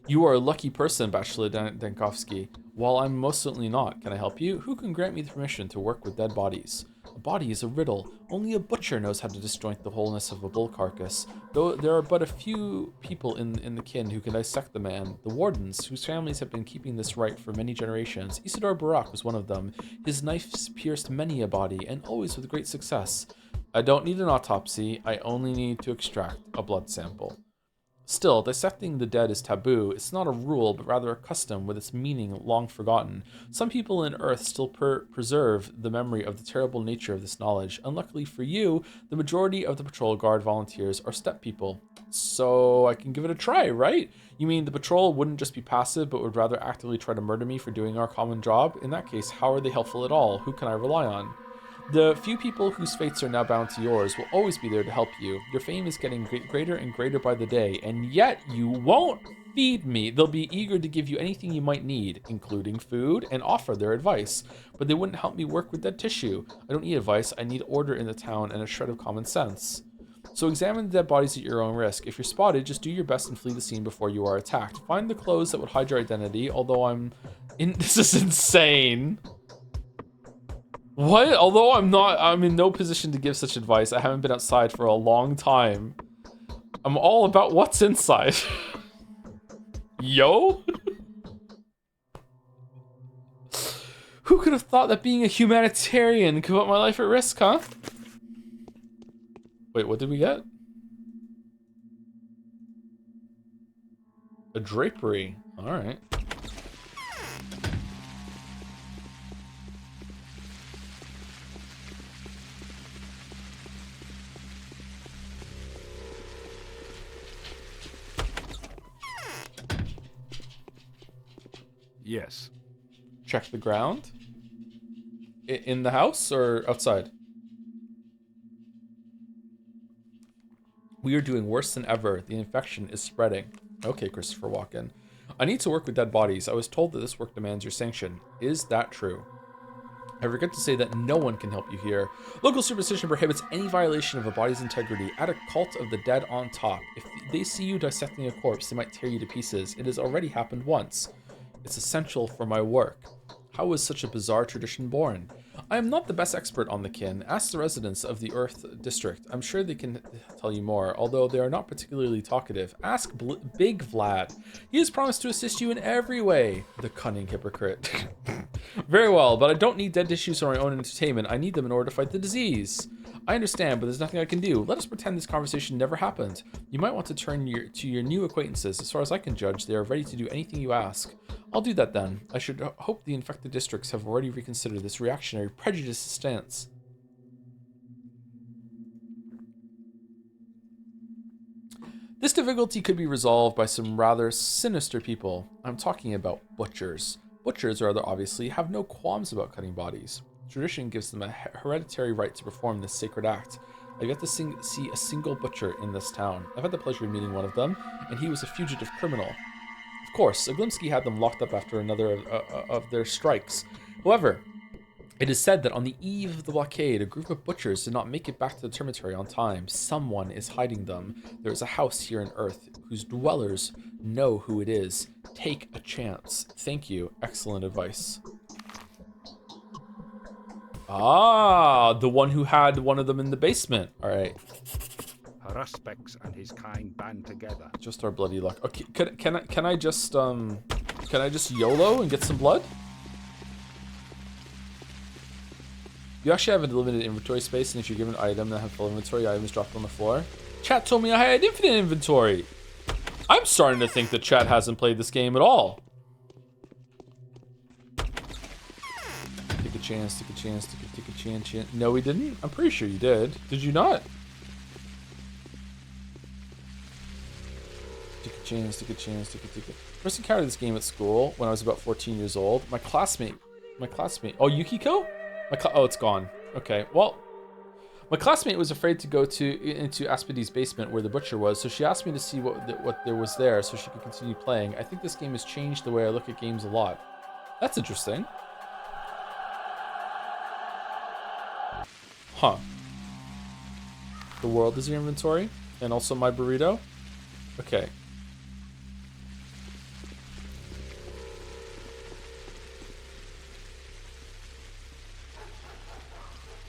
You are a lucky person, Bachelor Dankovsky. While I'm most certainly not, can I help you? Who can grant me the permission to work with dead bodies? A body is a riddle. Only a butcher knows how to disjoint the wholeness of a bull carcass. Though there are but a few people in the kin who can dissect the man. The wardens, whose families have been keeping this right for many generations. Isidore Barak was one of them. His knives pierced many a body, and always with great success. I don't need an autopsy. I only need to extract a blood sample. Still, dissecting the dead is taboo. It's not a rule, but rather a custom with its meaning long forgotten. Some people in Earth still preserve the memory of the terrible nature of this knowledge. Unluckily for you, the majority of the patrol guard volunteers are steppe people. So I can give it a try, right? You mean the patrol wouldn't just be passive, but would rather actively try to murder me for doing our common job? In that case, how are they helpful at all? Who can I rely on? The few people whose fates are now bound to yours will always be there to help you. Your fame is getting greater and greater by the day, and yet you won't feed me. They'll be eager to give you anything you might need, including food, and offer their advice. But they wouldn't help me work with dead tissue. I don't need advice, I need order in the town and a shred of common sense. So examine the dead bodies at your own risk. If you're spotted, just do your best and flee the scene before you are attacked. Find the clothes that would hide your identity, although this is insane. What? Although I'm in no position to give such advice. I haven't been outside for a long time. I'm all about what's inside. Yo? Who could have thought that being a humanitarian could put my life at risk, huh? Wait, what did we get? A drapery. All right. Yes. Check the ground? In the house or outside? We are doing worse than ever. The infection is spreading. Okay, Christopher Walken. I need to work with dead bodies. I was told that this work demands your sanction. Is that true? I forget to say that no one can help you here. Local superstition prohibits any violation of a body's integrity. Add a cult of the dead on top. If they see you dissecting a corpse, they might tear you to pieces. It has already happened once. It's essential for my work. How was such a bizarre tradition born? I am not the best expert on the kin. Ask the residents of the Earth District. I'm sure they can tell you more, although they are not particularly talkative. Ask Big Vlad. He has promised to assist you in every way. The cunning hypocrite. Very well, but I don't need dead tissues for my own entertainment. I need them in order to fight the disease. I understand, but there's nothing I can do. Let us pretend this conversation never happened. You might want to turn to your new acquaintances. As far as I can judge, they are ready to do anything you ask. I'll do that then. I should hope the infected districts have already reconsidered this reactionary, prejudiced stance. This difficulty could be resolved by some rather sinister people. I'm talking about butchers. Butchers, rather obviously, have no qualms about cutting bodies. Tradition gives them a hereditary right to perform this sacred act. I've yet to see a single butcher in this town. I've had the pleasure of meeting one of them, and he was a fugitive criminal. Of course, Zaglimsky had them locked up after another of their strikes. However, it is said that on the eve of the blockade, a group of butchers did not make it back to the termitory on time. Someone is hiding them. There is a house here on Earth whose dwellers know who it is. Take a chance. Thank you. Excellent advice. Ah, the one who had one of them in the basement. All right. Ruspex and his kind band together. Just our bloody luck. Okay, can I just YOLO and get some blood? You actually have a limited inventory space, and if you're given an item that have full inventory, items dropped on the floor. Chat told me I had infinite inventory. I'm starting to think that chat hasn't played this game at all. Take a chance, take a chance, take a chance. No, we didn't. I'm pretty sure you did. Did you not? Take a chance, take a chance, take a. First encountered this game at school when I was about 14 years old. My classmate. Oh, Yukiko? Oh, it's gone. Okay, well, my classmate was afraid to go into Aspide's basement where the butcher was, so she asked me to see what there was there so she could continue playing. I think this game has changed the way I look at games a lot. That's interesting. Huh. The world is your inventory, and also my burrito? Okay.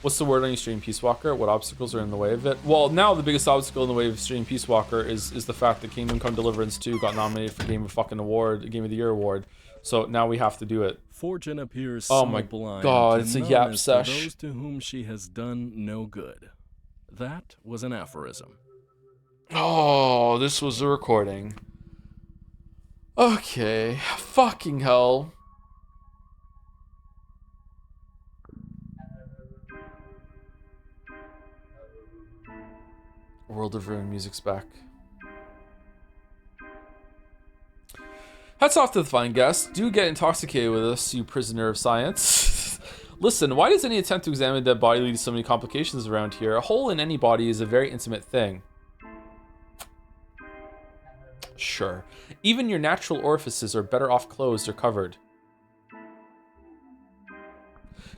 What's the word on your stream, Peace Walker? What obstacles are in the way of it? Well, now the biggest obstacle in the way of stream Peace Walker is the fact that Kingdom Come Deliverance 2 got nominated for Game of the Year award. So now we have to do it. Fortune appears oh my blind god, it's a yap sesh. Those to whom she has done no good. That was an aphorism. Oh, this was a recording. Okay, fucking hell. World of Ruin music's back. Hats off to the fine guest. Do get intoxicated with us, you prisoner of science. Listen, why does any attempt to examine a dead body lead to so many complications around here? A hole in any body is a very intimate thing. Sure. Even your natural orifices are better off closed or covered.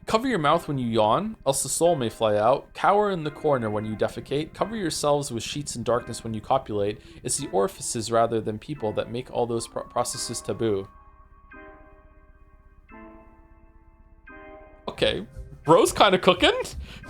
Cover your mouth when you yawn, else the soul may fly out. Cower in the corner when you defecate. Cover yourselves with sheets in darkness when you copulate. It's the orifices rather than people that make all those processes taboo. Okay. Bro's kind of cooking?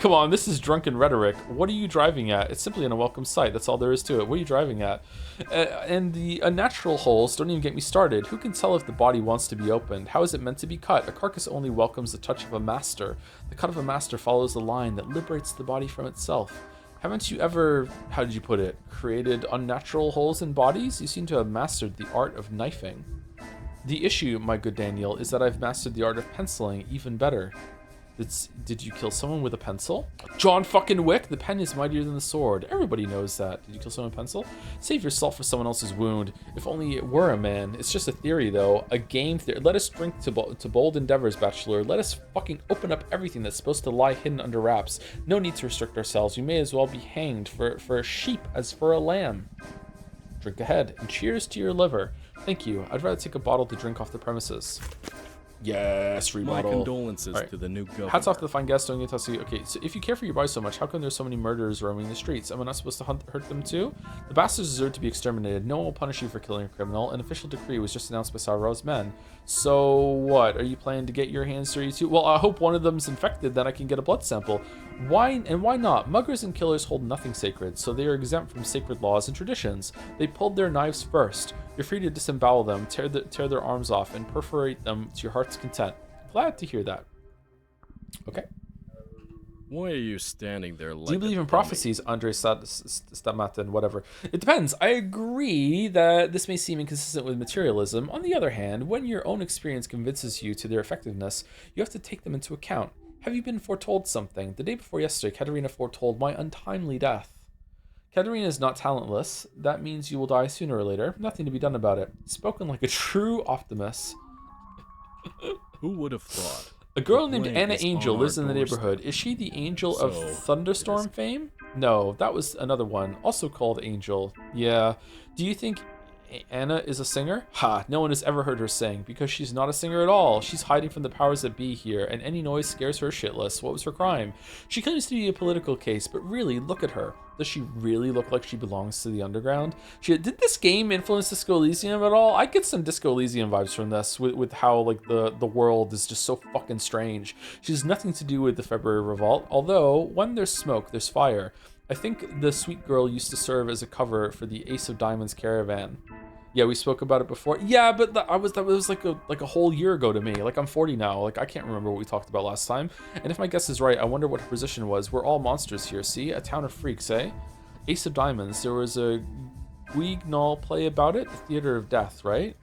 Come on, this is drunken rhetoric. What are you driving at? It's simply an unwelcome sight. That's all there is to it. What are you driving at? And the unnatural holes, don't even get me started. Who can tell if the body wants to be opened? How is it meant to be cut? A carcass only welcomes the touch of a master. The cut of a master follows the line that liberates the body from itself. Haven't you ever, how did you put it, created unnatural holes in bodies? You seem to have mastered the art of knifing. The issue, my good Daniel, is that I've mastered the art of penciling even better. Did you kill someone with a pencil? John fucking Wick, the pen is mightier than the sword. Everybody knows that. Did you kill someone with a pencil? Save yourself for someone else's wound. If only it were a man. It's just a theory, though. A game theory. Let us drink to bold endeavors, Bachelor. Let us fucking open up everything that's supposed to lie hidden under wraps. No need to restrict ourselves. We may as well be hanged for a sheep as for a lamb. Drink ahead, and cheers to your liver. Thank you. I'd rather take a bottle to drink off the premises. Yes, My remodel. condolences All right. to the new governor. Hats off to the fine guest. Don't get to see. Okay, so if you care for your body so much, how come there's so many murderers roaming the streets? Am I not supposed to hurt them too? The bastards deserve to be exterminated. No one will punish you for killing a criminal. An official decree was just announced by Sauron's men. So what? Are you planning to get your hands dirty too? Well, I hope one of them's infected, then I can get a blood sample. Why and why not? Muggers and killers hold nothing sacred, so they are exempt from sacred laws and traditions. They pulled their knives first. You're free to disembowel them, tear their arms off, and perforate them to your heart's content. Glad to hear that. Okay. Why are you standing there like Do you believe in a dummy? prophecies, Andre Stamatin, whatever? It depends. I agree that this may seem inconsistent with materialism. On the other hand, when your own experience convinces you to their effectiveness, you have to take them into account. Have you been foretold something? The day before yesterday, Katerina foretold my untimely death. Katerina is not talentless. That means you will die sooner or later. Nothing to be done about it. Spoken like a true optimist. Who would have thought? A girl The named plague Anna is Angel on lives our in the doorstep. neighborhood. Is she the angel So, of thunderstorm fame? No, that was another one, also called Angel. Yeah. Do you think Anna is a singer? Ha, no one has ever heard her sing, because she's not a singer at all. She's hiding from the powers that be here, and any noise scares her shitless. What was her crime? She claims to be a political case, but really, look at her. Does she really look like she belongs to the underground? Did this game influence Disco Elysium at all? I get some Disco Elysium vibes from this, with how like the world is just so fucking strange. She has nothing to do with the February Revolt, although when there's smoke, there's fire. I think the sweet girl used to serve as a cover for the Ace of Diamonds caravan. Yeah, we spoke about it before. Yeah, but that was like a whole year ago to me. Like, I'm 40 now. Like, I can't remember what we talked about last time. And if my guess is right, I wonder what her position was. We're all monsters here, see? A town of freaks, eh? Ace of Diamonds. There was a Guignol play about it. The Theater of Death, right?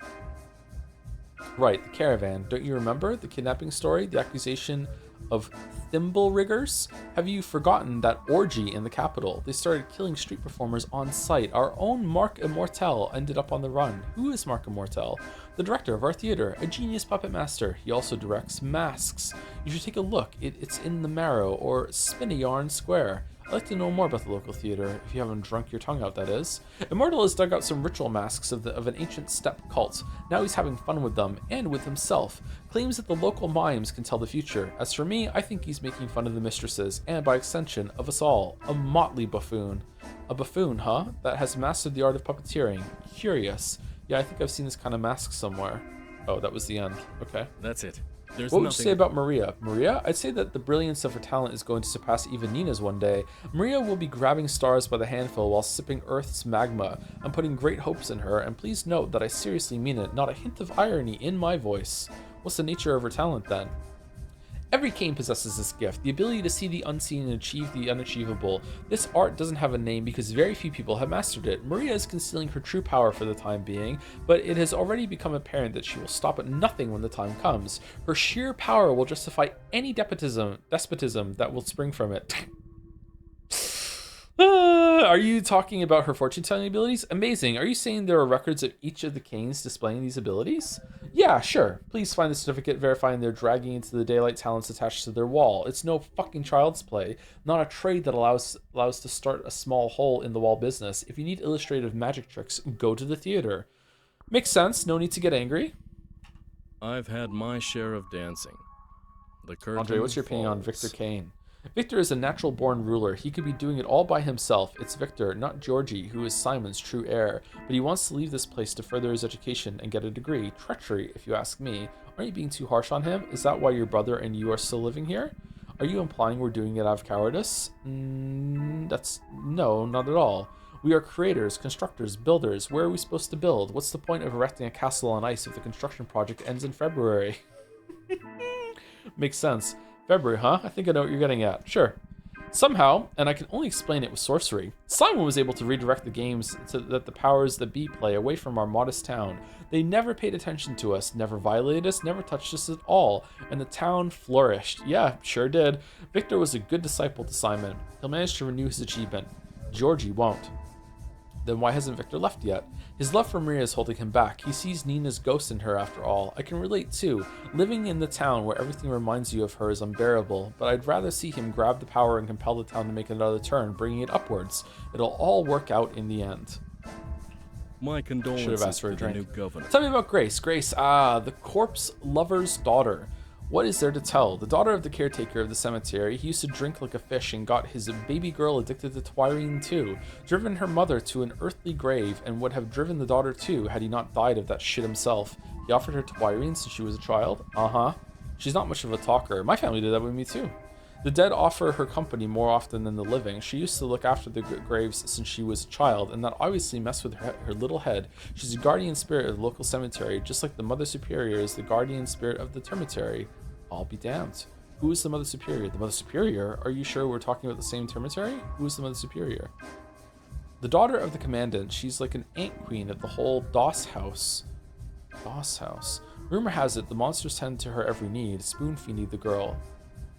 Right, the caravan. Don't you remember? The kidnapping story? The accusation of thimble riggers? Have you forgotten that orgy in the capital? They started killing street performers on sight. Our own Marc Immortel ended up on the run. Who is Marc Immortel? The director of our theater, a genius puppet master. He also directs masks. You should take a look. It's in the Marrow, or Spinny-Yarn Square. I'd like to know more about the local theater, if you haven't drunk your tongue out, that is. Immortal has dug out some ritual masks of an ancient steppe cult. Now he's having fun with them, and with himself. Claims that the local mimes can tell the future. As for me, I think he's making fun of the mistresses, and by extension, of us all. A motley buffoon. A buffoon, huh? That has mastered the art of puppeteering. Curious. Yeah, I think I've seen this kind of mask somewhere. Oh, that was the end. Okay. That's it. There's What would you say nothing. about Maria? Maria? I'd say that the brilliance of her talent is going to surpass even Nina's one day. Maria will be grabbing stars by the handful while sipping Earth's magma. I'm putting great hopes in her, and please note that I seriously mean it, not a hint of irony in my voice. What's the nature of her talent then? Every Kane possesses this gift, the ability to see the unseen and achieve the unachievable. This art doesn't have a name because very few people have mastered it. Maria is concealing her true power for the time being, but it has already become apparent that she will stop at nothing when the time comes. Her sheer power will justify any despotism that will spring from it. Are you talking about her fortune-telling abilities? Amazing. Are you saying there are records of each of the Kanes displaying these abilities? Yeah, sure. Please find the certificate verifying their dragging into the daylight talents attached to their wall. It's no fucking child's play, not a trade that allows to start a small hole in the wall business. If you need illustrative magic tricks, go to the theater. Makes sense. No need to get angry. I've had my share of dancing. The curtain Andre, what's your opinion on falls. Victor Kane? Victor is a natural-born ruler. He could be doing it all by himself. It's Victor, not Georgie, who is Simon's true heir. But he wants to leave this place to further his education and get a degree. Treachery, if you ask me. Aren't you being too harsh on him? Is that why your brother and you are still living here? Are you implying we're doing it out of cowardice? No, not at all. We are creators, constructors, builders. Where are we supposed to build? What's the point of erecting a castle on ice if the construction project ends in February? Makes sense. February, huh? I think I know what you're getting at. Sure. Somehow, and I can only explain it with sorcery, Simon was able to redirect the games so that the powers that be play away from our modest town. They never paid attention to us, never violated us, never touched us at all, and the town flourished. Yeah, sure did. Victor was a good disciple to Simon. He'll manage to renew his achievement. Georgie won't. Then why hasn't Victor left yet? His love for Maria is holding him back. He sees Nina's ghost in her after all. I can relate too. Living in the town where everything reminds you of her is unbearable, but I'd rather see him grab the power and compel the town to make another turn, bringing it upwards. It'll all work out in the end. My Should have condolences asked for a to the drink. new governor. Tell me about Grace. Grace, the corpse lover's daughter. What is there to tell? The daughter of the caretaker of the cemetery. He used to drink like a fish and got his baby girl addicted to twirine too. Driven her mother to an earthly grave and would have driven the daughter too had he not died of that shit himself. He offered her twirine since she was a child. Uh-huh. She's not much of a talker. My family did that with me too. The dead offer her company more often than the living. She used to look after the graves since she was a child, and that obviously messed with her little head. She's a guardian spirit of the local cemetery, just like the Mother Superior is the guardian spirit of the termitary. I'll be damned. Who is the Mother Superior? The Mother Superior? Are you sure we're talking about the same termitary? Who is the Mother Superior? The daughter of the commandant. She's like an ant queen of the whole Doss house. Doss house. Rumor has it the monsters tend to her every need, spoon-feeding the girl.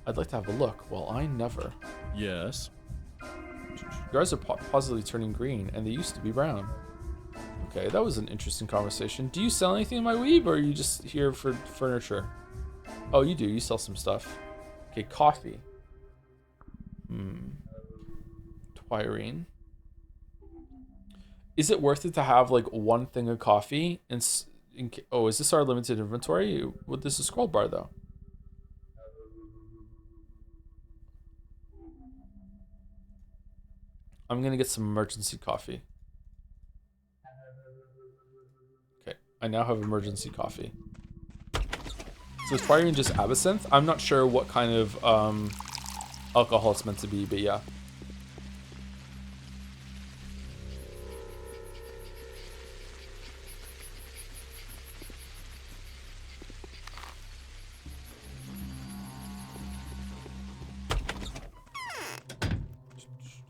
I'd like to have a look. Well, I never. Yes. Your eyes are positively turning green, and they used to be brown. Okay, that was an interesting conversation. Do you sell anything in my weeb, or are you just here for furniture? Oh, you do. You sell some stuff. Okay, coffee. Twirine. Is it worth it to have like one thing of coffee? Oh, is this our limited inventory? What? This is a scroll bar though. I'm gonna get some emergency coffee. Okay, I now have emergency coffee. So is twirine just absinthe? I'm not sure what kind of alcohol it's meant to be, but yeah.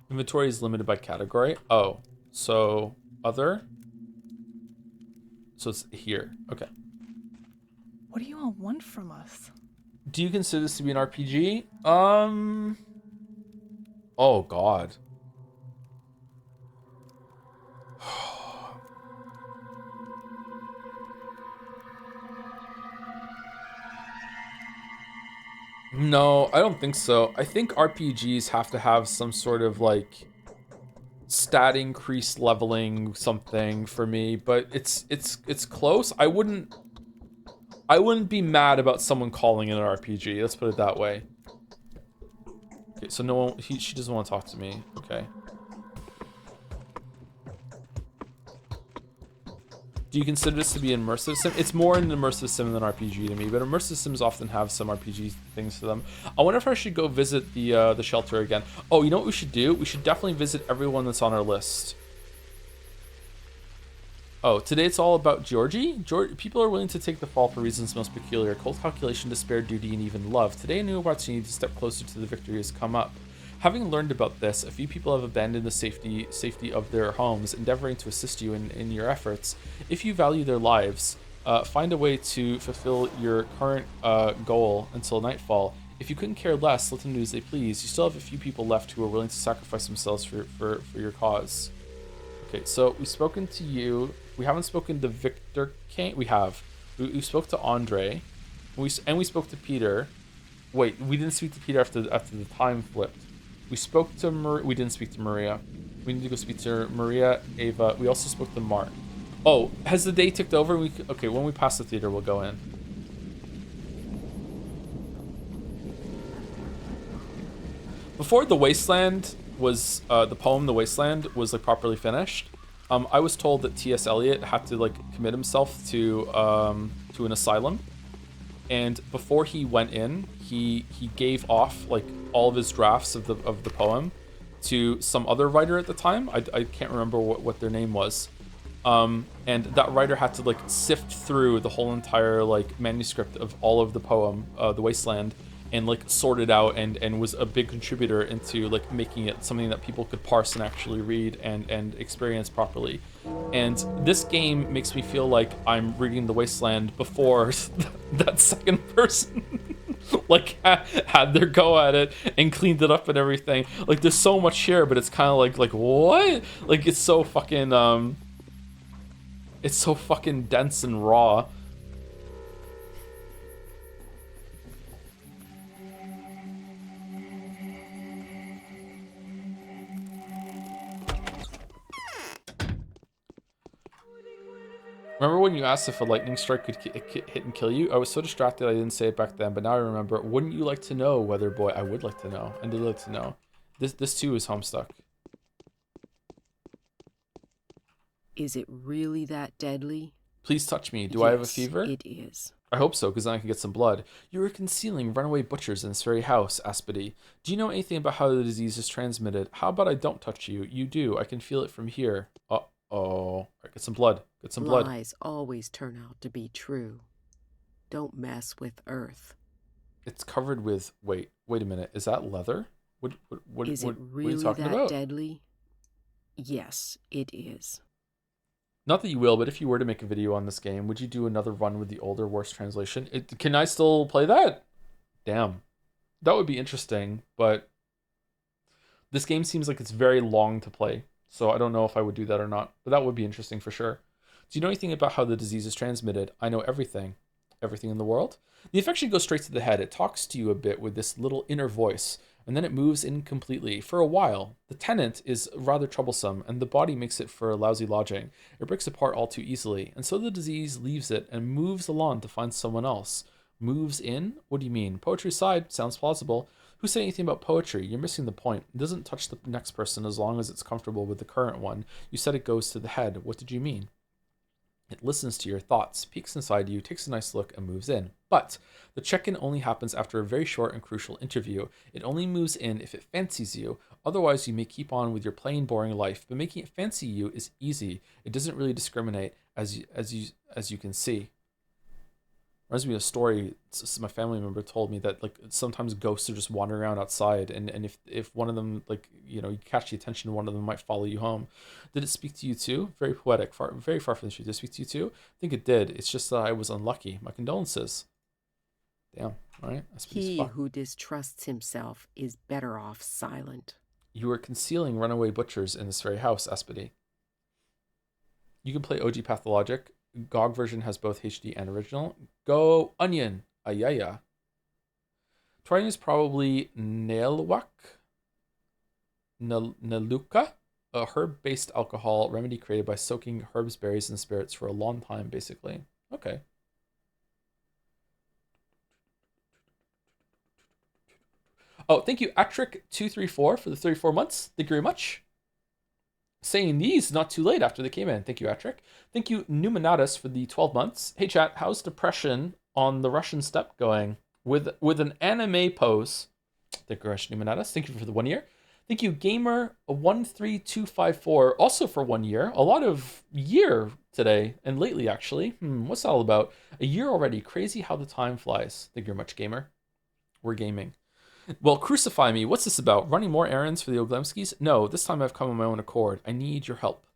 Inventory is limited by category. Oh, so other. So it's here. Okay. What do you all want from us? Do you consider this to be an RPG? Oh God. No, I don't think so. I think RPGs have to have some sort of like stat increase leveling something for me, but it's close. I wouldn't be mad about someone calling it an RPG. Let's put it that way. Okay, so no one she doesn't want to talk to me. Okay. Do you consider this to be an immersive sim? It's more an immersive sim than RPG to me, but immersive sims often have some RPG things to them. I wonder if I should go visit the shelter again. Oh, you know what we should do? We should definitely visit everyone that's on our list. Oh, today it's all about Georgie? People are willing to take the fall for reasons most peculiar. Cold calculation, despair, duty, and even love. Today a new opportunity to step closer to the victory has come up. Having learned about this, a few people have abandoned the safety of their homes, endeavoring to assist you in your efforts. If you value their lives, find a way to fulfill your current goal until nightfall. If you couldn't care less, let them do as they please. You still have a few people left who are willing to sacrifice themselves for your cause. Okay, so we've spoken to you. We haven't spoken to Victor Kane. We have. We spoke to Andre. We spoke to Peter. Wait, we didn't speak to Peter after the time flipped. We spoke to we didn't speak to Maria. We need to go speak to Maria, Ava. We also spoke to Mark. Oh, has the day ticked over? Okay, when we pass the theater, we'll go in. Before The Wasteland was the poem The Wasteland was like properly finished, I was told that T.S. Eliot had to like commit himself to an asylum, and before he went in, he gave off like all of his drafts of the poem to some other writer at the time. I can't remember what their name was, and that writer had to like sift through the whole entire like manuscript of all of the poem, The Wasteland, and like sort it out, and was a big contributor into like making it something that people could parse and actually read and experience properly. And this game makes me feel like I'm reading The Wasteland before that second person like had their go at it and cleaned it up and everything. Like there's so much here, but it's kind of like what? Like it's so fucking dense and raw. Remember when you asked if a lightning strike could hit and kill you? I was so distracted I didn't say it back then, but now I remember. Wouldn't you like to know, Weather Boy? I would like to know. I did like to know. This too is Homestuck. Is it really that deadly? Please touch me. Do I have a fever? It is. I hope so, because then I can get some blood. You were concealing runaway butchers in this very house, Aspedy. Do you know anything about how the disease is transmitted? How about I don't touch you? You do. I can feel it from here. Uh-oh. Right, get some blood. Get some blood. Lies always turn out to be true. Don't mess with Earth. It's covered with... Wait a minute. Is that leather? Is it really what are you talking about? deadly? Yes, it is. Not that you will, but if you were to make a video on this game, would you do another run with the older, worse translation? Can I still play that? Damn. That would be interesting, but this game seems like it's very long to play, so I don't know if I would do that or not, but that would be interesting for sure. Do you know anything about how the disease is transmitted? I know everything. Everything in the world? The infection goes straight to the head. It talks to you a bit with this little inner voice, and then it moves in completely. For a while, the tenant is rather troublesome, and the body makes it for a lousy lodging. It breaks apart all too easily, and so the disease leaves it and moves along to find someone else. Moves in? What do you mean? Poetry side? Sounds plausible. Who said anything about poetry? You're missing the point. It doesn't touch the next person as long as it's comfortable with the current one. You said it goes to the head. What did you mean? It listens to your thoughts, peeks inside you, takes a nice look, and moves in. But the check-in only happens after a very short and crucial interview. It only moves in if it fancies you. Otherwise, you may keep on with your plain, boring life. But making it fancy you is easy. It doesn't really discriminate, as you can see. Reminds me of a story. My family member told me that like sometimes ghosts are just wandering around outside, and if one of them, like, you know, you catch the attention, one of them might follow you home. Did it speak to you too? Very poetic, very far from the truth. Did it speak to you too? I think it did. It's just that I was unlucky. My condolences. Damn. All right. He who distrusts himself is better off silent. You were concealing runaway butchers in this very house, Aspedy. You can play OG Pathologic. GOG version has both HD and original. Go Onion. Ayaya. Trying is probably Nailwak. Naluka. A herb-based alcohol remedy created by soaking herbs, berries, and spirits for a long time, basically. Okay. Oh, thank you, Atric234 for the 34 months. Thank you very much. Saying these not too late after they came in. Thank you, Atric. Thank you, Numanatus, for the 12 months. Hey, chat, how's depression on the Russian steppe going? With an anime pose. Thank you, Numanatus. Thank you for the 1 year. Thank you, Gamer13254, also for 1 year. A lot of year today, and lately, actually. What's that all about? A year already. Crazy how the time flies. Thank you very much, Gamer. We're gaming. Well, crucify me. What's this about? Running more errands for the Oglemskis? No, this time I've come on my own accord. I need your help.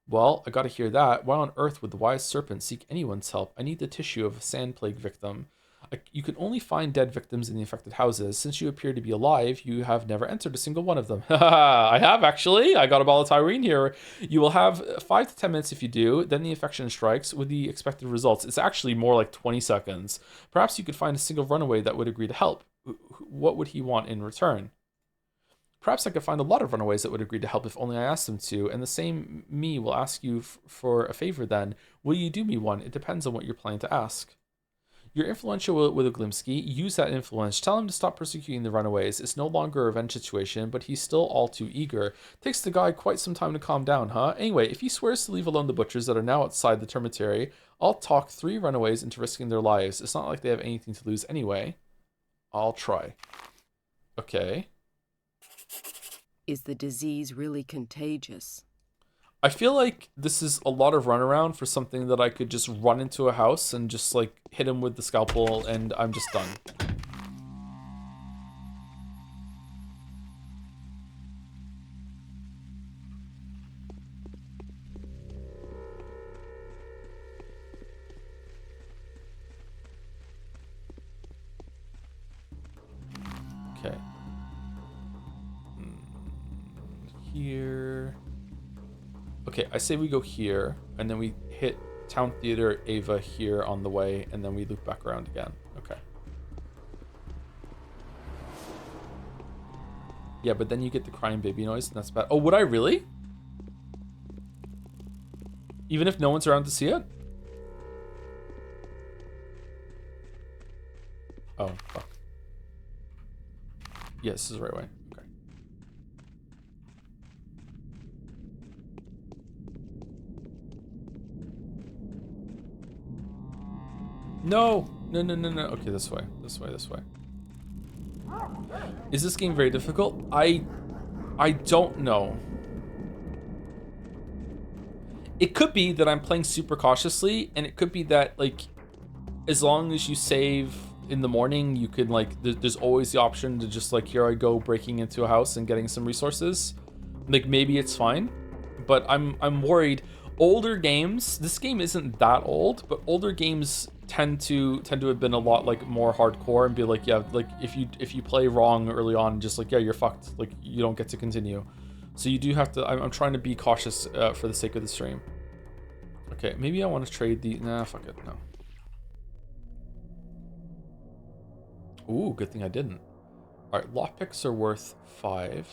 Well, I gotta hear that. Why on earth would the wise serpent seek anyone's help? I need the tissue of a sand plague victim. You can only find dead victims in the infected houses. Since you appear to be alive, you have never entered a single one of them. I have, actually. I got a ball of Tyrene here. You will have 5 to 10 minutes if you do. Then the infection strikes with the expected results. It's actually more like 20 seconds. Perhaps you could find a single runaway that would agree to help. What would he want in return? Perhaps I could find a lot of runaways that would agree to help if only I asked them to, and the same me will ask you for a favor then. Will you do me one? It depends on what you're planning to ask. You're influential with Oglimsky. Use that influence. Tell him to stop persecuting the runaways. It's no longer a revenge situation, but he's still all too eager. Takes the guy quite some time to calm down, huh? Anyway, if he swears to leave alone the butchers that are now outside the termitary, I'll talk 3 runaways into risking their lives. It's not like they have anything to lose anyway. I'll try. Okay. Is the disease really contagious? I feel like this is a lot of runaround for something that I could just run into a house and just like hit him with the scalpel and I'm just done. Okay. Here. Okay, I say we go here, and then we hit Town Theater Ava here on the way, and then we loop back around again. Okay. Yeah, but then you get the crying baby noise, and that's bad. Oh, would I really? Even if no one's around to see it? Oh, fuck. Yeah, this is the right way. Okay. No! No, no, no, no. Okay, this way. This way, this way. Is this game very difficult? I don't know. It could be that I'm playing super cautiously, and it could be that, like, as long as you save in the morning, you can, like, there's always the option to just, like, here I go breaking into a house and getting some resources. Like, maybe it's fine, but I'm worried. Older games, this game isn't that old, but older games tend to have been a lot, like, more hardcore and be like, yeah, like, if you play wrong early on, just like, yeah, you're fucked. Like, you don't get to continue. So you do have to, I'm trying to be cautious for the sake of the stream. Okay, maybe I want to trade the, nah, fuck it, no. Ooh, good thing I didn't. All right, lockpicks are worth 5.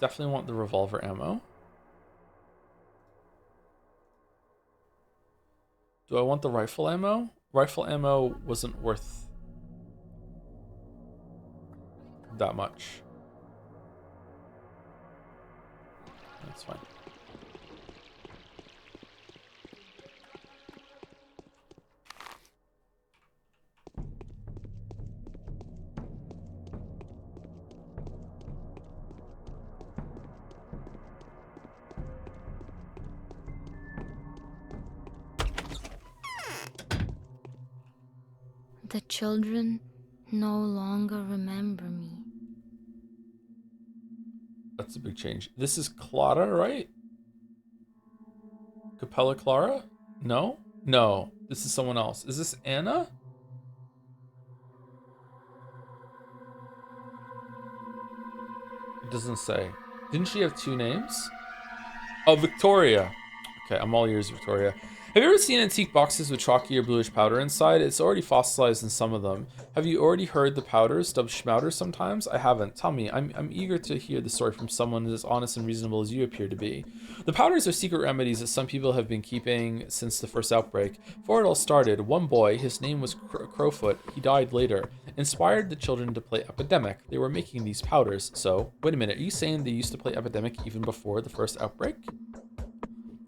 Definitely want the revolver ammo. Do I want the rifle ammo? Rifle ammo wasn't worth that much. That's fine. The children no longer remember me. That's a big change. This is Clara, right? Capella Clara? No? No. This is someone else. Is this Anna? It doesn't say. Didn't she have 2 names? Oh, Victoria. Okay, I'm all ears, Victoria. Have you ever seen antique boxes with chalky or bluish powder inside? It's already fossilized in some of them. Have you already heard the powders dubbed schmouters sometimes? I haven't. Tell me. I'm eager to hear the story from someone as honest and reasonable as you appear to be. The powders are secret remedies that some people have been keeping since the first outbreak. Before it all started, one boy, his name was Crowfoot, he died later, inspired the children to play Epidemic. They were making these powders. So, wait a minute, are you saying they used to play Epidemic even before the first outbreak?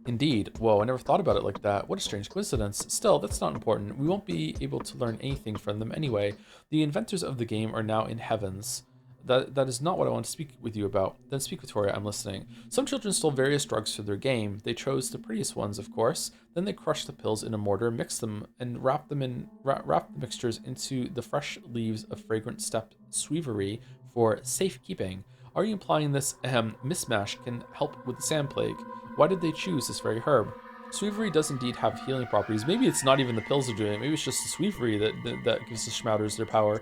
Indeed. Whoa, I never thought about it like that. What a strange coincidence. Still, that's not important. We won't be able to learn anything from them anyway. The inventors of the game are now in heavens. That is not what I want to speak with you about. Then speak, Victoria, I'm listening. Some children stole various drugs for their game. They chose the prettiest ones, of course. Then they crushed the pills in a mortar, mixed them, and wrapped the mixtures into the fresh leaves of fragrant steppe sweevery for safekeeping. Are you implying this mismatch can help with the sand plague? Why did they choose this very herb? Sweevery does indeed have healing properties. Maybe it's not even the pills are doing it. Maybe it's just the sweevery that gives the schmouters their power.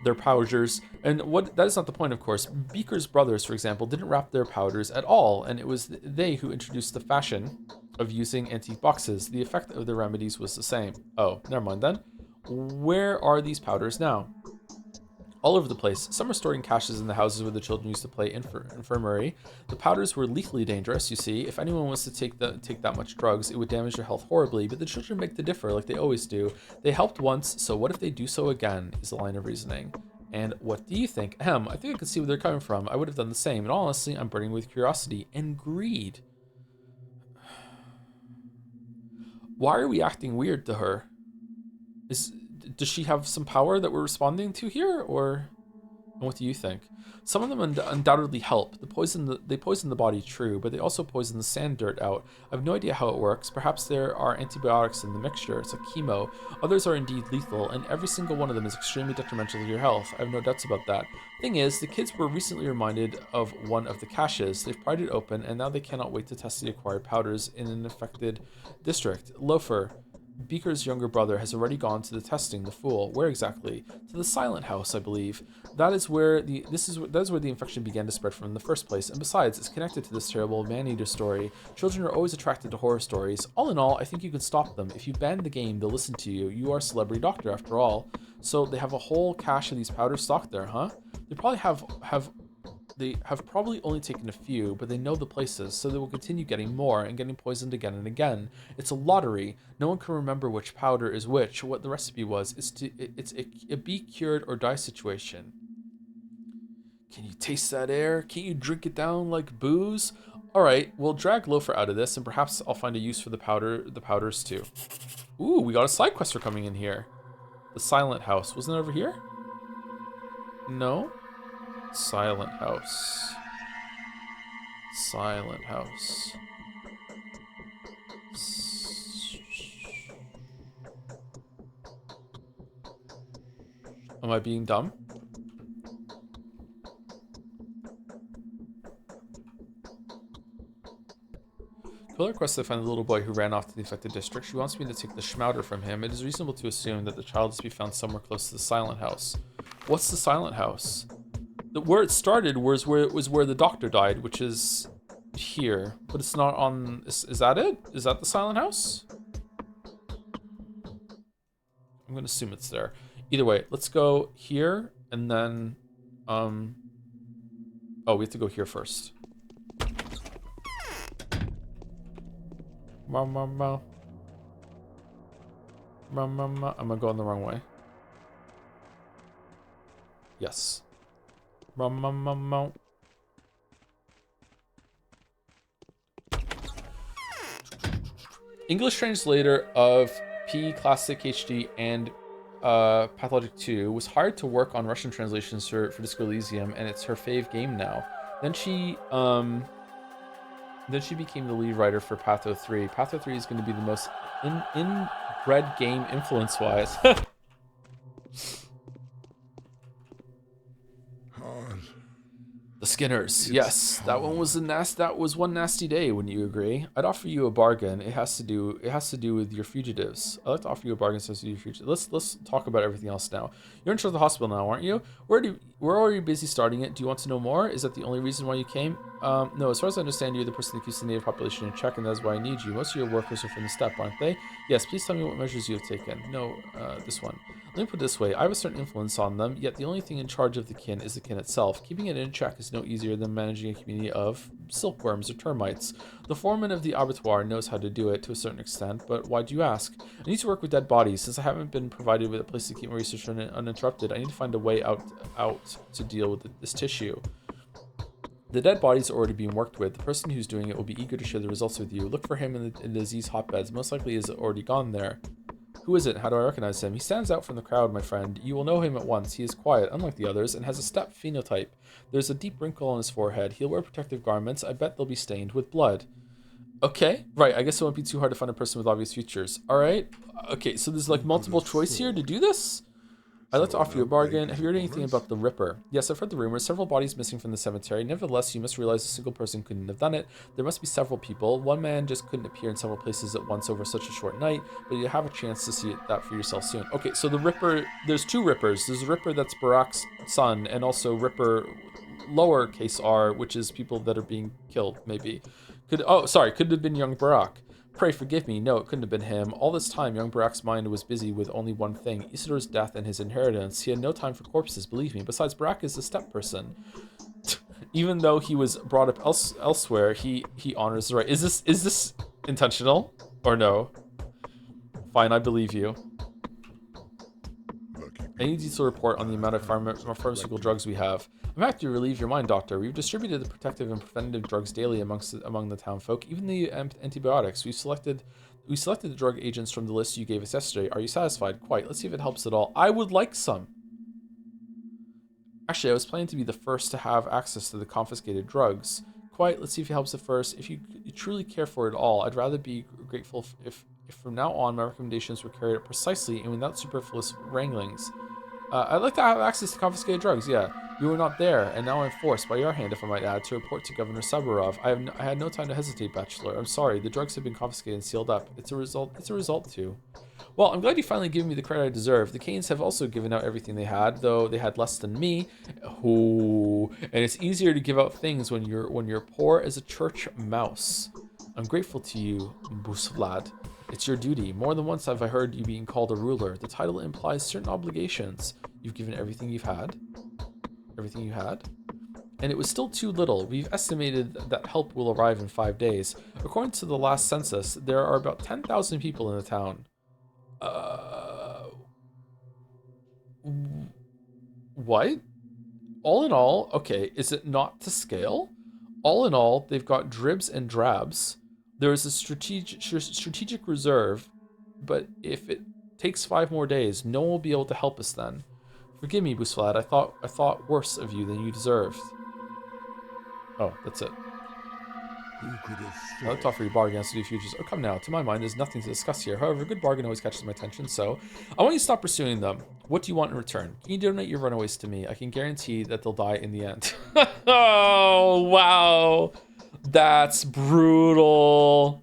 Their powders. And that is not the point, of course. Beaker's brothers, for example, didn't wrap their powders at all, and it was they who introduced the fashion of using antique boxes. The effect of the remedies was the same. Oh, never mind then. Where are these powders now? All over the place. Some are stored in caches in the houses where the children used to play infirmary. The powders were lethally dangerous, you see. If anyone was to take that much drugs, it would damage their health horribly, but the children beg to differ, like they always do. They helped once, so what if they do so again, is the line of reasoning. And what do you think? I think I can see where they're coming from. I would have done the same. And honestly, I'm burning with curiosity and greed. Why are we acting weird to her? Does she have some power that we're responding to here, or what do you think? Some of them undoubtedly help. They poison the body, true, but they also poison the sand dirt out. I have no idea how it works. Perhaps there are antibiotics in the mixture. It's like chemo. Others are indeed lethal, and every single one of them is extremely detrimental to your health. I have no doubts about that. Thing is, the kids were recently reminded of one of the caches. They've pried it open, and now they cannot wait to test the acquired powders in an affected district. Loafer, Beaker's younger brother, has already gone to the testing. The fool. Where exactly? To the Silent House, I believe. That is where the infection began to spread from in the first place. And besides, it's connected to this terrible man-eater story. Children are always attracted to horror stories. All in all, I think you can stop them. If you ban the game, they'll listen to you. You are a celebrity doctor, after all. So they have a whole cache of these powders stocked there, huh? They probably have They have probably only taken a few, but they know the places, so they will continue getting more and getting poisoned again and again. It's a lottery. No one can remember which powder is which. What the recipe was. It's a be cured or die situation. Can you taste that air? Can't you drink it down like booze? All right, we'll drag Loafer out of this, and perhaps I'll find a use for the powders too. Ooh, we got a side quest for coming in here. The Silent House. Wasn't it over here? No. Silent House. Silent House. Am I being dumb? Killer requests to find the little boy who ran off to the affected district. She wants me to take the schmouder from him. It is reasonable to assume that the child is to be found somewhere close to the Silent House. What's the Silent House? Where it started was where the doctor died, which is here, but it's not on. Is that it? Is that the Silent House? I'm gonna assume it's there. Either way, let's go here and then oh, we have to go here first. Am I going the wrong way? Yes. English translator of P Classic HD and Pathologic 2 was hired to work on Russian translations for Disco Elysium, and it's her fave game now. Then she became the lead writer for Patho 3. Patho 3 is going to be the most inbred game influence-wise. The Skinners. Yes, that one was that was one nasty day, wouldn't you agree? I'd offer you a bargain. It has to do with your fugitives. I'd like to offer you a bargain so you fugitives. Let's talk about everything else now. You're in charge of the hospital now, aren't you? We're already busy starting it. Do you want to know more? Is that the only reason why you came? No, as far as I understand, you're the person that keeps the native population in check, and that's why I need you. Most of your workers are from the steppe, aren't they? Yes, please tell me what measures you have taken. No, this one. Let me put it this way. I have a certain influence on them, yet the only thing in charge of the kin is the kin itself. Keeping it in check is no easier than managing a community of silkworms or termites. The foreman of the abattoir knows how to do it to a certain extent, but why do you ask? I need to work with dead bodies. Since I haven't been provided with a place to keep my research uninterrupted, I need to find a way out to deal with this tissue. The dead bodies are already being worked with. The person who's doing it will be eager to share the results with you. Look for him in the disease hotbeds. Most likely he has already gone there. Who is it? How do I recognize him? He stands out from the crowd, my friend. You will know him at once. He is quiet, unlike the others, and has a steppe phenotype. There's a deep wrinkle on his forehead. He'll wear protective garments. I bet they'll be stained with blood. Okay, right. I guess it won't be too hard to find a person with obvious features. All right. Okay, so there's like multiple choice here to do this? I'd like to offer you a bargain. Have you heard anything about the Ripper? Yes, I've heard the rumors. Several bodies missing from the cemetery. Nevertheless, you must realize a single person couldn't have done it. There must be several people. One man just couldn't appear in several places at once over such a short night, but you have a chance to see that for yourself soon. Okay, so the Ripper, there's two Rippers. There's a Ripper that's Barak's son, and also Ripper lowercase r, which is people that are being killed, maybe. Could have been young Barak. Pray forgive me. No, it couldn't have been him. All this time, young Barak's mind was busy with only one thing, Isidor's death and his inheritance. He had no time for corpses, believe me. Besides, Barak is a steppe person. Even though he was brought up elsewhere, he honors the right. Is this intentional or no? Fine, I believe you. I need you to report on the amount of pharmaceutical drugs we have. I'm happy to relieve your mind, Doctor. We've distributed the protective and preventative drugs daily among the town folk, even the antibiotics. We selected the drug agents from the list you gave us yesterday. Are you satisfied? Quite. Let's see if it helps at all. I would like some. Actually, I was planning to be the first to have access to the confiscated drugs. Quite. Let's see if it helps at first. If you truly care for it all, I'd rather be grateful if from now on my recommendations were carried out precisely and without superfluous wranglings. I'd like to have access to confiscated drugs, yeah. You were not there, and now I'm forced, by your hand if I might add, to report to Governor Saburov. I had no time to hesitate, Bachelor. I'm sorry, the drugs have been confiscated and sealed up. It's a result too. Well, I'm glad you finally gave me the credit I deserve. The Canes have also given out everything they had, though they had less than me. Ooh, and it's easier to give out things when you're poor as a church mouse. I'm grateful to you, Busvlad. It's your duty. More than once have I heard you being called a ruler. The title implies certain obligations. You've given everything you've had. Everything you had. and it was still too little. We've estimated that help will arrive in 5 days. According to the last census, there are about 10,000 people in the town. What? All in all, okay, is it not to scale? All in all, they've got dribs and drabs. There is a strategic reserve, but if it takes 5 more days, no one will be able to help us then. Forgive me, Busflad. I thought worse of you than you deserved. Oh, that's it. Who could have I looked off for your bargain against the futures. Oh, come now. To my mind, there's nothing to discuss here. However, a good bargain always catches my attention, so I want you to stop pursuing them. What do you want in return? Can you donate your runaways to me? I can guarantee that they'll die in the end. Oh, wow. That's brutal.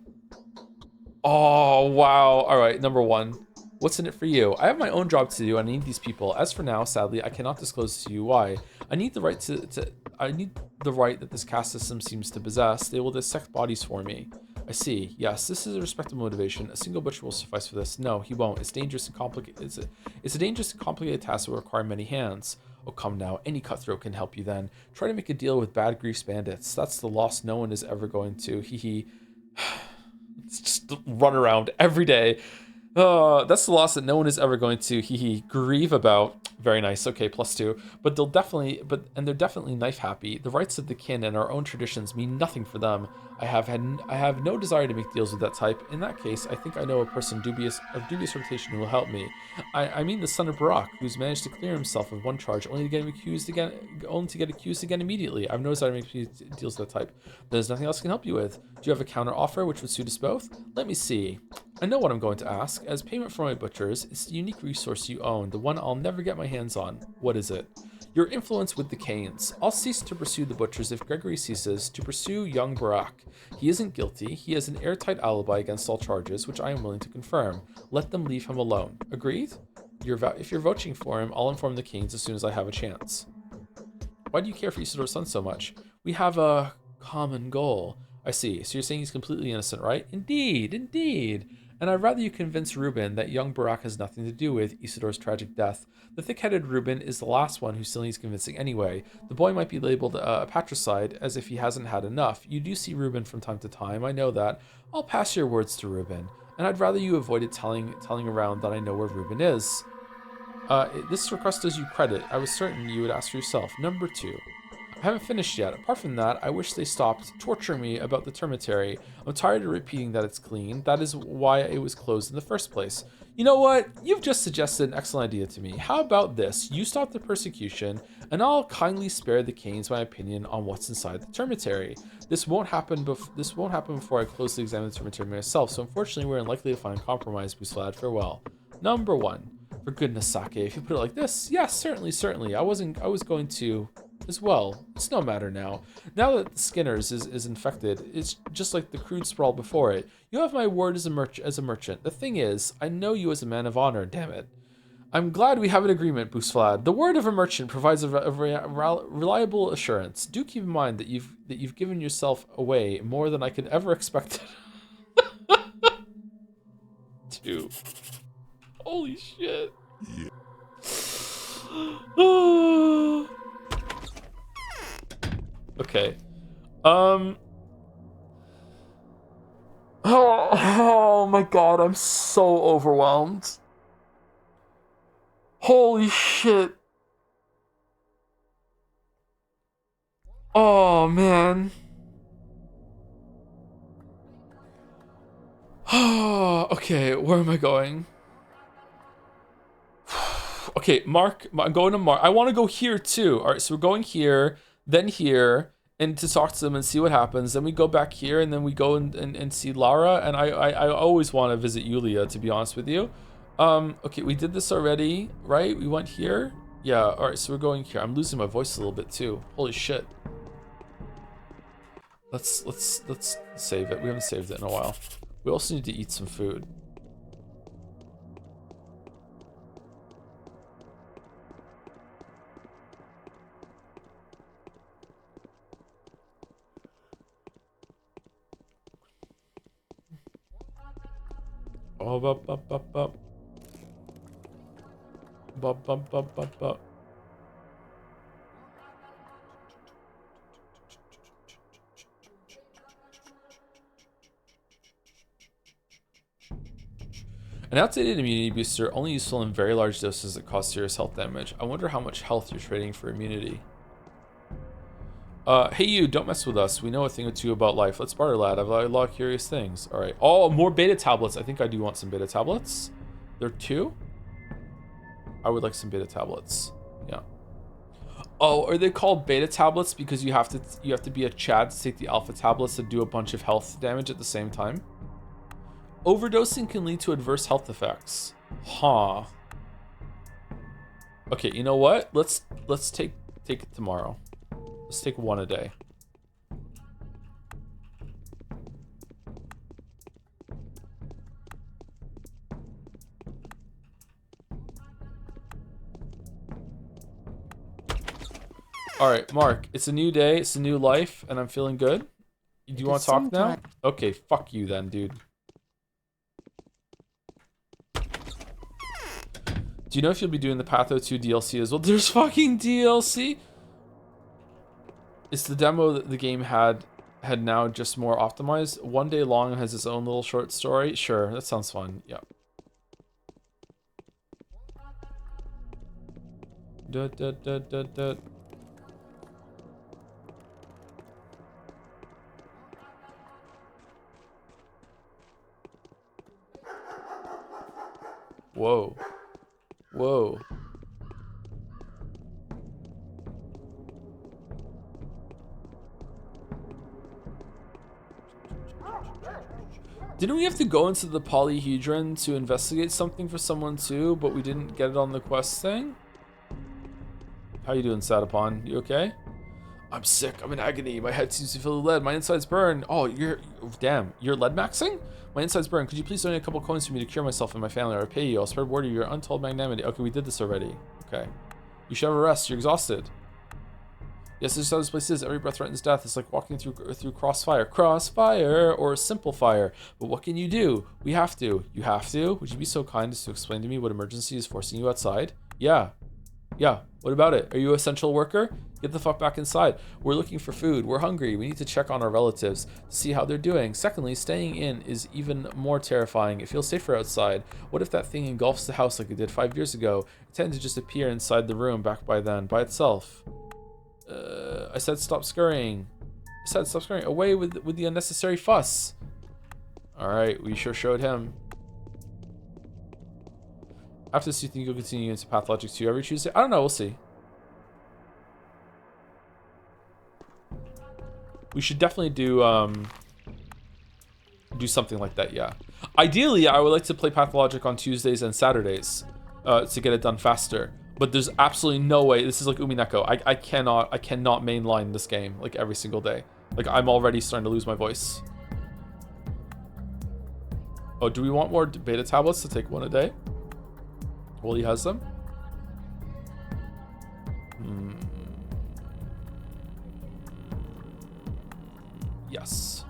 Oh, wow. All right, number 1. What's in it for you? I have my own job to do and I need these people. As for now, sadly, I cannot disclose to you why. I need the right that this caste system seems to possess. They will dissect bodies for me. I see. Yes, this is a respectable motivation. A single butcher will suffice for this. No, he won't. It's dangerous and complicated. It's a dangerous and complicated task that will require many hands. Oh, come now. Any cutthroat can help you then. Try to make a deal with bad grease bandits. That's the loss no one is ever going to. Hee. It's just run around every day. That's the loss that no one is ever going to grieve about. Very nice. Okay, +2. But they're definitely knife happy. The rights of the kin and our own traditions mean nothing for them. I have no desire to make deals with that type. In that case, I think I know a person of dubious reputation who will help me. I mean the son of Barak, who's managed to clear himself of one charge only to get accused again immediately. I have no desire to make deals with that type. There's nothing else I can help you with. Do you have a counter offer which would suit us both? Let me see. I know what I'm going to ask. As payment for my butchers, it's the unique resource you own, the one I'll never get my hands on. What is it? Your influence with the Canes. I'll cease to pursue the butchers if Gregory ceases to pursue young Barak. He isn't guilty. He has an airtight alibi against all charges, which I am willing to confirm. Let them leave him alone. Agreed? If you're voting for him, I'll inform the Canes as soon as I have a chance. Why do you care for Isodor's son so much? We have a common goal. I see. So you're saying he's completely innocent, right? Indeed. And I'd rather you convince Reuben that young Barak has nothing to do with Isodor's tragic death. The thick-headed Reuben is the last one who still needs convincing anyway. The boy might be labeled a patricide, as if he hasn't had enough. You do see Reuben from time to time, I know that. I'll pass your words to Reuben. And I'd rather you avoided telling around that I know where Reuben is. This request does you credit. I was certain you would ask for yourself. Number 2. I haven't finished yet. Apart from that, I wish they stopped torturing me about the termitary. I'm tired of repeating that it's clean. That is why it was closed in the first place. You know what? You've just suggested an excellent idea to me. How about this? You stop the persecution, and I'll kindly spare the Canes my opinion on what's inside the termitary. This won't happen before I closely examine the termitary myself, so unfortunately we're unlikely to find a compromise, Busflad. Farewell. Number 1. For goodness sake, if you put it like this, yes, certainly. I was going to as well. It's no matter now. Now that the Skinner's is infected, it's just like the crude sprawl before it. You have my word as a merchant. The thing is, I know you as a man of honor, damn it. I'm glad we have an agreement, Busflad. The word of a merchant provides a reliable assurance. Do keep in mind that you've given yourself away more than I could ever expect. Dude. Holy shit. Yeah. Okay. Oh my god, I'm so overwhelmed. Holy shit. Oh man. Okay, where am I going? Okay, Mark, I'm going to Mark. I want to go here too. All right, so we're going here, then here, and to talk to them and see what happens. Then we go back here, and then we go and see Lara. And I always want to visit Yulia, to be honest with you. Okay, we did this already, right? We went here. Yeah. All right, so we're going here. I'm losing my voice a little bit too. Holy shit. Let's save it. We haven't saved it in a while. We also need to eat some food. Oh, bop. An outdated immunity booster, only useful in very large doses that cause serious health damage. I wonder how much health you're trading for immunity. Hey you, don't mess with us. We know a thing or two about life. Let's barter, lad. I've a lot of curious things. All right. Oh, more beta tablets. I think I do want some beta tablets. There are 2? I would like some beta tablets. Yeah. Oh, are they called beta tablets because you have to be a Chad to take the alpha tablets to do a bunch of health damage at the same time? Overdosing can lead to adverse health effects. Huh. Okay, you know what? Let's take it tomorrow. Let's take 1 a day. All right, Mark, it's a new day, it's a new life, and I'm feeling good. Do you want to talk now? Okay, fuck you then, dude. Do you know if you'll be doing the Patho 2 DLC as well? There's fucking DLC? It's the demo that the game had now just more optimized. 1 day long and has its own little short story. Sure, that sounds fun. Yeah. Whoa. Whoa. Didn't we have to go into the polyhedron to investigate something for someone too, but we didn't get it on the quest thing? How you doing, Satapon? You okay? I'm sick. I'm in agony. My head seems to feel lead. My insides burn. Oh, damn. You're lead maxing? My insides burn. Could you please donate a couple coins for me to cure myself and my family, or I'll pay you. I'll spread word of your untold magnanimity. Okay, we did this already. Okay. You should have a rest. You're exhausted. Yes, this is how this place is. Every breath threatens death. It's like walking through crossfire. Crossfire or simple fire. But what can you do? We have to. You have to? Would you be so kind as to explain to me what emergency is forcing you outside? Yeah. Yeah. What about it? Are you an essential worker? Get the fuck back inside. We're looking for food. We're hungry. We need to check on our relatives to see how they're doing. Secondly, staying in is even more terrifying. It feels safer outside. What if that thing engulfs the house like it did 5 years ago? It tended to just appear inside the room back by then, by itself. I said stop scurrying. I said stop scurrying. Away with the unnecessary fuss. Alright, we sure showed him. After this, you think you'll continue into Pathologic 2 every Tuesday? I don't know, we'll see. We should definitely do something like that, yeah. Ideally, I would like to play Pathologic on Tuesdays and Saturdays to get it done faster. But there's absolutely no way. This is like Umineko. I cannot mainline this game like every single day. Like I'm already starting to lose my voice. Oh, do we want more beta tablets to take 1 a day? Well, he has them. Yes.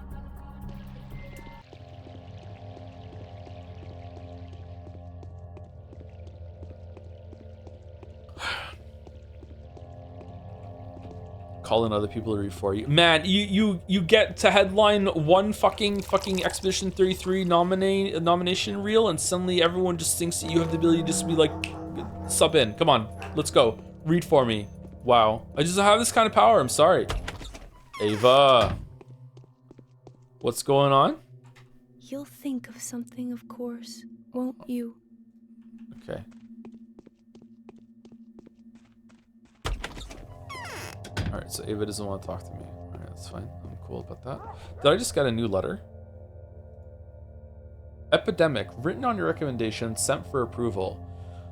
Calling other people to read for you. Man, you get to headline one fucking Expedition 33 nomination reel, and suddenly everyone just thinks that you have the ability to just be like, sub in. Come on, let's go. Read for me. Wow. I just don't have this kind of power. I'm sorry. Ava. What's going on? You'll think of something, of course, won't you? Okay. Alright, so Ava doesn't want to talk to me. Alright, that's fine. I'm cool about that. Did I just get a new letter? Epidemic, written on your recommendation, sent for approval.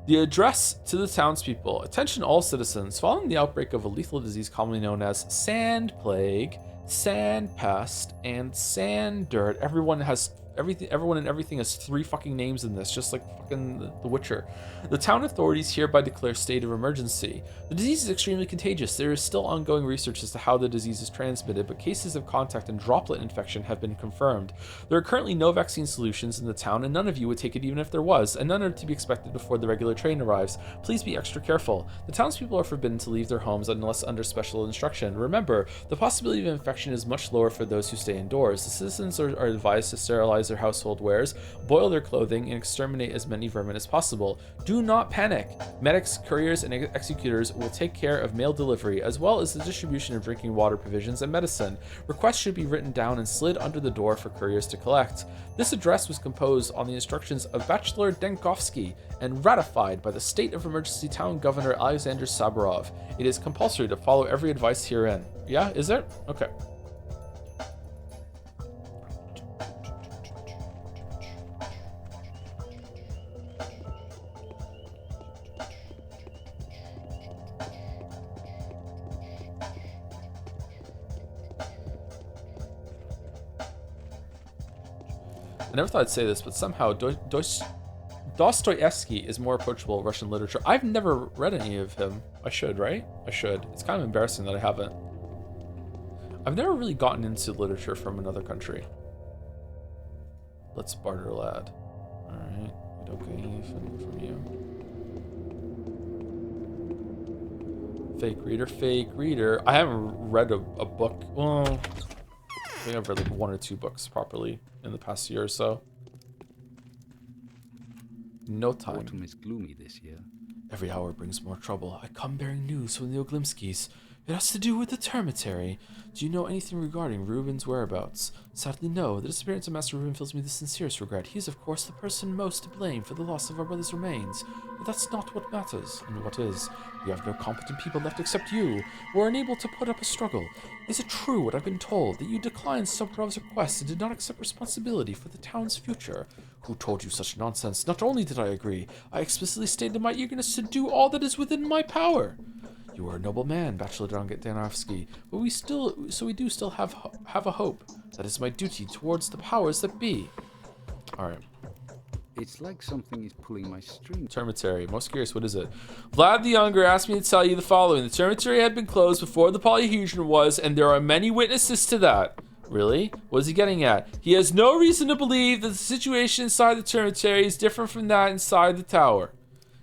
The address to the townspeople. Attention all citizens. Following the outbreak of a lethal disease commonly known as sand plague, sand pest, and sand dirt. Everyone and everything has 3 fucking names in this, just like fucking The Witcher. The town authorities hereby declare state of emergency. The disease is extremely contagious. There is still ongoing research as to how the disease is transmitted, but cases of contact and droplet infection have been confirmed. There are currently no vaccine solutions in the town, and none of you would take it even if there was, and none are to be expected before the regular train arrives. Please be extra careful. The townspeople are forbidden to leave their homes unless under special instruction. Remember, the possibility of infection is much lower for those who stay indoors. The citizens are advised to sterilize their household wares, boil their clothing, and exterminate as many vermin as possible. Do not panic. Medics, couriers, and executors will take care of mail delivery, as well as the distribution of drinking water, provisions, and medicine. Requests should be written down and slid under the door for couriers to collect. This address was composed on the instructions of Bachelor Denkovsky and ratified by the State of Emergency Town Governor Alexander Saburov. It is compulsory to follow every advice herein. Yeah, is there? Okay. I never thought I'd say this, but somehow Dostoevsky is more approachable Russian literature. I've never read any of him. I should, right? I should. It's kind of embarrassing that I haven't. I've never really gotten into literature from another country. Let's barter, lad. Alright, we don't get anything from you. Fake reader. I haven't read a book. Well, I think I've read like 1 or 2 books properly in the past year or so. No time. Autumn is gloomy this year. Every hour brings more trouble. I come bearing news from the Oglimskis. It has to do with the Termitary. Do you know anything regarding Reuben's whereabouts? Sadly, no. The disappearance of Master Reuben fills me with the sincerest regret. He is, of course, the person most to blame for the loss of our brother's remains. But that's not what matters. And what is? We have no competent people left except you. We're unable to put up a struggle. Is it true what I've been told, that you declined Sobrov's request and did not accept responsibility for the town's future? Who told you such nonsense? Not only did I agree, I explicitly stated my eagerness to do all that is within my power. You are a noble man, Bachelor Danovsky, but we do still have a hope. That is my duty towards the powers that be. Alright. It's like something is pulling my string. Termitary. Most curious, what is it? Vlad the Younger asked me to tell you the following. The Termitary had been closed before the polyhedron was, and there are many witnesses to that. Really? What is he getting at? He has no reason to believe that the situation inside the Termitary is different from that inside the tower.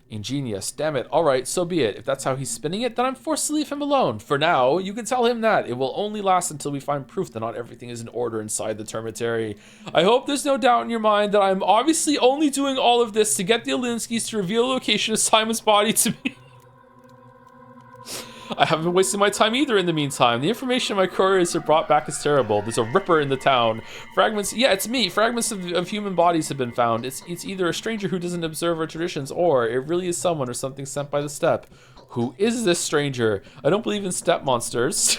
Ingenious. Damn it. Alright, so be it. If that's how he's spinning it, then I'm forced to leave him alone. For now, you can tell him that. It will only last until we find proof that not everything is in order inside the Termitary. I hope there's no doubt in your mind that I'm obviously only doing all of this to get the Olinskis to reveal the location of Simon's body to me. I haven't been wasting my time either in the meantime. The information my couriers have brought back is terrible. There's a ripper in the town. Fragments, yeah, it's me. Fragments of human bodies have been found. It's either a stranger who doesn't observe our traditions, or it really is someone or something sent by the steppe. Who is this stranger? I don't believe in steppe monsters.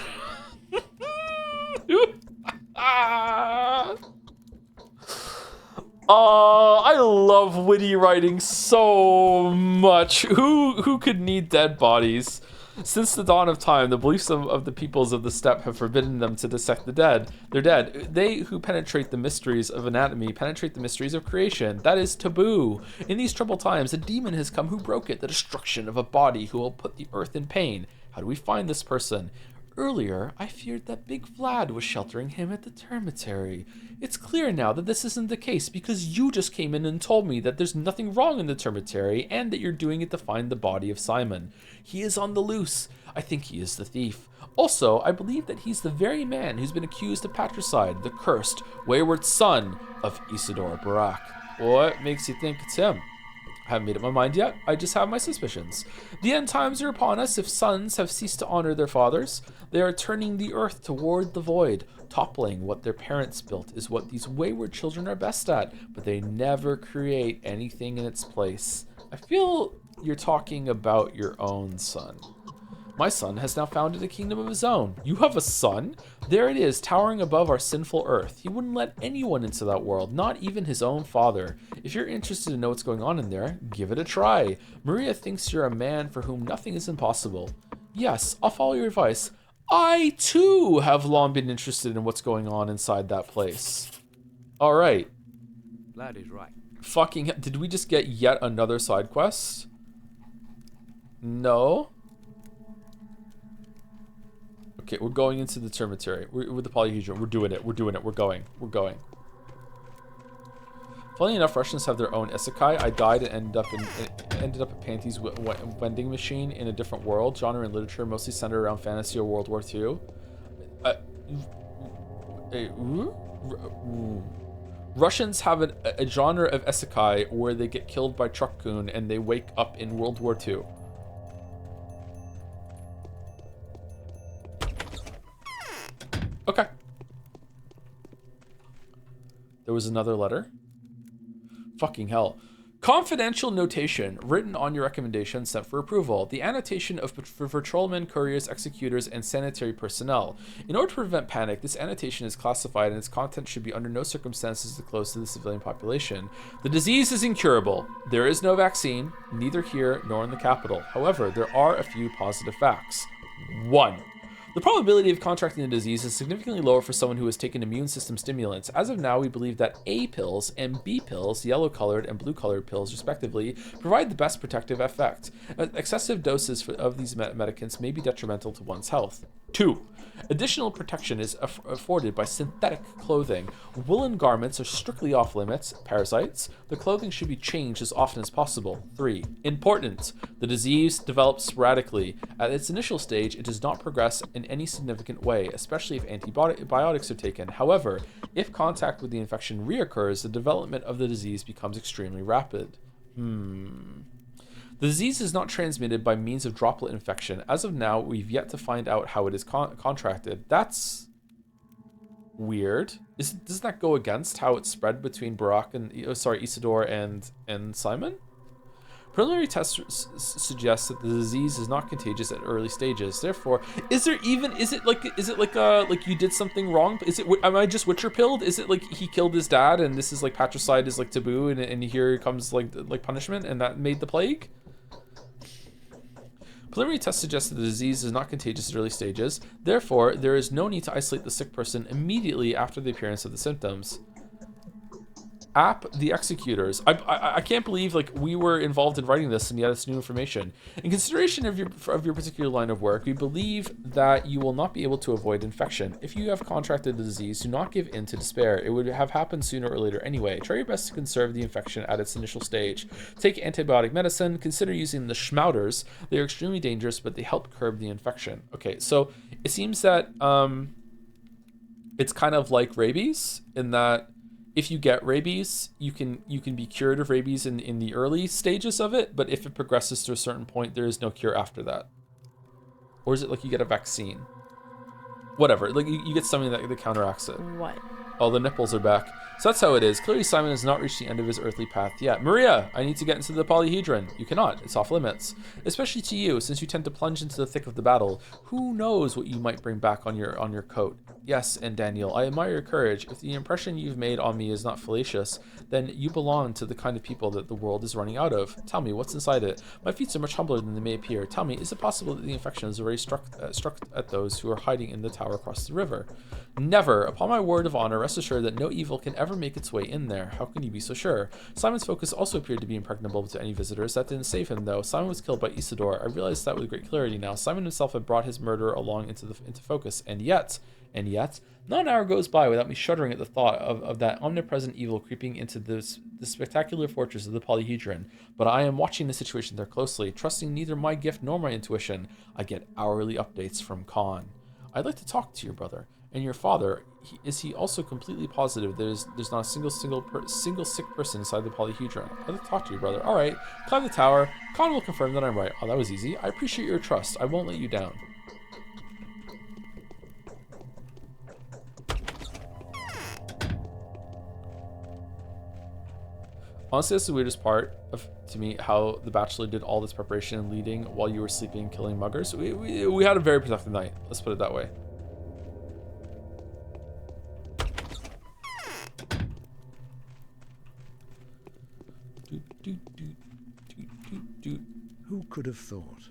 Oh, I love witty writing so much. Who could need dead bodies? Since the dawn of time, the beliefs of the peoples of the steppe have forbidden them to dissect the dead. They're dead. They who penetrate the mysteries of anatomy penetrate the mysteries of creation. That is taboo. In these troubled times, a demon has come who broke it, the destruction of a body who will put the earth in pain. How do we find this person? Earlier, I feared that Big Vlad was sheltering him at the Termitary. It's clear now that this isn't the case because you just came in and told me that there's nothing wrong in the Termitary and that you're doing it to find the body of Simon. He is on the loose. I think he is the thief. Also, I believe that he's the very man who's been accused of patricide, the cursed, wayward son of Isidore Barak. What makes you think it's him? I haven't made up my mind yet. I just have my suspicions. The end times are upon us. If sons have ceased to honor their fathers, they are turning the earth toward the void. Toppling what their parents built is what these wayward children are best at, but they never create anything in its place. I feel you're talking about your own son. My son has now founded a kingdom of his own. You have a son? There it is, towering above our sinful earth. He wouldn't let anyone into that world, not even his own father. If you're interested to know what's going on in there, give it a try. Maria thinks you're a man for whom nothing is impossible. Yes, I'll follow your advice. I, too, have long been interested in what's going on inside that place. All right. Vlad is right. Fucking, did we just get yet another side quest? No. Okay, we're going into the Termitary. We're with the polyhedron. We're doing it. We're doing it. We're going. We're going. Funny enough, Russians have their own isekai. I died and ended up at Panty's vending machine in a different world. Genre and literature mostly centered around fantasy or World War II. Russians have a genre of isekai where they get killed by truck-kun and they wake up in World War II. Okay. There was another letter. Fucking hell. Confidential notation written on your recommendation sent for approval. The annotation for patrolmen, couriers, executors, and sanitary personnel. In order to prevent panic, this annotation is classified and its content should be under no circumstances disclosed to the civilian population. The disease is incurable. There is no vaccine, neither here nor in the capital. However, there are a few positive facts. 1. The probability of contracting the disease is significantly lower for someone who has taken immune system stimulants. As of now, we believe that A pills and B pills, yellow-colored and blue-colored pills respectively, provide the best protective effect. Excessive doses of these medicaments may be detrimental to one's health. 2. Additional protection is afforded by synthetic clothing. Woolen garments are strictly off limits. Parasites. The clothing should be changed as often as possible. 3. Important. The disease develops sporadically. At its initial stage, it does not progress in any significant way, especially if antibiotics are taken. However, if contact with the infection reoccurs, the development of the disease becomes extremely rapid. The disease is not transmitted by means of droplet infection. As of now, we've yet to find out how it is contracted. That's weird. Doesn't that go against how it's spread between Isidore and Simon? Preliminary tests suggest that the disease is not contagious at early stages. Therefore, is it like you did something wrong? Am I just Witcher pilled? Is it like he killed his dad and this is like patricide is like taboo and here comes like punishment and that made the plague? Preliminary tests suggest that the disease is not contagious at early stages. Therefore, there is no need to isolate the sick person immediately after the appearance of the symptoms. The executors. I can't believe like we were involved in writing this and yet it's new information. In consideration of your particular line of work, we believe that you will not be able to avoid infection. If you have contracted the disease, do not give in to despair. It would have happened sooner or later anyway. Try your best to conserve the infection at its initial stage. Take antibiotic medicine. Consider using the schmouters. They are extremely dangerous, but they help curb the infection. Okay, so it seems that it's kind of like rabies in that if you get rabies, you can be cured of rabies in the early stages of it, but if it progresses to a certain point, there is no cure after that. Or is it like you get a vaccine? Whatever, like you get something that counteracts it. What? Oh, the nipples are back. So that's how it is. Clearly Simon has not reached the end of his earthly path yet. Maria, I need to get into the polyhedron. You cannot. It's off limits. Especially to you, since you tend to plunge into the thick of the battle. Who knows what you might bring back on your coat. Yes, and Daniel, I admire your courage. If the impression you've made on me is not fallacious, then you belong to the kind of people that the world is running out of. Tell me, what's inside it? My feats are much humbler than they may appear. Tell me, is it possible that the infection has already struck at those who are hiding in the tower across the river? Never. Upon my word of honor, rest assured that no evil can ever make its way in there. How can you be so sure? Simon's focus also appeared to be impregnable to any visitors. That didn't save him, though. Simon was killed by Isidore. I realized that with great clarity now. Simon himself had brought his murder along into focus, and yet, not an hour goes by without me shuddering at the thought of that omnipresent evil creeping into the spectacular fortress of the polyhedron. But I am watching the situation there closely, trusting neither my gift nor my intuition. I get hourly updates from Khan. I'd like to talk to your brother. And your father, is he also completely positive there's not a single sick person inside the polyhedron? I'd like to talk to your brother. All right, climb the tower. Khan will confirm that I'm right. Oh, that was easy. I appreciate your trust. I won't let you down. Honestly, that's the weirdest part to me, how the Bachelor did all this preparation and leading while you were sleeping, killing muggers. We had a very productive night. Let's put it that way. Who could have thought?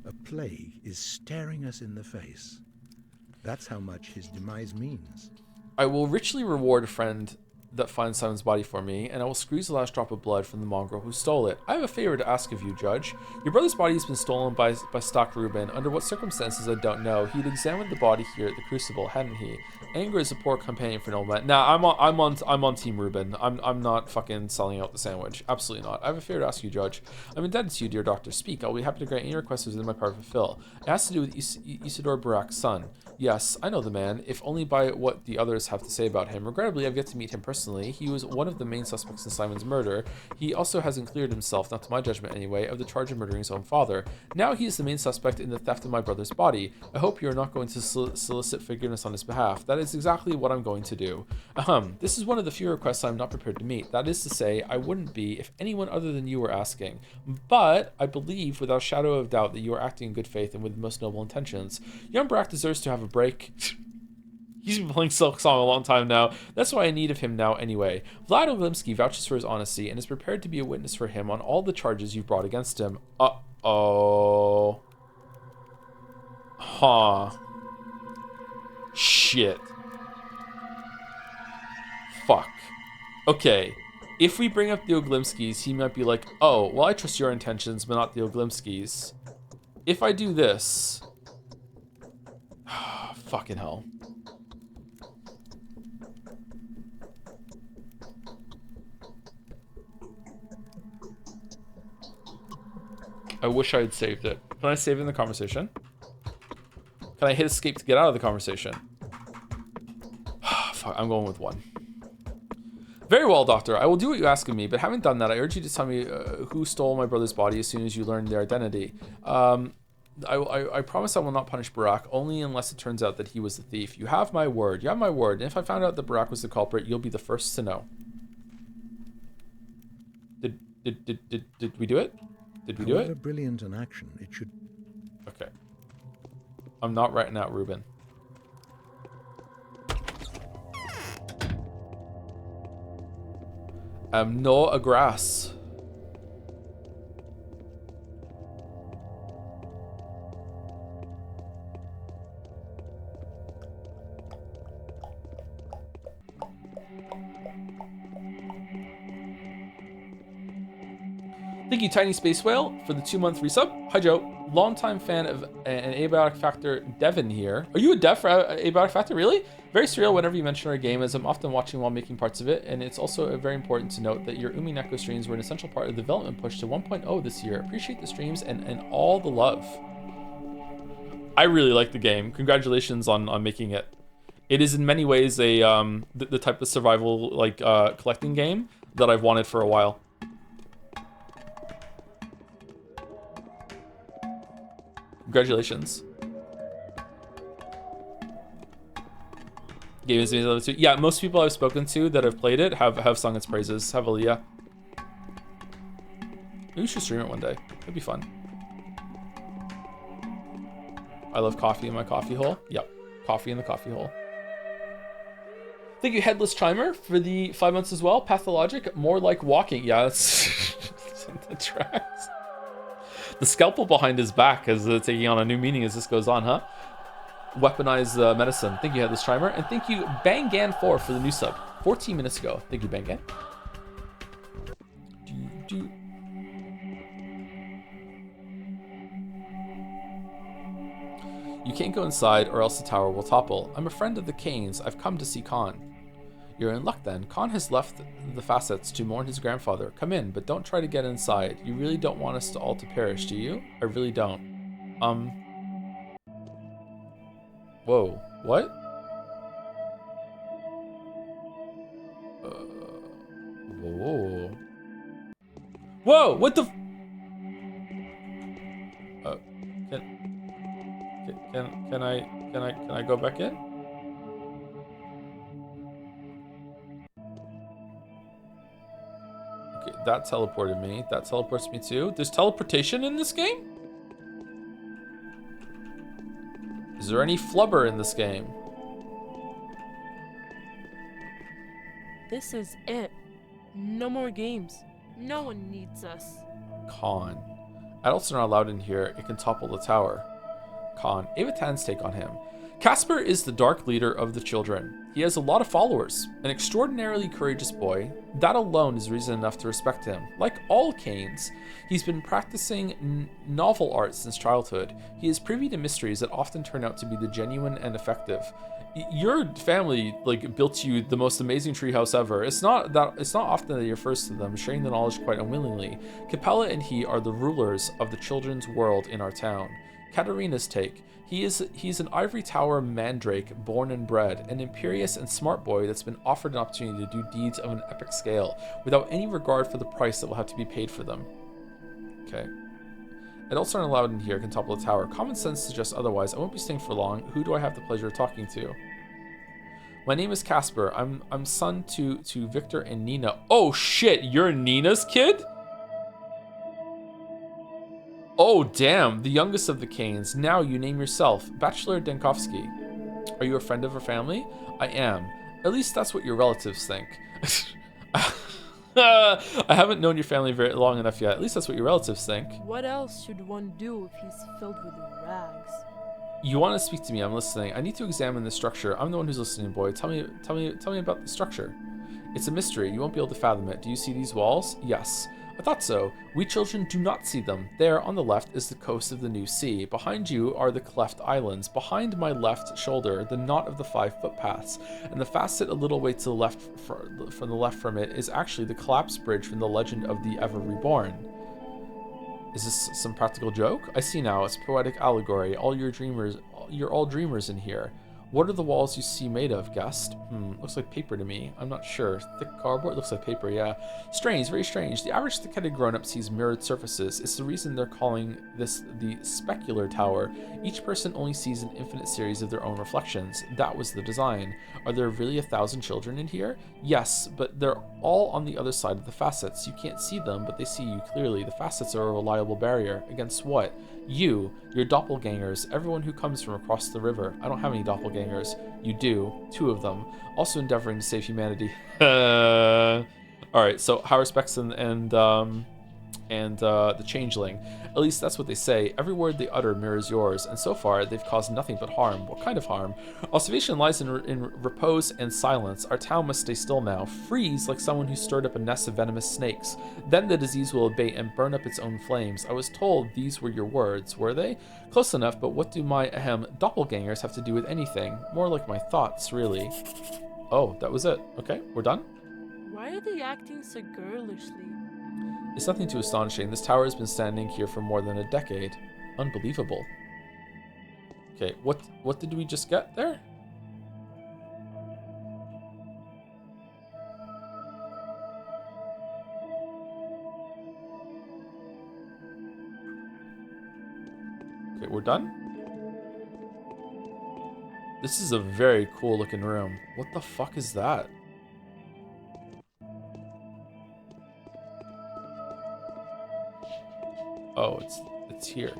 A plague is staring us in the face. That's how much his demise means. I will richly reward a friend that finds Simon's body for me, and I will squeeze the last drop of blood from the mongrel who stole it. I have a favor to ask of you, Judge. Your brother's body has been stolen by Stock Reuben. Under what circumstances, I don't know. He'd examined the body here at the Crucible, hadn't he? Anger is a poor companion for no man. Nah, I'm on Team Reuben. I'm not fucking selling out the sandwich. Absolutely not. I have a favor to ask you, Judge. I'm indebted to you, dear Doctor. Speak. I'll be happy to grant any requests within my power to fulfill. It has to do with Isidore Barak's son. Yes, I know the man, if only by what the others have to say about him. Regrettably, I've yet to meet him personally. personally. He was one of the main suspects in Simon's murder. He also hasn't cleared himself, not to my judgment anyway, of the charge of murdering his own father. Now he is the main suspect in the theft of my brother's body. I hope you are not going to solicit forgiveness on his behalf. That is exactly what I'm going to do. This is one of the few requests I'm not prepared to meet. That is to say, I wouldn't be if anyone other than you were asking. But I believe without a shadow of doubt that you are acting in good faith and with the most noble intentions. Young Barack deserves to have a break. He's been playing Silk Song a long time now. That's why I need of him now anyway. Vlad Oglimsky vouches for his honesty and is prepared to be a witness for him on all the charges you've brought against him. Uh-oh. Huh. Shit. Fuck. Okay. If we bring up the Oglimskys, he might be like, oh, well, I trust your intentions, but not the Oglimskys. If I do this... fucking hell. I wish I had saved it. Can I save it in the conversation? Can I hit escape to get out of the conversation? Fuck, I'm going with 1. Very well, Doctor. I will do what you ask of me, but having done that, I urge you to tell me who stole my brother's body as soon as you learn their identity. I promise I will not punish Barack, only unless it turns out that he was the thief. You have my word. You have my word. And if I found out that Barack was the culprit, you'll be the first to know. Did we do it? Did we do However it? brilliant an action, it should... Okay. I'm not writing out Ruben. No a grass. Thank you, Tiny Space Whale, for the 2-month resub. Hi, Joe. Longtime fan of an Abiotic Factor, Devin here. Are you a dev for Abiotic Factor, really? Very surreal whenever you mention our game, as I'm often watching while making parts of it, and it's also very important to note that your Umineko streams were an essential part of the development push to 1.0 this year. Appreciate the streams and all the love. I really like the game. Congratulations on making it. It is in many ways a the type of survival like collecting game that I've wanted for a while. Congratulations. Game is amazing. Yeah, most people I've spoken to that have played it have sung its praises heavily, yeah. Maybe we should stream it one day. It'd be fun. I love coffee in my coffee hole. Yep, coffee in the coffee hole. Thank you, Headless Chimer, for the 5 months as well. Pathologic, more like walking. Yeah, that's the tracks. The scalpel behind his back is taking on a new meaning as this goes on, huh? Weaponized medicine. Thank you, Headless Chimer. And thank you, Bangan4, for the new sub. 14 minutes ago. Thank you, Bangan. You can't go inside or else the tower will topple. I'm a friend of the Kanes. I've come to see Khan. You're in luck then. Khan has left the facets to mourn his grandfather. Come in, but don't try to get inside. You really don't want us all to perish, do you? I really don't. Whoa. What? Whoa. Whoa! What the? Can I go back in? Okay, that teleported me. That teleports me too. There's teleportation in this game? Is there any flubber in this game? This is it. No more games. No one needs us. Khan. Adults are not allowed in here. It can topple the tower. Khan. Avatan's take on him. Casper is the dark leader of the children. He has a lot of followers. An extraordinarily courageous boy. That alone is reason enough to respect him. Like all Kanes, he's been practicing novel art since childhood. He is privy to mysteries that often turn out to be the genuine and effective. Your family built you the most amazing treehouse ever. It's not often that you're first to them, sharing the knowledge quite unwillingly. Capella and he are the rulers of the children's world in our town. Katarina's take. He's an ivory tower mandrake, born and bred, an imperious and smart boy that's been offered an opportunity to do deeds of an epic scale, without any regard for the price that will have to be paid for them. Okay. Adults aren't allowed in here, can topple the tower. Common sense suggests otherwise. I won't be staying for long. Who do I have the pleasure of talking to? My name is Casper. I'm son to Victor and Nina. Oh shit, you're Nina's kid? Oh damn, the youngest of the Canes. Now you name yourself. Bachelor Denkovsky. Are you a friend of her family? I am. At least that's what your relatives think. I haven't known your family very long enough yet. At least that's what your relatives think. What else should one do if he's filled with rags? You want to speak to me? I'm listening. I need to examine the structure. I'm the one who's listening, boy. Tell me about the structure. It's a mystery. You won't be able to fathom it. Do you see these walls? Yes. I thought so. We children do not see them. There, on the left, is the coast of the new sea. Behind you are the cleft islands. Behind my left shoulder, the knot of the 5 footpaths. And the facet a little way to the left, from the left from it, is actually the collapsed bridge from the legend of the Ever Reborn. Is this some practical joke? I see now. It's poetic allegory. You're all dreamers in here. What are the walls you see made of, guest? Looks like paper to me. I'm not sure. Thick cardboard? Looks like paper, yeah. Strange, very strange. The average thick-headed grown-up sees mirrored surfaces. It's the reason they're calling this the specular tower. Each person only sees an infinite series of their own reflections. That was the design. Are there really 1,000 children in here? Yes, but they're all on the other side of the facets. You can't see them, but they see you clearly. The facets are a reliable barrier. Against what? You, your doppelgangers, everyone who comes from across the river. I don't have any doppelgangers. You do. 2 of them. Also endeavoring to save humanity. Alright, so high respects and the changeling. At least that's what they say. Every word they utter mirrors yours, and so far they've caused nothing but harm. What kind of harm? Observation lies in repose and silence. Our town must stay still now. Freeze like someone who stirred up a nest of venomous snakes. Then the disease will abate and burn up its own flames. I was told these were your words, were they? Close enough, but what do my doppelgangers have to do with anything? More like my thoughts, really. Oh, that was it. Okay, we're done? Why are they acting so girlishly? It's nothing too astonishing. This tower has been standing here for more than a decade. Unbelievable. Okay, what did we just get there? Okay, we're done? This is a very cool looking room. What the fuck is that? Oh, it's here.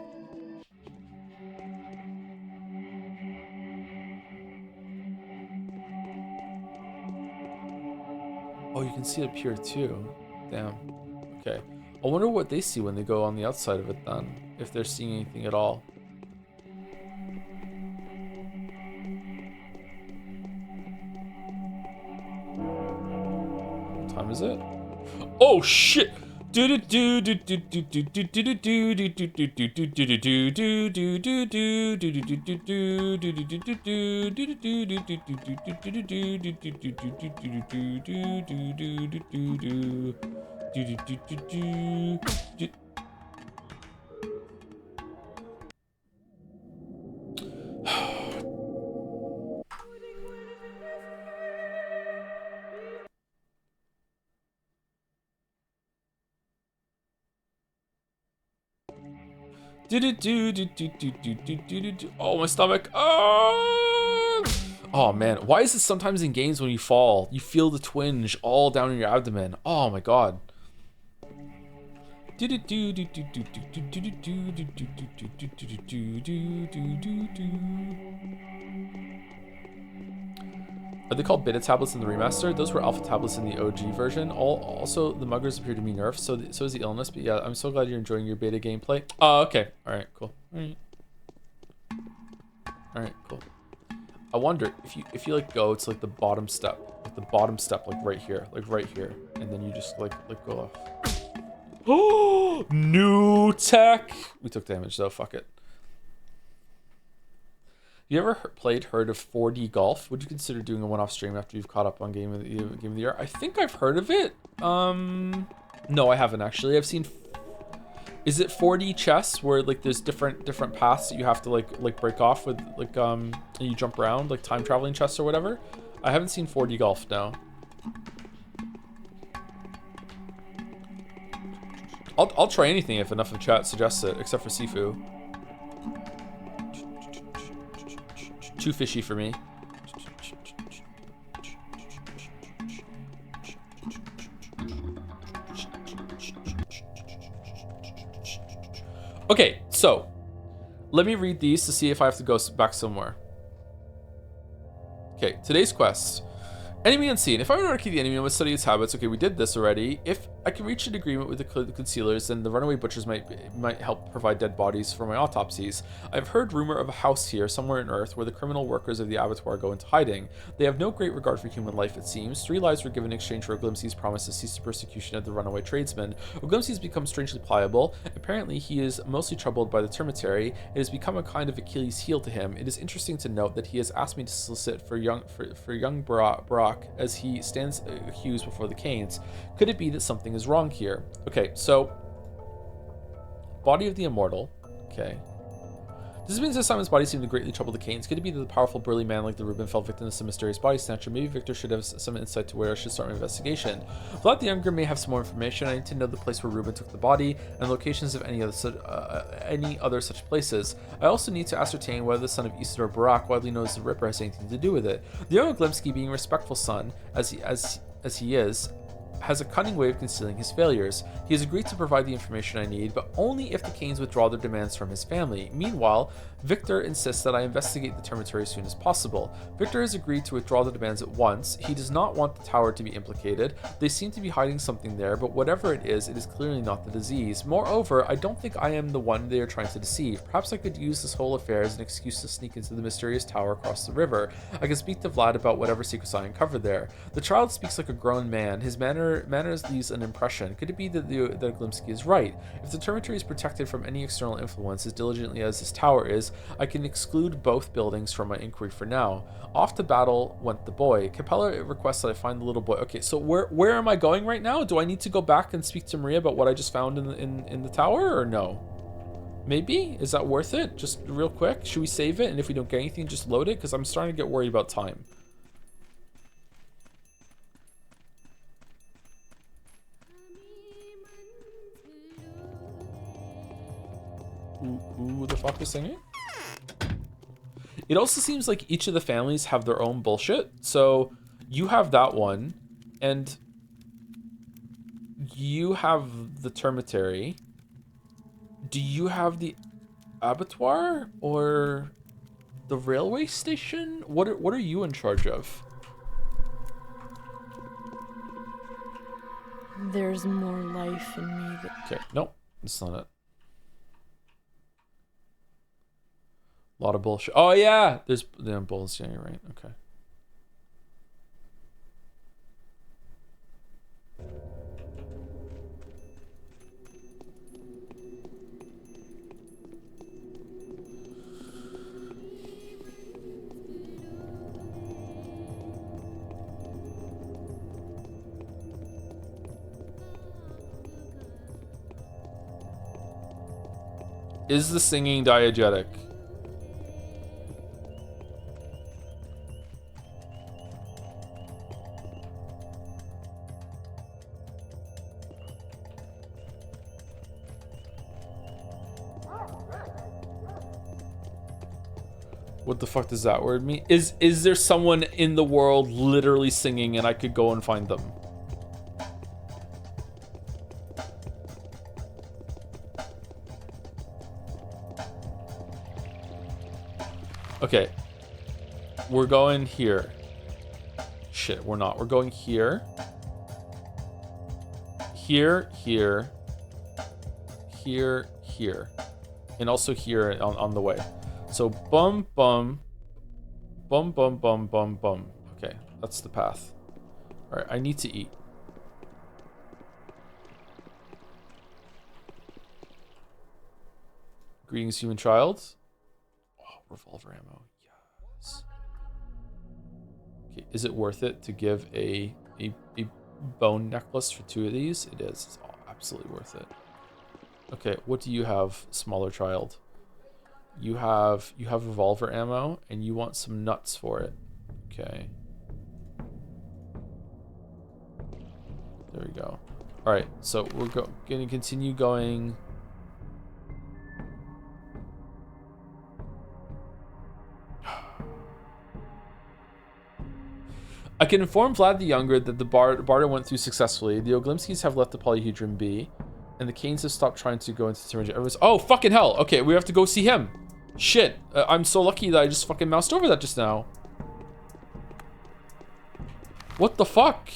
Oh, you can see it up here too. Damn. Okay. I wonder what they see when they go on the outside of it then. If they're seeing anything at all. What time is it? Oh shit! Oh, my stomach. Oh man, why is it sometimes in games when you fall, you feel the twinge all down in your abdomen? Oh my god. Are they called beta tablets in the remaster? Those were alpha tablets in the OG version. Also, the muggers appear to be nerfed, so is the illness. But yeah, I'm so glad you're enjoying your beta gameplay. Oh, okay. All right, cool. All right, cool. I wonder if you like go to like the bottom step, like right here, and then you just like go off. Oh, new tech. We took damage though. Fuck it. You ever heard of 4D golf? Would you consider doing a one-off stream after you've caught up on game of the year? I think I've heard of it. No, I haven't actually. I've seen Is it 4D chess where like there's different paths that you have to like break off with like and you jump around like time traveling chess or whatever? I haven't seen 4D golf now. I'll try anything if enough of the chat suggests it, except for Sifu. Too fishy for me. Okay, so let me read these to see if I have to go back somewhere. Okay, today's quest. Enemy unseen. If I were to locate the enemy, I would study its habits. Okay, we did this already. If I can reach an agreement with the concealers, then the runaway butchers might help provide dead bodies for my autopsies. I've heard rumor of a house here, somewhere in Earth, where the criminal workers of the abattoir go into hiding. They have no great regard for human life, it seems. 3 lives were given in exchange for Oglimsey's promise to cease the persecution of the runaway tradesman. Oglimsey's become strangely pliable. Apparently, he is mostly troubled by the termitary. It has become a kind of Achilles heel to him. It is interesting to note that he has asked me to solicit for young Brock as he stands accused before the Canes. Could it be that something is wrong here? Okay, so body of the immortal. Okay. This means that Simon's body seemed to greatly trouble the Canes. Could it be that the powerful, burly man like the Reuben fell victim to some mysterious body snatcher? Maybe Victor should have some insight to where I should start my investigation. Vlad the Younger may have some more information. I need to know the place where Reuben took the body and locations of any other such places. I also need to ascertain whether the son of Isidore Barak, widely known as the Ripper, has anything to do with it. The young Oglimsey, being a respectful son, as he is, has a cunning way of concealing his failures. He has agreed to provide the information I need, but only if the Canes withdraw their demands from his family. Meanwhile, Victor insists that I investigate the termitary as soon as possible. Victor has agreed to withdraw the demands at once. He does not want the tower to be implicated. They seem to be hiding something there, but whatever it is clearly not the disease. Moreover, I don't think I am the one they are trying to deceive. Perhaps I could use this whole affair as an excuse to sneak into the mysterious tower across the river. I can speak to Vlad about whatever secrets I uncover there. The child speaks like a grown man. His manners leaves an impression. Could it be that Oglimsey is right? If the termitary is protected from any external influence as diligently as this tower is, I can exclude both buildings from my inquiry for now. Off to battle went the boy. Capella requests that I find the little boy. Okay, so where am I going right now? Do I need to go back and speak to Maria about what I just found in the tower, or no? Maybe? Is that worth it? Just real quick, should we save it? And if we don't get anything, just load it? Because I'm starting to get worried about time. Who the fuck is singing? It also seems like each of the families have their own bullshit. So you have that one, and you have the termitary. Do you have the abattoir or the railway station? What are you in charge of? There's more life in me that... Okay, nope, that's not it. A lot of bullshit. Oh yeah, there's bulls. Yeah, you're right. Okay. Is the singing diegetic? What the fuck does that word mean? Is there someone in the world literally singing and I could go and find them? Okay. We're going here. Shit, we're not. We're going here. Here, here. Here, here. And also here on the way. So bum, bum. Bum, bum, bum, bum, bum. Okay, that's the path. Alright, I need to eat. Greetings, human child. Oh, revolver ammo. Yes. Okay, is it worth it to give a bone necklace for 2 of these? It is. It's absolutely worth it. Okay, what do you have, smaller child? You have revolver ammo, and you want some nuts for it. Okay. There we go. All right, so we're gonna continue going. I can inform Vlad the Younger that the barter went through successfully. The Oglimskis have left the polyhedron be, and the Canes have stopped trying to go into the syringe. Oh, fucking hell. Okay, we have to go see him. Shit. I'm so lucky that I just fucking moused over that just now. What the fuck?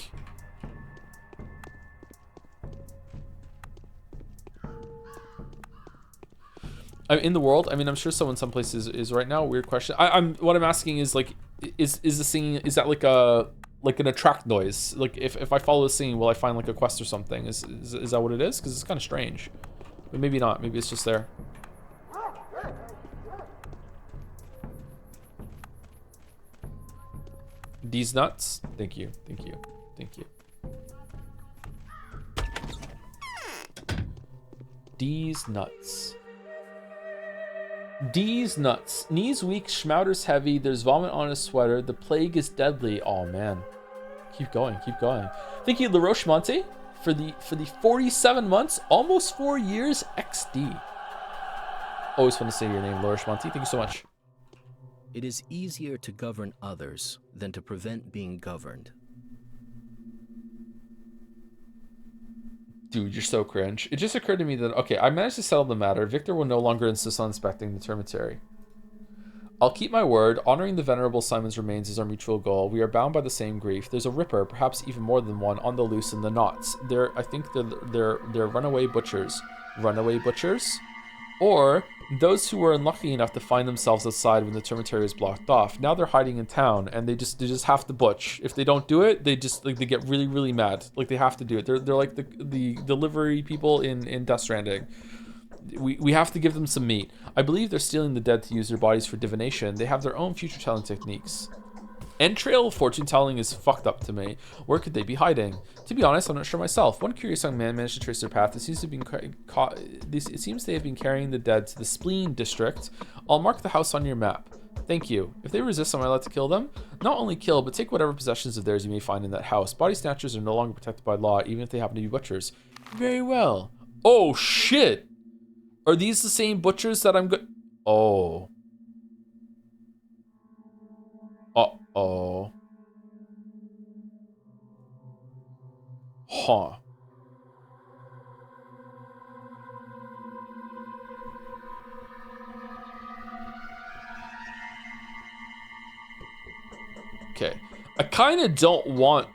In the world, I mean, I'm sure someone someplace is right now. Weird question. What I'm asking is like, is the singing, is that like an attract noise? Like if I follow the singing, will I find like a quest or something? Is that what it is? Because it's kind of strange, but maybe not. Maybe it's just there. These nuts. Thank you. Thank you. Thank you. These nuts. D's nuts. Knees weak, schmouder's heavy, there's vomit on his sweater, the plague is deadly. Oh man. Keep going, keep going. Thank you, LaRoche Monte, for the 47 months, almost 4 years, XD. Always fun to say your name, LaRoche Monte. Thank you so much. It is easier to govern others than to prevent being governed. Dude, you're so cringe. It just occurred to me that, okay, I managed to settle the matter. Victor will no longer insist on inspecting the termitary. I'll keep my word. Honoring the venerable Simon's remains is our mutual goal. We are bound by the same grief. There's a ripper, perhaps even more than one, on the loose in the knots. I think they're runaway butchers. Runaway butchers? Or those who were unlucky enough to find themselves outside when the termitary was blocked off. Now they're hiding in town, and they just have to butch. If they don't do it, they just like they get really, really mad. Like they have to do it. They're like the delivery people in Death Stranding. We have to give them some meat. I believe they're stealing the dead to use their bodies for divination. They have their own future telling techniques. Entrail fortune telling is fucked up to me. Where could they be hiding? To be honest, I'm not sure myself. One curious young man managed to trace their path. It seems they have been carrying the dead to the Spleen district. I'll mark the house on your map. Thank you. If they resist, am I allowed to kill them? Not only kill, but take whatever possessions of theirs you may find in that house. Body snatchers are no longer protected by law, even if they happen to be butchers. Very well. Oh shit! Are these the same butchers that I'm good? Oh. Uh-oh. Huh. Okay. I kind of don't want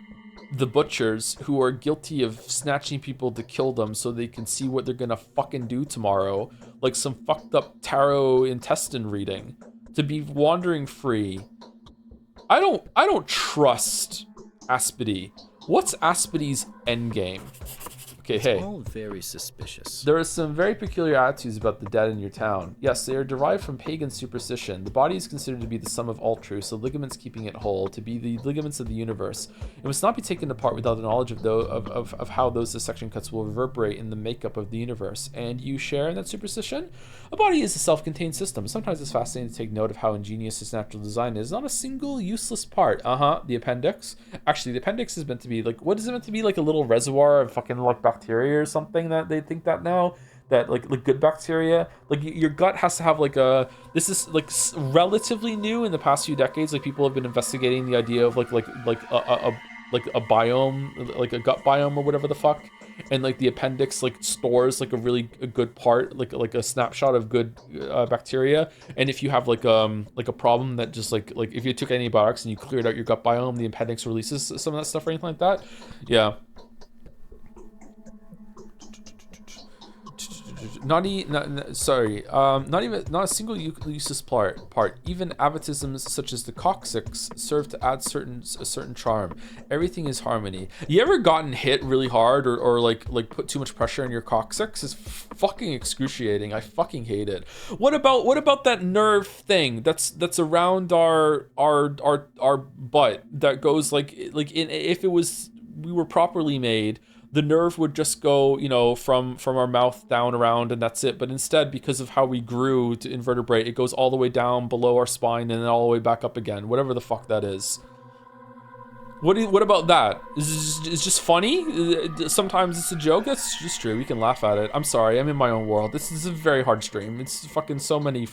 the butchers who are guilty of snatching people to kill them so they can see what they're gonna fucking do tomorrow, like some fucked up tarot intestine reading, to be wandering free. I don't trust Aspity. What's Aspity's endgame? Okay, It's hey. all very suspicious. There are some very peculiar attitudes about the dead in your town. Yes, they are derived from pagan superstition. The body is considered to be the sum of all truths, the ligaments keeping it whole, to be the ligaments of the universe. It must not be taken apart without the knowledge of how those dissection cuts will reverberate in the makeup of the universe. And you share in that superstition? A body is a self-contained system. Sometimes it's fascinating to take note of how ingenious its natural design is. Not a single useless part. The appendix. Actually, the appendix is meant to be like, what is it meant to be? Like a little reservoir of fucking like bacteria or something, that they think that now, that like good bacteria, like your gut has to have like this is like relatively new in the past few decades. Like people have been investigating the idea of like a biome, like a gut biome or whatever the fuck, and like the appendix like stores like a really good part, like a snapshot of good bacteria. And if you have like a problem that just like if you took antibiotics and you cleared out your gut biome, the appendix releases some of that stuff or anything like that. Yeah. Not a single useless part. Even abatisms such as the coccyx serve to add a certain charm. Everything is harmony. You ever gotten hit really hard or like put too much pressure on your coccyx? It's fucking excruciating. I fucking hate it. What about that nerve thing that's around our butt that goes like if we were properly made, the nerve would just go, you know, from our mouth down around, and that's it. But instead, because of how we grew to invertebrate, it goes all the way down below our spine and then all the way back up again, whatever the fuck that is. What about that? Is it just funny? Sometimes it's a joke. That's just true. We can laugh at it. I'm sorry. I'm in my own world. This is a very hard stream. It's fucking so much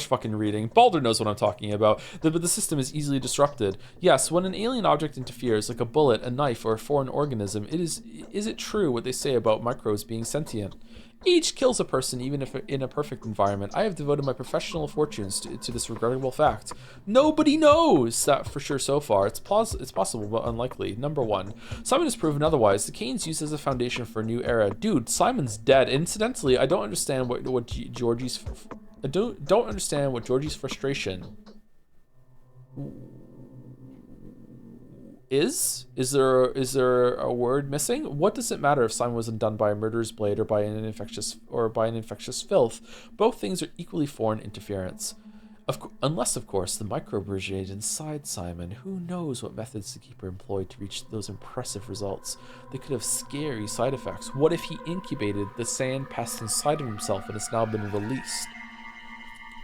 fucking reading. Balder knows what I'm talking about. But the system is easily disrupted. Yes, when an alien object interferes, like a bullet, a knife, or a foreign organism, is it true what they say about microbes being sentient? Each kills a person, even if in a perfect environment. I have devoted my professional fortunes to this regrettable fact. Nobody knows that for sure so far. It's possible, but unlikely. Number 1. Simon has proven otherwise. The cane's used as a foundation for a new era. Dude, Simon's dead. Incidentally, I don't understand what Georgie's frustration is. Is there a word missing? What does it matter if Simon wasn't done by a murderer's blade or by an infectious filth? Both things are equally foreign interference. Unless, of course, the microbe originated inside Simon. Who knows what methods the keeper employed to reach those impressive results? They could have scary side effects. What if he incubated the sand pest inside of himself and it's now been released?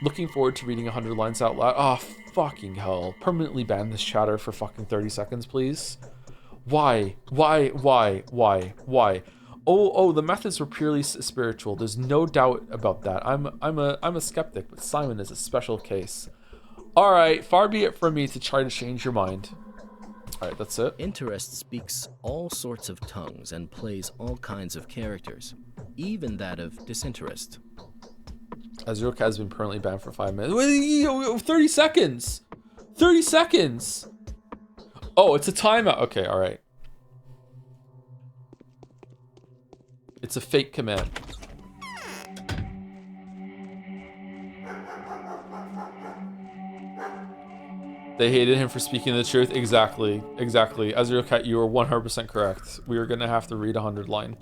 Looking forward to reading 100 lines out loud. Oh, fucking hell. Permanently ban this chatter for fucking 30 seconds, please. Why? Oh, the methods were purely spiritual. There's no doubt about that. I'm a skeptic, but Simon is a special case. All right, far be it from me to try to change your mind. All right, that's it. Interest speaks all sorts of tongues and plays all kinds of characters, even that of disinterest. Azurka has been permanently banned for 5 minutes. 30 seconds! 30 seconds! Oh, it's a timeout. Okay, alright. It's a fake command. They hated him for speaking the truth. Exactly. Azurka, you are 100% correct. We are going to have to read 100 line.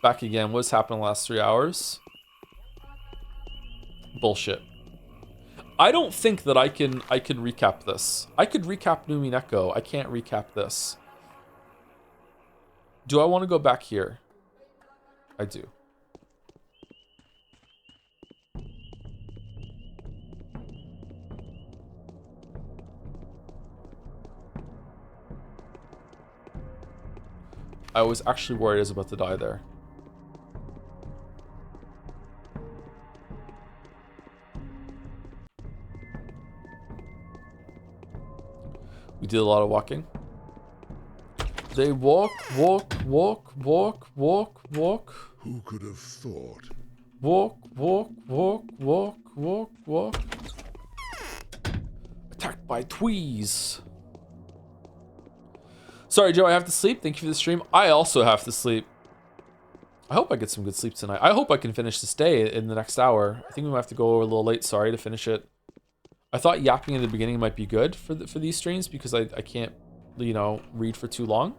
Back again. What's happened the last 3 hours? Bullshit. I don't think that I can recap this. I could recap Numineko. I can't recap this. Do I want to go back here? I do. I was actually worried I was about to die there. We did a lot of walking. They walk. Who could have thought? Walk. Attacked by tweez. Sorry, Joe, I have to sleep. Thank you for the stream. I also have to sleep. I hope I get some good sleep tonight. I hope I can finish this day in the next hour. I think we might have to go a little late, sorry, to finish it. I thought yapping in the beginning might be good for these streams because I can't, you know, read for too long.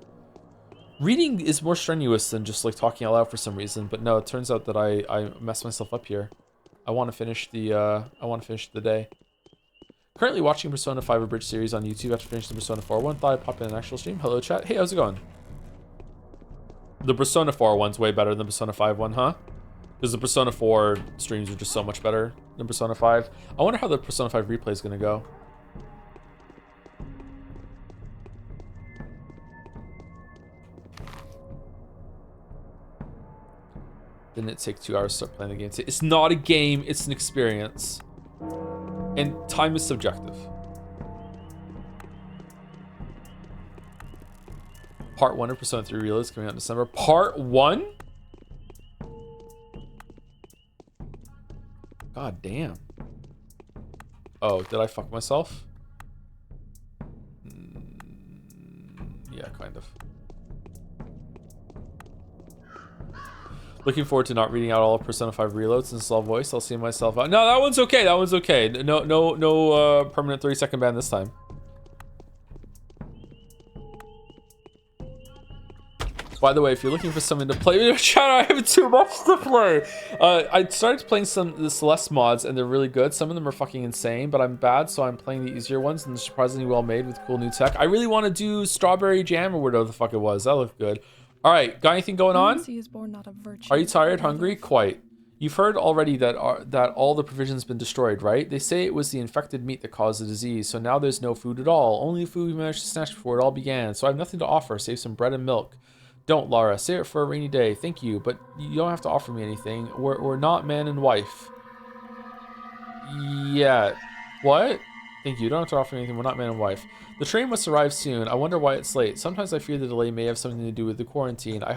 Reading is more strenuous than just like talking out loud for some reason, but no, it turns out that I messed myself up here. I want to finish the day. Currently watching Persona 5 Abridged series on YouTube after finishing the Persona 4 one. Thought I'd pop in an actual stream. Hello chat. Hey, how's it going? The Persona 4 one's way better than the Persona 5 one, huh? Because the Persona 4 streams are just so much better than Persona 5. I wonder how the Persona 5 replay is going to go. Didn't it take 2 hours to start playing the game? It's not a game, it's an experience. And time is subjective. Part 1 of Persona 3 Reload is coming out in December. Part 1? God damn. Oh, did I fuck myself? Yeah, kind of. Looking forward to not reading out all of Persona 5 Reloads in slow voice. I'll see myself out. No, that one's okay. That one's okay. No permanent 30-second ban this time. By the way, if you're looking for something to play, chat, I have too much to play. I started playing some of the Celeste mods, and they're really good. Some of them are fucking insane, but I'm bad, so I'm playing the easier ones, and they're surprisingly well made with cool new tech. I really want to do Strawberry Jam or whatever the fuck it was. That looked good. All right, got anything going on? Clemency is born not of virtue, Are you tired, but rather hungry? of- Quite. You've heard already that all the provisions been destroyed, right? They say it was the infected meat that caused the disease, so now there's no food at all. Only food we managed to snatch before it all began. So I have nothing to offer, save some bread and milk. Don't, Lara. Save it for a rainy day. Thank you, but you don't have to offer me anything. We're not man and wife. Yeah. What? Thank you. You don't have to offer me anything. We're not man and wife. The train must arrive soon. I wonder why it's late. Sometimes I fear the delay may have something to do with the quarantine. I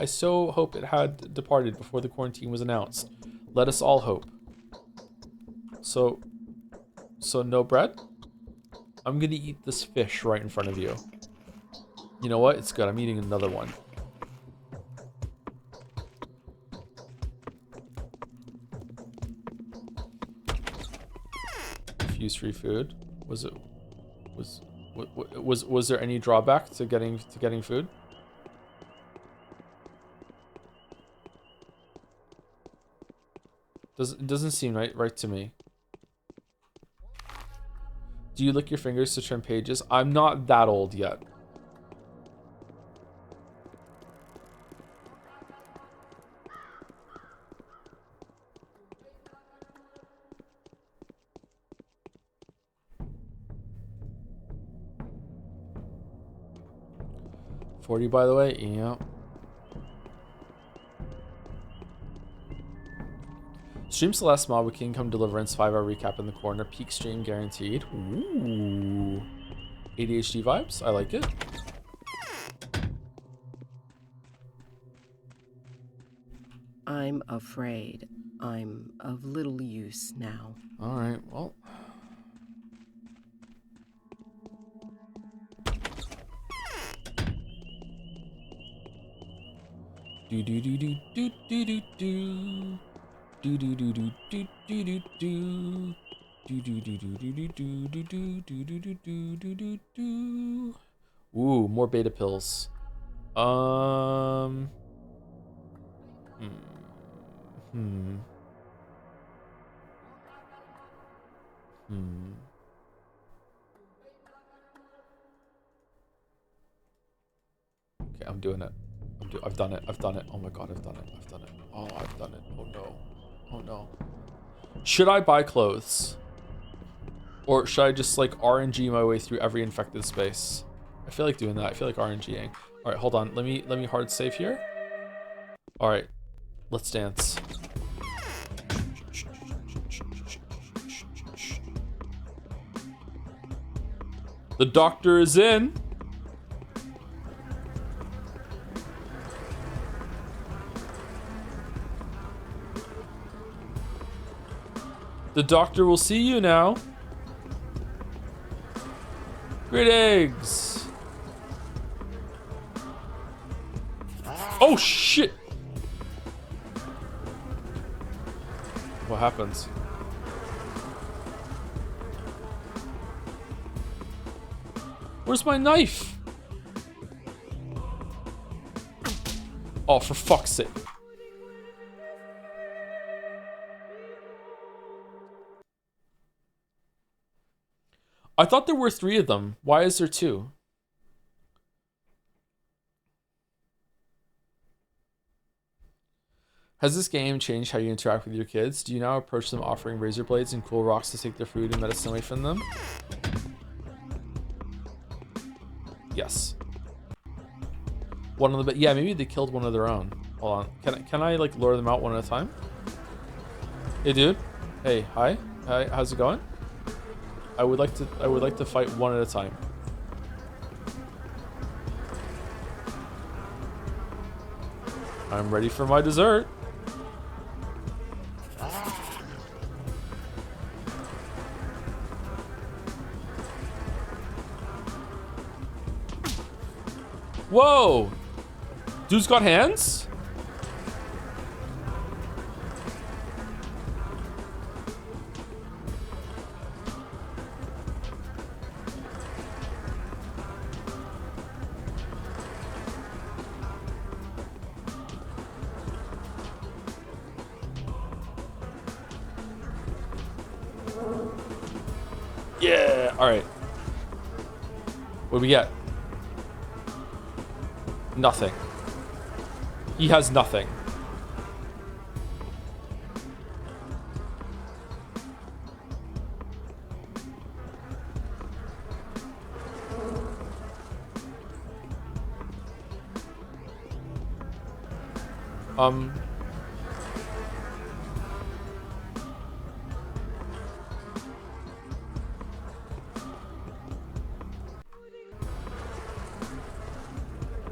so hope it had departed before the quarantine was announced. Let us all hope. So no bread? I'm gonna eat this fish right in front of you. You know what? It's good. I'm eating another one. Fuse free food. Was there any drawback to getting food? It doesn't seem right to me. Do you lick your fingers to turn pages? I'm not that old yet. $40, by the way. Yeah. Stream Celeste mod with Kingdom Deliverance 5-hour recap in the corner. Peak stream guaranteed. Ooh. ADHD vibes. I like it. I'm afraid I'm of little use now. All right. Well. Do do do do do do do do. Do do do do do do do do. Do do do do do do do do do do do do do do do. Ooh, more beta pills. Okay, I'm doing it. I've done it. I've done it. Oh my god, I've done it. I've done it. Oh, I've done it. Oh no. Oh no. Should I buy clothes? Or should I just like RNG my way through every infected space? I feel like doing that. I feel like RNGing. Alright, hold on. Let me hard save here. Alright. Let's dance. The doctor is in. The doctor will see you now. Greetings. Oh shit. What happens? Where's my knife? Oh, for fuck's sake. I thought there were 3 of them. Why is there 2? Has this game changed how you interact with your kids? Do you now approach them offering razor blades and cool rocks to take their food and medicine away from them? Yes. One of the yeah, maybe they killed one of their own. Hold on. Can I like lure them out one at a time? Hey dude. Hey, hi. Hi, how's it going? I would like to fight one at a time. I'm ready for my dessert. Whoa! Dude's got hands? Yeah. All right. What do we get? Nothing. He has nothing.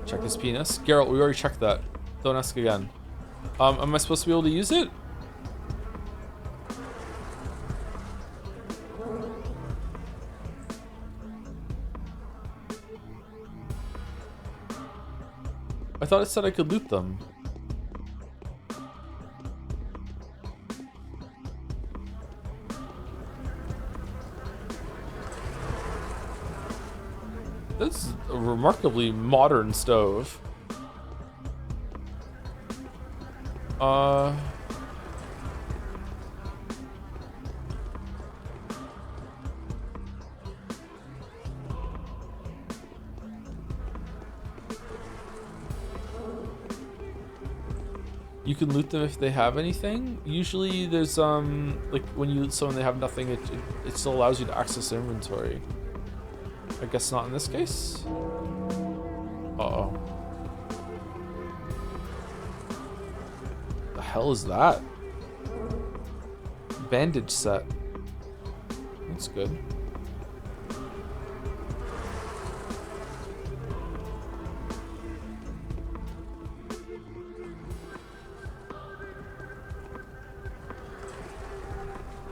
Check his penis. Geralt, we already checked that. Don't ask again. Am I supposed to be able to use it? I thought it said I could loot them. This is a remarkably modern stove. You can loot them if they have anything. Usually there's like when you loot someone they have nothing, it still allows you to access their inventory. I guess not in this case. Uh-oh. The hell is that? Bandage set. That's good.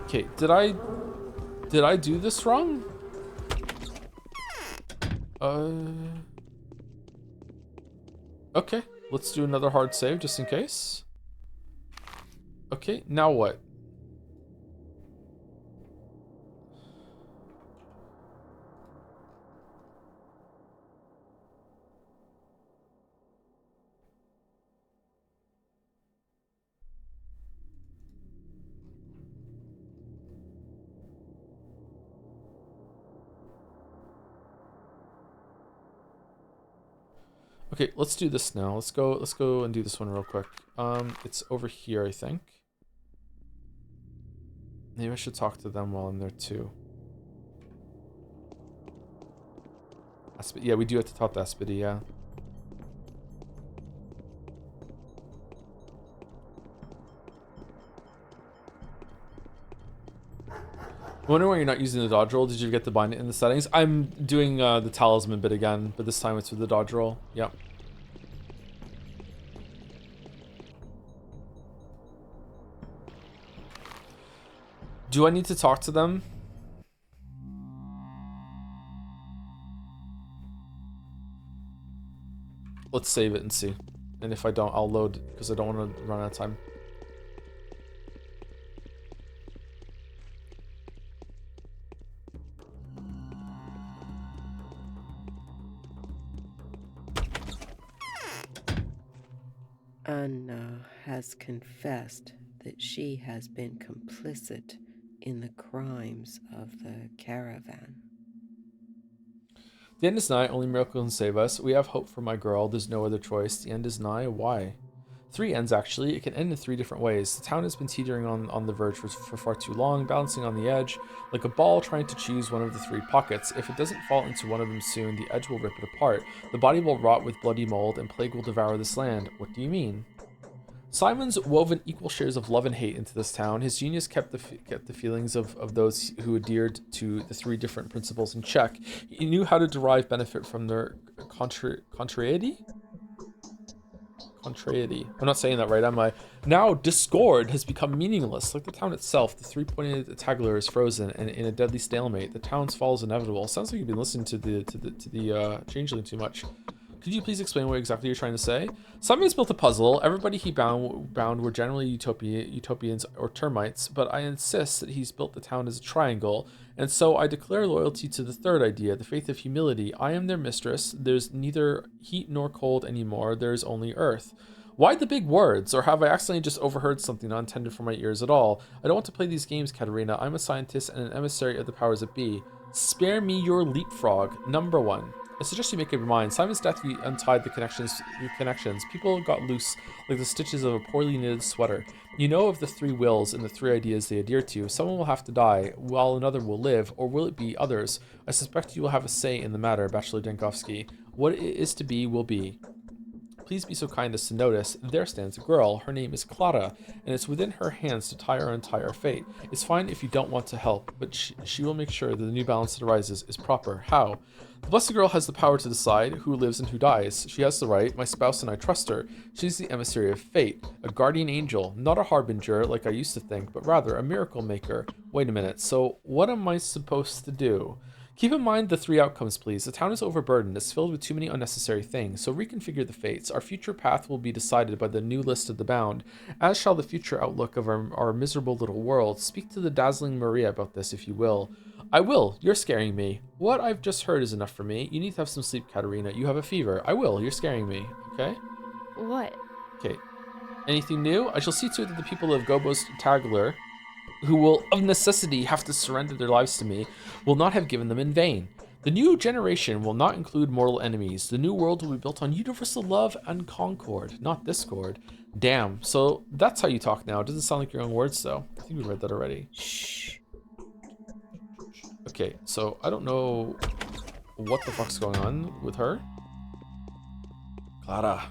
Okay, did I do this wrong? Okay, let's do another hard save just in case. Okay, now what? Okay, let's do this now. Let's go and do this one real quick. It's over here, I think. Maybe I should talk to them while I'm there too. Yeah, we do have to talk to Aspidi, yeah. I wonder why you're not using the dodge roll. Did you get to bind it in the settings? I'm doing the talisman bit again, but this time it's with the dodge roll. Yep. Do I need to talk to them? Let's save it and see. And if I don't, I'll load because I don't want to run out of time. Anna has confessed that she has been complicit in the crimes of the caravan. The end is nigh, only miracle can save us. We have hope for my girl, there's no other choice. The end is nigh, why? 3 ends actually, it can end in 3 different ways. The town has been teetering on the verge for far too long, balancing on the edge, like a ball trying to choose one of the 3 pockets. If it doesn't fall into one of them soon, the edge will rip it apart. The body will rot with bloody mold, and plague will devour this land. What do you mean? Simon's woven equal shares of love and hate into this town. His genius kept the feelings of those who adhered to the 3 different principles in check. He knew how to derive benefit from their contrariety. I'm not saying that right, am I? Now discord has become meaningless. Like the town itself, the 3-pointed Tagler is frozen and in a deadly stalemate. The town's fall is inevitable. Sounds like you've been listening to the changeling too much. Could you please explain what exactly you're trying to say? Simon's built a puzzle. Everybody he bound were generally utopians or termites, but I insist that he's built the town as a triangle, and so I declare loyalty to the 3rd idea, the faith of humility. I am their mistress. There's neither heat nor cold anymore. There's only earth. Why the big words? Or have I accidentally just overheard something not intended for my ears at all? I don't want to play these games, Katerina. I'm a scientist and an emissary of the powers that be. Spare me your leapfrog. Number 1. I suggest you make up your mind. Simon's death, you untied the connections. People got loose like the stitches of a poorly knitted sweater. You know of the 3 wills and the 3 ideas they adhere to. Someone will have to die, while another will live, or will it be others? I suspect you will have a say in the matter, Bachelor Denkovsky. What it is to be will be. Please be so kind as to notice, there stands a girl. Her name is Clara, and it's within her hands to tie or untie our fate. It's fine if you don't want to help, but she will make sure that the new balance that arises is proper. How? The blessed girl has the power to decide who lives and who dies. She has the right. My spouse and I trust her. She's the emissary of fate, a guardian angel, not a harbinger like I used to think, but rather a miracle maker. Wait a minute, so what am I supposed to do? Keep in mind the 3 outcomes, please. The town is overburdened. It's filled with too many unnecessary things, so reconfigure the fates. Our future path will be decided by the new list of the bound, as shall the future outlook of our miserable little world. Speak to the dazzling Maria about this, if you will. I will. You're scaring me. What I've just heard is enough for me. You need to have some sleep, Katerina. You have a fever. I will. You're scaring me. Okay? What? Okay. Anything new? I shall see to it that the people of Gobos Tagler, who will of necessity have to surrender their lives to me, will not have given them in vain. The new generation will not include mortal enemies. The new world will be built on universal love and concord, not discord. Damn, so that's how you talk now. It doesn't sound like your own words, though. I think we read that already. Shh. Okay, so I don't know what the fuck's going on with her. Clara.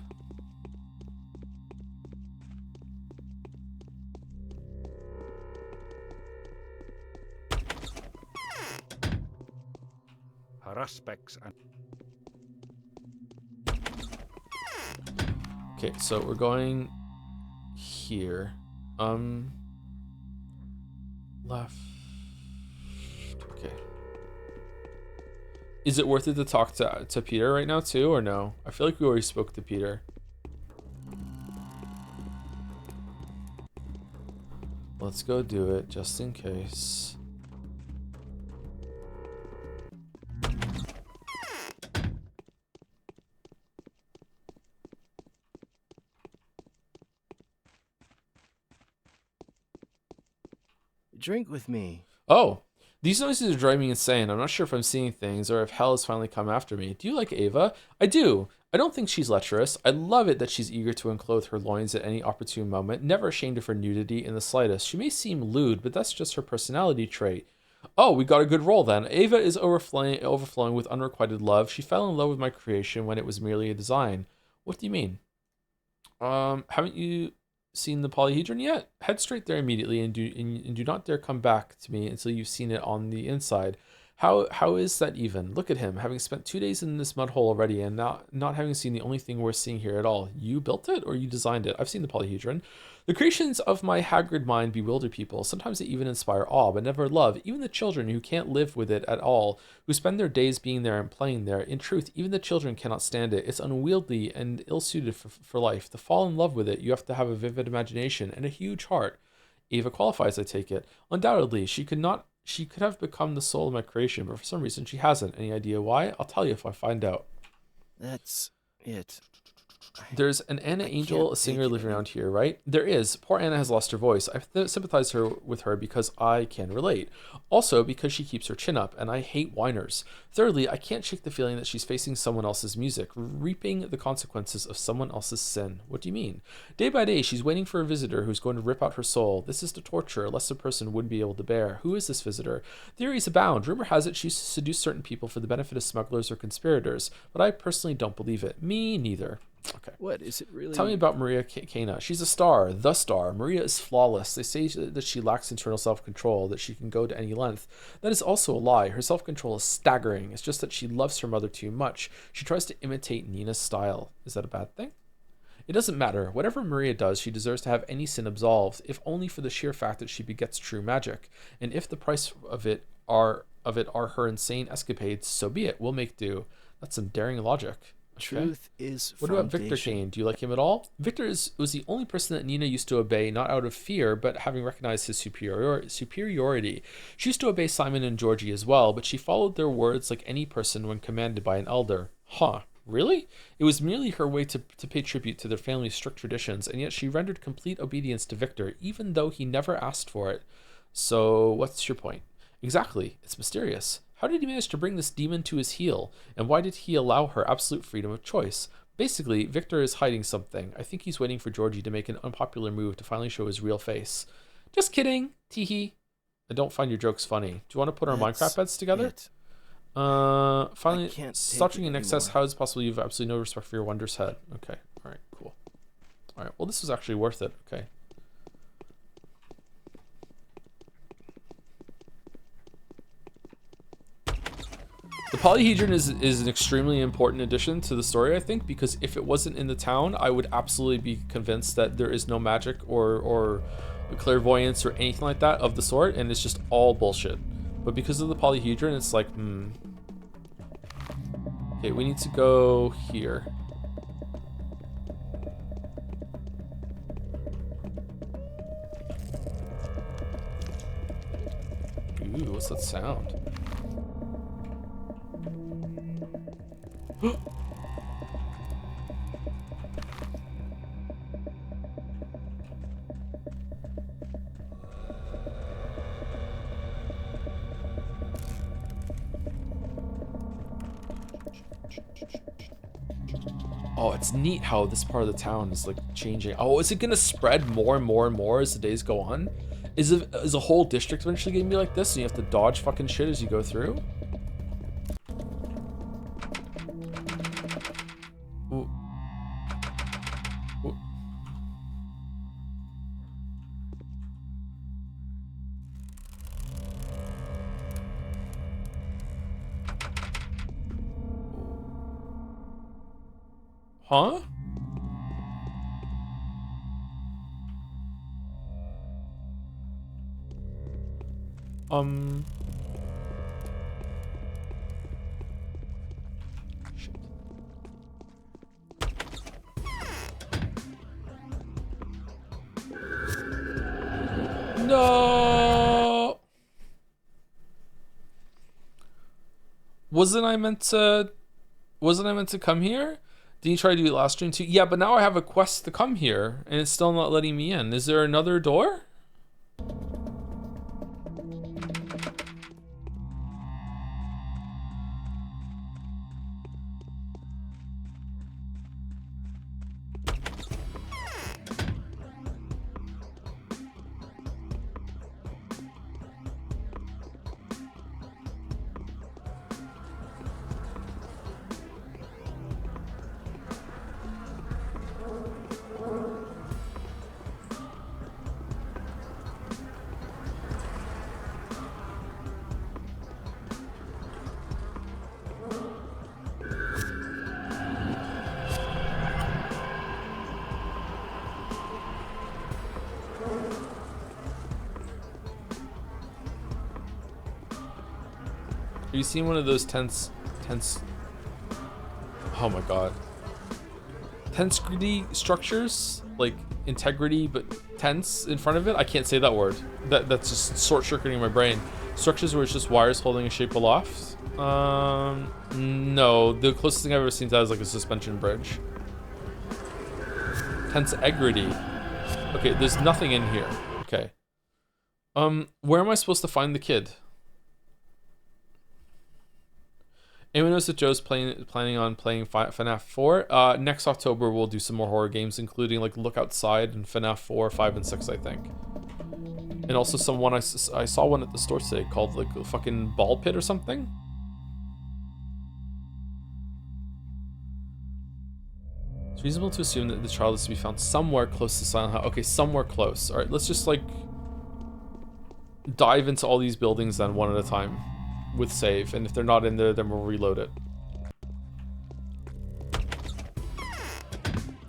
Her aspects and Okay, so we're going here. Left. Okay. Is it worth it to talk to Peter right now too, or no? I feel like we already spoke to Peter. Let's go do it just in case. Drink with me. Oh, these noises are driving me insane. I'm not sure if I'm seeing things or if hell has finally come after me. Do you like Ava? I do. I don't think she's lecherous. I love it that she's eager to unclothe her loins at any opportune moment, never ashamed of her nudity in the slightest. She may seem lewd, but that's just her personality trait. Oh, we got a good roll then. Ava is overflowing with unrequited love. She fell in love with my creation when it was merely a design. What do you mean? Haven't you seen the polyhedron yet? Head straight there immediately and do not dare come back to me until you've seen it on the inside. How is that even? Look at him, having spent 2 days in this mud hole already and not having seen the only thing worth seeing here at all. You built it or you designed it? I've seen the polyhedron. The creations of my haggard mind bewilder people. Sometimes they even inspire awe, but never love. Even the children who can't live with it at all, who spend their days being there and playing there. In truth, even the children cannot stand it. It's unwieldy and ill-suited for life. To fall in love with it, you have to have a vivid imagination and a huge heart. Ava qualifies, I take it. Undoubtedly, she could have become the soul of my creation, but for some reason she hasn't. Any idea why? I'll tell you if I find out. That's it. There's an Anna Angel, a singer living around here, right? There is. Poor Anna has lost her voice. I sympathize with her because I can relate. Also because she keeps her chin up, and I hate whiners. Thirdly, I can't shake the feeling that she's facing someone else's music, reaping the consequences of someone else's sin. What do you mean? Day by day, she's waiting for a visitor who's going to rip out her soul. This is the torture a lesser person wouldn't be able to bear. Who is this visitor? Theories abound. Rumor has it she used to seduce certain people for the benefit of smugglers or conspirators, but I personally don't believe it. Me neither. Okay. What is it really? Tell me about Maria Cana. She's a star, the star. Maria is flawless. They say that she lacks internal self-control, that she can go to any length. That is also a lie. Her self-control is staggering. It's just that she loves her mother too much. She tries to imitate Nina's style. Is that a bad thing? It doesn't matter. Whatever Maria does, she deserves to have any sin absolved, if only for the sheer fact that she begets true magic. And if the price of it are her insane escapades, so be it. We'll make do. That's some daring logic. Truth is What about Victor Kane? Do you like him at all? Victor was the only person that Nina used to obey, not out of fear, but having recognized his superiority. She used to obey Simon and Georgie as well, but she followed their words like any person when commanded by an elder. Huh. Really? It was merely her way to pay tribute to their family's strict traditions, and yet she rendered complete obedience to Victor, even though he never asked for it. So, what's your point? Exactly. It's mysterious. How did he manage to bring this demon to his heel? And why did he allow her absolute freedom of choice? Basically, Victor is hiding something. I think he's waiting for Georgie to make an unpopular move to finally show his real face. Just kidding, teehee. I don't find your jokes funny. Do you want to put our Minecraft beds together? Finally, stop drinking in excess. How is it possible you have absolutely no respect for your wondrous head? Okay, alright, cool. Alright, well, this was actually worth it. Okay. The polyhedron is an extremely important addition to the story, I think, because if it wasn't in the town, I would absolutely be convinced that there is no magic or clairvoyance or anything like that of the sort, and it's just all bullshit. But because of the polyhedron, it's like, Okay, we need to go here. Ooh, what's that sound? Oh, it's neat how this part of the town is like changing. Oh, is it gonna spread more and more and more as the days go on? Is a whole district eventually gonna be like this and you have to dodge fucking shit as you go through? Ooh. Ooh. Huh? Shit. No. Wasn't I meant to come here? Did you try to do it last stream too? Yeah, but now I have a quest to come here and it's still not letting me in. Is there another door? Have you seen one of those tense, oh my god. Tensegrity structures? Like integrity, but tense in front of it? I can't say that word. That's just short-circuiting my brain. Structures where it's just wires holding a shape aloft? No. The closest thing I've ever seen to that is like a suspension bridge. Tensegrity. Okay, there's nothing in here. Okay. Where am I supposed to find the kid? Anyone knows that Joe's planning on playing FNAF 4? Next October we'll do some more horror games, including like Look Outside and FNAF 4, 5, and 6, I think. And also someone I saw one at the store today called like a fucking Ball Pit or something. It's reasonable to assume that the child is to be found somewhere close to Silent House. Okay, somewhere close. All right, let's just like dive into all these buildings then one at a time. With save, and if they're not in there, then we'll reload it.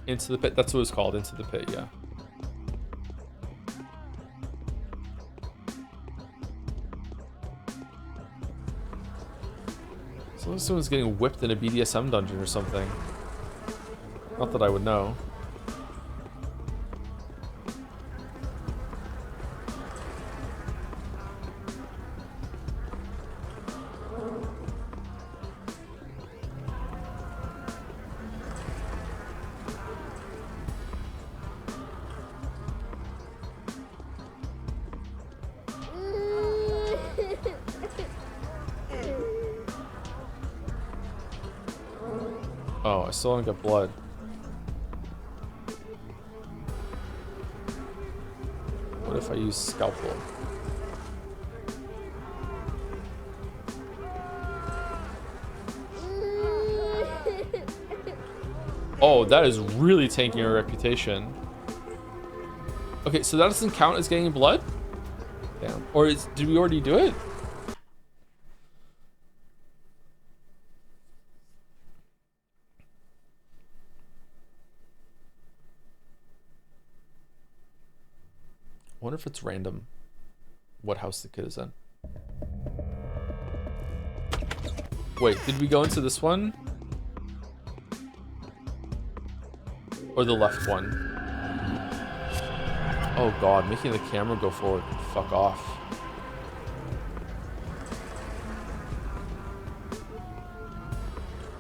Into the pit, that's what it's called, Into the Pit, yeah. So someone's getting whipped in a BDSM dungeon or something. Not that I would know. Oh, I still don't get blood. What if I use scalpel? Oh, that is really tanking our reputation. Okay, so that doesn't count as getting blood? Damn. Or did we already do it? I wonder if it's random what house the kid is in. Wait, did we go into this one? Or the left one? Oh god, making the camera go forward. Fuck off.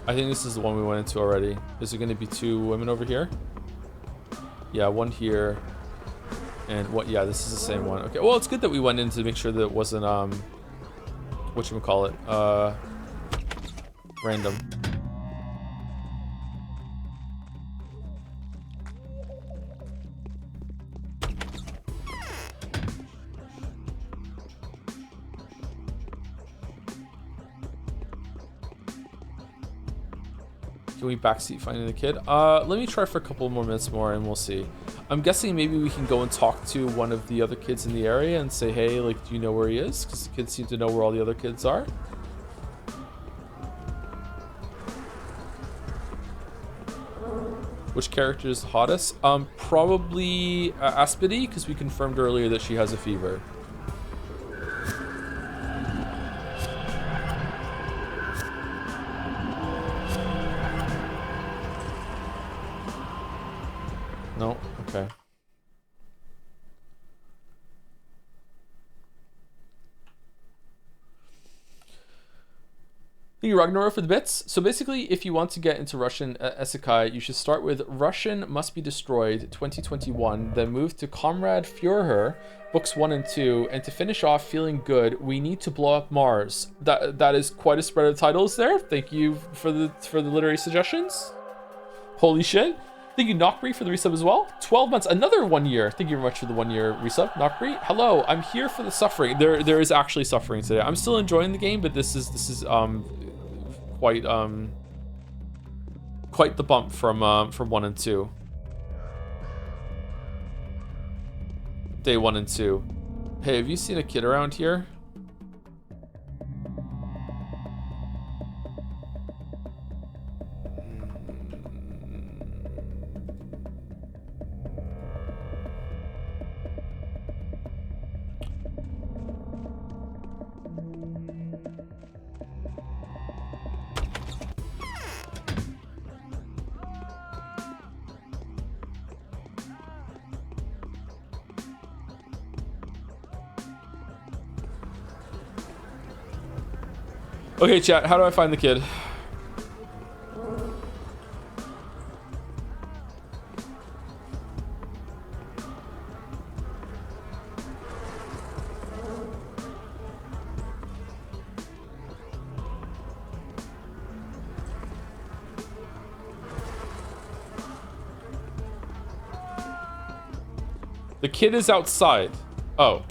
I think this is the one we went into already. Is there going to be 2 women over here? Yeah, one here. And what? Yeah, this is the same one. Okay, well, it's good that we went in to make sure that it wasn't, whatchamacallit, random. Can we backseat finding the kid? Let me try for a couple more minutes more and we'll see. I'm guessing maybe we can go and talk to one of the other kids in the area and say, hey, like, do you know where he is? Because the kids seem to know where all the other kids are. Which character is hottest? Probably Aspity, because we confirmed earlier that she has a fever. No? Okay. Thank you, Ragnar, for the bits. So basically, if you want to get into Russian Isekai, you should start with Russian Must Be Destroyed 2021, then move to Comrade Führer, books 1 and 2, and to finish off feeling good, We Need to Blow Up Mars. That is quite a spread of titles there. Thank you for the literary suggestions. Holy shit. Thank you, Knockbree, for the resub as well. 12 months, another 1 year. Thank you very much for the 1 year resub, Knockbree. Hello, I'm here for the suffering. There is actually suffering today. I'm still enjoying the game, but this is quite the bump from 1 and 2. Day 1 and 2. Hey, have you seen a kid around here? Okay, chat, how do I find the kid? The kid is outside. Oh.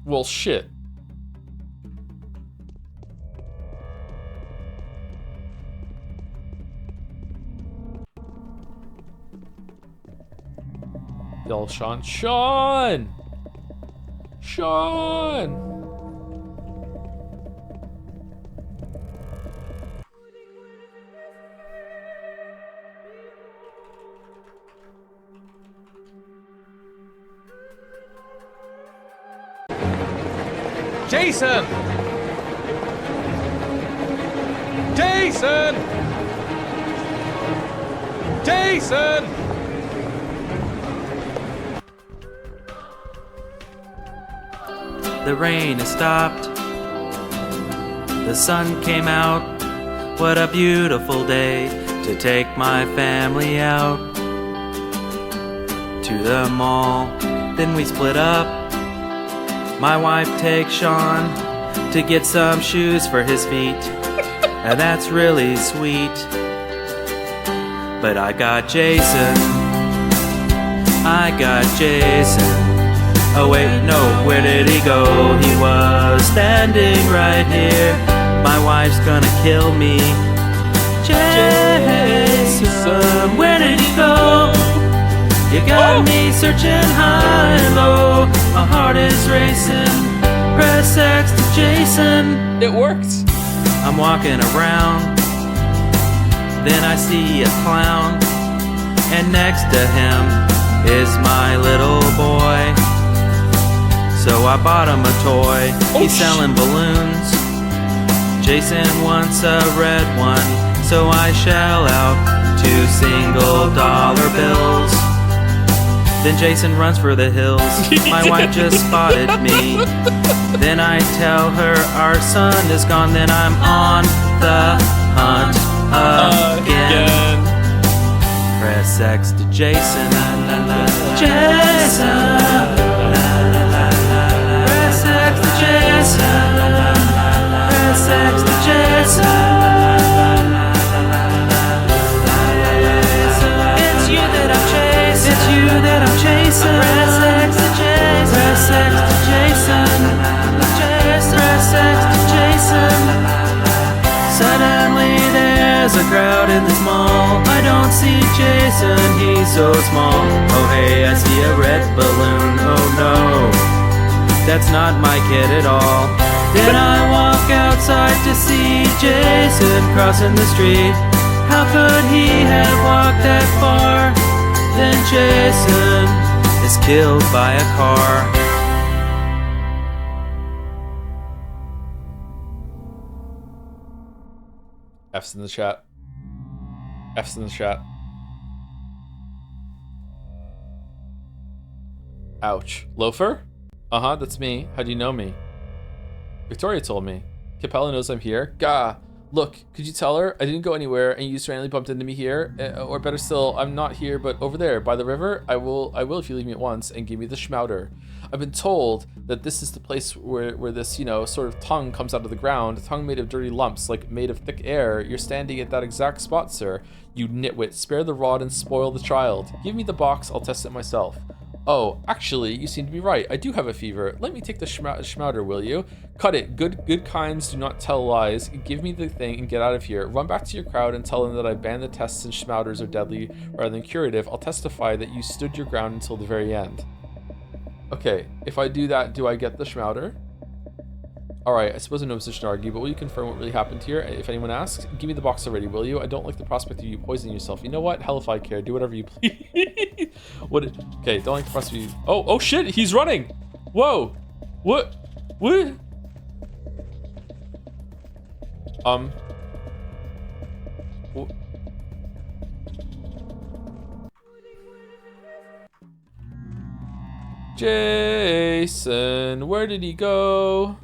Well, shit. Yell, Sean. Sean! Sean! Jason! Jason! Jason! The rain has stopped. The sun came out. What a beautiful day to take my family out to the mall. Then we split up. My wife takes Sean to get some shoes for his feet. And that's really sweet. But I got Jason. I got Jason. Oh wait, no, where did he go? He was standing right here. My wife's gonna kill me. Jason, where did he go? You got me searching high and low. My heart is racing. Press X to Jason. It worked. I'm walking around. Then I see a clown. And next to him is my little boy. So I bought him a toy. He's selling balloons. Jason wants a red one. So I shell out $2 single bills. Then Jason runs for the hills. My wife just spotted me. Then I tell her our son is gone. Then I'm on the hunt again. Press X to Jason. Jason. Press X to Jason. Press X to Jason. It's you that I'm chasing. It's you that I'm chasing. Press X to Jason. Press X to Jason. Press X to Jason. Suddenly there's a crowd in this mall. I don't see Jason, he's so small. Oh hey, I see a red balloon. Oh no, that's not my kid at all. Then I walk outside to see Jason crossing the street. How could he have walked that far? Then Jason is killed by a car. F's in the chat. F's in the chat. Ouch. Loafer? Uh-huh, that's me. How do you know me? Victoria told me. Capella knows I'm here. Gah. Look, could you tell her I didn't go anywhere and you just randomly bumped into me here? Or better still, I'm not here, but over there by the river. I will if you leave me at once and give me the schmouder. I've been told that this is the place where this, you know, sort of tongue comes out of the ground. A tongue made of dirty lumps, like made of thick air. You're standing at that exact spot, sir. You nitwit. Spare the rod and spoil the child. Give me the box, I'll test it myself. Oh, actually, you seem to be right. I do have a fever. Let me take the schmouder, will you? Cut it. Good kinds do not tell lies. Give me the thing and get out of here. Run back to your crowd and tell them that I banned the tests and schmouders are deadly rather than curative. I'll testify that you stood your ground until the very end. Okay, if I do that, do I get the schmouder? Alright, I suppose I'm in no position to argue, but will you confirm what really happened here? If anyone asks, give me the box already, will you? I don't like the prospect of you poisoning yourself. You know what? Hell if I care. Do whatever you please. Okay, don't like the prospect of you... Oh shit, he's running! Whoa! What? Jason, where did he go?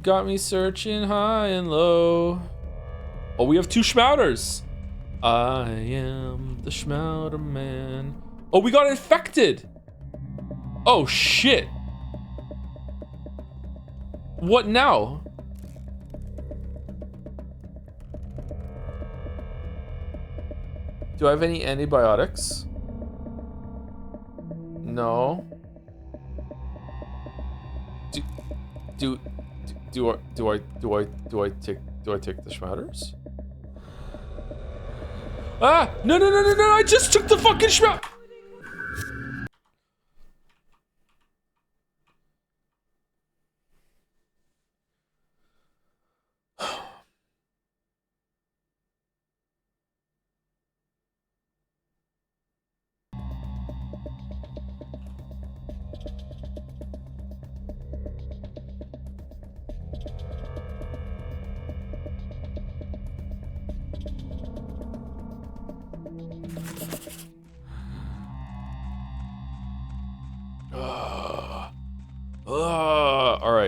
Got me searching high and low. Oh, we have 2 schmouders. I am the schmouder man. Oh, we got infected. Oh, shit. What now? Do I have any antibiotics? No. Do I take the schmouders? Ah! No! I just took the fucking schmout.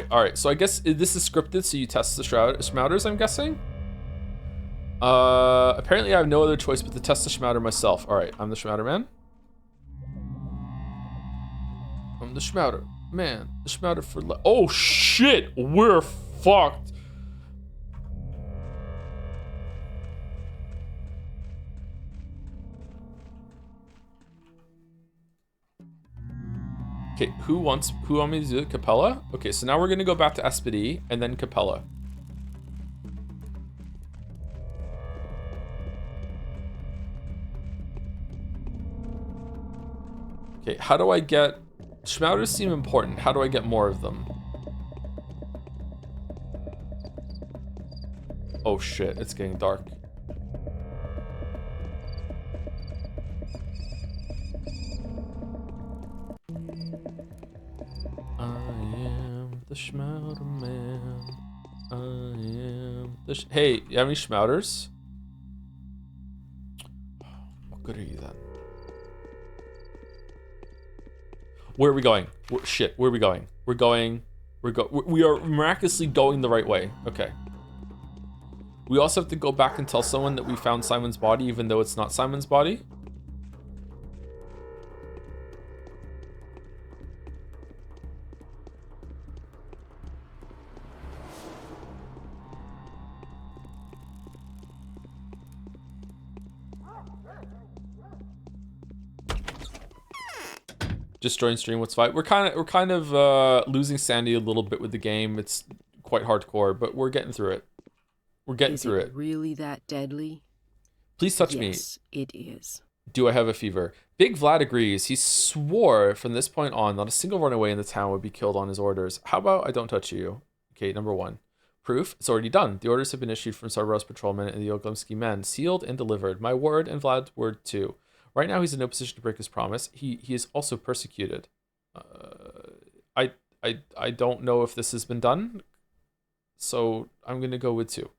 All right. So I guess this is scripted, so you test the schmouders, I'm guessing. Apparently I have no other choice but to test the schmouder myself. All right, I'm the schmouder man. I'm the schmouder. Man, the Schmouder for oh shit, we're fucked. Okay, who want me to do it? Capella? Okay, so now we're gonna go back to SPD and then Capella. Okay, how do I get... Schmouters seem important. How do I get more of them? Oh shit, it's getting dark. I am the Schmouter man. I am the Hey, you have any Schmouters? What good are you then? Where are we going? Shit, where are we going? We are miraculously going the right way. Okay. We also have to go back and tell someone that we found Simon's body, even though it's not Simon's body. Just join stream, what's fine. We're kind of losing sanity a little bit with the game. It's quite hardcore, but we're getting through it. We're getting through it. Really that deadly? Please touch me. Yes, it is. Do I have a fever? Big Vlad agrees. He swore from this point on, not a single runaway in the town would be killed on his orders. How about I don't touch you? Okay, number 1. Proof, it's already done. The orders have been issued from Cerberus patrolmen and the Oglemsky men, sealed and delivered. My word and Vlad's word too. Right now he's in no position to break his promise. He is also persecuted. I don't know if this has been done, so I'm gonna go with 2.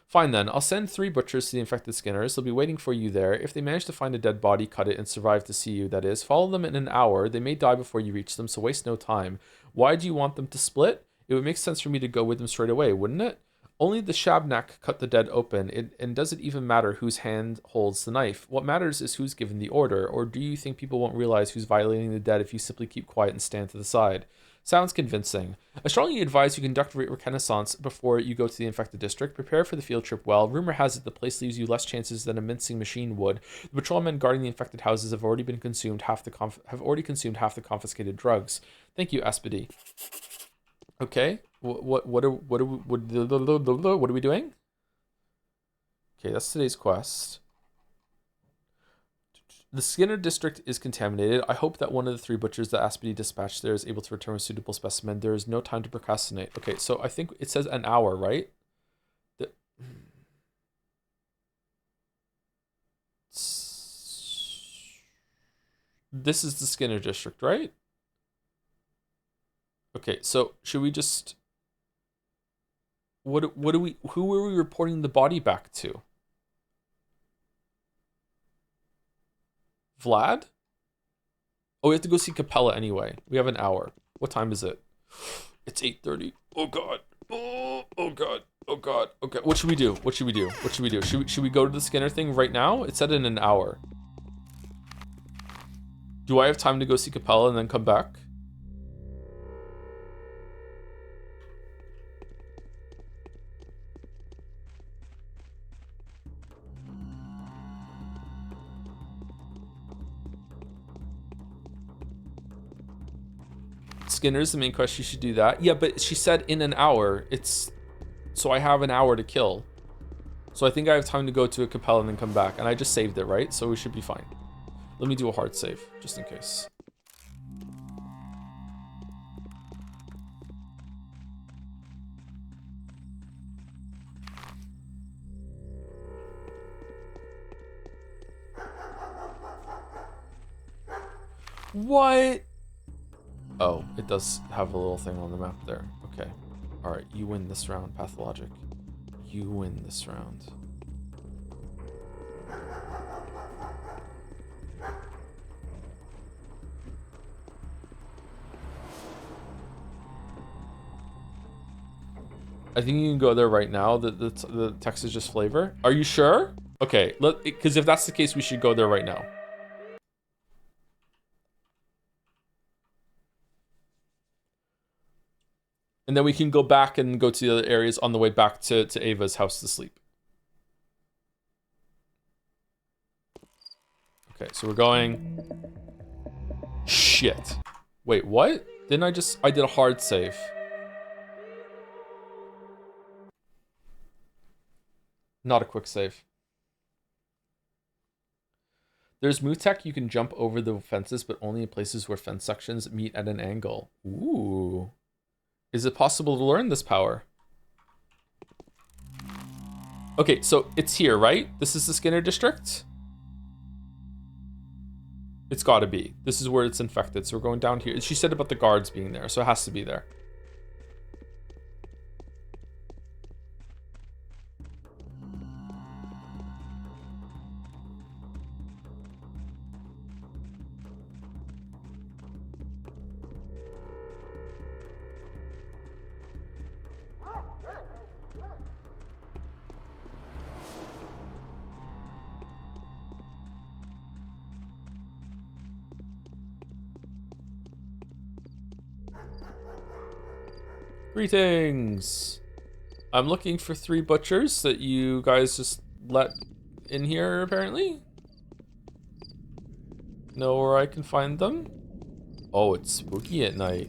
Fine then, I'll send 3 butchers to the infected skinners. They'll be waiting for you there. If they manage to find a dead body, cut it, and survive to see you, that is. Follow them in an hour. They may die before you reach them, so waste no time. Why do you want them to split? It would make sense for me to go with them straight away, wouldn't it? Only the Shabnak cut the dead open, and does it even matter whose hand holds the knife? What matters is who's given the order, or do you think people won't realize who's violating the dead if you simply keep quiet and stand to the side? Sounds convincing. I strongly advise you conduct reconnaissance before you go to the infected district. Prepare for the field trip well. Rumor has it the place leaves you less chances than a mincing machine would. The patrolmen guarding the infected houses have already consumed half the confiscated drugs. Thank you, Aspedy. Okay. What are we doing? Okay, that's today's quest. The Skinner district is contaminated. I hope that one of the 3 butchers that Aspedy dispatched there is able to return a suitable specimen. There is no time to procrastinate. Okay, so I think it says an hour, right? This is the Skinner district, right? Okay, so should we just... Who are we reporting the body back to? Vlad? Oh, we have to go see Capella anyway. We have an hour. What time is it? It's 8:30. Oh god. Oh god. Oh god. Okay. What should we do? What should we do? What should we do? Should we go to the Skinner thing right now? It said in an hour. Do I have time to go see Capella and then come back? Skinner's the main quest. You should do that. Yeah, but she said in an hour. So I have an hour to kill. So I think I have time to go to a Capella and then come back. And I just saved it, right? So we should be fine. Let me do a hard save, just in case. What? Oh, it does have a little thing on the map there. Okay. Alright, you win this round, Pathologic. You win this round. I think you can go there right now. The text is just flavor. Are you sure? Okay, because if that's the case, we should go there right now. And then we can go back and go to the other areas on the way back to Ava's house to sleep. Okay, so we're going... Shit. Wait, what? Didn't I just... I did a hard save. Not a quick save. There's move tech, you can jump over the fences, but only in places where fence sections meet at an angle. Ooh. Is it possible to learn this power? Okay, so it's here, right? This is the Skinner district? It's gotta be. This is where it's infected, so we're going down here. She said about the guards being there, so it has to be there. Greetings! I'm looking for 3 butchers that you guys just let in here, apparently. Know where I can find them? Oh, it's spooky at night.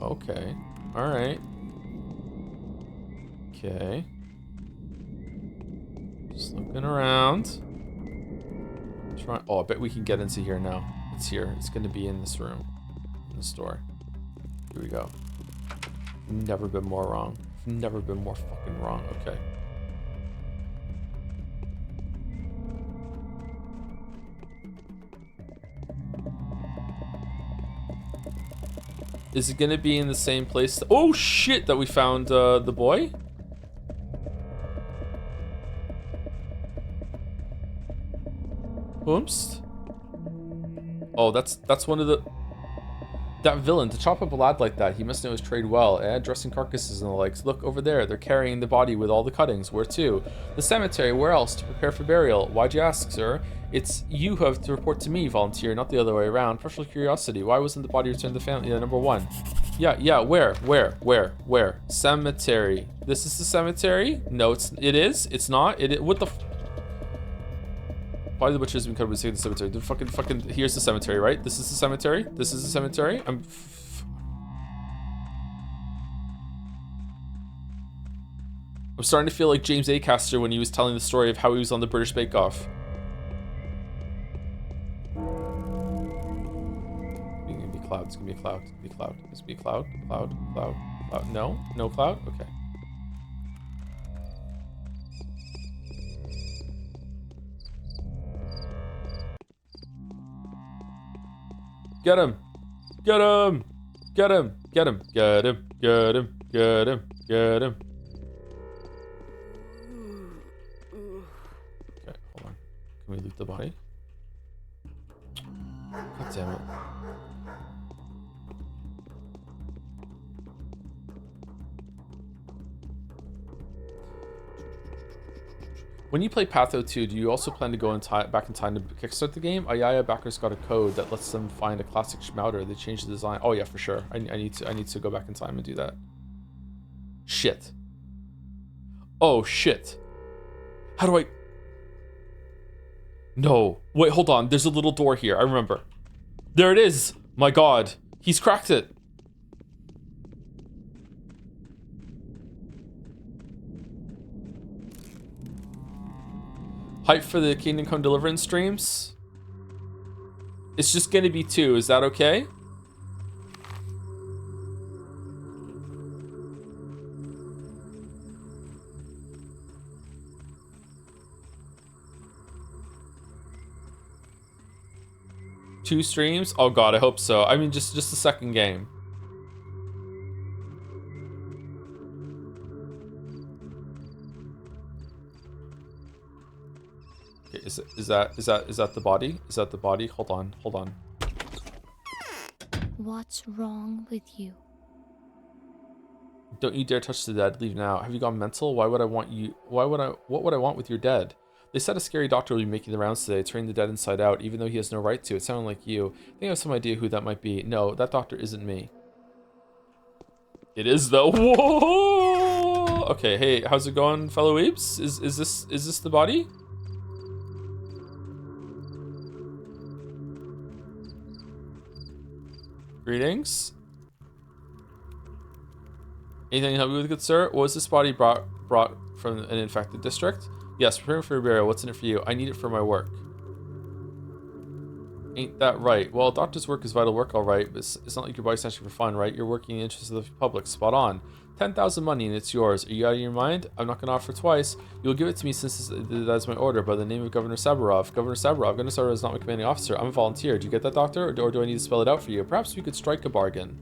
Okay. Alright. Okay. Just looking around. Oh, I bet we can get into here now. It's here. It's gonna be in this room. In the store. Here we go. Never been more wrong. Never been more fucking wrong. Okay. Is it gonna be in the same place? Oh shit! That we found the boy. Oops. Oh, that's one of the. That villain, to chop up a lad like that, he must know his trade well, dressing carcasses and the likes. Look, over there, they're carrying the body with all the cuttings. Where to? The cemetery, where else? To prepare for burial. Why'd you ask, sir? It's you who have to report to me, volunteer, not the other way around. Professional curiosity, why wasn't the body returned to the family? Number 1. Yeah, where? Cemetery. This is the cemetery? No, it is? It's not? What the Body of the butcher has been covered with the cemetery. The fucking, here's the cemetery, right? This is the cemetery? This is the cemetery? I'm starting to feel like James Acaster when he was telling the story of how he was on the British Bake Off. It's gonna be a cloud, it's gonna be a cloud, it's gonna be a cloud. It's gonna be a cloud, cloud. No? No cloud? Okay. Get him! Get him! Get him! Get him! Get him! Get him! Get him! Get him! Okay, hold on. Can we loot the body? God damn it. When you play Patho 2, do you also plan to go back in time to kickstart the game? Ayaya backers got a code that lets them find a classic Schmouter. They changed the design. Oh yeah, for sure. I need to go back in time and do that. Shit. Oh shit. How do I? No. Wait, hold on. There's a little door here. I remember. There it is. My God, he's cracked it. Hype for the Kingdom Come Deliverance streams? It's just gonna be 2, is that okay? Two streams? Oh god, I hope so. I mean, just the second game. Is that the body? Is that the body? Hold on. What's wrong with you? Don't you dare touch the dead. Leave now. Have you gone mental? Why would I want you? What would I want with your dead? They said a scary doctor will be making the rounds today, turning the dead inside out, even though he has no right to. It sounded like you. I think I have some idea who that might be. No, that doctor isn't me. It is though. Whoa! Okay, hey, how's it going, fellow weebs? Is this the body? Greetings. Anything to help you with, good sir? What was this body brought from an infected district? Yes, preparing for burial. What's in it for you? I need it for my work. Ain't that right? Well, doctor's work is vital work, all right, but it's not like your body's actually for fun, right? You're working in the interest of the public. Spot on. 10,000 money and it's yours. Are you out of your mind? I'm not going to offer twice. You'll give it to me since that's my order by the name of Governor Saburov. Governor Saburov is not my commanding officer. I'm a volunteer. Do you get that, doctor? Or do I need to spell it out for you? Perhaps we could strike a bargain.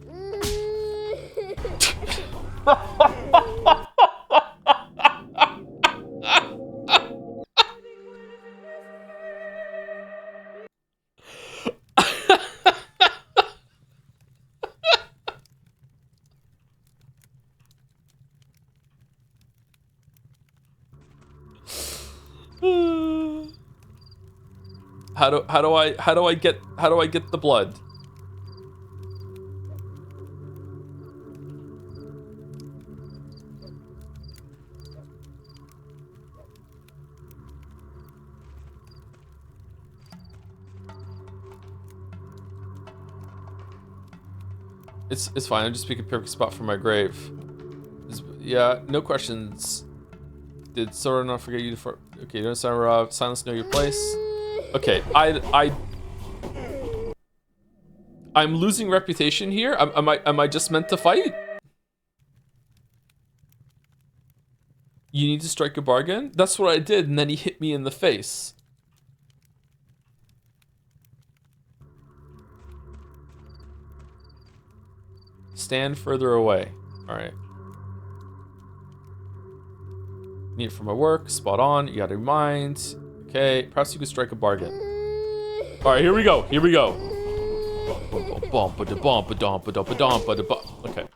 How do I get the blood? It's fine. I'm just picking a perfect spot for my grave. Yeah, no questions. Did Sora not forget you for? Okay, don't silence know your place. Okay, I'm losing reputation here. Am I just meant to fight? You need to strike a bargain? That's what I did, and then he hit me in the face. Stand further away. Alright. Need it for my work. Spot on. You gotta mind. Okay, perhaps you could strike a bargain. Alright, here we go. Here we go. Okay.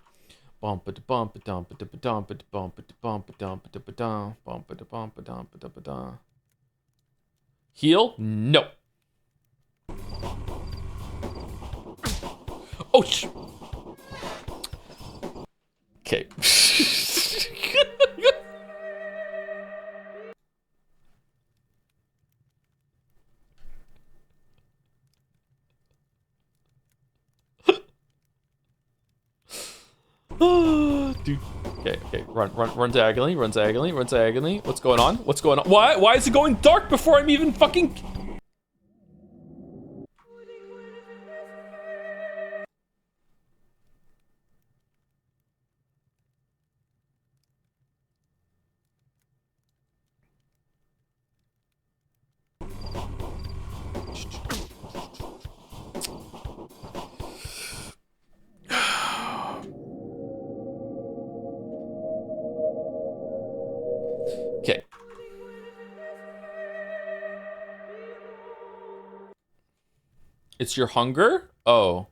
Heal? No. Oh, okay. Dude. Okay. Run diagonally. What's going on? Why is it going dark before I'm even fucking... Okay. It's your hunger? Oh.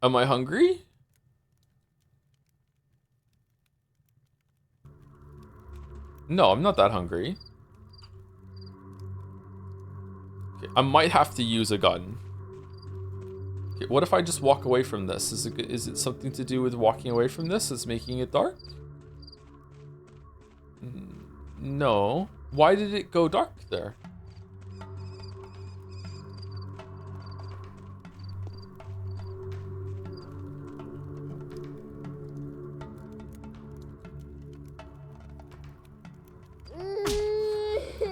Am I hungry? No, I'm not that hungry. Okay, I might have to use a gun. Okay, what if I just walk away from this? Is it something to do with walking away from this that's making it dark? No. Why did it go dark there?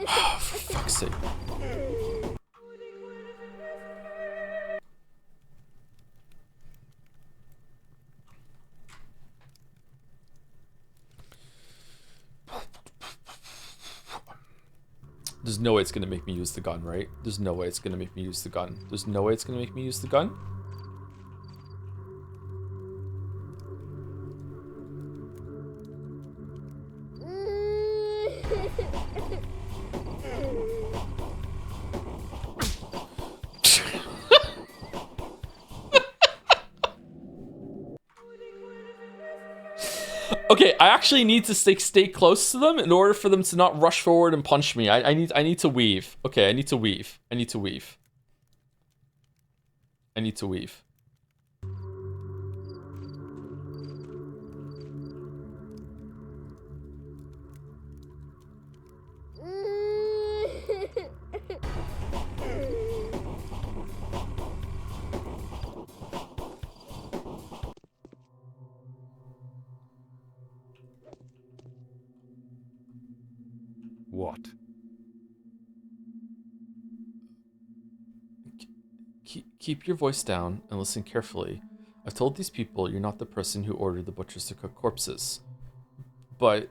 Oh, for fuck's sake. There's no way it's gonna make me use the gun, right? There's no way it's gonna make me use the gun. There's no way it's gonna make me use the gun. Okay, I actually need to stay close to them in order for them to not rush forward and punch me. I need to weave. Okay, I need to weave. I need to weave. Keep your voice down and listen carefully. I've told these people you're not the person who ordered the butchers to cook corpses. But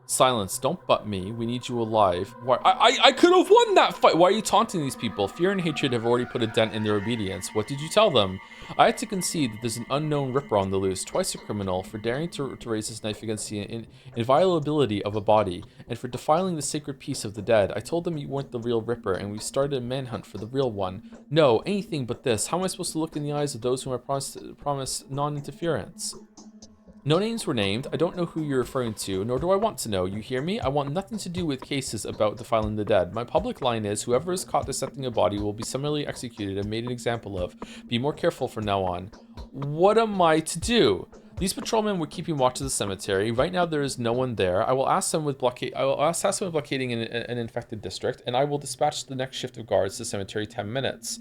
silence, don't butt me. We need you alive. Why? I could have won that fight. Why are you taunting these people? Fear and hatred have already put a dent in their obedience. What did you tell them? I had to concede that there's an unknown Ripper on the loose, twice a criminal, for daring to raise his knife against the inviolability of a body, and for defiling the sacred peace of the dead. I told them you weren't the real Ripper, and we started a manhunt for the real one. No, anything but this. How am I supposed to look in the eyes of those whom I promised non-interference? No names were named. I don't know who you're referring to, nor do I want to know. You hear me? I want nothing to do with cases about defiling the dead. My public line is, whoever is caught dissecting a body will be summarily executed and made an example of. Be more careful from now on. What am I to do? These patrolmen were keeping watch of the cemetery. Right now there is no one there. I will ask them with blockading an infected district, and I will dispatch the next shift of guards to the cemetery 10 minutes.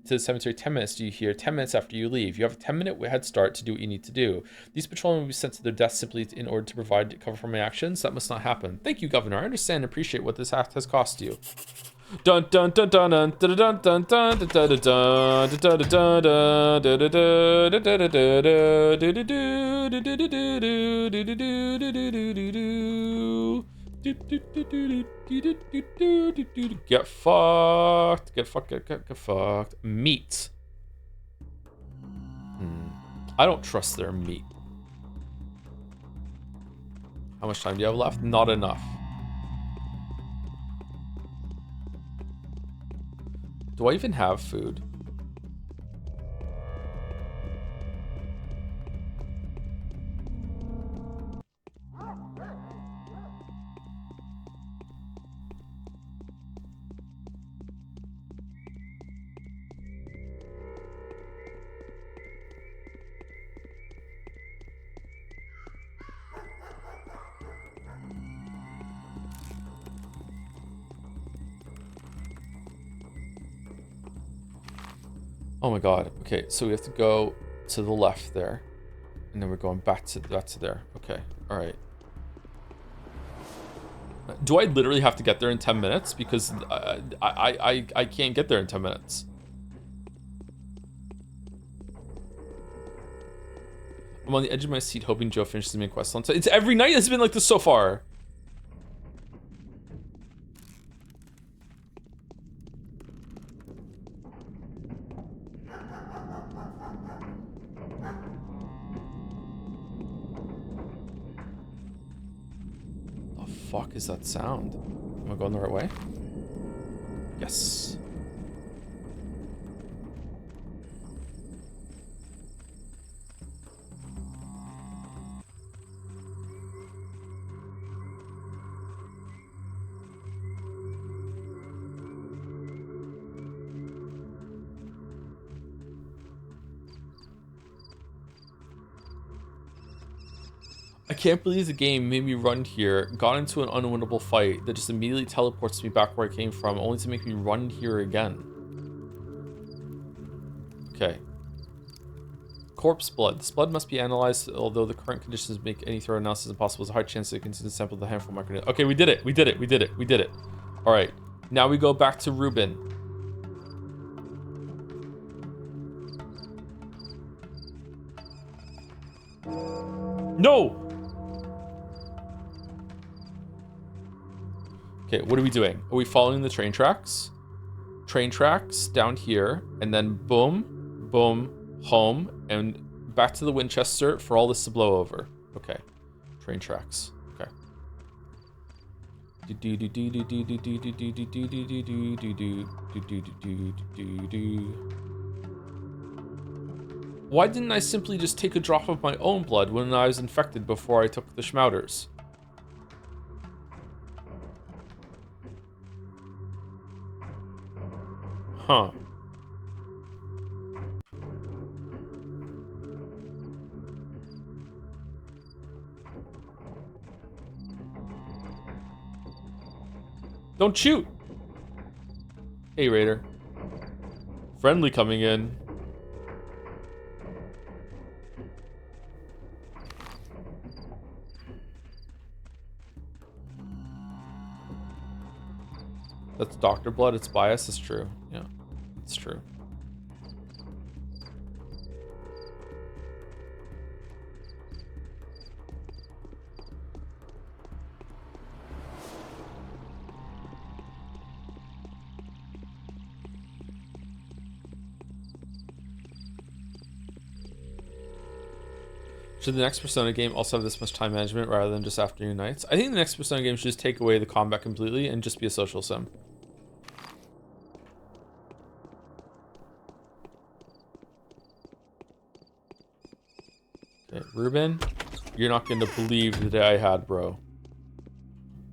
To the cemetery 10 minutes, do you hear? 10 minutes after you leave. You have a 10-minute head start to do what you need to do. These patrolmen will be sent to their deaths simply in order to provide cover for my actions. That must not happen. Thank you, Governor. I understand and appreciate what this act has cost you. Dun dun dun dun dun dun dun dun dun dun dun. Get fucked. Get fucked. Meat. I don't trust their meat. How much time do you have left? Not enough. Do I even have food? Oh my god. Okay, so we have to go to the left there. And then we're going back to there. Okay, alright. Do I literally have to get there in 10 minutes? Because I can't get there in 10 minutes. I'm on the edge of my seat hoping Joe finishes the main quest on time. It's every night it's been like this so far. Fuck is that sound? Am I going the right way? Yes. I can't believe the game made me run here, got into an unwinnable fight that just immediately teleports me back where I came from, only to make me run here again. Okay. Corpse blood. This blood must be analyzed, although the current conditions make any thorough analysis impossible. There's a high chance that it contains a sample of the handful microorganism. Okay, we did it. We did it. We did it. We did it. All right. Now we go back to Ruben. No! Okay, what are we doing? Are we following the train tracks? Train tracks down here, and then boom, boom, home, and back to the Winchester for all this to blow over. Okay, train tracks. Okay. Why didn't I simply just take a drop of my own blood when I was infected before I took the Schmouters? Huh. Don't shoot! Hey, Raider. Friendly coming in. That's Dr. Blood, it's biased, it's true. Yeah, it's true. Should the next Persona game also have this much time management rather than just afternoon nights? I think the next Persona game should just take away the combat completely and just be a social sim. Okay, Ruben, you're not going to believe the day I had, bro.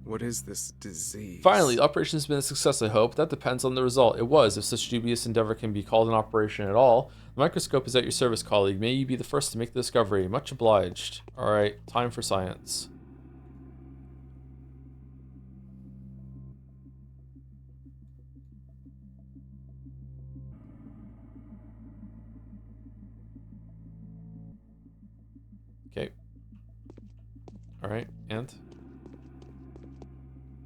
What is this disease? Finally, the operation has been a success, I hope. That depends on the result. It was, if such dubious endeavor can be called an operation at all. The microscope is at your service, colleague. May you be the first to make the discovery. Much obliged. Alright, time for science. Okay. Alright, and?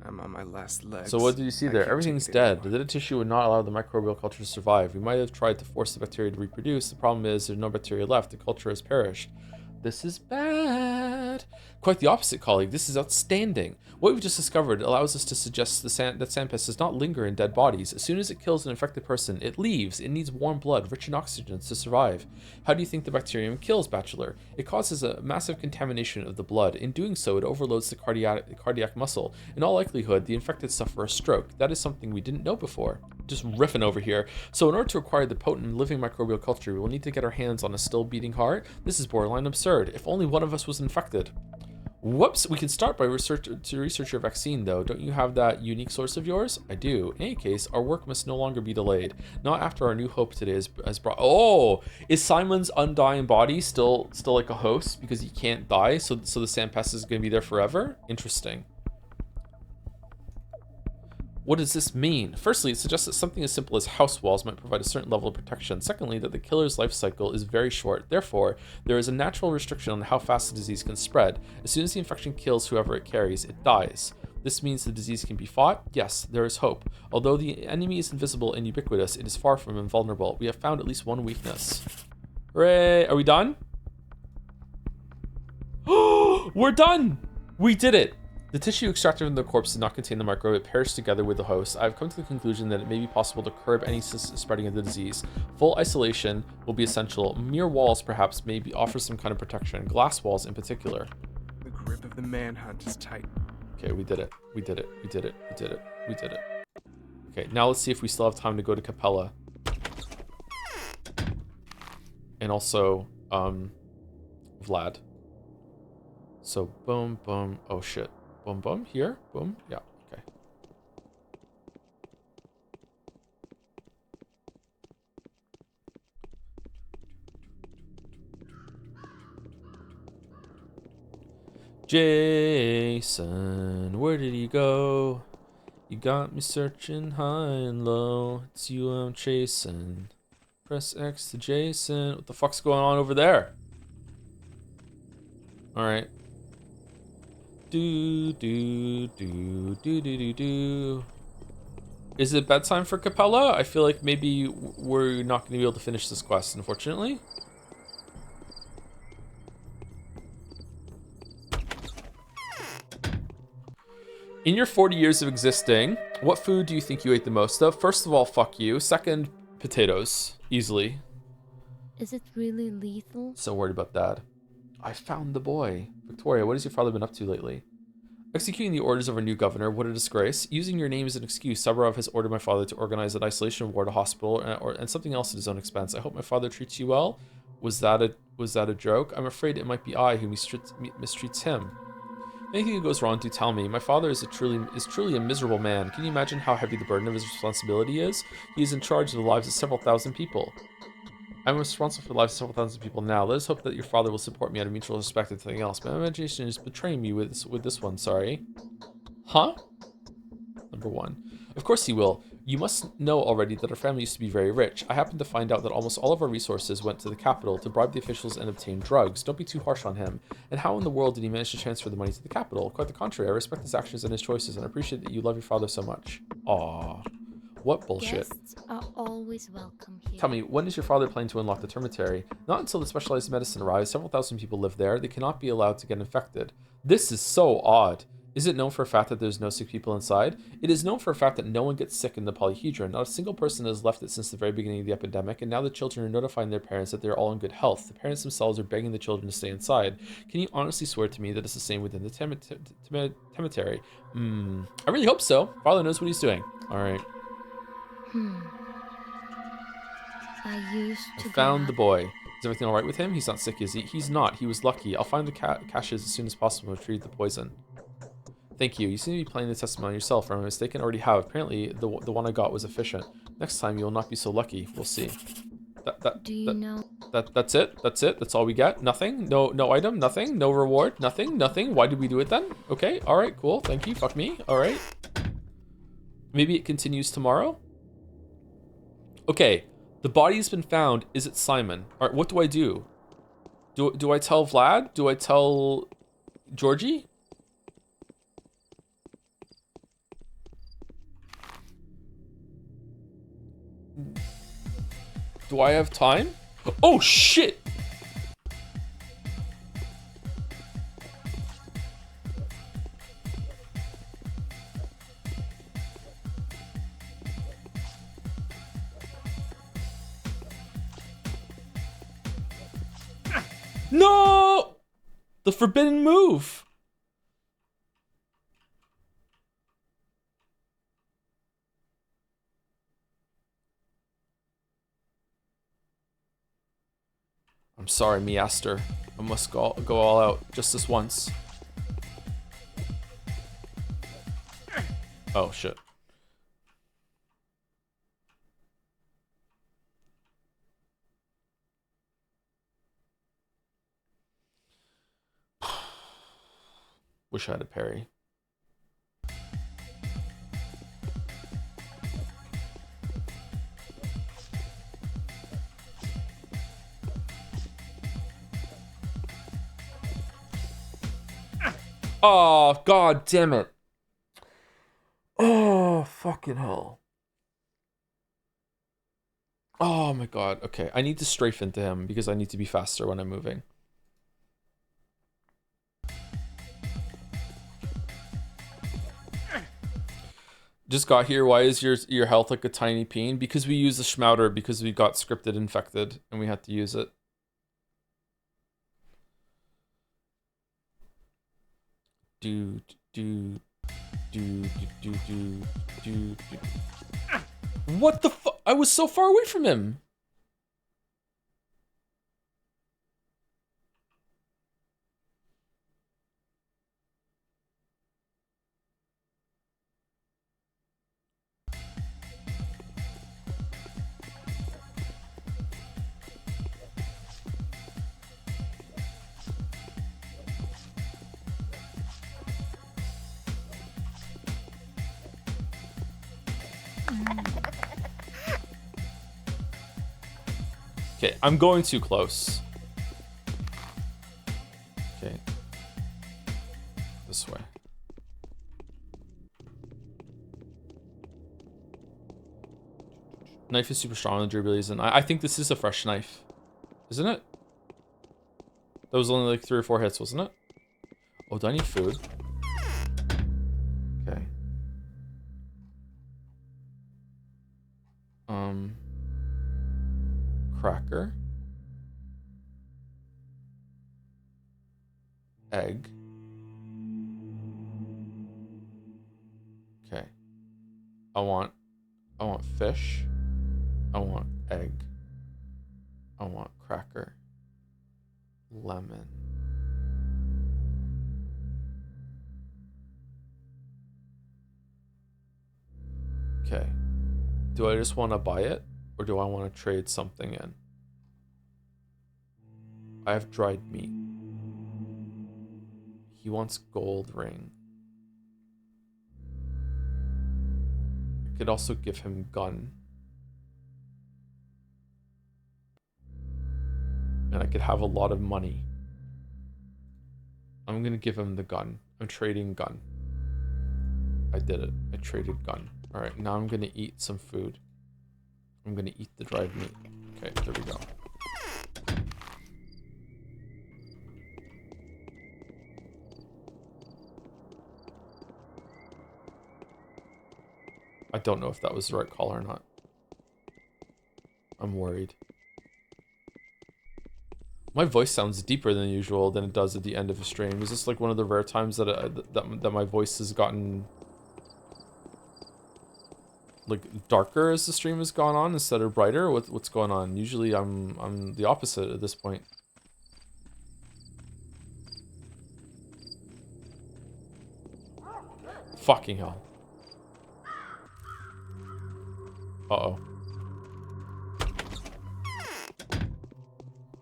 I'm on my last legs. So what did you see there? Everything's dead. The dead tissue would not allow the microbial culture to survive. We might have tried to force the bacteria to reproduce. The problem is there's no bacteria left. The culture has perished. This is bad. Quite the opposite, colleague. This is outstanding. What we've just discovered allows us to suggest that sand pest does not linger in dead bodies. As soon as it kills an infected person, it leaves. It needs warm blood, rich in oxygen, to survive. How do you think the bacterium kills, Bachelor? It causes a massive contamination of the blood. In doing so, it overloads the cardiac muscle. In all likelihood, the infected suffer a stroke. That is something we didn't know before. Just riffing over here. So in order to acquire the potent living microbial culture, we will need to get our hands on a still beating heart. This is borderline absurd. If only one of us was infected. Whoops, we can start by research your vaccine, though. Don't you have that unique source of yours? I do. In any case, our work must no longer be delayed. Not after our new hope today has brought... Oh! Is Simon's undying body still like a host because he can't die, so the sand pest is going to be there forever? Interesting. What does this mean? Firstly, it suggests that something as simple as house walls might provide a certain level of protection. Secondly, that the killer's life cycle is very short. Therefore, there is a natural restriction on how fast the disease can spread. As soon as the infection kills whoever it carries, it dies. This means the disease can be fought? Yes, there is hope. Although the enemy is invisible and ubiquitous, it is far from invulnerable. We have found at least one weakness. Hooray! Are we done? Oh, we're done! We did it! The tissue extracted from the corpse did not contain the microbe. It perished together with the host. I've come to the conclusion that it may be possible to curb any spreading of the disease. Full isolation will be essential. Mere walls, perhaps, maybe offer some kind of protection. Glass walls in particular. The grip of the manhunt is tight. Okay, we did it. We did it. We did it. We did it. We did it. Okay, now let's see if we still have time to go to Capella. And also, Vlad. So, boom, boom. Oh, shit. Boom, boom, here, boom, yeah, okay. Jason, where did he go? You got me searching high and low. It's you I'm chasing. Press X to Jason. What the fuck's going on over there? Alright. Do. Is it bedtime for Capella? I feel like maybe we're not going to be able to finish this quest, unfortunately. In your 40 years of existing, what food do you think you ate the most of? First of all, fuck you. Second, potatoes. Easily. Is it really lethal? So worried about that. I found the boy. Victoria, what has your father been up to lately? Executing the orders of our new governor, what a disgrace. Using your name as an excuse, Sabarov has ordered my father to organize an isolation ward, a hospital, and something else at his own expense. I hope my father treats you well. Was that a joke? I'm afraid it might be I who mistreats him. If anything goes wrong, do tell me. My father is truly a miserable man. Can you imagine how heavy the burden of his responsibility is? He is in charge of the lives of several thousand people. I'm responsible for the lives of several thousand people now. Let us hope that your father will support me out of mutual respect and something else. My imagination is betraying me with this one, sorry. Huh? Number 1. Of course he will. You must know already that our family used to be very rich. I happened to find out that almost all of our resources went to the capital to bribe the officials and obtain drugs. Don't be too harsh on him. And how in the world did he manage to transfer the money to the capital? Quite the contrary, I respect his actions and his choices, and I appreciate that you love your father so much. Aww. What bullshit. Guests are always welcome here. Tell me, when is your father planning to unlock the termitary? Not until the specialized medicine arrives. Several thousand people live there. They cannot be allowed to get infected. This is so odd. Is it known for a fact that there's no sick people inside? It is known for a fact that no one gets sick in the polyhedron. Not a single person has left it since the very beginning of the epidemic, and now the children are notifying their parents that they're all in good health. The parents themselves are begging the children to stay inside. Can you honestly swear to me that it's the same within the cemetery? I really hope so. Father knows what he's doing. All right. I used to Found the boy. Is everything all right with him? He's not sick, is he? He's not. He was lucky. I'll find the caches as soon as possible and retrieve the poison. Thank you. You seem to be playing the testimony yourself. If I'm mistaken, already have. Apparently, the one I got was efficient. Next time, you will not be so lucky. We'll see. Do you know? That's it. That's it. That's all we get. Nothing. No item. Nothing. No reward. Nothing. Nothing. Why did we do it then? Okay. All right. Cool. Thank you. Fuck me. All right. Maybe it continues tomorrow. Okay. The body has been found. Is it Simon? All right. What do I do? Do I tell Vlad? Do I tell Georgie? Do I have time? Oh shit! No! The forbidden move! I'm sorry, Measter. I must go all out just this once. Oh, shit. Wish I had a parry. Oh, god damn it. Oh, fucking hell. Oh my god. Okay, I need to strafe into him because I need to be faster when I'm moving. Just got here. Why is your health like a tiny peen? Because we use the Schmouter because we got scripted infected and we had to use it. What the fuck? I was so far away from him. Okay, I'm going too close. Okay. This way. Knife is super strong on the Jubilees, and I think this is a fresh knife. Isn't it? That was only like 3 or 4 hits, wasn't it? Oh, do I need food? Okay. Cracker. Egg. Okay. I want fish. I want egg. I want cracker. Lemon. Okay. Do I just want to buy it? Or do I want to trade something in? I have dried meat. He wants gold ring. I could also give him gun. And I could have a lot of money. I'm gonna give him the gun. I'm trading gun. I did it. I traded gun. Alright, now I'm gonna eat some food. I'm gonna eat the dried meat. Okay, there we go. I don't know if that was the right call or not. I'm worried. My voice sounds deeper than usual than it does at the end of a stream. Is this like one of the rare times that that my voice has gotten like darker as the stream has gone on instead of brighter? What's going on? Usually I'm the opposite at this point. Fucking hell. Uh-oh.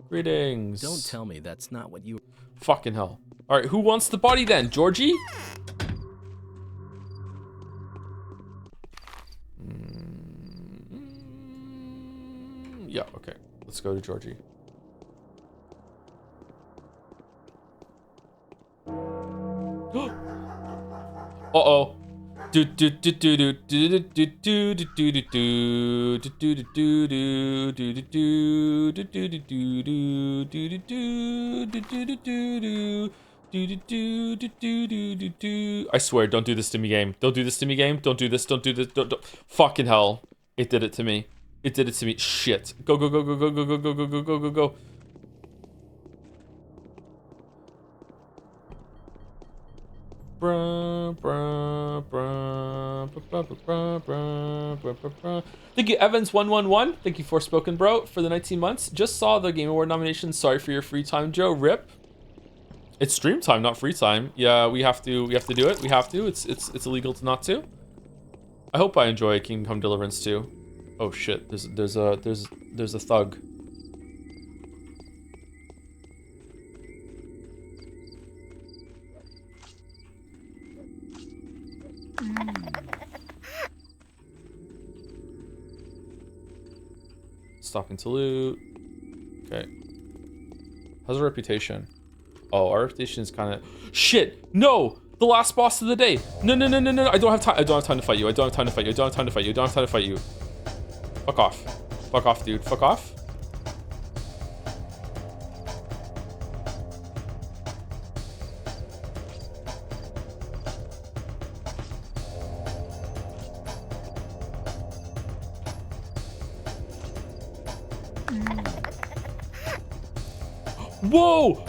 Greetings. Don't tell me that's not what you... Fucking hell. Alright, who wants the body then? Georgie? Yeah, okay. Let's go to Georgie. Uh-oh. I swear, don't do this to me, game. Don't do this to me, game. Don't do this. Don't do this. Don't. Fucking hell. It did it to me. It did it to me. Shit. Go, go, go, go, go, go, go, go, go, go, go, go, go. Thank you, Evans111. Thank you, Forspoken Bro, for the 19 months. Just saw the Game Award nominations. Sorry for your free time, Joe. Rip. It's stream time, not free time. Yeah, we have to do it. We have to. It's illegal to not to. I hope I enjoy Kingdom Come Deliverance too. Oh shit. There's a thug. Stopping to loot. Okay. How's our reputation? Oh, our reputation is kind of... Shit! No! The last boss of the day! No, no, no, no, no! I don't have time. I don't have time to fight you. I don't have time to fight you. I don't have time to fight you. I don't have time to fight you. Fuck off. Fuck off, dude. Fuck off. Whoa!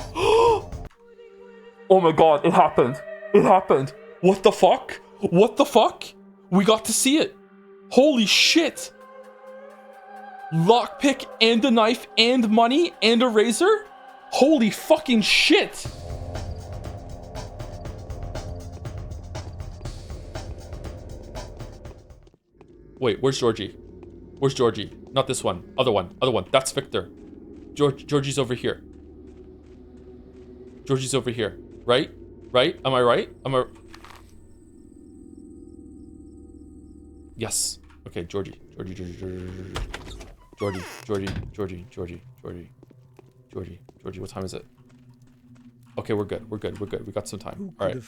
Oh my god, it happened. It happened. What the fuck? What the fuck? We got to see it. Holy shit. Lockpick and a knife and money and a razor? Holy fucking shit. Wait, where's Georgie? Where's Georgie? Not this one. Other one. Other one. That's Victor. Georgie's over here. Georgie's over here. Right? Right? Am I right? Am I... Yes. Okay, Georgie. Georgie. What time is it? Okay, we're good. We got some time. All right.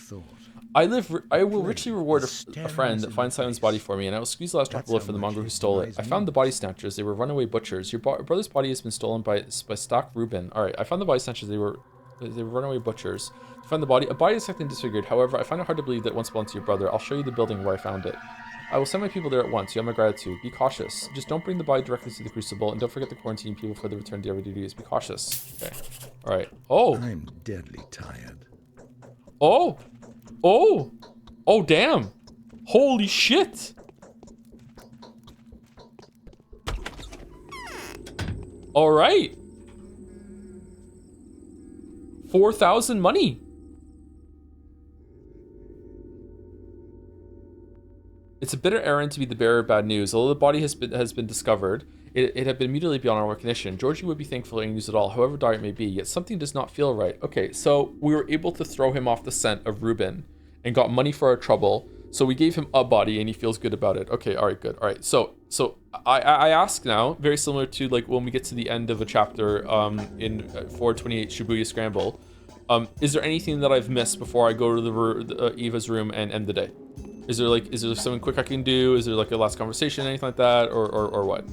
I will richly reward a friend that finds Simon's body for me, and I will squeeze the last drop of blood from the mongrel who stole it. I found the body snatchers. They were runaway butchers. Your brother's body has been stolen by Stock Reuben. All right. I found the body snatchers. They were runaway butchers. I found the body. A body is technically disfigured. However, I find it hard to believe that it once belonged to your brother. I'll show you the building where I found it. I will send my people there at once. You have my gratitude. Be cautious. Just don't bring the body directly to the crucible, and don't forget to quarantine people before they return to their duties. Be cautious. Okay. All right. Oh. I'm deadly tired. Oh. Oh. Oh, damn. Holy shit. All right. 4,000 money. It's a bitter errand to be the bearer of bad news. Although the body has been discovered, it had been mutilated beyond our recognition. Georgie would be thankful for any news at all, however dire it may be. Yet something does not feel right. Okay, so we were able to throw him off the scent of Reuben and got money for our trouble. So we gave him a body and he feels good about it. Okay, all right, good. All right, so I ask now, very similar to like when we get to the end of a chapter in 428 Shibuya Scramble, is there anything that I've missed before I go to the Eva's room and end the day? Is there something quick I can do? Is there like a last conversation, anything like that, or what?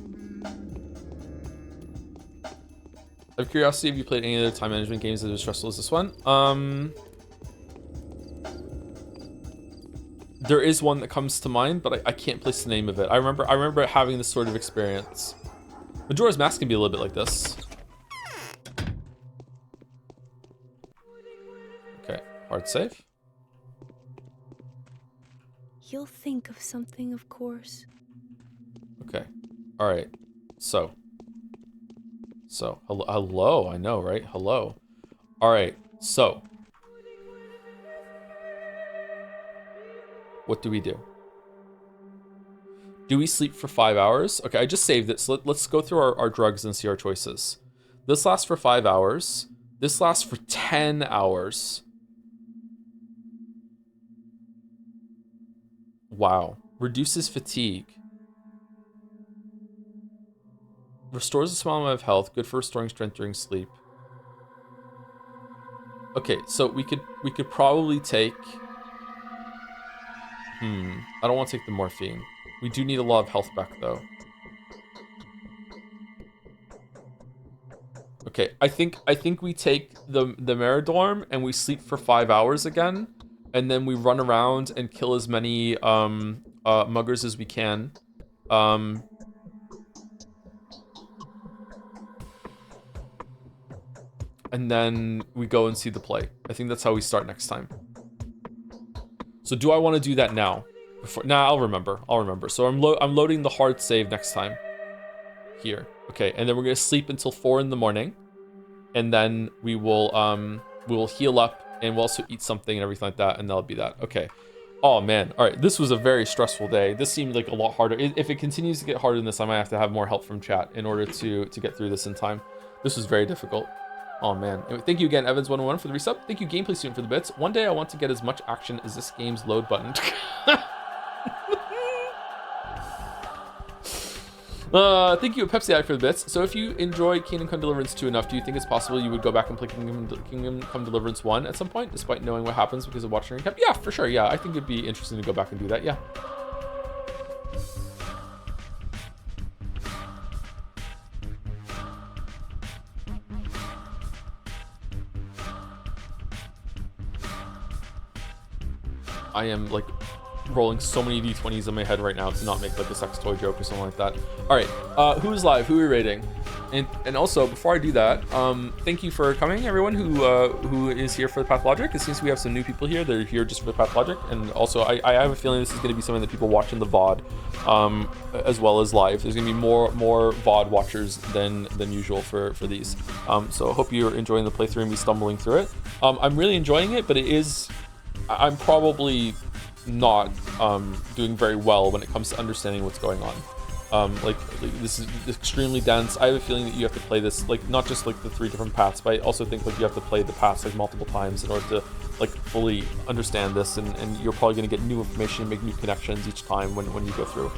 Out of curiosity, have you played any other time management games that are as stressful as this one? There is one that comes to mind, but I can't place the name of it. I remember having this sort of experience. Majora's Mask can be a little bit like this. Okay, hard save. You'll think of something, of course. Okay, all right. So hello. I know, right? Hello. All right. So, what do we do? Do we sleep for 5 hours? Okay, I just saved it. So let's go through our drugs and see our choices. This lasts for 5 hours. This lasts for 10 hours. Wow. Reduces fatigue. Restores a small amount of health. Good for restoring strength during sleep. Okay, so we could probably take... I don't want to take the morphine. We do need a lot of health back, though. Okay, I think we take the Meridorm and we sleep for 5 hours again, and then we run around and kill as many muggers as we can. And then we go and see the play. I think that's how we start next time. So do I want to do that now? I'll remember. So I'm loading the hard save next time. Here. Okay, and then we're gonna sleep until 4 in the morning, and then we will heal up, and we'll also eat something and everything like that, and that'll be that. Okay. Oh man. All right. This was a very stressful day. This seemed like a lot harder. If it continues to get harder than this, I might have to have more help from chat in order to get through this in time. This was very difficult. Oh man. Anyway, thank you again, Evans101 for the resub. Thank you, Gameplay Student, for the bits. One day I want to get as much action as this game's load button. Thank you, Pepsi Addict, for the bits. So if you enjoyed Kingdom Come Deliverance 2 enough, do you think it's possible you would go back and play Kingdom Come Deliverance 1 at some point, despite knowing what happens because of watching a recap? Yeah, for sure. Yeah, I think it'd be interesting to go back and do that. Yeah. I am like rolling so many d20s in my head right now to not make like a sex toy joke or something like that. All right, who's live? Who are we rating? And also, before I do that, thank you for coming, everyone who is here for the Pathologic. It seems we have some new people here. They're here just for the Pathologic, and also I have a feeling this is going to be something that people watch in the VOD, as well as live. There's going to be more VOD watchers than usual for these. So I hope you're enjoying the playthrough and me stumbling through it. I'm really enjoying it, but I'm probably not doing very well when it comes to understanding what's going on. Like this is extremely dense. I have a feeling that you have to play this like not just like the 3 different paths, but I also think like you have to play the paths like multiple times in order to like fully understand this, and you're probably going to get new information and make new connections each time when you go through.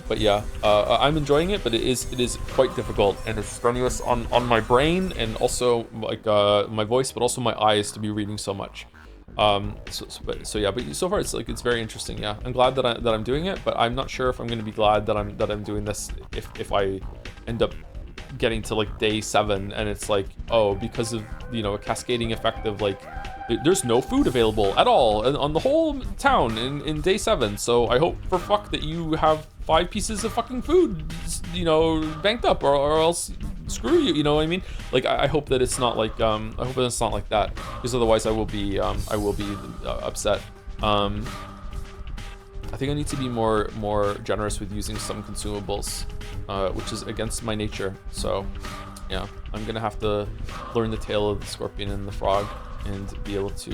But yeah, I'm enjoying it, but it is quite difficult, and it's strenuous on my brain and also like my voice, but also my eyes to be reading so much. So yeah, but so far it's very interesting. Yeah, I'm glad that I'm doing it, but I'm not sure if I'm going to be glad that I'm doing this if I end up getting to like day 7 and it's like, oh, because of a cascading effect of like there's no food available at all on the whole town in day 7. So I hope for fuck that you have 5 pieces of fucking food banked up, or else screw you, you know what I mean? Like I hope that it's not like I hope that it's not like that, because otherwise I will be upset. I think I need to be more generous with using some consumables, which is against my nature. So yeah, I'm gonna have to learn the tale of the scorpion and the frog and be able to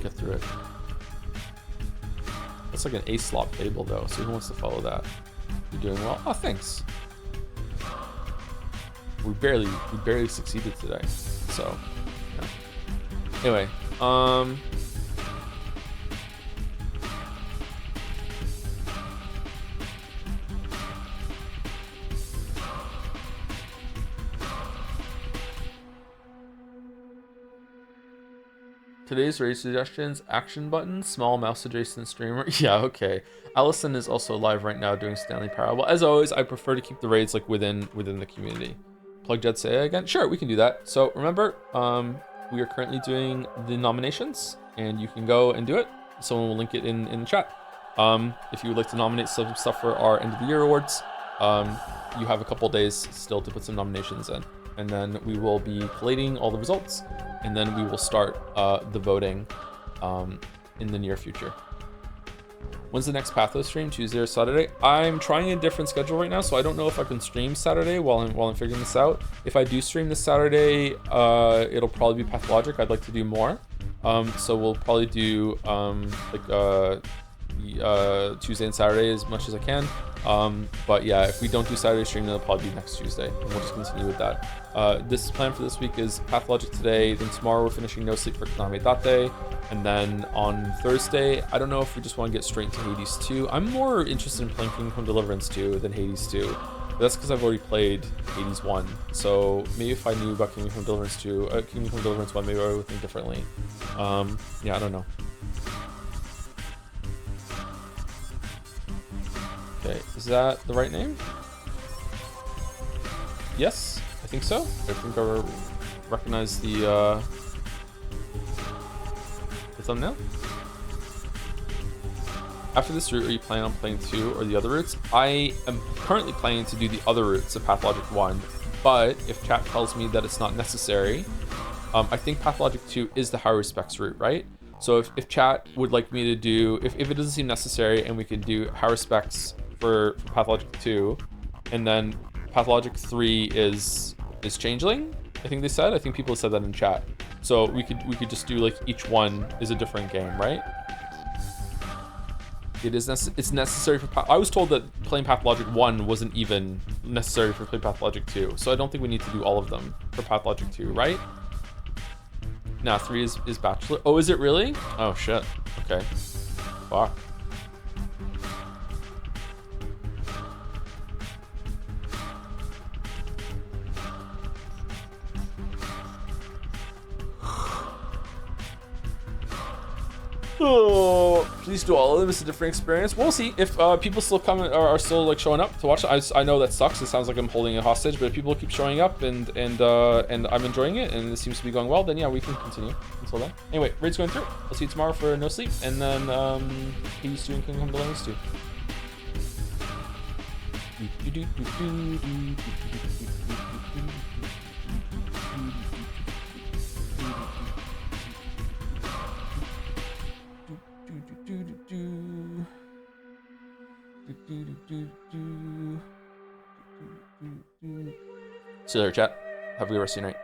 get through it. That's like an A-slop fable though, so who wants to follow that? You're doing well. Oh, thanks. We barely succeeded today. So yeah. Anyway, today's raid suggestions: action button, small mouse adjacent streamer. Yeah, okay. Allison is also live right now doing Stanley Parable. As always, I prefer to keep the raids like within the community. Plug Jed say again? Sure, we can do that. So remember, we are currently doing the nominations. and you can go and do it. Someone will link it in the chat. If you would like to nominate some stuff for our end of the year awards, you have a couple days still to put some nominations in, and then we will be collating all the results, and then we will start the voting in the near future. When's the next Pathos stream? Tuesday or Saturday? I'm trying a different schedule right now, so I don't know if I can stream Saturday while I'm figuring this out. If I do stream this Saturday, it'll probably be Pathologic. I'd like to do more, so we'll probably do Tuesday and Saturday as much as I can. But yeah, if we don't do Saturday stream, then it'll probably be next Tuesday, and we'll just continue with that. This plan for this week is Pathologic today, then tomorrow we're finishing No Sleep for Konami Date, and then on Thursday, I don't know if we just want to get straight into Hades 2. I'm more interested in playing Kingdom Come Deliverance 2 than Hades 2. But that's because I've already played Hades 1. So maybe if I knew about Kingdom Come Deliverance 2, Kingdom Come Deliverance 1, maybe I would think differently. Yeah, I don't know. Okay, is that the right name? Yes, I think so. I think I recognize the thumbnail. After this route, are you planning on playing 2 or the other routes? I am currently planning to do the other routes of Pathologic 1, but if chat tells me that it's not necessary, I think Pathologic 2 is the high respects route, right? So if chat would like me to do, if it doesn't seem necessary and we can do high respects for Pathologic 2, and then Pathologic 3 is Changeling, I think they said. I think people said that in chat. So we could just do like each one is a different game, right? It's necessary for I was told that playing Pathologic 1 wasn't even necessary for playing Pathologic 2. So I don't think we need to do all of them for Pathologic 2, right? Nah, 3 is Bachelor. Oh, is it really? Oh shit. Okay. Fuck. Oh, please do all of them. It's a different experience. We'll see if people still come are still like showing up to watch. I know that sucks. It sounds like I'm holding a hostage, but if people keep showing up and I'm enjoying it and it seems to be going well, then yeah, we can continue until then. Anyway, raid's going through. I'll see you tomorrow for No Sleep, and then Hades 2 and Kingdom Come Deliverance 2. See you later, chat. Have a good rest of your night.